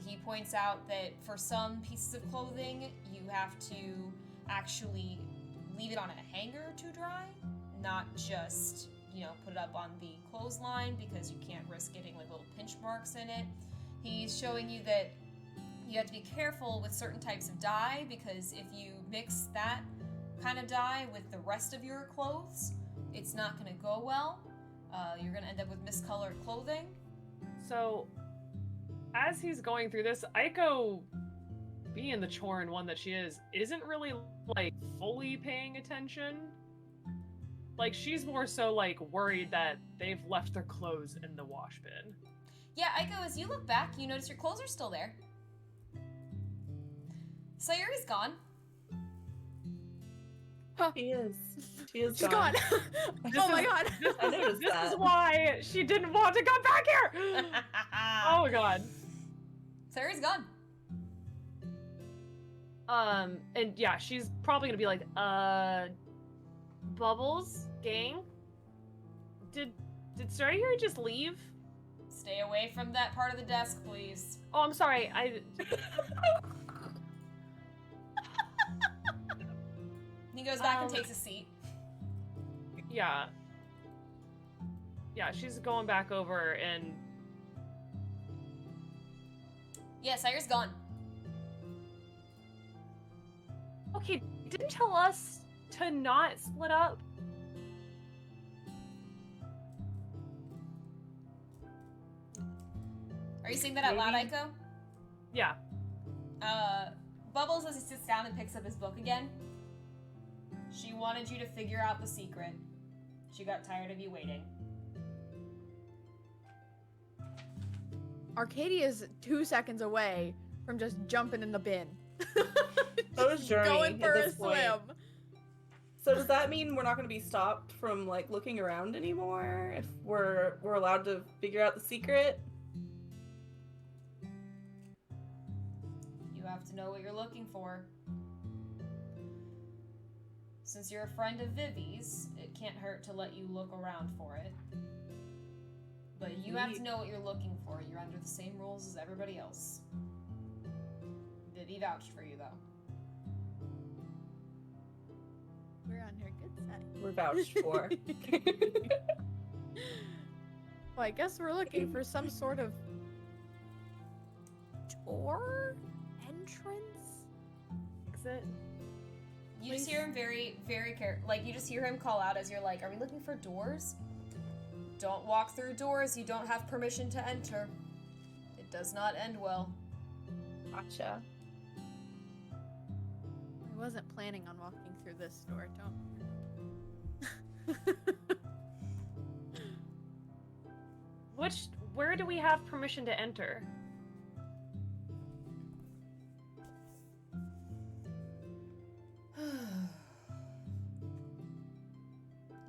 He points out that for some pieces of clothing, you have to actually leave it on a hanger to dry, not just, put it up on the clothesline because you can't risk getting little pinch marks in it. He's showing you that you have to be careful with certain types of dye because if you mix that kind of dye with the rest of your clothes, it's not going to go well. You're going to end up with miscolored clothing. So, as he's going through this, Aiko, being the Chorin one that she is, isn't really, fully paying attention. She's more so, worried that they've left their clothes in the wash bin. Yeah, Aiko, as you look back, you notice your clothes are still there. Sayuri's gone. She is. She is She's gone. gone. Oh my god. I noticed This that. is why she didn't want to come back here. Oh my god. Sayuri's gone. And yeah, she's probably gonna be like, Bubbles, gang? Did Sayuri just leave? Stay away from that part of the desk, please. Oh, I'm sorry. He goes back and takes a seat. Yeah. Yeah, she's going back over and Yeah, Sayuri's gone. okay, didn't tell us to not split up. Are you saying that out loud, Maybe. Aiko? Yeah. Bubbles, as he sits down and picks up his book again. She wanted you to figure out the secret. She got tired of you waiting. Arcadia's 2 seconds away from just jumping in the bin. So is Journey Going at for a this point. swim. So does that mean we're not going to be stopped from like looking around anymore if we're allowed to figure out the secret? You have to know what you're looking for. Since you're a friend of Vivi's, it can't hurt to let you look around for it. But you have to know what you're looking for. You're under the same rules as everybody else. Vivi vouched for you, though. We're on her good side. We're vouched for. Well, I guess we're looking for some sort of door entrance. Exit. You just hear him very, very like, you just hear him call out as you're like, are we looking for doors? Don't walk through doors you don't have permission to enter. It does not end well. Gotcha. I wasn't planning on walking through this door, don't. Where do we have permission to enter?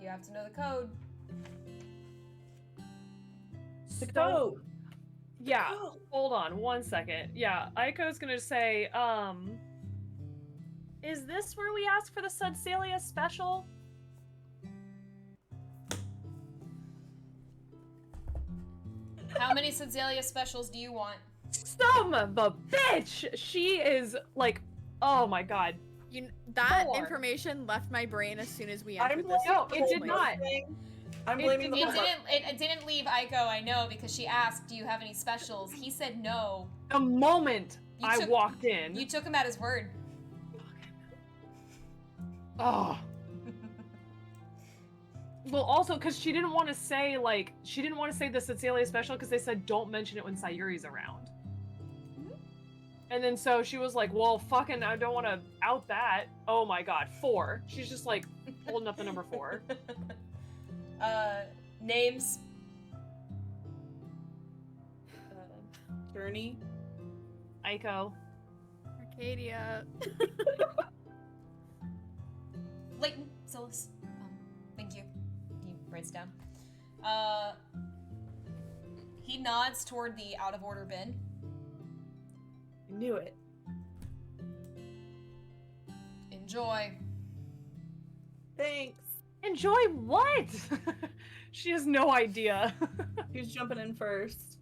You have to know the code. The code. Yeah, Code. hold on one second. Yeah, Aiko's gonna say, is this where we ask for the Sudsalia special? How many Sudsalia specials do you want? Son of a bitch! She is like, oh my god. That 4. information left my brain as soon as we I'm entered this. No, it did place. not. I'm blaming the It whole didn't leave Aiko, I know, because she asked, do you have any specials? He said no. The moment You I took- walked in. You took him at his word. Oh. Well, also, because she didn't want to say, like, she didn't want to say the Sicilia special because they said don't mention it when Sayuri's around. And then so she was like, well, fucking, I don't want to out that. Oh my god, 4. She's just like holding up the number 4. Names. Journey. Aiko. Arcadia. Leighton. Silas. Thank you. He writes down. He nods toward the out of order bin. I knew it. Enjoy. Thanks. Enjoy what? She has no idea. Who's jumping in first?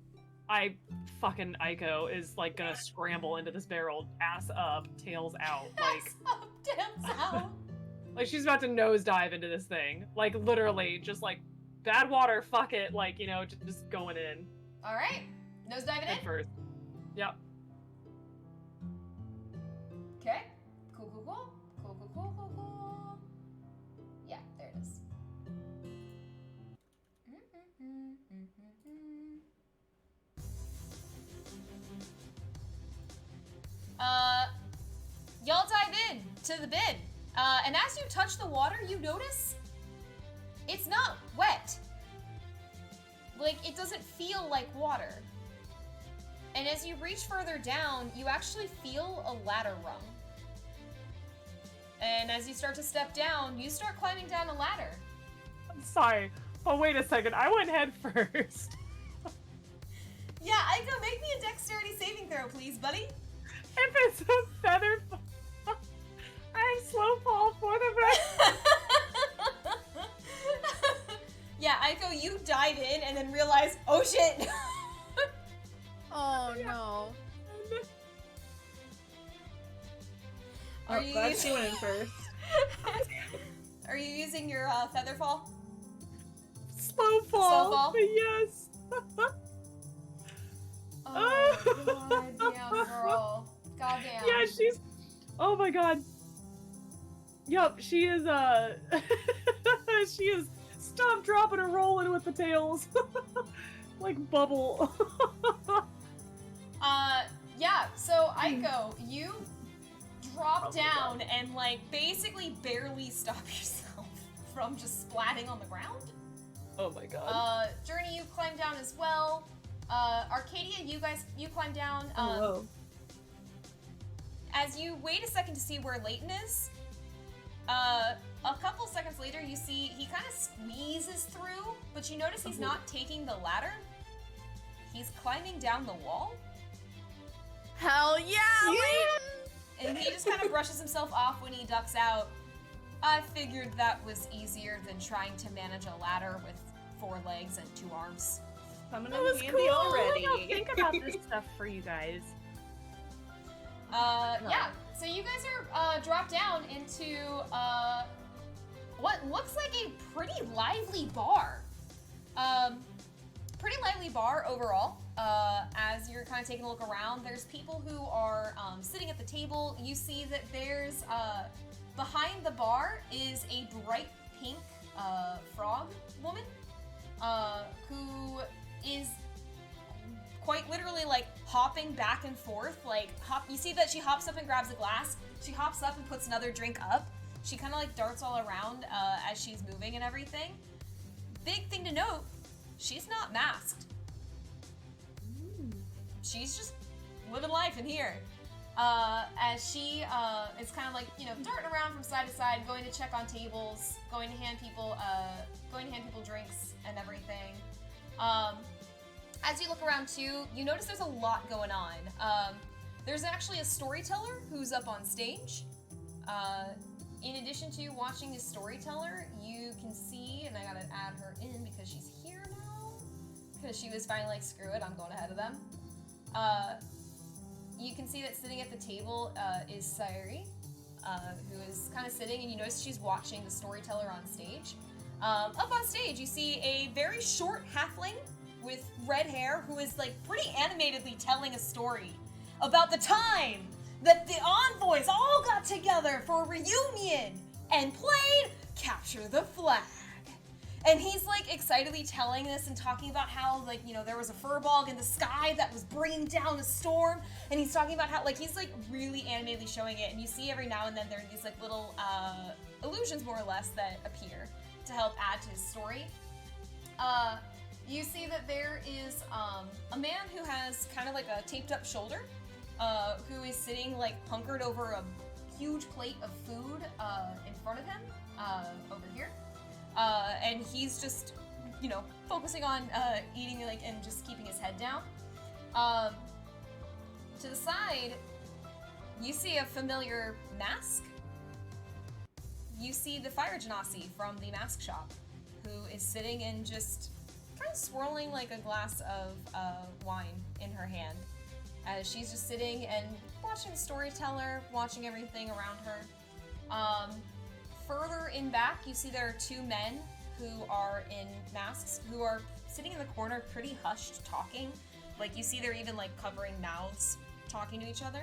Fucking Aiko is like gonna scramble into this barrel, ass up, tails out, like, Dance out. like she's about to nosedive into this thing, like literally, just like bad water, fuck it, like, you know, just going in All right. Nose diving head in. first. Yep. Okay. Cool, cool, cool. Cool, cool, cool, cool, cool. Yeah, there it is. Y'all dive in to the bin. And as you touch the water, you notice it's not wet. Like, it doesn't feel like water. And as you reach further down, you actually feel a ladder rung And as you start to step down, you start climbing down a ladder. I'm sorry. Oh, wait a second. I went head first. Yeah, Aiko, make me a dexterity saving throw, please, buddy. If it's a feather, I have slow fall for the rest. Yeah, Aiko, you dive in and then realize, oh shit. Oh no. Are you glad using... she went in first. Are you using your feather fall? Slow fall. Slow fall? Yes. Oh, goddamn, girl. Goddamn. Yeah, she's. Oh my god. Yup, she is. She is. Stop, dropping, and rolling with the tails, like bubble. Yeah. So Aiko, you drop down and like basically barely stop yourself from just splatting on the ground. Oh my god. Journey, you climb down as well. Arcadia, you climb down. Whoa. As you wait a second to see where Leighton is, a couple seconds later, you see he kind of squeezes through, but you notice he's not taking the ladder. He's climbing down the wall, Hell yeah, Leighton! and he just kind of brushes himself off when he ducks out. I figured that was easier than trying to manage a ladder with 4 legs and 2 arms. Coming That in was handy cool. already. I don't think about this stuff for you guys. Yeah, so you guys are dropped down into what looks like a pretty lively bar. Pretty lively bar overall. As you're kind of taking a look around, there's people who are sitting at the table. You see that there's behind the bar is a bright pink frog woman who is quite literally like hopping back and forth, like you see that she hops up and grabs a glass, she hops up and puts another drink up, she kind of like darts all around as she's moving and everything. Big thing to note, she's not masked. She's just living life in here. As she is kind of like, you know, darting around from side to side, going to check on tables, going to hand people drinks and everything. As you look around too, you notice there's a lot going on. There's actually a storyteller who's up on stage. In addition to watching a storyteller, you can see, and I gotta add her in because she's here now, because she was finally like, screw it, I'm going ahead of them. You can see that sitting at the table is Sayuri, who is kind of sitting, and you notice she's watching the storyteller on stage. Up on stage, you see a very short halfling with red hair who is like pretty animatedly telling a story about the time that the Envoys all got together for a reunion and played Capture the Flag. And he's like excitedly telling this and talking about how, like, you know, there was a furball in the sky that was bringing down a storm, and he's talking about how, like, he's like really animatedly showing it, and you see every now and then there are these like little illusions more or less that appear to help add to his story. You see that there is a man who has kind of like a taped up shoulder, who is sitting like hunkered over a huge plate of food in front of him, over here. And he's just, you know, focusing on eating like and just keeping his head down. To the side, you see a familiar mask. You see the fire genasi from the mask shop, who is sitting and just kind of swirling like a glass of wine in her hand, as she's just sitting and watching the storyteller, watching everything around her. Further in back, you see there are 2 men who are in masks, who are sitting in the corner pretty hushed talking. Like, you see they're even like covering mouths, talking to each other.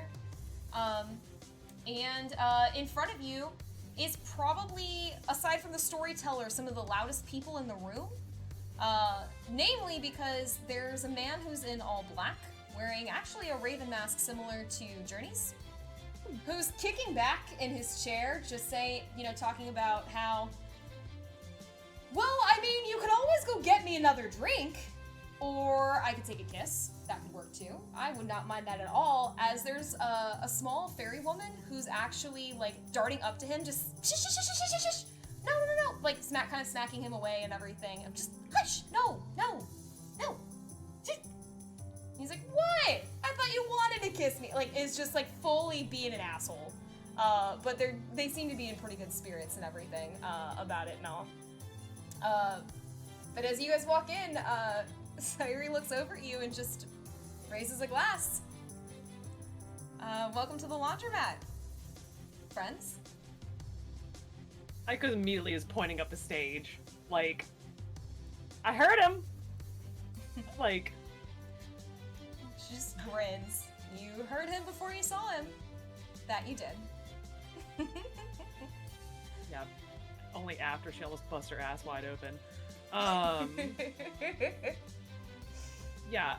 And in front of you is probably, aside from the storyteller, some of the loudest people in the room. Namely because there's a man who's in all black, wearing actually a raven mask similar to Journey's, who's kicking back in his chair, just talking about how, well, I mean, you could always go get me another drink. Or I could take a kiss. That could work too. I would not mind that at all, as there's a small fairy woman who's actually like darting up to him, just shush, shush, shush, shush, shush, shush. No, no, no, no. Like kind of smacking him away and everything. I'm just hush, no, no, no. He's like, what? I thought you wanted to kiss me. Like, is just like fully being an asshole. But they seem to be in pretty good spirits and everything about it and all. But as you guys walk in, Sayuri looks over at you and just raises a glass. Welcome to the laundromat, friends. Aiko immediately is pointing up the stage. Like, I heard him! Like... She just grins. You heard him before you saw him. That you did. Yeah. Only after she almost bust her ass wide open. Yeah.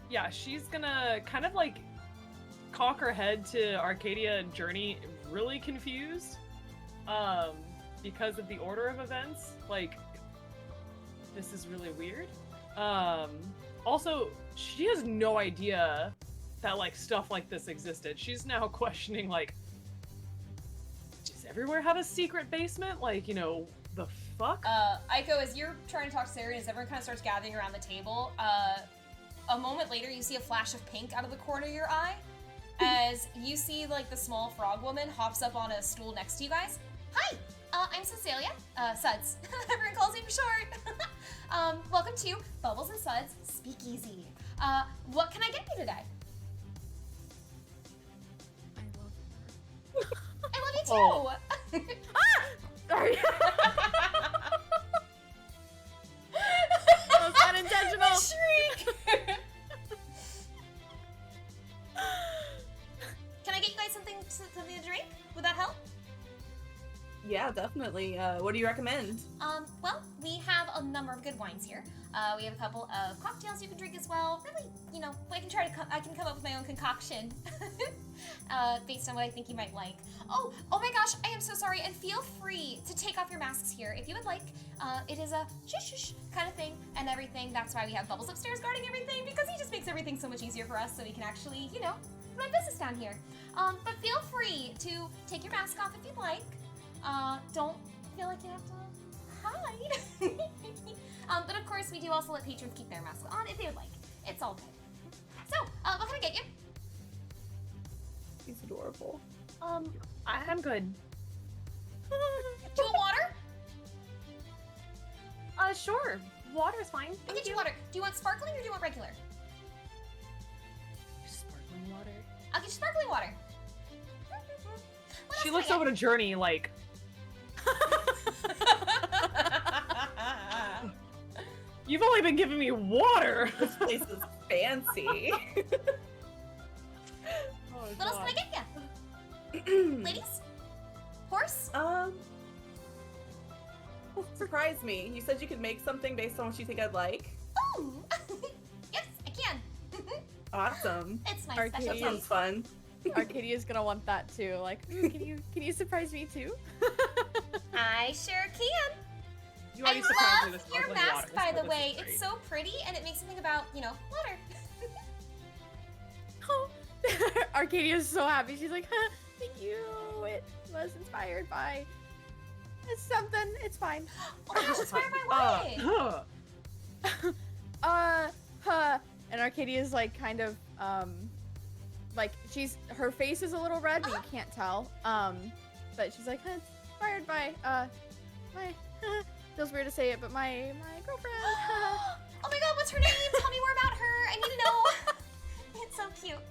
Yeah, she's gonna kind of like cock her head to Arcadia and Journey really confused. Because of the order of events. Like, this is really weird. Also, she has no idea that like stuff like this existed. She's now questioning like, does everywhere have a secret basement? Like, you know, the fuck? Aiko, as you're trying to talk to Sayuri, as everyone kind of starts gathering around the table, a moment later you see a flash of pink out of the corner of your eye, as you see like the small frog woman hops up on a stool next to you guys. Hi, I'm Cecilia, Suds. Everyone calls me for short. Welcome to Bubbles and Suds Speakeasy. What can I get you today? I love you too. Oh. Sorry. That was unintentional. Shriek. Can I get you guys something to drink? Would that help? Yeah, definitely. What do you recommend? Well, we have a number of good wines here. We have a couple of cocktails you can drink as well. Really, you know, I can come up with my own concoction based on what I think you might like. Oh my gosh, I am so sorry. And feel free to take off your masks here if you would like. It is a shush kind of thing and everything. That's why we have Bubbles upstairs guarding everything, because he just makes everything so much easier for us, so we can actually, you know, run business down here. But feel free to take your mask off if you'd like. Don't feel like you have to hide. But of course, we do also let patrons keep their masks on if they would like. It's all good. So, what can I get you? He's adorable. I'm good. Do you want water? Sure. Water's fine. I'll get you water. Do you want sparkling or do you want regular? Sparkling water. I'll get you sparkling water. She looks over to Journey like, you've only been giving me water! This place is fancy. What else can I get you? Ladies? Horse? Surprise me. You said you could make something based on what you think I'd like. Oh! Yes, I can. Awesome. It's my Arcadia. That specialty. sounds fun. Arcadia's gonna want that too. Like, "Ooh, can you surprise me too?" I sure can. you I already surprised me love with your sparkling mask, water, by so the this way. is great. It's so pretty, and it makes me think about, you know, water. Oh, Arcadia's so happy. She's like, "Thank you. It was inspired by something. It's fine." Oh my gosh, inspired by what? And Arcadia's like kind of like her face is a little red, but you can't tell. But she's like, inspired by my feels weird to say it, but my girlfriend. Oh my god, what's her name? Tell me more about her. I need to know. It's so cute.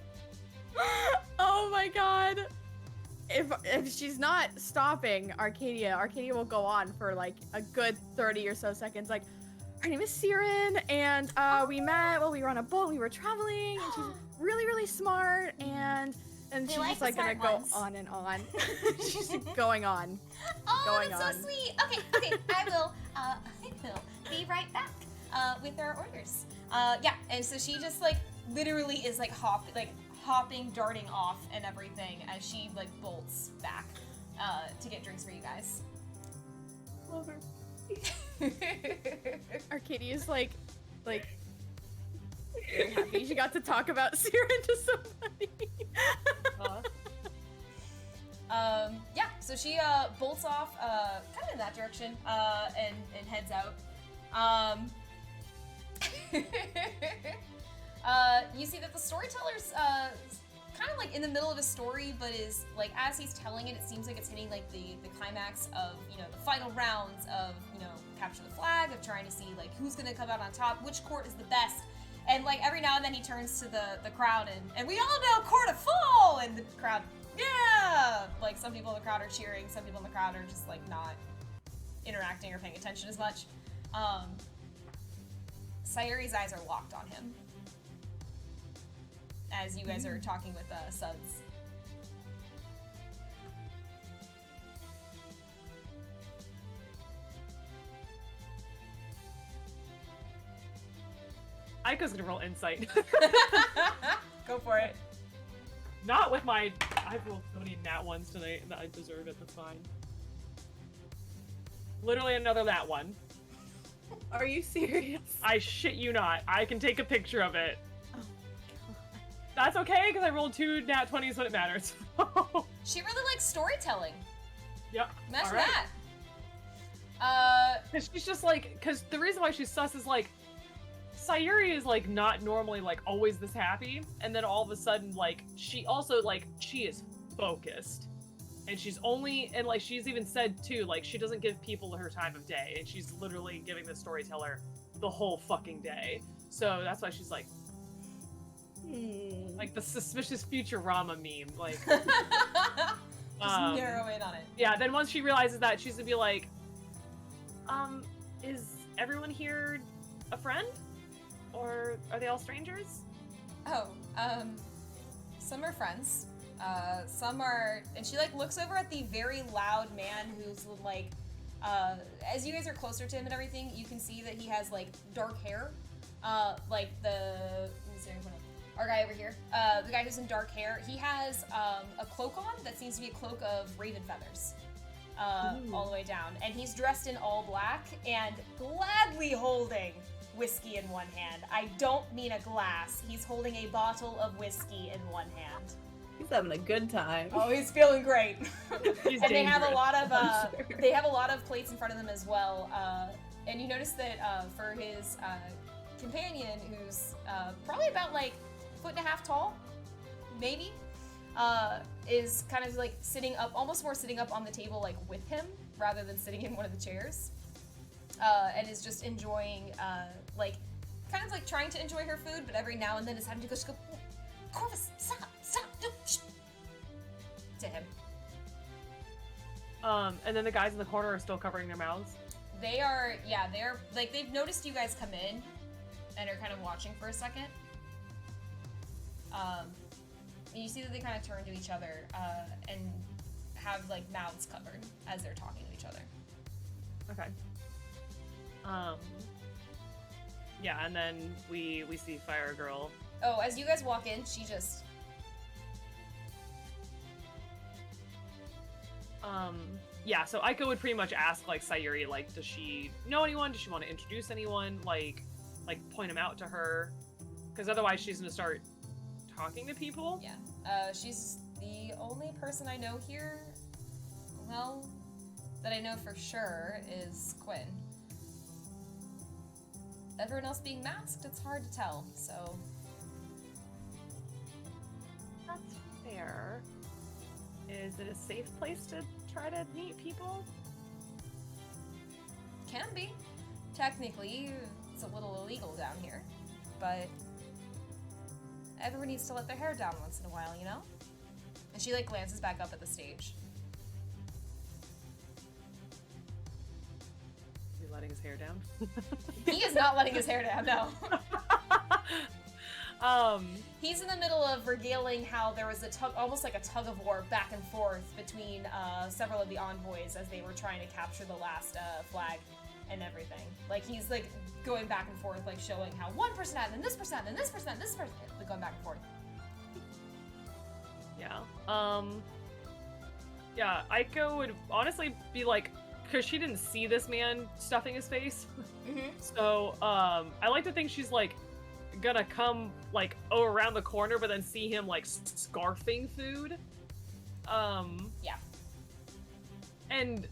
Oh my god. If she's not stopping Arcadia will go on for like a good 30 or so seconds. Like, her name is Siren, and we met while we were on a boat. We were traveling, and she's really, really smart, and she's like just like the gonna smart go ones. on and on. She's going on. Oh, Going that's on. so sweet. Okay, I will be right back with our orders. Yeah, and so she just like literally is like hopping, darting off and everything as she like bolts back to get drinks for you guys. Love her. Arcadia Kitty is like very happy she got to talk about Siren to somebody. Yeah, so she bolts off kind of in that direction and heads out. You see that the storyteller's kind of like in the middle of a story, but is like as he's telling it, it seems like it's hitting like the climax of, you know, the final rounds of, you know, capture the flag, of trying to see like who's gonna come out on top, which court is the best. And like every now and then he turns to the crowd and we all know Court of Fall, and the crowd, yeah! Like some people in the crowd are cheering, some people in the crowd are just like not interacting or paying attention as much. Sayuri's eyes are locked on him as you guys are talking with Suds. Aiko's gonna roll insight. Go for it. Not with my... I've rolled so many nat ones tonight and I deserve it, that's fine. Literally another nat one. Are you serious? I shit you not. I can take a picture of it. Oh god. That's okay, because I rolled 2 nat 20s when it matters. She really likes storytelling. Yep. Imagine All right. that. Cause she's just like, because the reason why she's sus is like, Sayuri is like not normally like always this happy, and then all of a sudden like she also like she is focused, and she's only, and like she's even said too, like she doesn't give people her time of day, and she's literally giving the storyteller the whole fucking day. So that's why she's like the suspicious Futurama meme, like Just narrow in on it. yeah. Then once she realizes that, she's gonna be like, is everyone here a friend? Or are they all strangers? Oh, some are friends. Some are, and she like looks over at the very loud man who's like, as you guys are closer to him and everything, you can see that he has like dark hair. Like our guy over here, the guy who's in dark hair, he has a cloak on that seems to be a cloak of raven feathers. All the way down, and he's dressed in all black and gladly holding whiskey in one hand. I don't mean a glass. He's holding a bottle of whiskey in one hand. He's having a good time. Oh, he's feeling great. He's And they have a dangerous. lot of sure. they have a lot of plates in front of them as well. And you notice that for his companion, who's probably about like 1.5 feet tall, maybe, is kind of like sitting up, almost more sitting up on the table like with him rather than sitting in one of the chairs. And is just enjoying, like, kind of like trying to enjoy her food, but every now and then is having to go, Corvus, stop, no, shh, to him. And then the guys in the corner are still covering their mouths. They are, yeah, they're, like, they've noticed you guys come in and are kind of watching for a second. And you see that they kind of turn to each other, and have, like, mouths covered as they're talking to each other. Okay. Yeah, and then we see Fire Girl. Oh, as you guys walk in, she just... Yeah, so Aiko would pretty much ask, like, Sayuri, like, does she know anyone? Does she want to introduce anyone? Like point them out to her? Because otherwise she's gonna start talking to people. Yeah. She's the only person I know here, well, that I know for sure is Quinn. Everyone else being masked, it's hard to tell, so... That's fair. Is it a safe place to try to meet people? Can be. Technically, it's a little illegal down here, but everyone needs to let their hair down once in a while, you know? And she, like, glances back up at the stage. Is he letting his hair down? He is not letting his hair down, no. Um, He's in the middle of regaling how there was a tug, almost like a tug of war back and forth between several of the envoys as they were trying to capture the last flag and everything. Like, he's like going back and forth, like showing how 1% and then this percent, and this percent, this percent, like going back and forth. yeah. Yeah, Aiko would honestly be like because she didn't see this man stuffing his face. Mm-hmm. So, I like to think she's like gonna come like around the corner, but then see him like scarfing food. Yeah. And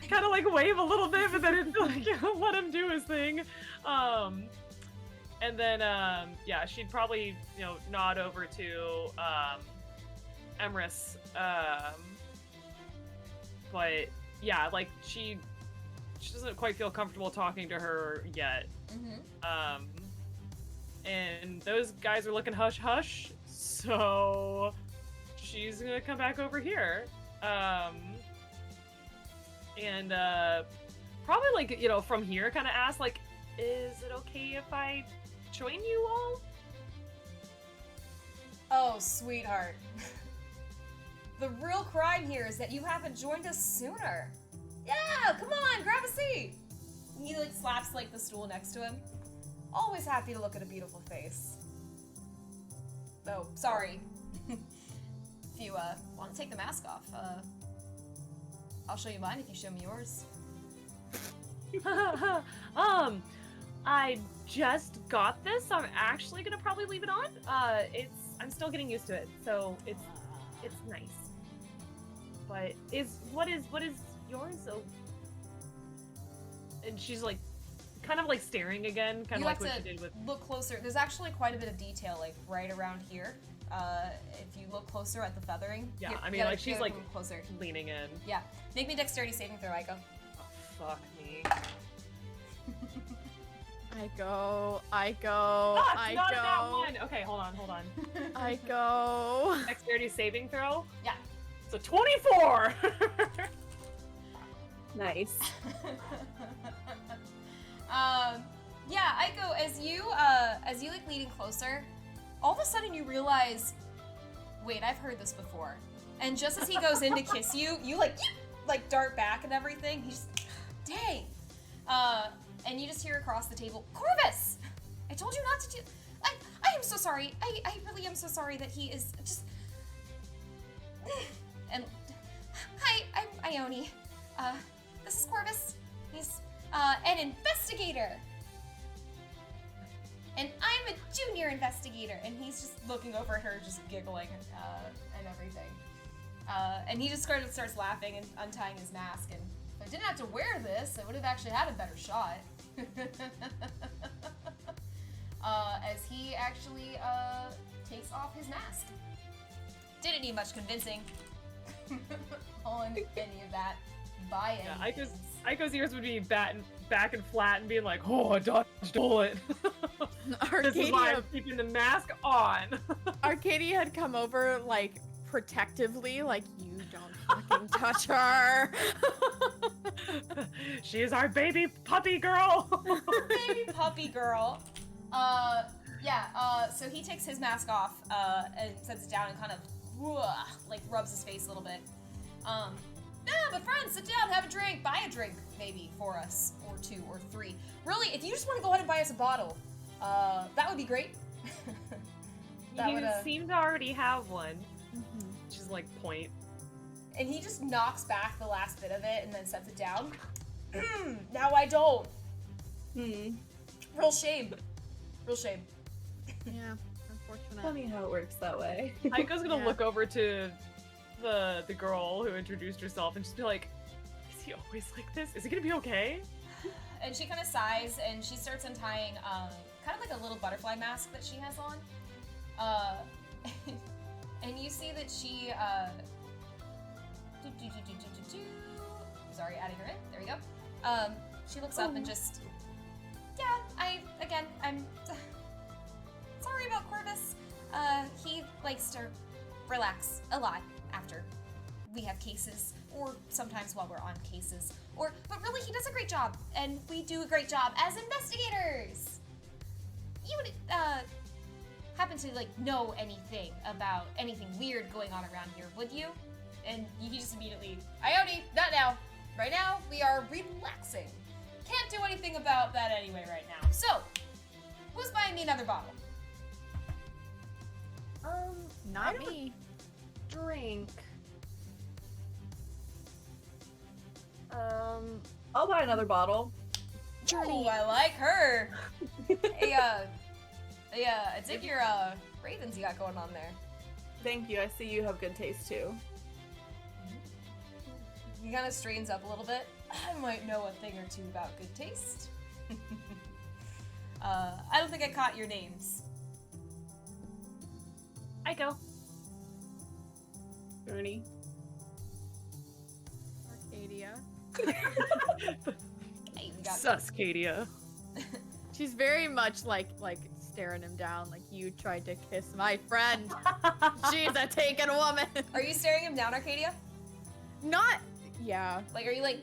kind of like wave a little bit, but then it's like let him do his thing. And then yeah, she'd probably nod over to Emrys. But yeah, like she doesn't quite feel comfortable talking to her yet. Mm-hmm. And those guys are looking hush hush, so she's gonna come back over here. And probably like, from here kind of ask like, is it okay if I join you all? Oh, sweetheart. The real crime here is that you haven't joined us sooner. Yeah, come on, grab a seat. He like slaps like the stool next to him. Always happy to look at a beautiful face. Oh, sorry. If you want to take the mask off, I'll show you mine if you show me yours. I just got this. I'm actually gonna probably leave it on. I'm still getting used to it, so it's nice. But what is yours? So, and she's like, kind of like staring again, kind of like what she did with. Look closer. There's actually quite a bit of detail, like right around here. If you look closer at the feathering. Yeah, you I mean, gotta- like she's you gotta like move closer. leaning in. Yeah, make me dexterity saving throw, Aiko. Oh, fuck me. I go. Ah, it's not that one. Okay, hold on. I go. Dexterity saving throw. Yeah. So 24. Nice. Yeah, Aiko, as you like leading closer, all of a sudden you realize, wait, I've heard this before. And just as he goes in to kiss you, you like dart back and everything. He's just, dang. And you just hear across the table, Corvus! I told you not to do. I am so sorry. I really am so sorry that he is just. And hi, I'm Ione. This is Corvus. He's an investigator. And I'm a junior investigator. And he's just looking over at her, just giggling and everything. And he just starts laughing and untying his mask. And if I didn't have to wear this, I would have actually had a better shot. As he actually takes off his mask. Didn't need much convincing on any of that. By any means. Aiko's ears would be back and flat and being like, oh, I dodged a bullet. This is why I'm keeping the mask on. Arcadia had come over like protectively, like, you don't fucking touch her. She is our baby puppy girl. Baby puppy girl. So he takes his mask off and sets it down and kind of like rubs his face a little bit. But friends, sit down, have a drink, buy a drink maybe for us, or 2 or 3. Really, if you just want to go ahead and buy us a bottle, that would be great. You seem to already have one. Just like point. And he just knocks back the last bit of it and then sets it down. Now I don't. Real shame. Yeah, unfortunate. Funny how it works that way. Aiko's gonna look over to the girl who introduced herself and just be like, is he always like this? Is he gonna be okay? And she kind of sighs and she starts untying kind of like a little butterfly mask that she has on. And you see that she sorry, adding her in. There we go. She looks up and just, I'm sorry about Corvus. He likes to relax a lot after we have cases, or sometimes while we're on cases, but really he does a great job, and we do a great job as investigators. You would happen to like know anything about anything weird going on around here, would you? And he just immediately, Ione, not now. Right now, we are relaxing. Can't do anything about that anyway right now. So, who's buying me another bottle? Not me. Drink. I'll buy another bottle. Oh, I like her. Hey, I dig your ravens you got going on there. Thank you. I see you have good taste too. He kind of straightens up a little bit. I might know a thing or two about good taste. I don't think I caught your names. Aiko. Journey. Arcadia. Hey, we got Suscadia. She's very much like staring him down, like you tried to kiss my friend. She's a taken woman. Are you staring him down, Arcadia? Not, yeah. Like, are you like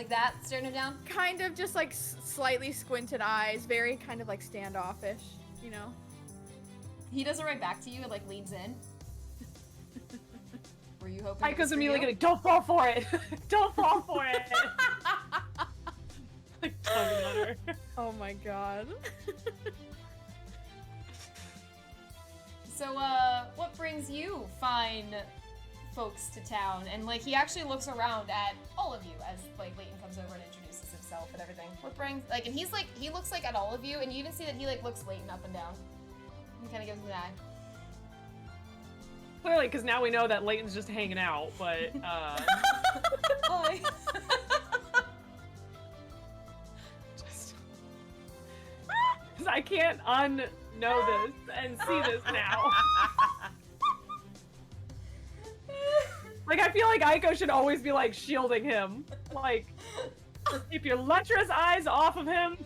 that, staring him down? Kind of just like slightly squinted eyes, very kind of like standoffish, you know? He does it right back to you and like leans in. Were you hoping? Aiko's immediately gonna, don't fall for it! Don't fall for it! Like, tugging on her. Oh my god. So, what brings you fine folks to town? And like, he actually looks around at all of you as like Leighton comes over and introduces himself and everything. What brings, like, and he's like, he looks like at all of you, and you even see that he like looks Leighton up and down. He kind of gives him an eye. Clearly, because now we know that Leighton's just hanging out, but, Hi. just... Because I can't unknow this and see this now. Like, I feel like Aiko should always be, like, shielding him. Like, keep your lecherous eyes off of him.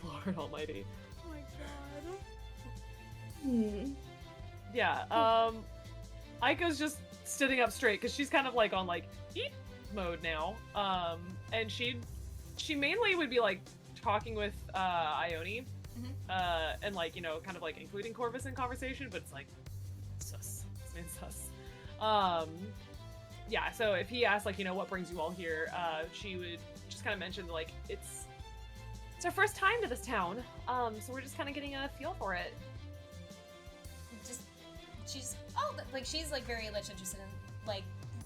Lord almighty. Oh my god. Yeah, Aiko's just sitting up straight, because she's kind of, like, on, like, eat mode now. And she mainly would be, like, talking with, Ione. And like, you know, kind of like including Corvus in conversation, but it's like, sus. This man's sus. Yeah, so if he asks, like, you know, what brings you all here, she would just kind of mention, like, it's our first time to this town, so we're just kind of getting a feel for it. She's like very much interested in, like,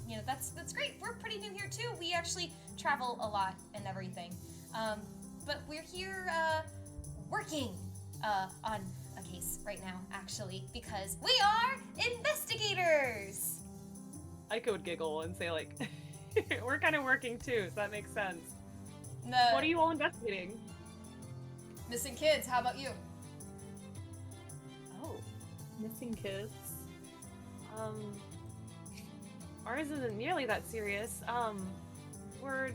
you know, that's great. We're pretty new here too. We actually travel a lot and everything. But we're here, working on a case right now, actually, because we are investigators! Aiko would giggle and say, like, we're kind of working too, so that makes sense. What are you all investigating? Missing kids, how about you? Oh, Missing kids. Ours isn't nearly that serious. We're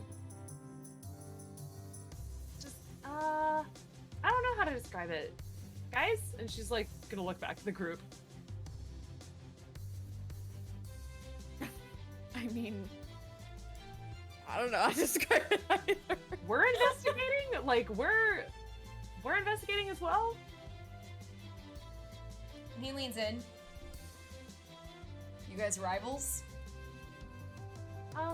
just, I don't know how to describe it. Guys? And she's like, gonna look back to the group. I mean, I don't know how to describe it either. We're investigating? Like, we're investigating as well? He leans in. You guys rivals? I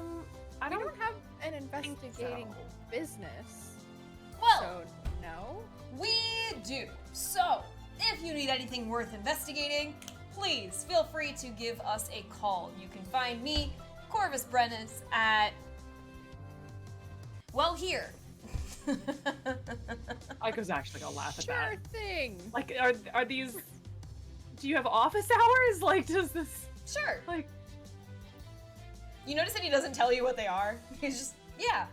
We don't don't have an investigating so. business. Well, So, no? we do. So, if you need anything worth investigating, please feel free to give us a call. You can find me, Corvus Brennis, at... well, here. Aiko's actually gonna laugh at Sure that. thing. Like, are these... Do you have office hours? Like, does this... Sure. Like... You notice that he doesn't tell you what they are. He's just, yeah.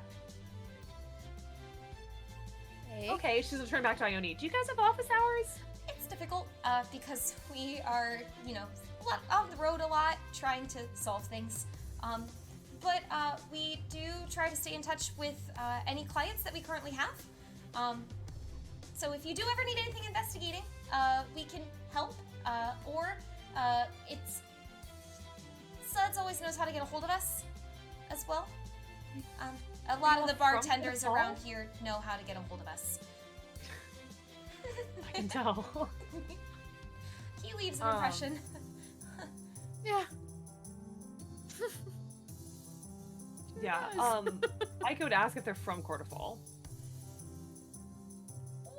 Hey. Okay, she's gonna turn back to Ione. Do you guys have office hours? It's difficult because we are, you know, a lot on the road a lot, trying to solve things. But we do try to stay in touch with any clients that we currently have. So if you do ever need anything investigating, we can help. Or Suds always knows how to get a hold of us as well. A lot of the bartenders around here know how to get a hold of us. I can tell. He leaves an impression. Yeah. Yeah, Aiko would ask if they're from Quarterfall.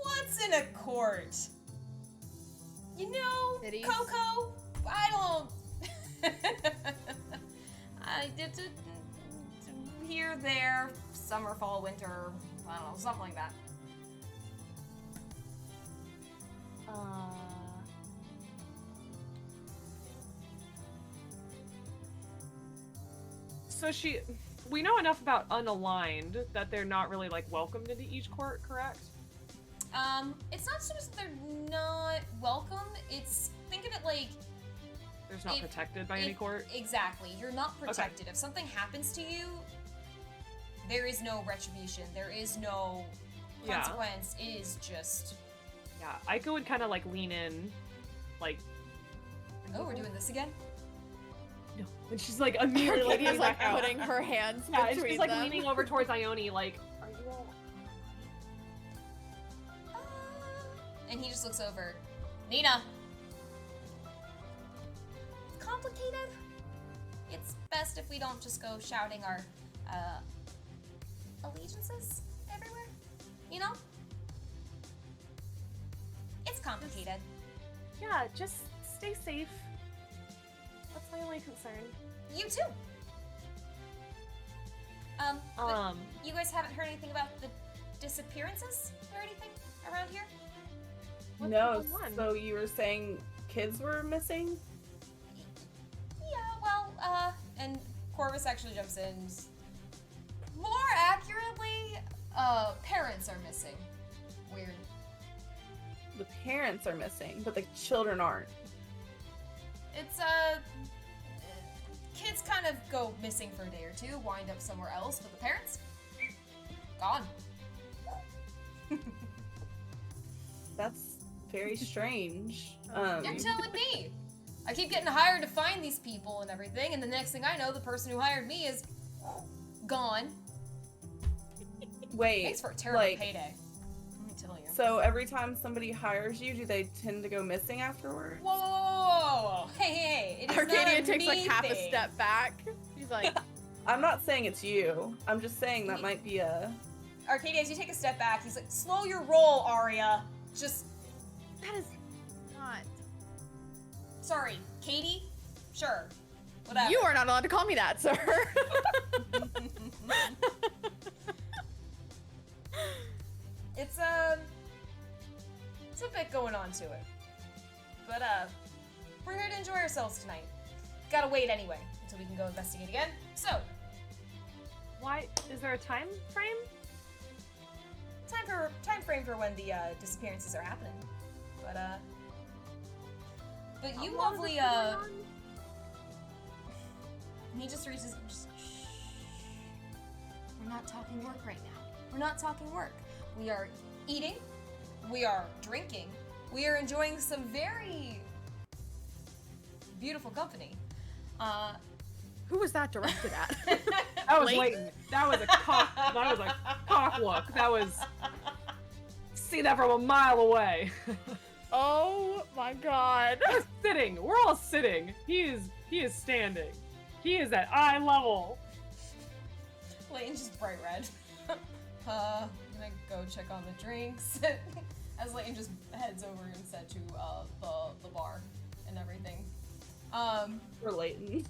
What's in a court? You know, Cities? Coco, I don't... Yeah, here, there, summer, fall, winter, I don't know, something like that. So we know enough about unaligned that they're not really like welcomed into each court, correct? It's not so much that they're not welcome, think of it like... There's not protected by any court? Exactly, you're not protected. Okay. If something happens to you, there is no retribution, there is no consequence, it is just... Yeah, Aiko would kind of like lean in, like... Oh, we're doing this again? No. And she's like immediately Arcadia's like putting her hands between she's like them. leaning over towards Ione, like, are you all... And he just looks over. Nina! Complicated? It's best if we don't just go shouting our, allegiances everywhere, you know? It's complicated. Yeah, just stay safe. That's my only concern. You too. But you guys haven't heard anything about the disappearances or anything around here? No, so you were saying kids were missing? Yeah, well, and Corvus actually jumps in. More accurately, parents are missing. Weird. The parents are missing, but the children aren't. It's, kids kind of go missing for a day or two, wind up somewhere else, but the parents, gone. That's very strange. You're telling me. I keep getting hired to find these people and everything, and the next thing I know, the person who hired me is gone. Wait, Thanks for a terrible payday. Let me tell you. So every time somebody hires you, do they tend to go missing afterwards? Whoa! Hey! It is Arcadia not a takes like me half thing. a step back. She's like, I'm not saying it's you. I'm just saying that might be a... Arcadia, as you take a step back, he's like, slow your roll, Arya. Just... that is not. Sorry, Katie? Sure. Whatever. You are not allowed to call me that, sir. It's a bit going on to it. But, we're here to enjoy ourselves tonight. Gotta wait anyway, until we can go investigate again. So, Why? Is there a time frame? time frame for when the, disappearances are happening. But you lovely, he just reaches, shh. We're not talking work right now. We're not talking work. We are eating, we are drinking, we are enjoying some very beautiful company. Who was that directed at? That was Leighton. That was a cock look. That was... See that from a mile away. Oh my god. We're sitting. We're all sitting. He is standing. He is at eye level. Leighton's just bright red. I'm gonna go check on the drinks. As Leighton just heads over instead to the bar and everything. For Leighton.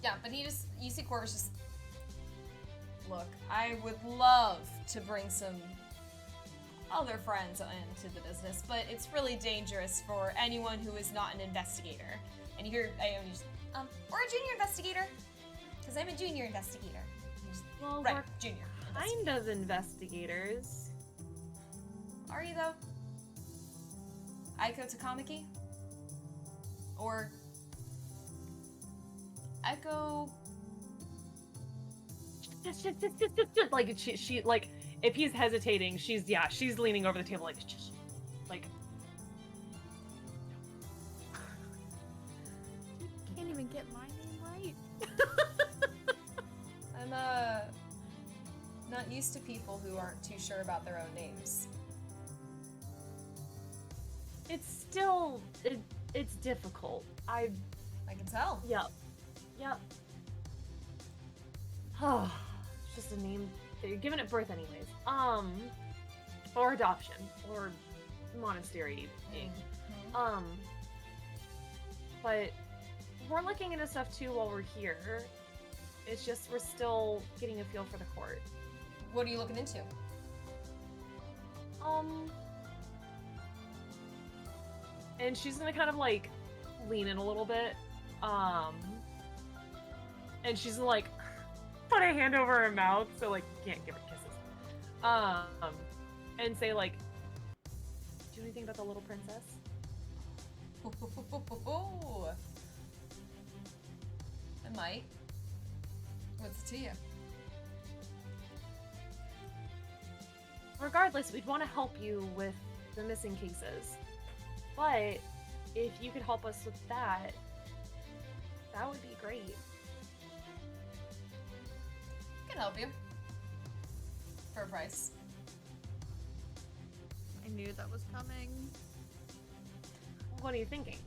Yeah, but you see Corvus just, look, I would love to bring some other friends into the business, but it's really dangerous for anyone who is not an investigator. And you hear Ione just, or a junior investigator, because I'm a junior investigator. Well, Right, we're junior. kind of investigators. Are you though? Aiko Takamaki? Or Aiko? Like she like if he's hesitating, she's leaning over the table like You can't even get my name right. I'm not used to people who aren't too sure about their own names. it's still it's difficult. I can tell. Yep. Oh, it's just a name that you're given at birth anyways. Or adoption, or monastery thing. But we're looking into stuff too while we're here. It's just we're still getting a feel for the court. What are you looking into? And she's gonna kind of like lean in a little bit. And she's gonna like put a hand over her mouth so like you can't give her kisses. And say like, do you know anything about the little princess? I might. What's it to you? Regardless, we'd want to help you with the missing cases. But if you could help us with that, that would be great. I can help you. For a price. I knew that was coming. What are you thinking?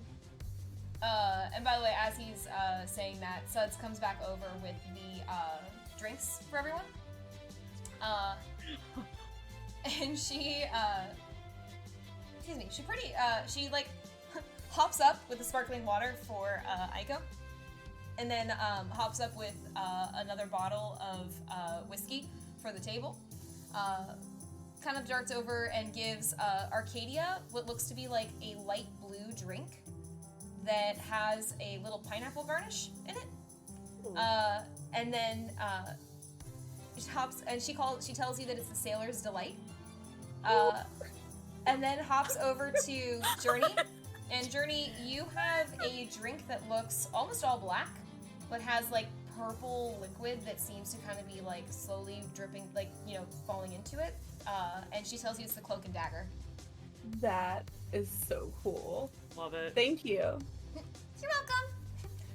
And by the way, as he's saying that, Suds comes back over with the drinks for everyone. And she, excuse me, she like hops up with the sparkling water for Aiko, and then hops up with another bottle of whiskey for the table. Kind of darts over and gives Arcadia what looks to be like a light blue drink that has a little pineapple garnish in it. And then she hops and she tells you that it's the Sailor's Delight. And then hops over to Journey. And Journey, you have a drink that looks almost all black, but has like purple liquid that seems to kind of be like slowly dripping, like, you know, falling into it. And she tells you it's the Cloak and Dagger. That is so cool. Love it. Thank you. You're welcome.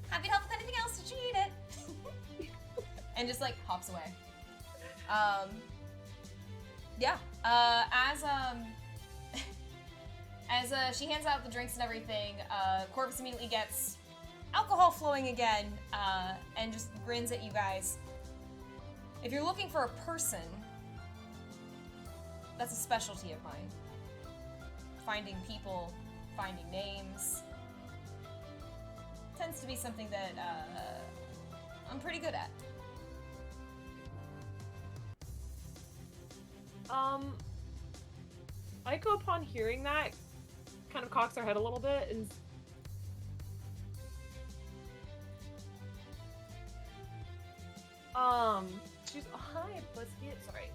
Happy to help with anything else that you need it. And just like hops away. Yeah. As she hands out the drinks and everything, Corvus immediately gets alcohol flowing again, and just grins at you guys. If you're looking for a person, that's a specialty of mine. Finding people, finding names, tends to be something that I'm pretty good at. Aiko, upon hearing that, kind of cocks her head a little bit and she's hi biscuit, sorry.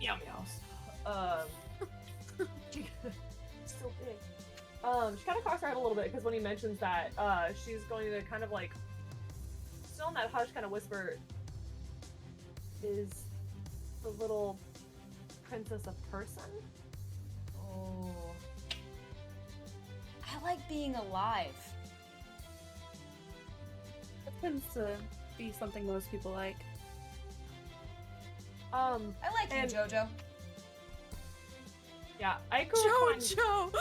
Meow meows. So big. She kind of cocks her head a little bit because when he mentions that, she's going to kind of like, still in that hush kind of whisper, is the little princess a person? Oh. I like being alive. That tends to be something most people like. I like and- you, Jojo. Yeah, Aiko. Jojo!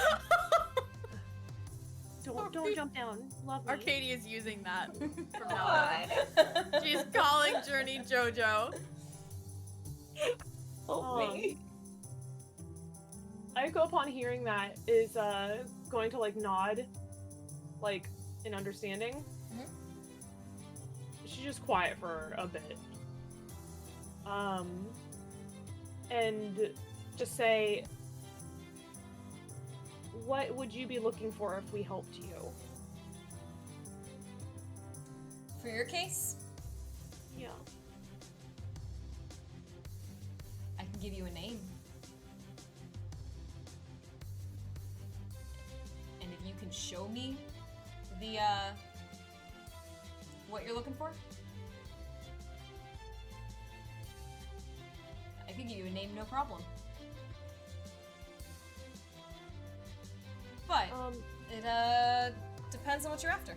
Don't jump down. Love me. Arcadia's using that from now on. She's calling Journey Jojo. Help me. Aiko, upon hearing that, is going to like nod, like in understanding. Mhm. She's just quiet for a bit, and just say, "What would you be looking for if we helped you?" For your case, Yeah. I can give you a name. And if you can show me the, what you're looking for, I can give you a name, no problem. But, it, depends on what you're after.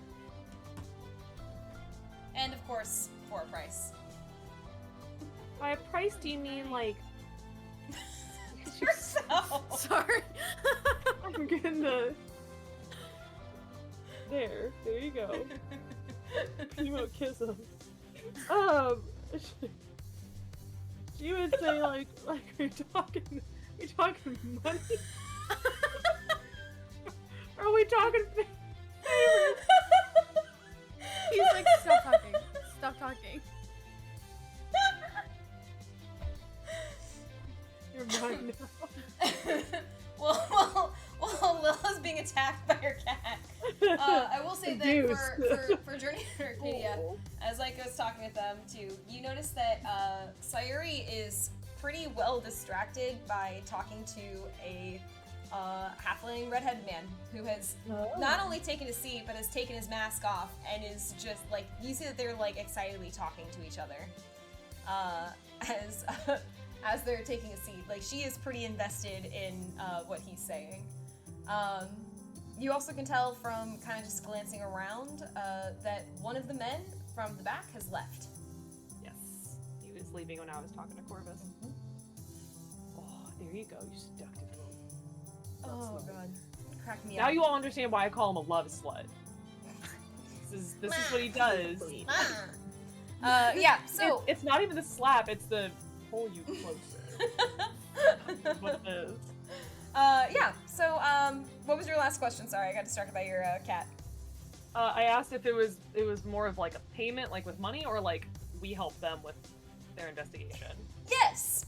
And, of course, for a price. By a price, do you mean like? Yourself! Sorry. I'm getting the. There you go. Primo kisses. She would say like are you talking money? Or are we talking favors? He's like, stop talking. Stop talking. talking. You're mine now. well, Lila's being attacked by her cat. I will say that for Journey to Arcadia, as I was talking with them too, you notice that Sayuri is pretty well distracted by talking to a halfling redheaded man who has not only taken a seat but has taken his mask off and is just like, you see that they're like excitedly talking to each other as they're taking a seat. Like, she is pretty invested in what he's saying. You also can tell from kind of just glancing around that one of the men from the back has left. Yes, he was leaving when I was talking to Corvus. Oh, there you go, you seductive little. Oh god, crack me Now up. you all understand why I call him a love slut. This is what he does. Yeah. So It's not even the slap; it's the pull you closer. That's what it is. yeah. So what was your last question? Sorry, I got distracted by your cat. I asked if it was more of like a payment, like with money, or like we help them with their investigation. Yes.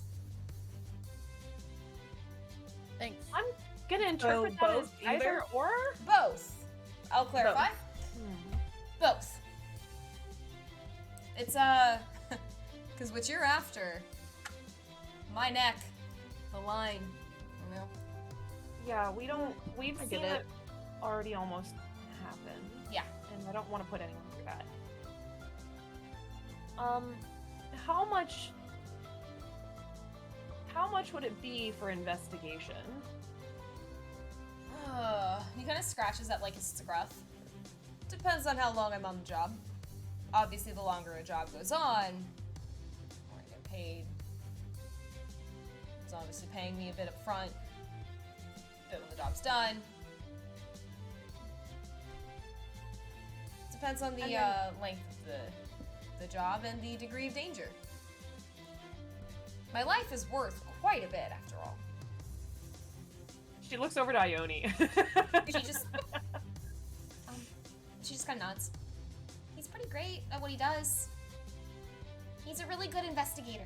Thanks. I'm gonna interpret that as both either either? or. Both. I'll clarify. Both. It's because what you're after, my neck, the line, you know. Yeah, we've I seen get it. it already almost happen. Yeah. And I don't want to put anyone through that. How much would it be for investigation? He kind of scratches at like his scruff. Depends on how long I'm on the job. Obviously, the longer a job goes on, the more I get paid. It's obviously paying me a bit up front, a bit when the job's done. Depends on the And then- length of the job and the degree of danger. My life is worth quite a bit, after all. She looks over to Ione. She just kind of nods. He's pretty great at what he does. He's a really good investigator.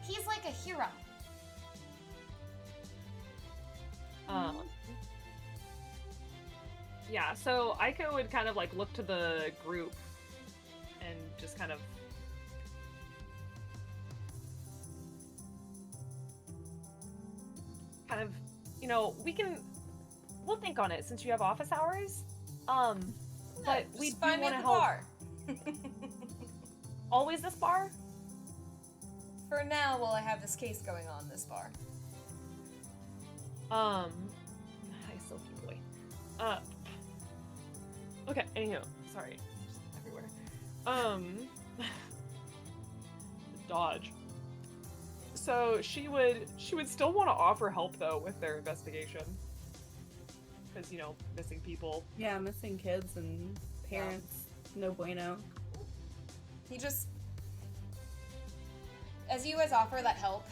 He's like a hero. Yeah, so Aiko would kind of like look to the group and just kind of you know, we'll think on it since you have office hours. But we do find me want at to the help. bar. Always this bar? For now, while I have this case going on, this bar. Hi, silky boy. Okay, anywho, sorry, just everywhere. Dodge. So she would still want to offer help though with their investigation, because you know, missing people. Yeah, missing kids and parents. No bueno. He just, as you guys offer that help.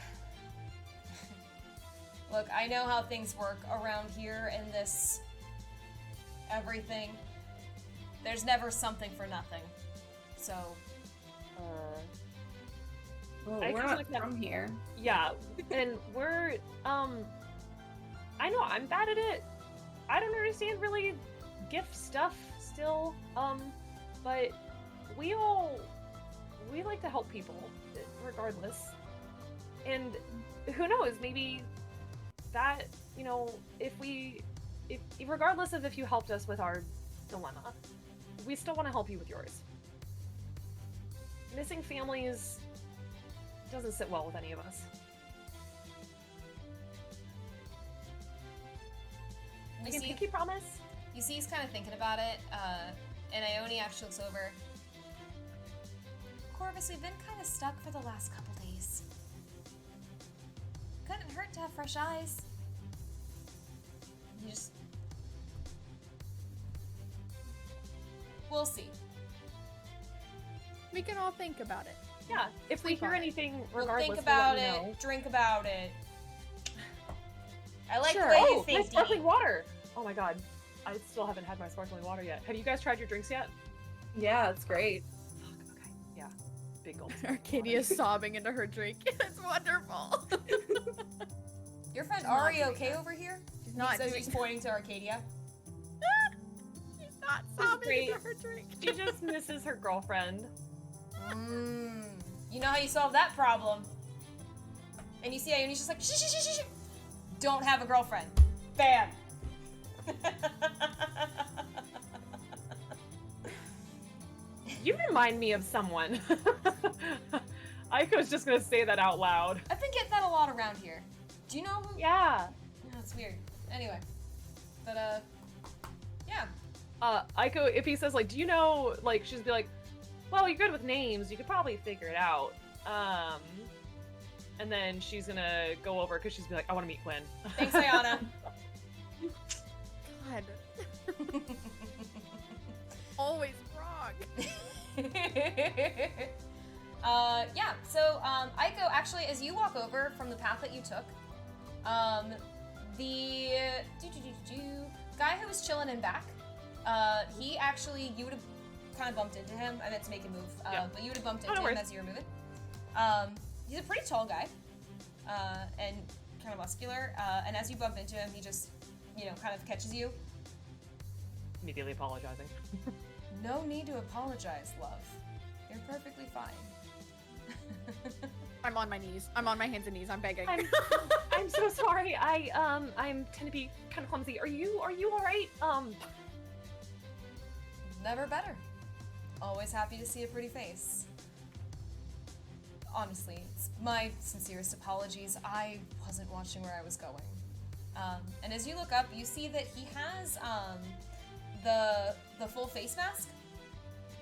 Look, I know how things work around here in this everything. There's never something for nothing. So, Well, I we're can not look at- from here. Yeah, and we're I know I'm bad at it. I don't understand really gift stuff still. But we like to help people regardless. And who knows, maybe that, you know, if regardless of if you helped us with our dilemma, we still want to help you with yours. Missing families doesn't sit well with any of us. I can pinky promise. you see he's kind of thinking about it, and Ione actually looks over. Corvus, we've been kind of stuck for the last couple days. Couldn't hurt to have fresh eyes. You just... We'll see. We can all think about it. Yeah, if we Sleep hear on it. anything, We'll regardless, think we'll about let you it, know. drink about it. I like Sure. the way you Oh, think, my sparkling Dee. water! Oh my god, I still haven't had my sparkling water yet. Have you guys tried your drinks yet? Yeah, it's great. Fuck, okay, yeah. Big gulps. Arcadia's sobbing into her drink. It's wonderful. Your friend She's not Ari doing okay that. over here? She's not So doing she's pointing to Arcadia. She's not This is sobbing great. into her drink. She just misses her girlfriend. You know how you solve that problem? And you see Ione's just like, shh, shh, shh, shh, shh. Don't have a girlfriend. Bam. You remind me of someone. Aiko's just gonna say that out loud. I've been getting that a lot around here. Do you know who? Yeah. No, it's weird. Anyway. But, yeah. Aiko, if he says, like, do you know, like, she'd be like, well, you're good with names, you could probably figure it out. And then she's gonna go over, because she's be like, I want to meet Quinn. Thanks, Ayana. God. Always wrong. Yeah, so, Aiko, actually, as you walk over from the path that you took, the guy who was chilling in back, he actually, you would have kind of bumped into him. I meant to make a move, Yeah. but you would have bumped Oh, into no him worries. as you were moving. He's a pretty tall guy, and kind of muscular, and as you bump into him, he just, you know, kind of catches you. Immediately apologizing. No need to apologize, love. You're perfectly fine. I'm on my knees. I'm on my hands and knees. I'm begging. I'm so sorry. I tend to be kind of clumsy. Are you all right? Never better. Always happy to see a pretty face. Honestly, it's my sincerest apologies. I wasn't watching where I was going. And as you look up, you see that he has the full face mask.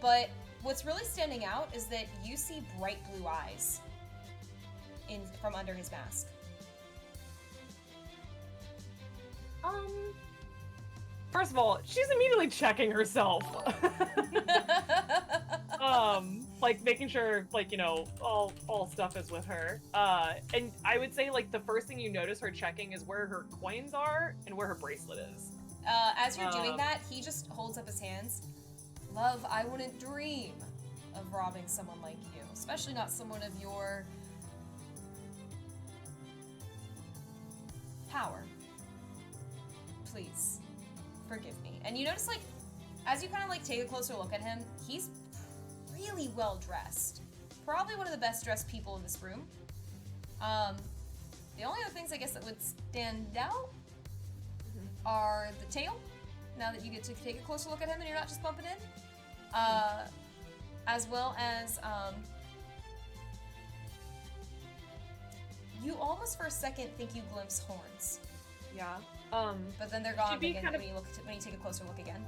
But what's really standing out is that you see bright blue eyes from under his mask. First of all, she's immediately checking herself. Like making sure, like, you know, all stuff is with her. And I would say, like, the first thing you notice her checking is where her coins are and where her bracelet is. As you're doing that, he just holds up his hands. Love, I wouldn't dream of robbing someone like you, especially not someone of your power. Please, forgive me. And you notice, like, as you kind of, like, take a closer look at him, he's really well dressed. Probably one of the best dressed people in this room. The only other things, I guess, that would stand out are the tail, now that you get to take a closer look at him and you're not just bumping in. As well as, you almost for a second think you glimpse horns, Yeah. but then they're gone Should be again kind of- when you take a closer look again.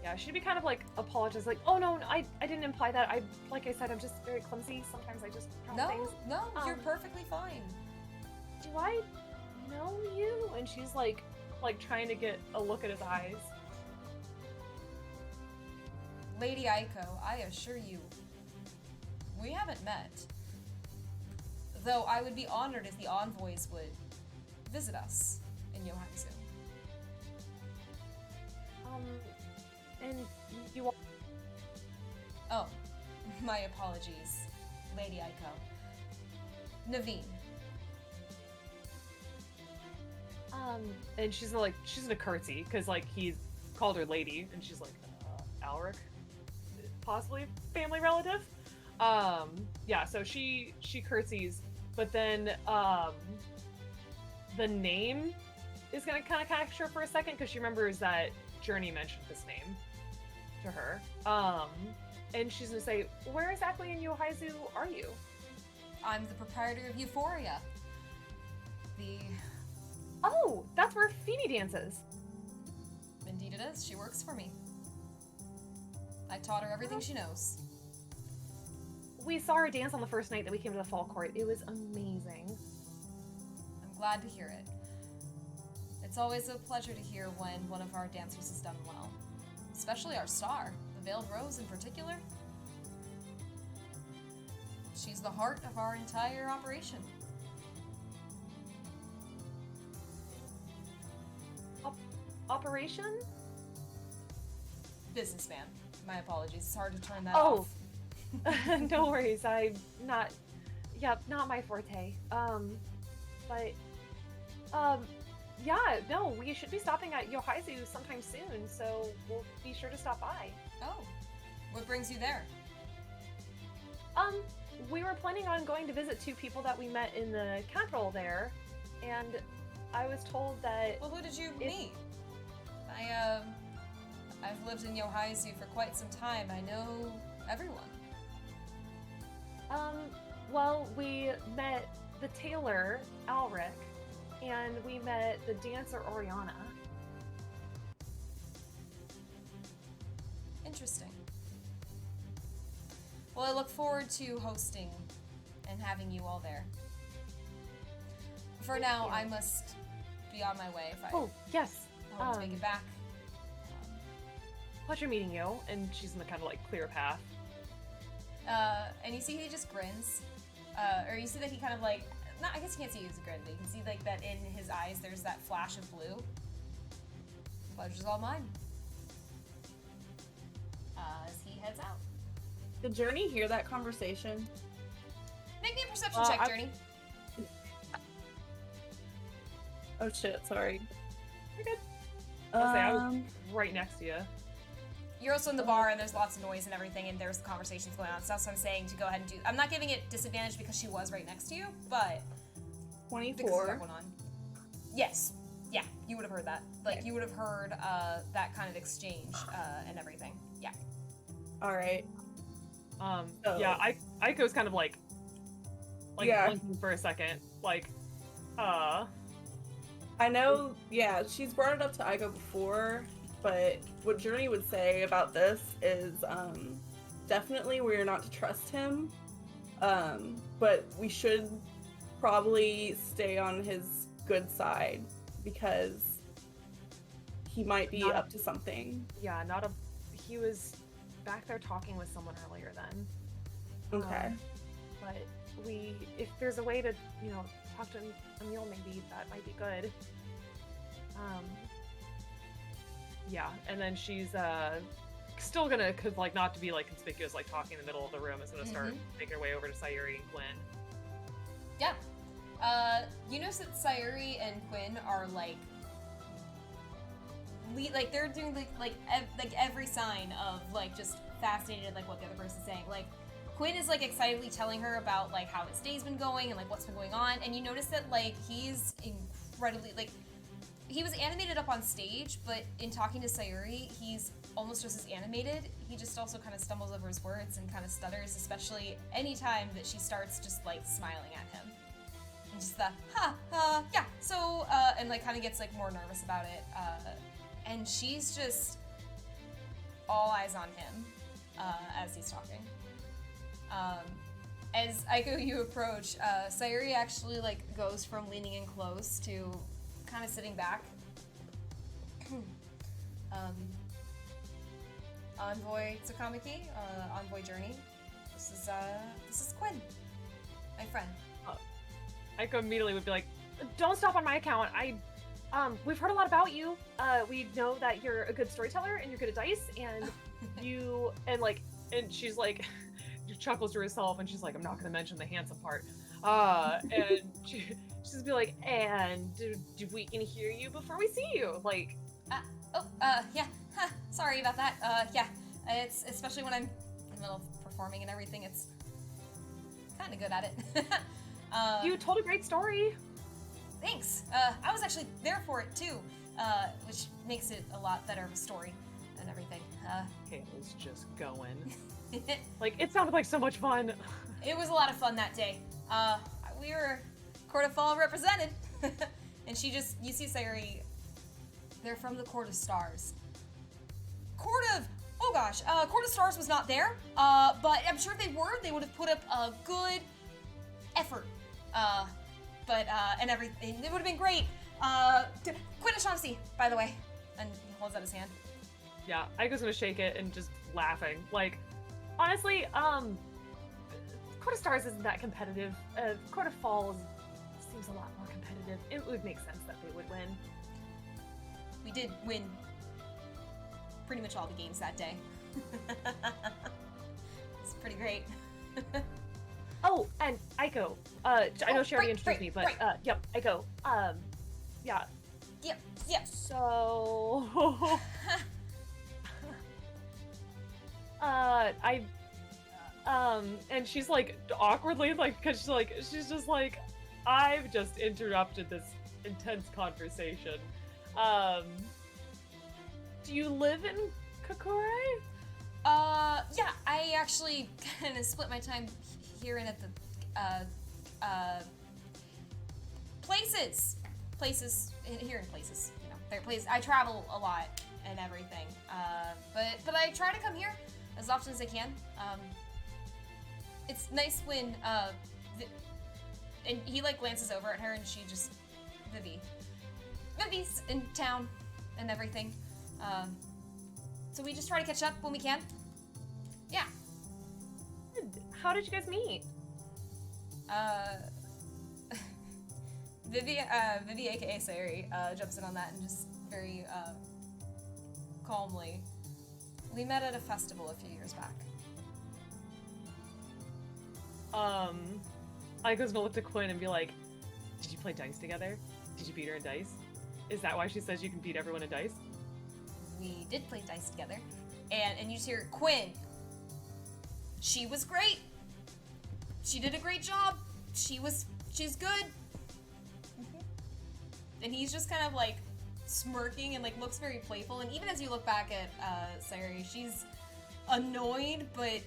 Yeah, she'd be kind of like apologize, like, oh no, I didn't imply that. Like I said, I'm just very clumsy. Sometimes I just drop things. No, you're Um, perfectly fine. Do I know you? And she's like trying to get a look at his eyes. Lady Aiko, I assure you, we haven't met. Though I would be honored if the Envoys would visit us in Yohaizu. And you all... Oh, my apologies, Lady Aiko. Naveen. And she's in a curtsy, because, like, he's called her lady, and she's like, Alric? Possibly family relative? Yeah, so she curtsies, but then, the name is gonna kind of catch her for a second, because she remembers that Journey mentioned this name to her. And she's gonna say, where exactly in Yohaizu are you? I'm the proprietor of Euphoria. Oh, that's where Phoebe dances. Indeed it is. She works for me. I taught her everything she knows. We saw her dance on the first night that we came to the fall court. It was amazing. I'm glad to hear it. It's always a pleasure to hear when one of our dancers has done well. Especially our star, the Veiled Rose in particular. She's the heart of our entire operation. Operation? Businessman. My apologies. It's hard to turn that Oh. off. No worries. I'm not. Yep, not my forte. But yeah, no, we should be stopping at Yohaizu sometime soon, so we'll be sure to stop by. Oh, what brings you there? We were planning on going to visit 2 people that we met in the capital there, and I was told that. Well, who did you meet? I've lived in Yohaizu for quite some time. I know everyone. Well, we met the tailor, Alric, and we met the dancer, Oriana. Interesting. Well, I look forward to hosting and having you all there. For now, I must be on my way if I Oh, yes. hope to make it back. Pleasure meeting you. And she's in the kind of like clear path. And you see he just grins. Or you see that he kind of like, I guess you can't see he was a grin, but you can see like that in his eyes there's that flash of blue. Pleasure's all mine. As he heads out. Did Journey hear that conversation? Make me a perception check, Journey. Oh shit, sorry. You're good. I'll say I was right next to you. You're also in the bar and there's lots of noise and everything and there's conversations going on. So that's what I'm saying to go ahead and do. I'm not giving it disadvantage because she was right next to you, but 24. Going on. Yes. Yeah, you would have heard that. Like, Okay. you would have heard that kind of exchange and everything. Yeah. Alright. So- Yeah, Aiko's kind of like Yeah. blinking for a second, like, I know, yeah, she's brought it up to Aiko before, but what Journey would say about this is, definitely we're not to trust him, but we should probably stay on his good side, because he might be Not- up to something. yeah, he was back there talking with someone earlier then. Okay. But if there's a way to, talk to Emil, maybe that might be good. Yeah, and then she's still gonna, cause like not to be like conspicuous, like talking in the middle of the room, is gonna start making her way over to Sayuri and Quinn. Yeah. You notice that Sayuri and Quinn are like they're doing like every sign of like just fascinated like what the other person's saying. Like Quinn is like excitedly telling her about like how his day's been going and like what's been going on, and you notice that like he's incredibly like he was animated up on stage, but in talking to Sayuri, he's almost just as animated. He just also kind of stumbles over his words and kind of stutters, especially anytime that she starts just like smiling at him. And just the yeah. So and like kind of gets like more nervous about it. And she's just all eyes on him as he's talking. As Aiko, you approach, Sayuri actually like goes from leaning in close to kind of sitting back. Envoy Tsukamaki, Envoy Journey. This is Quinn, my friend. Aiko immediately would be like, "Don't stop on my account. We've heard a lot about you. We know that you're a good storyteller and you're good at dice, and and she's like, chuckles to herself, and she's like, I'm not going to mention the handsome part. And she's be like, and do we can hear you before we see you? Like, Yeah. Sorry about that. Yeah. It's especially when I'm in the middle of performing and everything. It's kind of good at it. You told a great story. Thanks. I was actually there for it too, which makes it a lot better of a story and everything. Kayla's just going. Like, it sounded like so much fun. It was a lot of fun that day. We were Court of Fall represented. And you see Sayuri, they're from the Court of Stars. Court of Stars was not there, but I'm sure if they would have put up a good effort. And everything, it would have been great. Quinn O'Shaughnessy, by the way. And he holds out his hand. Yeah, Aiko's gonna shake it and just laughing. Like, honestly, Court of Stars isn't that competitive. Court of Falls seems a lot more competitive. It would make sense that they would win. We did win pretty much all the games that day. It's pretty great. Oh, and Aiko. I know she already right, introduced me, but right. yep, Aiko. Yeah. Yep. So, and she's like awkwardly, like, cause she's just like, I've just interrupted this intense conversation. Do you live in Kakure? Yeah, I actually kind of split my time here and at the, places, here in places, you know, they're places, I travel a lot and everything, but I try to come here as often as I can. It's nice when, and he like glances over at her and she just, Vivi's in town and everything, so we just try to catch up when we can. Yeah. How did you guys meet? Vivi, aka Sayuri, jumps in on that and just very, calmly. We met at a festival a few years back. Aiko's gonna look to Quinn and be like, did you play dice together? Did you beat her in dice? Is that why she says you can beat everyone in dice? We did play dice together. And you just hear, Quinn, she was great. She did a great job. She's good. And he's just kind of like smirking and like looks very playful. And even as you look back at Sayuri, she's annoyed, but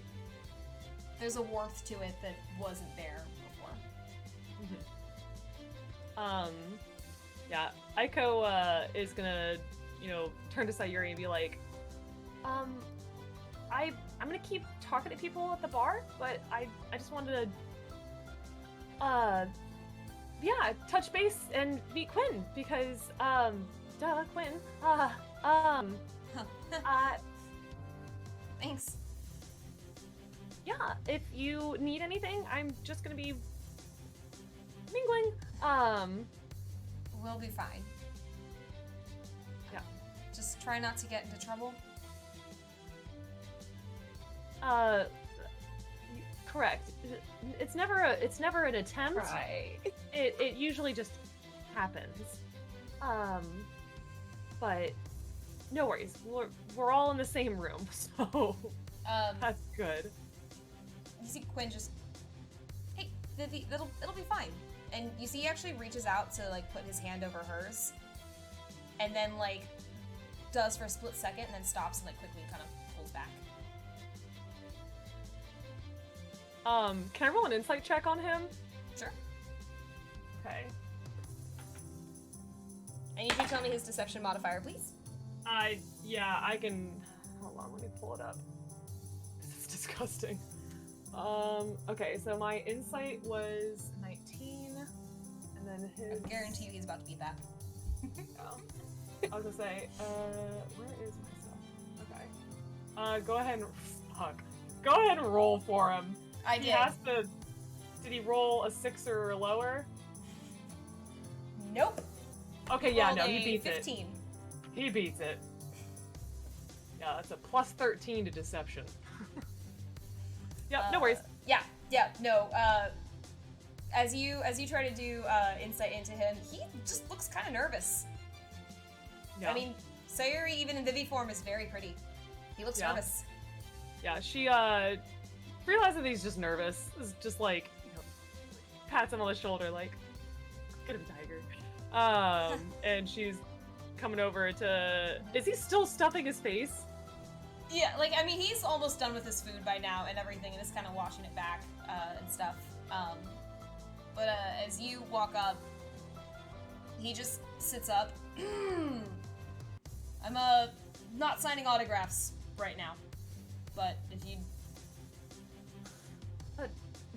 there's a warmth to it that wasn't there before. Yeah, Aiko is gonna, turn to Sayuri and be like, I'm gonna keep talking to people at the bar, but I just wanted to, touch base and meet Quinn, because, Quinn, Thanks. yeah, if you need anything, I'm just gonna be mingling, We'll be fine. Yeah. Just try not to get into trouble. Correct. It's never an attempt. Right. It usually just happens. But no worries. We're all in the same room, so that's good. You see Quinn just, hey, Vivi, it'll be fine. And you see he actually reaches out to like put his hand over hers, and then like does for a split second, and then stops and like quickly kind of pulls back. Can I roll an insight check on him? Sure. Okay. And you can tell me his deception modifier, please. I can. Hold on, let me pull it up. This is disgusting. Okay, so my insight was 19, and then his. I guarantee you he's about to beat that. I was gonna say, where is my stuff? Okay. Go ahead and Go ahead and roll for him. I He did. has to. Did he roll a 6 or lower? Nope. Okay, yeah, Rolled no, a he beats 15. it. He beats it. Yeah, that's a plus 13 to deception. Yep, no worries. Yeah, no. As you try to do insight into him, he just looks kind of nervous. Yeah. I mean, Sayuri, even in Vivi form, is very pretty. He looks Yeah. nervous. Yeah, she realizes that he's just nervous. Is just like, pats him on the shoulder, like, get him, tiger. And she's coming over to. Is he still stuffing his face? Yeah, like, I mean, he's almost done with his food by now and everything, and is kind of washing it back and stuff. But as you walk up, he just sits up. I'm not signing autographs right now, but if you.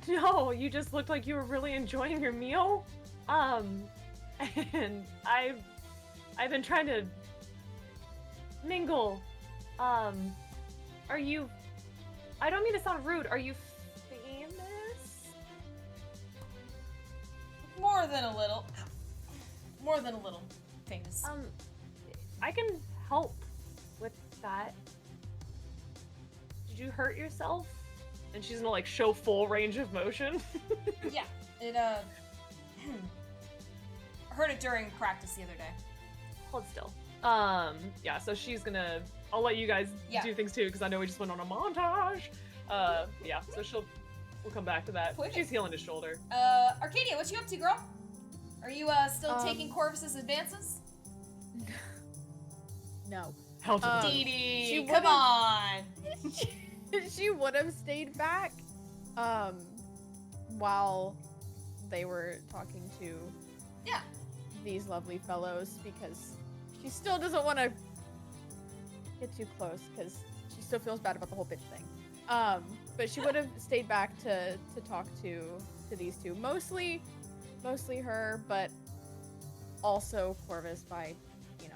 No, you just looked like you were really enjoying your meal. And I've been trying to mingle. Are you? I don't mean to sound rude. Are you famous? More than a little famous. I can help with that. Did you hurt yourself And she's gonna like show full range of motion. Yeah, it heard it during practice the other day. Hold still. Yeah, so she's gonna. I'll let you guys do things too, because I know we just went on a montage. Yeah, so we'll come back to that. Perfect. She's healing his shoulder. Arcadia, what you up to, girl? Are you still taking Corvus's advances? No. Hell to the Dee Dee, come on. She would have stayed back while they were talking to these lovely fellows, because she still doesn't want to get too close because she still feels bad about the whole bitch thing. But she would have stayed back to talk to these two, mostly her, but also Corvus by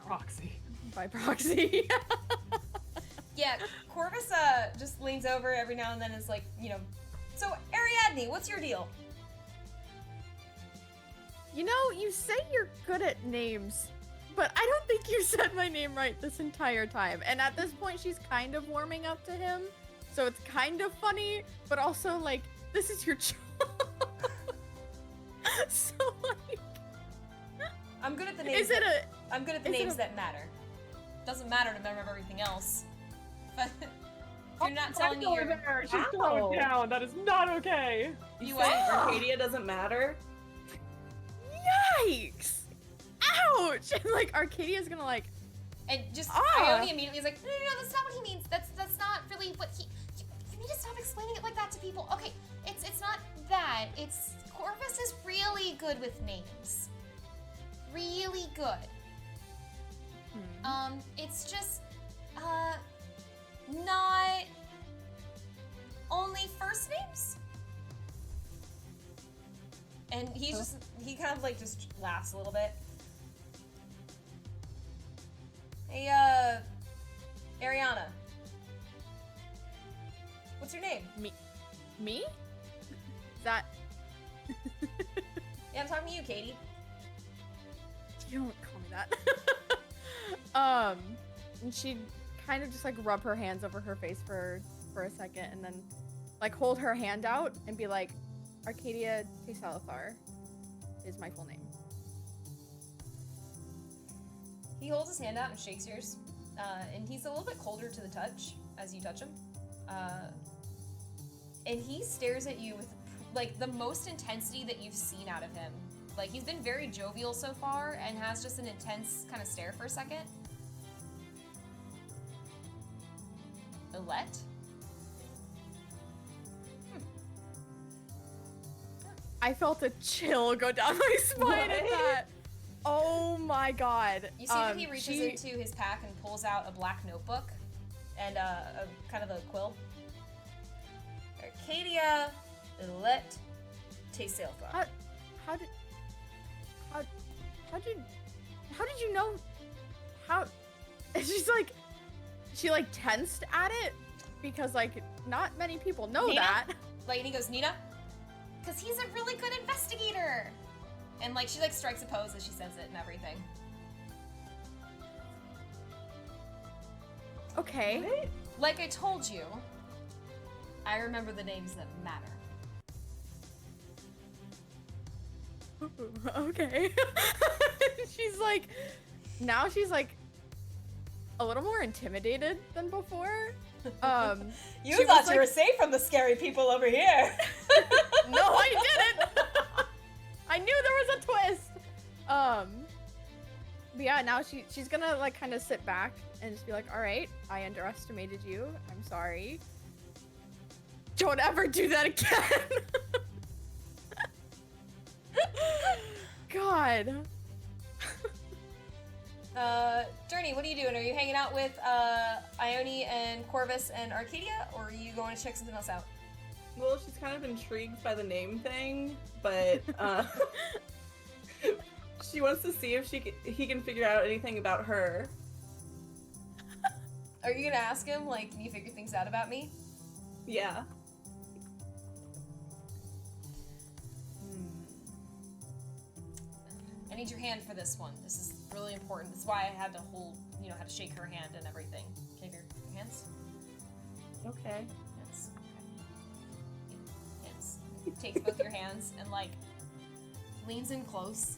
proxy. By proxy. Yeah, Corvus just leans over every now and then and is like, so Ariadne, what's your deal? You say you're good at names, but I don't think you said my name right this entire time. And at this point, she's kind of warming up to him, so it's kind of funny, but also like, this is your job. So like, I'm good at the names. I'm good at the names that matter. Doesn't matter to remember everything else. But if you're not telling me you're... She's throwing down. That is not okay. You say Arcadia doesn't matter? Yikes! Ouch! And like Arcadia's gonna like... And just Ione immediately is like, no, that's not what he means. That's not really what he... You need to stop explaining it like that to people. Okay, it's not that. It's... Corvus is really good with names. Really good. It's just, not only first names? And he kind of like just laughs a little bit. Hey, Ariana. What's your name? Me? Is that... Yeah, I'm talking to you, Katie. You don't call me that. And she'd kind of just like rub her hands over her face for a second, and then like hold her hand out and be like, Arcadia Salazar is my full name. He holds his hand out and shakes yours, and he's a little bit colder to the touch as you touch him. And he stares at you with like the most intensity that you've seen out of him. Like, he's been very jovial so far and has just an intense kind of stare for a second. Alette? I felt a chill go down my spine at that. Oh my god. You see that he reaches into his pack and pulls out a black notebook and a kind of a quill. Arcadia Alette Taysalfa. How did you know? How? She's like, she like tensed at it because like not many people know Nina? that. Like, and he goes, Nina? Because he's a really good investigator. And like, she like strikes a pose as she says it and everything. Okay. What? Like I told you, I remember the names that matter. Okay. She's like a little more intimidated than before. You thought you were safe from the scary people over here. No, I didn't. I knew there was a twist. But yeah, now she's gonna like kind of sit back and just be like, all right, I underestimated you. I'm sorry. Don't ever do that again. God. Journey, what are you doing? Are you hanging out with Ione and Corvus and Arcadia, or are you going to check something else out? Well, she's kind of intrigued by the name thing, but she wants to see if he can figure out anything about her. Are you gonna ask him, like, can you figure things out about me? Yeah. I need your hand for this one. This is really important. That's why I had to hold, had to shake her hand and everything. Can you have your hands? Okay. Yes. Okay. takes both your hands and like leans in close.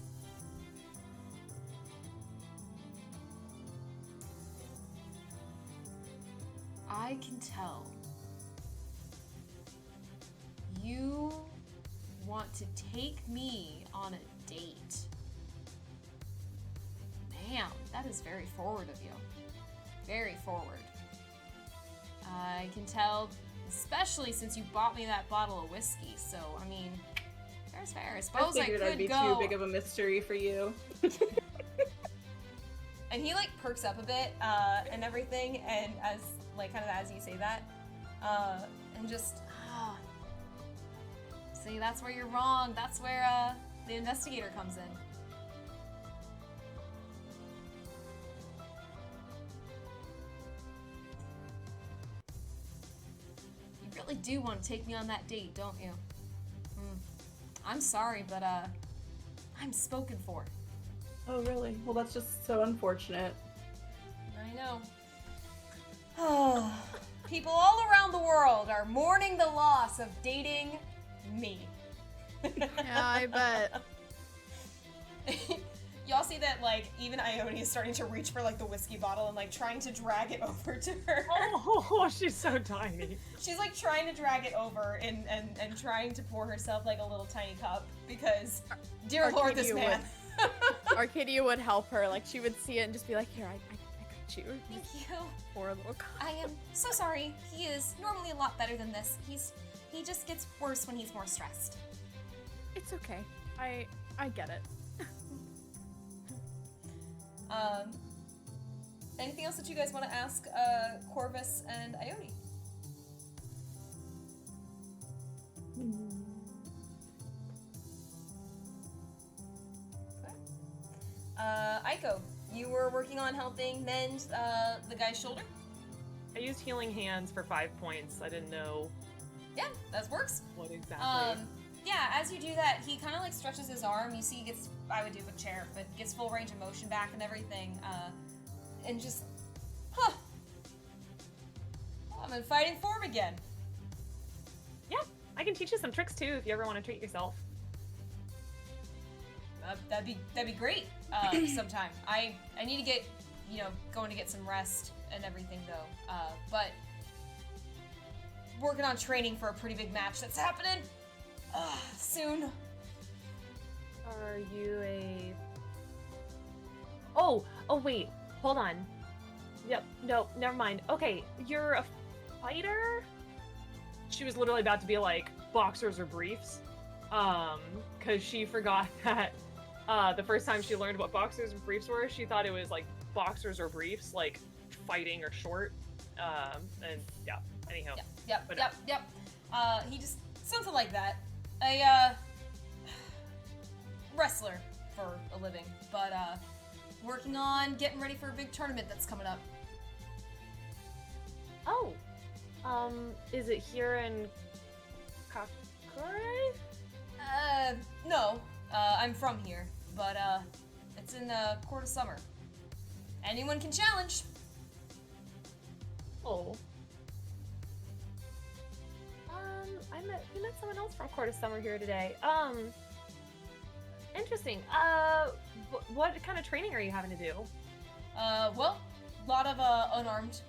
I can tell you want to take me on a date. Ma'am, that is very forward of you. Very forward. I can tell, especially since you bought me that bottle of whiskey, so, I mean, fair's fair. I suppose I figured could I'd be go... too big of a mystery for you. And he, like, perks up a bit, and everything, and as, like, kind of as you say that, and just, see, that's where you're wrong. That's where, the investigator comes in. You really do want to take me on that date, don't you? I'm sorry, but, I'm spoken for. Oh, really? Well, that's just so unfortunate. I know. Oh, people all around the world are mourning the loss of dating me. Yeah, I bet. Y'all see that, like, even Ione is starting to reach for, like, the whiskey bottle and, like, trying to drag it over to her. Oh, she's so tiny. She's, like, trying to drag it over and trying to pour herself, like, a little tiny cup because, dear Lord, this Arcadia man. Arcadia would help her. Like, she would see it and just be like, here, I got you. Thank you. Pour a little cup. I am so sorry. He is normally a lot better than this. He just gets worse when he's more stressed. It's okay. I get it. Anything else that you guys want to ask, Corvus and Ione? Aiko, you were working on helping mend the guy's shoulder? I used healing hands for 5 points. I didn't know Yeah, that works. what exactly. Yeah, as you do that, he kind of like stretches his arm. You see he gets, I would do it with chair, but gets full range of motion back and everything. And just, I'm in fighting form again. Yeah, I can teach you some tricks too if you ever want to treat yourself. That'd be great. Sometime. I need to get, going to get some rest and everything though. But working on training for a pretty big match that's happening soon. Are you a... Oh, wait, hold on. Yep, no, never mind. Okay, you're a fighter? She was literally about to be like, boxers or briefs. Because she forgot that the first time she learned what boxers and briefs were, she thought it was like boxers or briefs, like fighting or short. And yeah, anyhow. Yep. He just, something like that. A wrestler for a living, but working on getting ready for a big tournament that's coming up. Oh, is it here in Kakure? No. I'm from here, but it's in the Court of Summer. Anyone can challenge. Oh. We met someone else from Court of Summer here today. Interesting. What kind of training are you having to do? Well, a lot of unarmed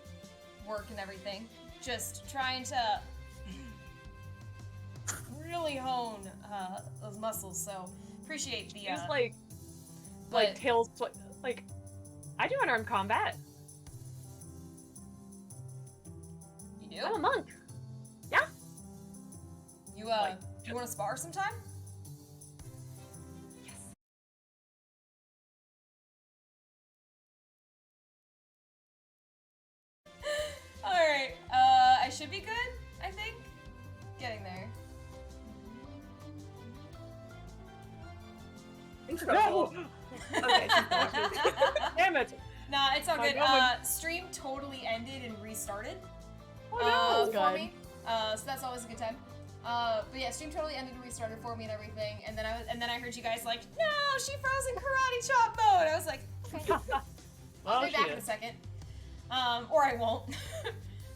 work and everything. Just trying to really hone those muscles. So appreciate the. It's like tails. Like, I do unarmed combat. You do? I'm a monk. Yeah. You want to spar sometime? Yes. All right. I should be good. I think. Getting there. No! Okay, she's watching. Damn it! Nah, it's all My good. God. Stream totally ended and restarted. Oh, no! For Good. me. So that's always a good time. But yeah, stream totally ended and restarted for me and everything. And then I heard you guys like, no, she froze in karate chop mode. I was like, okay, I'll be back in a second. Or I won't.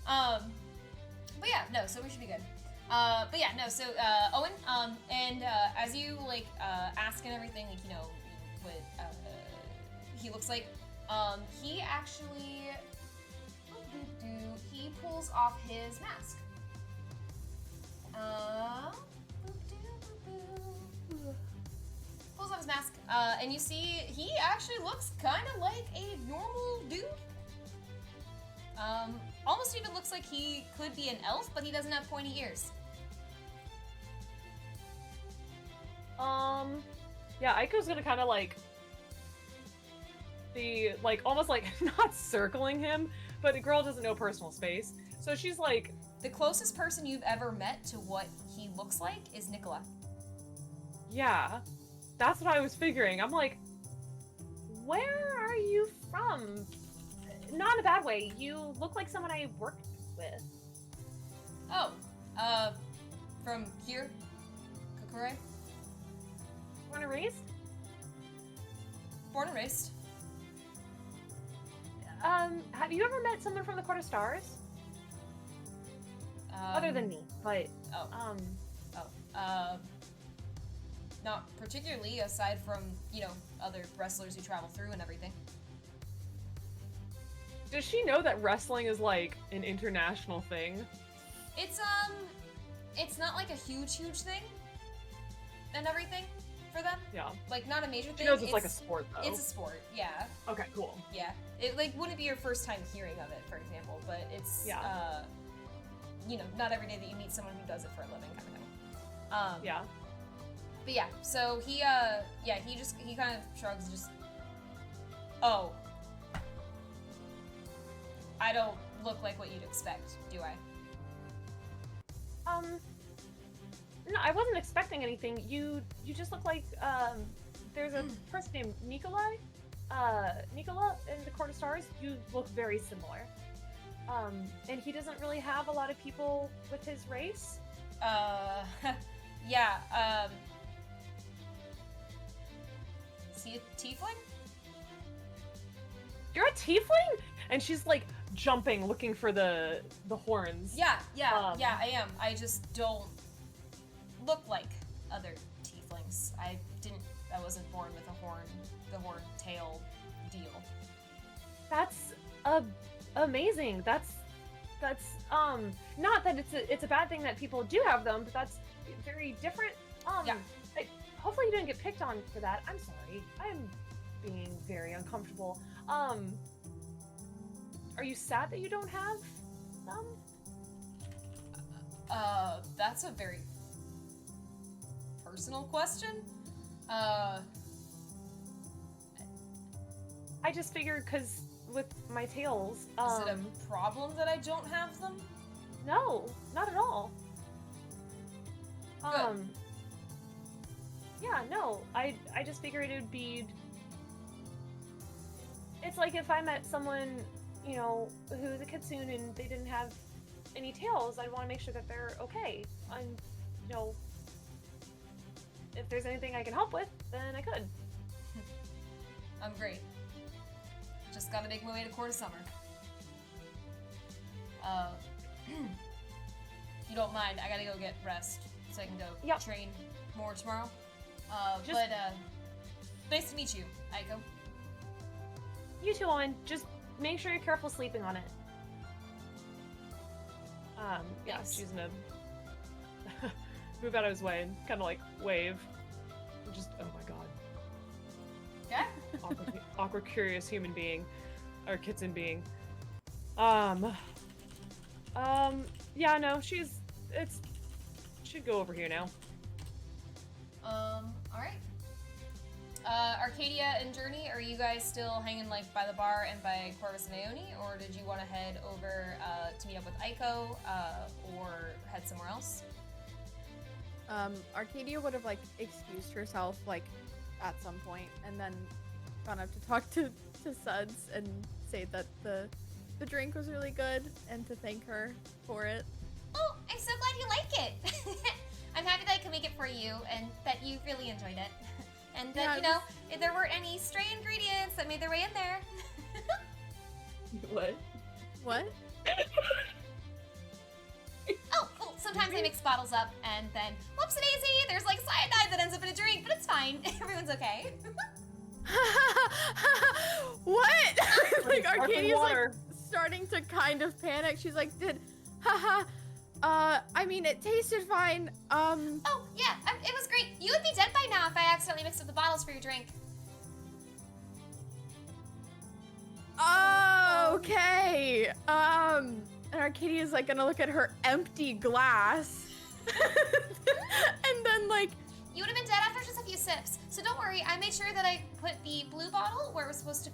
But yeah, no, so we should be good. But yeah, no. So Owen, and as you like ask and everything, like you know what he looks like, he actually he pulls off his mask. Pulls off his mask, and you see he actually looks kind of like a normal dude. Almost even looks like he could be an elf, but he doesn't have pointy ears. Yeah, Aiko's gonna kind of like be like almost like not circling him, but a girl doesn't know personal space, so she's like The closest person you've ever met to what he looks like is Nicola. yeah, that's what I was figuring. I'm like, where are you from? Not in a bad way. You look like someone I worked with. Oh, from here? Kokure? Born and raised? Born and raised. Have you ever met someone from the Court of Stars? Other than me, but not particularly, aside from, you know, other wrestlers who travel through and everything. does she know that wrestling is like an international thing? It's not like a huge thing and everything for them. Yeah. Like, not a major thing. She knows it's like a sport, though. It's a sport, yeah. Okay, cool. Yeah. It, like, wouldn't be your first time hearing of it, for example, but it's, Yeah. you know, not every day that you meet someone who does it for a living kind of thing. Yeah. But yeah, so he kind of shrugs and just, oh. I don't look like what you'd expect, do I? No, I wasn't expecting anything. You just look like, there's a person named Nikolai. Nicola in the Court of Stars. You look very similar. And he doesn't really have a lot of people with his race. Yeah, is he a tiefling? You're a tiefling? And she's like jumping, looking for the horns. Yeah, I am. I just don't look like other tieflings. I wasn't born with the horn tail deal. That's amazing. That's not that it's a bad thing that people do have them, but that's very different. Yeah. Hopefully you didn't get picked on for that. I'm sorry. I'm being very uncomfortable. Are you sad that you don't have them? That's a very personal question. I just figured because with my tails, Is it a problem that I don't have them? no, not at all. Good. Yeah, no, I just figured it would be. It's like if I met someone, you know, who was a kitsune and they didn't have any tails, I'd want to make sure that they're okay. And, you know, if there's anything I can help with, then I could. I'm great. Just gotta make my way to Court of Summer. If you don't mind, I gotta go get rest so I can go train more tomorrow. But nice to meet you, Aiko. You too, Owen. Just make sure you're careful sleeping on it. Yeah, Thanks. she's gonna move out of his way and kind of like wave. Just, oh my god. Okay. Awkward, curious human being. Or kitten being. Yeah, no, should go over here now. Alright. Arcadia and Journey, are you guys still hanging like by the bar and by Corvus and Ione, or did you want to head over to meet up with Aiko, or head somewhere else? Arcadia would have like excused herself like at some point and then gone up to talk to Suds and say that the drink was really good and to thank her for it. Oh, I'm so glad you like it. I'm happy that I could make it for you and that you really enjoyed it. And that, Yeah, you know, if there weren't any stray ingredients that made their way in there. What? What? Oh, so sometimes I mix bottles up and then, whoops-a-daisy, there's like cyanide that ends up in a drink, but it's fine. Everyone's okay. What? Like Sparkling Arcadia's like water. starting to kind of panic. She's like, I mean, it tasted fine. Oh, yeah, it was great. You would be dead by now if I accidentally mixed up the bottles for your drink. Okay. And Arcadia's like gonna look at her empty glass. And then like, You would have been dead after just a few sips. So don't worry, I made sure that I put the blue bottle where it was supposed to...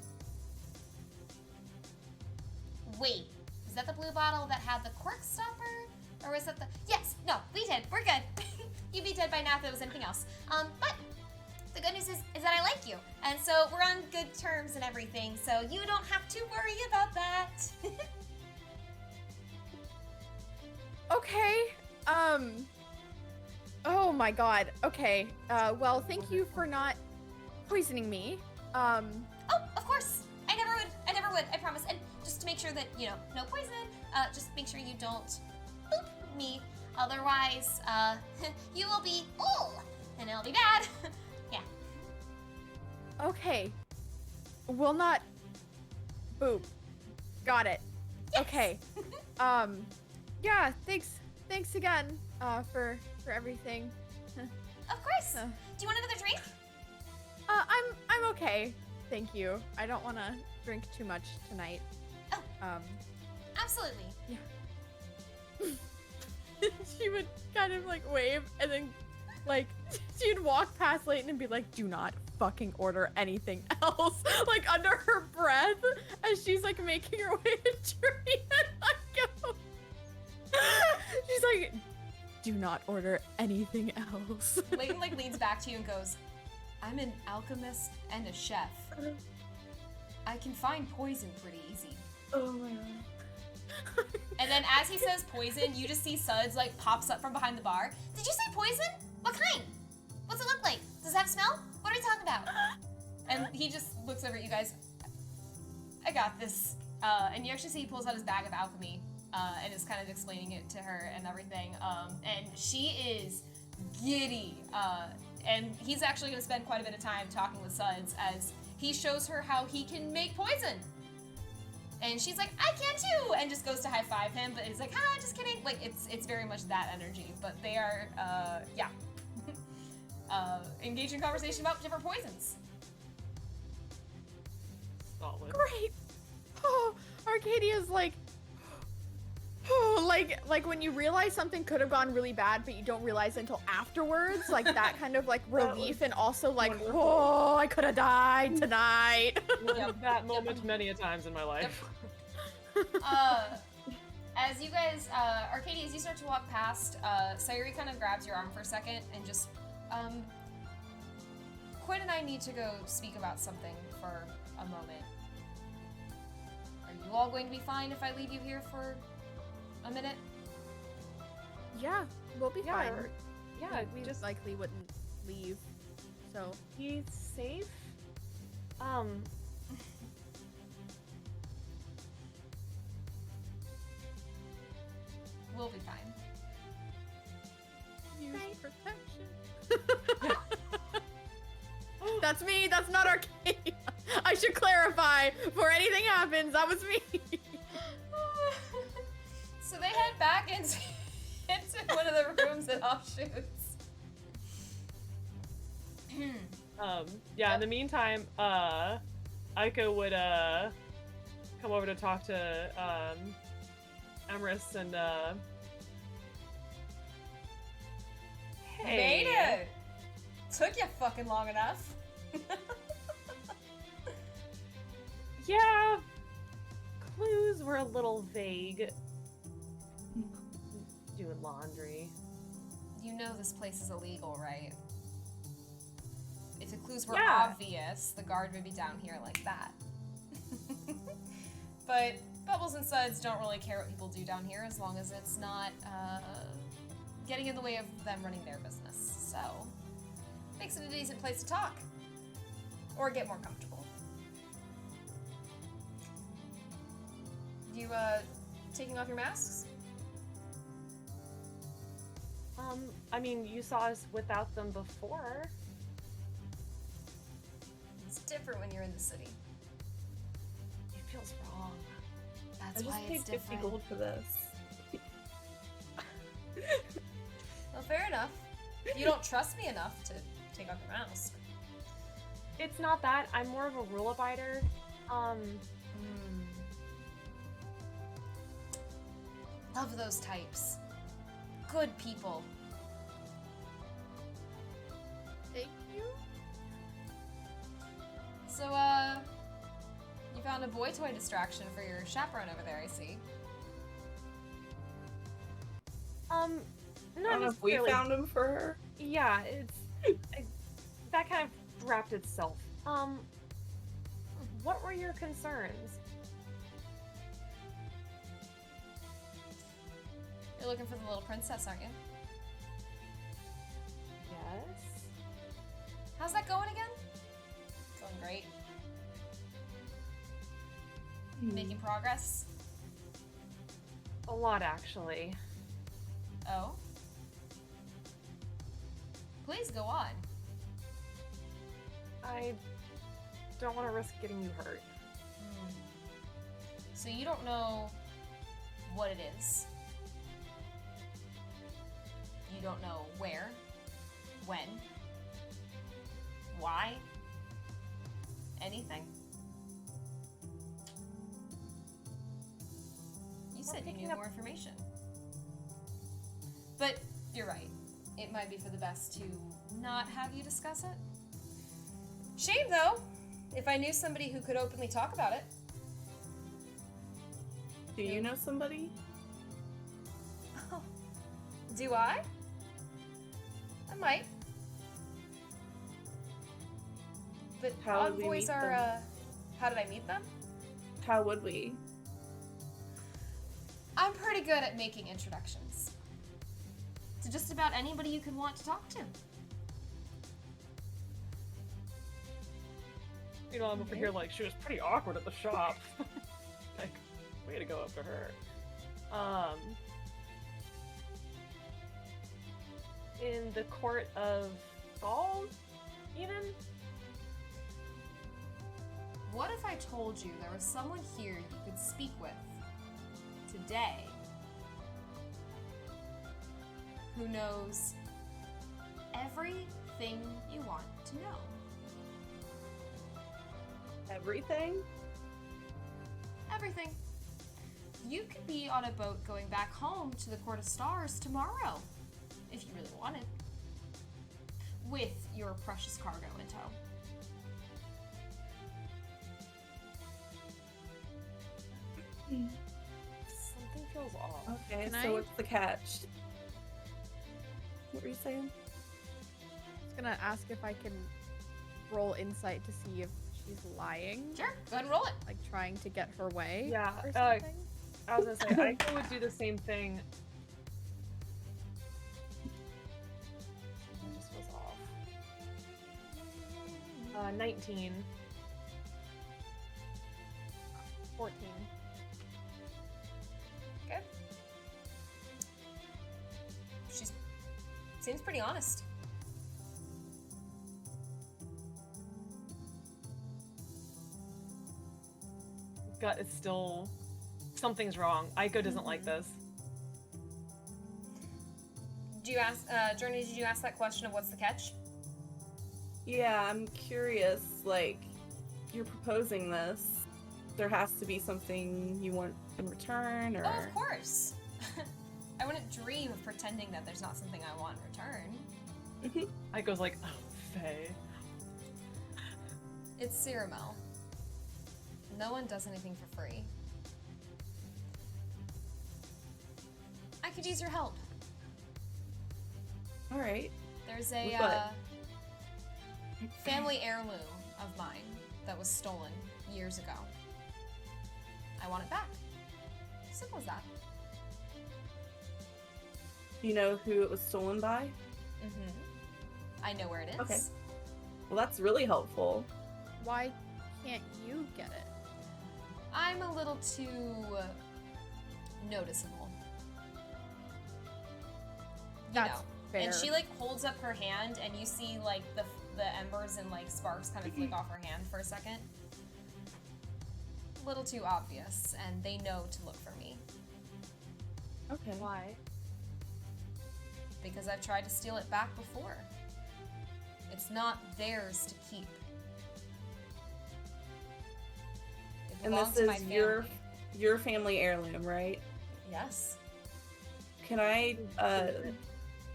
Wait, is that the blue bottle that had the cork stopper? Or was that the... Yes, no, we did, we're good. You'd be dead by now if it was anything else. But the good news is that I like you. And so we're on good terms and everything, so you don't have to worry about that. okay. Oh my god. Okay. Well, thank you for not poisoning me. Oh, of course. I never would, I promise. And just to make sure that, you know, no poison, just make sure you don't boop me. Otherwise, you will be full, and it'll be bad. Yeah. Okay. Will not boop. Got it. Yes. Okay. Yeah, thanks again, for everything. Of course. Do you want another drink? I'm okay. Thank you. I don't want to drink too much tonight. Oh. Absolutely. She would kind of like wave and then like she'd walk past Leighton and be like, do not fucking order anything else, like under her breath as she's like making her way to Tree and I go. She's like, do not order anything else. Leighton like leans back to you and goes, I'm an alchemist and a chef. I can find poison pretty easy. Oh my god. And then as he says poison, you just see Suds like pops up from behind the bar. Did you say poison? What kind? What's it look like? Does it have smell? What are we talking about? And he just looks over at you guys. I got this. And you actually see he pulls out his bag of alchemy and is kind of explaining it to her and everything. And she is giddy. And he's actually going to spend quite a bit of time talking with Suds as he shows her how he can make poison. And she's like, I can too! And just goes to high five him, but he's like, just kidding. Like, it's very much that energy. But they are, yeah. Engaged in conversation about different poisons. Solid. Great. Oh, Arcadia's like, oh, like when you realize something could have gone really bad, but you don't realize until afterwards, like that kind of like relief and also like, wonderful. oh, I could have died tonight. Lived that moment many a times in my life. As you guys, Arcadia, as you start to walk past, Sayuri kind of grabs your arm for a second and just, Quinn and I need to go speak about something for a moment. Are you all going to be fine if I leave you here for a minute? Yeah, we'll be fine. Yeah, We just likely wouldn't leave. So he's safe. We'll be fine. use protection. That's me. That's not Arcadia. I should clarify before anything happens. That was me. So they head back into one of the rooms at Offshoots. Yeah, in the meantime, Aika would come over to talk to Emrys and hey. Made it! Took you fucking long enough. Yeah, clues were a little vague. Doing laundry. You know this place is illegal, right? If the clues were Yeah. obvious, the guard would be down here like that. But Bubbles and Suds don't really care what people do down here as long as it's not getting in the way of them running their business. So, makes it a decent place to talk. Or get more comfortable. You, taking off your masks? I mean, you saw us without them before. It's different when you're in the city. It feels wrong. I That's just why paid it's 50 different. gold for this. Well, fair enough. You don't trust me enough to take off your mask. It's not that. I'm more of a rule abider. Love those types. Good people. Thank you. So, you found a boy toy distraction for your chaperone over there, I see. I Not don't know if we necessarily. found him for her. Yeah, that kind of wrapped itself. What were your concerns? You're looking for the little princess, aren't you? Yes. How's that going again? Going great. Making progress? A lot, actually. Oh? Please go on. I don't want to risk getting you hurt. So you don't know what it is. You don't know where, when, why, anything. You said you picking knew up- more information. But you're right. It might be for the best to not have you discuss it. Shame, though, if I knew somebody who could openly talk about it. Do you know somebody? Oh. Do I? I might. But How would we envoys meet are, them? how did I meet them? How would we? I'm pretty good at making introductions. To just about anybody you could want to talk to. You know, I'm over here like, she was pretty awkward at the shop. Like, way to go up to her. In the court of Gaul, even? What if I told you there was someone here you could speak with today who knows everything you want to know? Everything? Everything. You could be on a boat going back home to the Court of Stars tomorrow, if you really wanted, with your precious cargo in tow. Something feels off. Okay, Can so I- what's the catch? What were you saying? I was gonna ask if I can roll insight to see if she's lying, Sure, go ahead and roll it. like trying to get her way. Yeah, or something. I was gonna say, I would do the same thing. Something just feels off. 19. 14. Okay. She seems pretty honest. Gut is still... Something's wrong. Aiko doesn't like this. Did you ask, Journey, did you ask that question of what's the catch? Yeah, I'm curious, like, you're proposing this. There has to be something you want in return, or... Oh, of course. I wouldn't dream of pretending that there's not something I want in return. Aiko's like, oh, Faye. It's Sirumel. No one does anything for free. I could use your help. Alright. There's a With what? family heirloom of mine that was stolen years ago. I want it back. Simple as that. Do you know who it was stolen by? Mm-hmm. I know where it is. Okay. Well, that's really helpful. Why can't you get it? I'm a little too noticeable. That's fair. And she like holds up her hand, and you see like the embers and like sparks kind of flick off her hand for a second. A little too obvious, and they know to look for me Okay. Why? because I've tried to steal it back before. It's not theirs to keep. It And belongs this to my is family. your family heirloom, right? Yes. Can I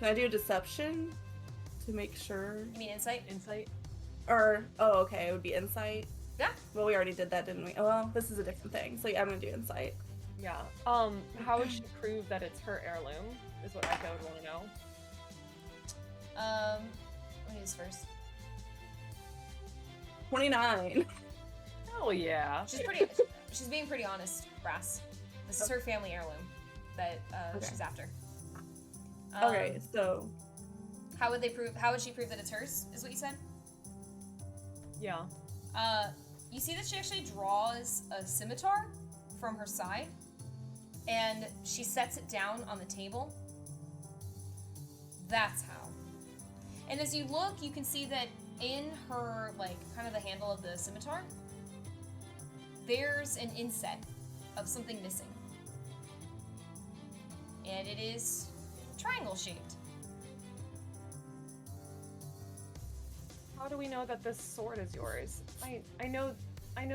do a deception to make sure? You mean insight? Insight? Or okay, it would be insight. Yeah. Well, we already did that, didn't we? Oh, well, this is a different thing. So yeah, I'm gonna do insight. Yeah. How would she prove that it's her heirloom? Is what Aiko would want to know. What is first? 29. Hell yeah. She's being pretty honest, Brass. This is her family heirloom that Okay. she's after. Okay, so How would she prove that it's hers? Is what you said? Yeah. You see that she actually draws a scimitar from her side, and she sets it down on the table. That's how. And as you look, you can see that in her, like, kind of the handle of the scimitar, there's an inset of something missing. And it is triangle shaped. How do we know that this sword is yours? I know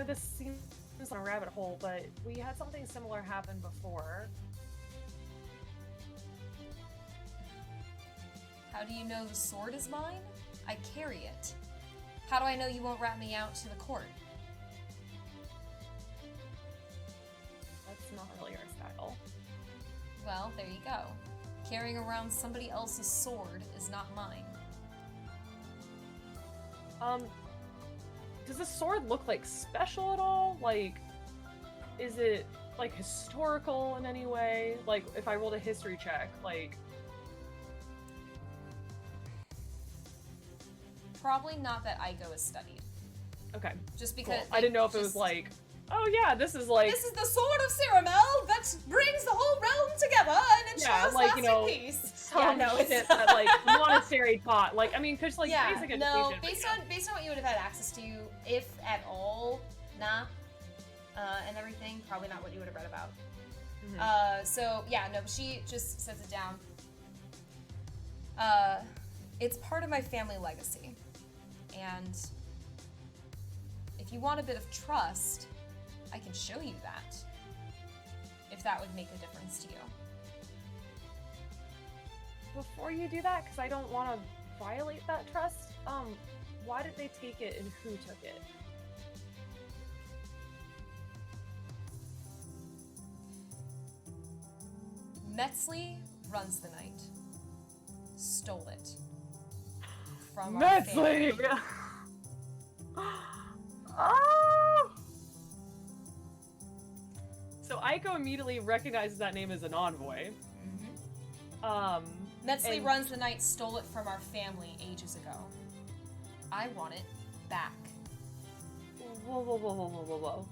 this seems like a rabbit hole, but we had something similar happen before. How do you know the sword is mine? I carry it. How do I know you won't rat me out to the court? That's not really our style. Well, there you go. Carrying around somebody else's sword is not mine. Does the sword look like special at all? Like, is it like historical in any way? Like, if I rolled a history check, like. Probably not that Aiko is studied. Okay. Just Cool. because I didn't know if it was like, oh yeah, this is like. this is the sword of Sirumel that brings the whole realm together and ensures lasting peace. Some shit that like monastery taught. Like, I mean, cause like basic education. No, but, based on what you would have had access to, if at all, and everything, probably not what you would have read about. Mhm. So yeah, no, she just sets it down. It's part of my family legacy, and if you want a bit of trust, I can show you that. If that would make a difference to you. Before you do that, because I don't want to violate that trust, why did they take it and who took it? Metzley runs the night. Stole it. From our family. Metzley! Oh! So Aiko immediately recognizes that name as an envoy. Metzley and- runs the night, stole it from our family ages ago. I want it back. Whoa.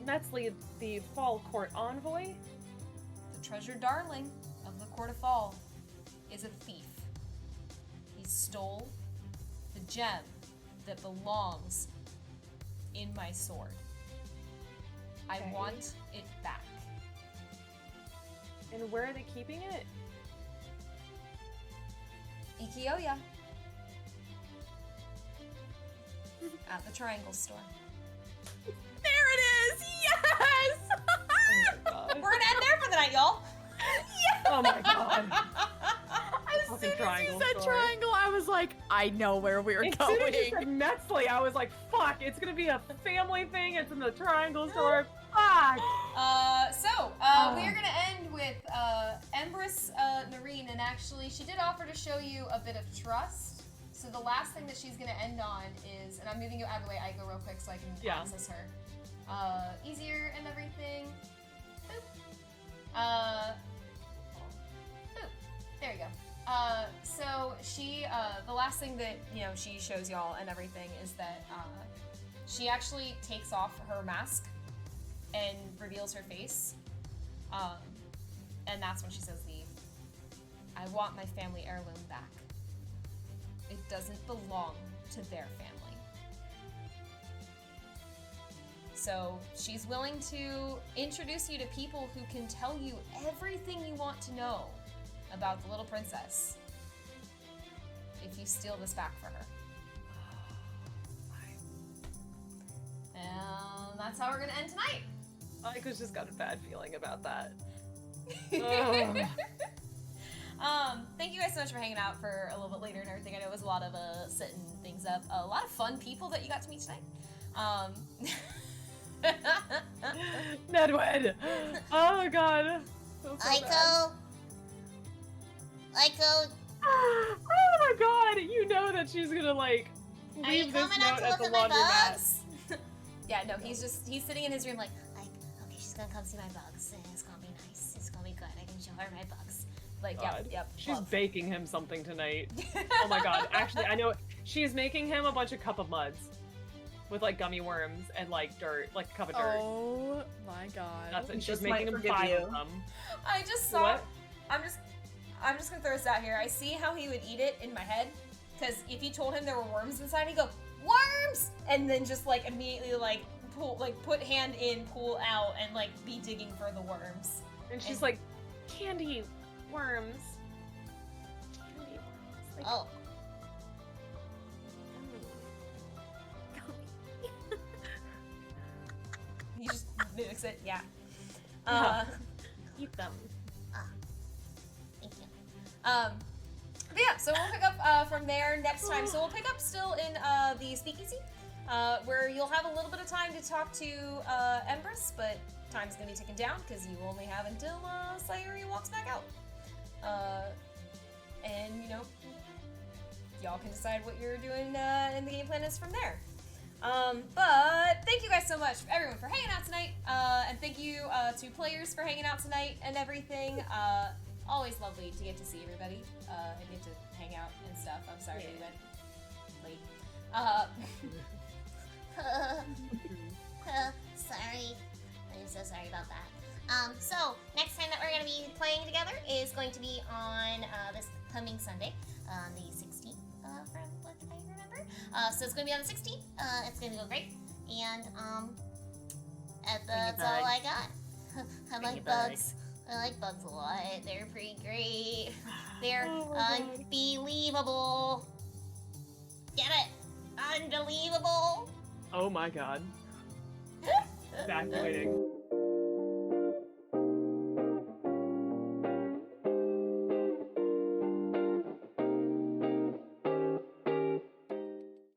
Metzley, the Fall Court envoy? The treasured darling of the Court of Fall is a thief. He stole the gem that belongs in my sword. I Okay. want it back. And where are they keeping it? Ikioya. At the Triangle store. There it is! Yes! Oh my god. We're gonna end there for the night, y'all. Oh my god. As soon Fucking as you triangle said story. triangle, I was like, I know where we're As going. soon as you said Metzley, I was like, fuck, it's gonna be a family thing, it's in the triangle store. Fuck! We are gonna end with Empress Noreen, and actually, she did offer to show you a bit of trust. So the last thing that she's gonna end on is, and I'm moving you out of the way, Aiko, real quick, so I can access her easier and everything. Boop. Boop. There you go. So she, the last thing that she shows y'all and everything is that she actually takes off her mask and reveals her face. And that's when she says leave. I want my family heirloom back. It doesn't belong to their family. So she's willing to introduce you to people who can tell you everything you want to know about the little princess if you steal this back for her. And that's how we're gonna end tonight. Aiko's just got a bad feeling about that. Thank you guys so much for hanging out for a little bit later and everything. I know it was a lot of setting things up. A lot of fun people that you got to meet tonight. Nedwed! Oh god. So Aiko. Aiko, oh my god! You know that she's gonna like are you leave this coming up note to at look the at my laundromat. bugs? Yeah, no, he's sitting in his room like, Okay, she's gonna come see my bugs. It's gonna be nice. It's gonna be good. I can show her my bugs. like, God. yep. She's love. baking him something tonight. Oh my god. Actually, I know she's making him a bunch of cup of muds with like gummy worms and like dirt, like a cup of dirt. Oh my god. That's it. She's Just making might him forgive 5 you. of them. I just saw. What? I'm just gonna throw this out here. I see how he would eat it in my head, because if you told him there were worms inside, he'd go worms, and then just like immediately like put hand in, pull out, and like be digging for the worms. And she's And- like, candy worms. Candy worms. Like, Oh, He just mimics it. Yeah. eat them. thank you. But yeah, so we'll pick up from there next time. So we'll pick up still in the speakeasy, where you'll have a little bit of time to talk to Empress, but time's gonna be ticking down because you only have until Sayuri walks back out. And you know, y'all can decide what you're doing in the game plan is from there. But thank you guys so much, everyone, for hanging out tonight. And thank you to players for hanging out tonight and everything. Always lovely to get to see everybody and get to hang out and stuff. I'm sorry we went late. Sorry. I'm so sorry about that. So, next time that we're going to be playing together is going to be on this coming Sunday, the 16th, from what I remember. So it's going to be on the 16th. It's going to go great. And, that's all I got. I like bugs. I like bugs a lot. They're pretty great. They're unbelievable. Get it? Unbelievable. Oh my god. Evacuating.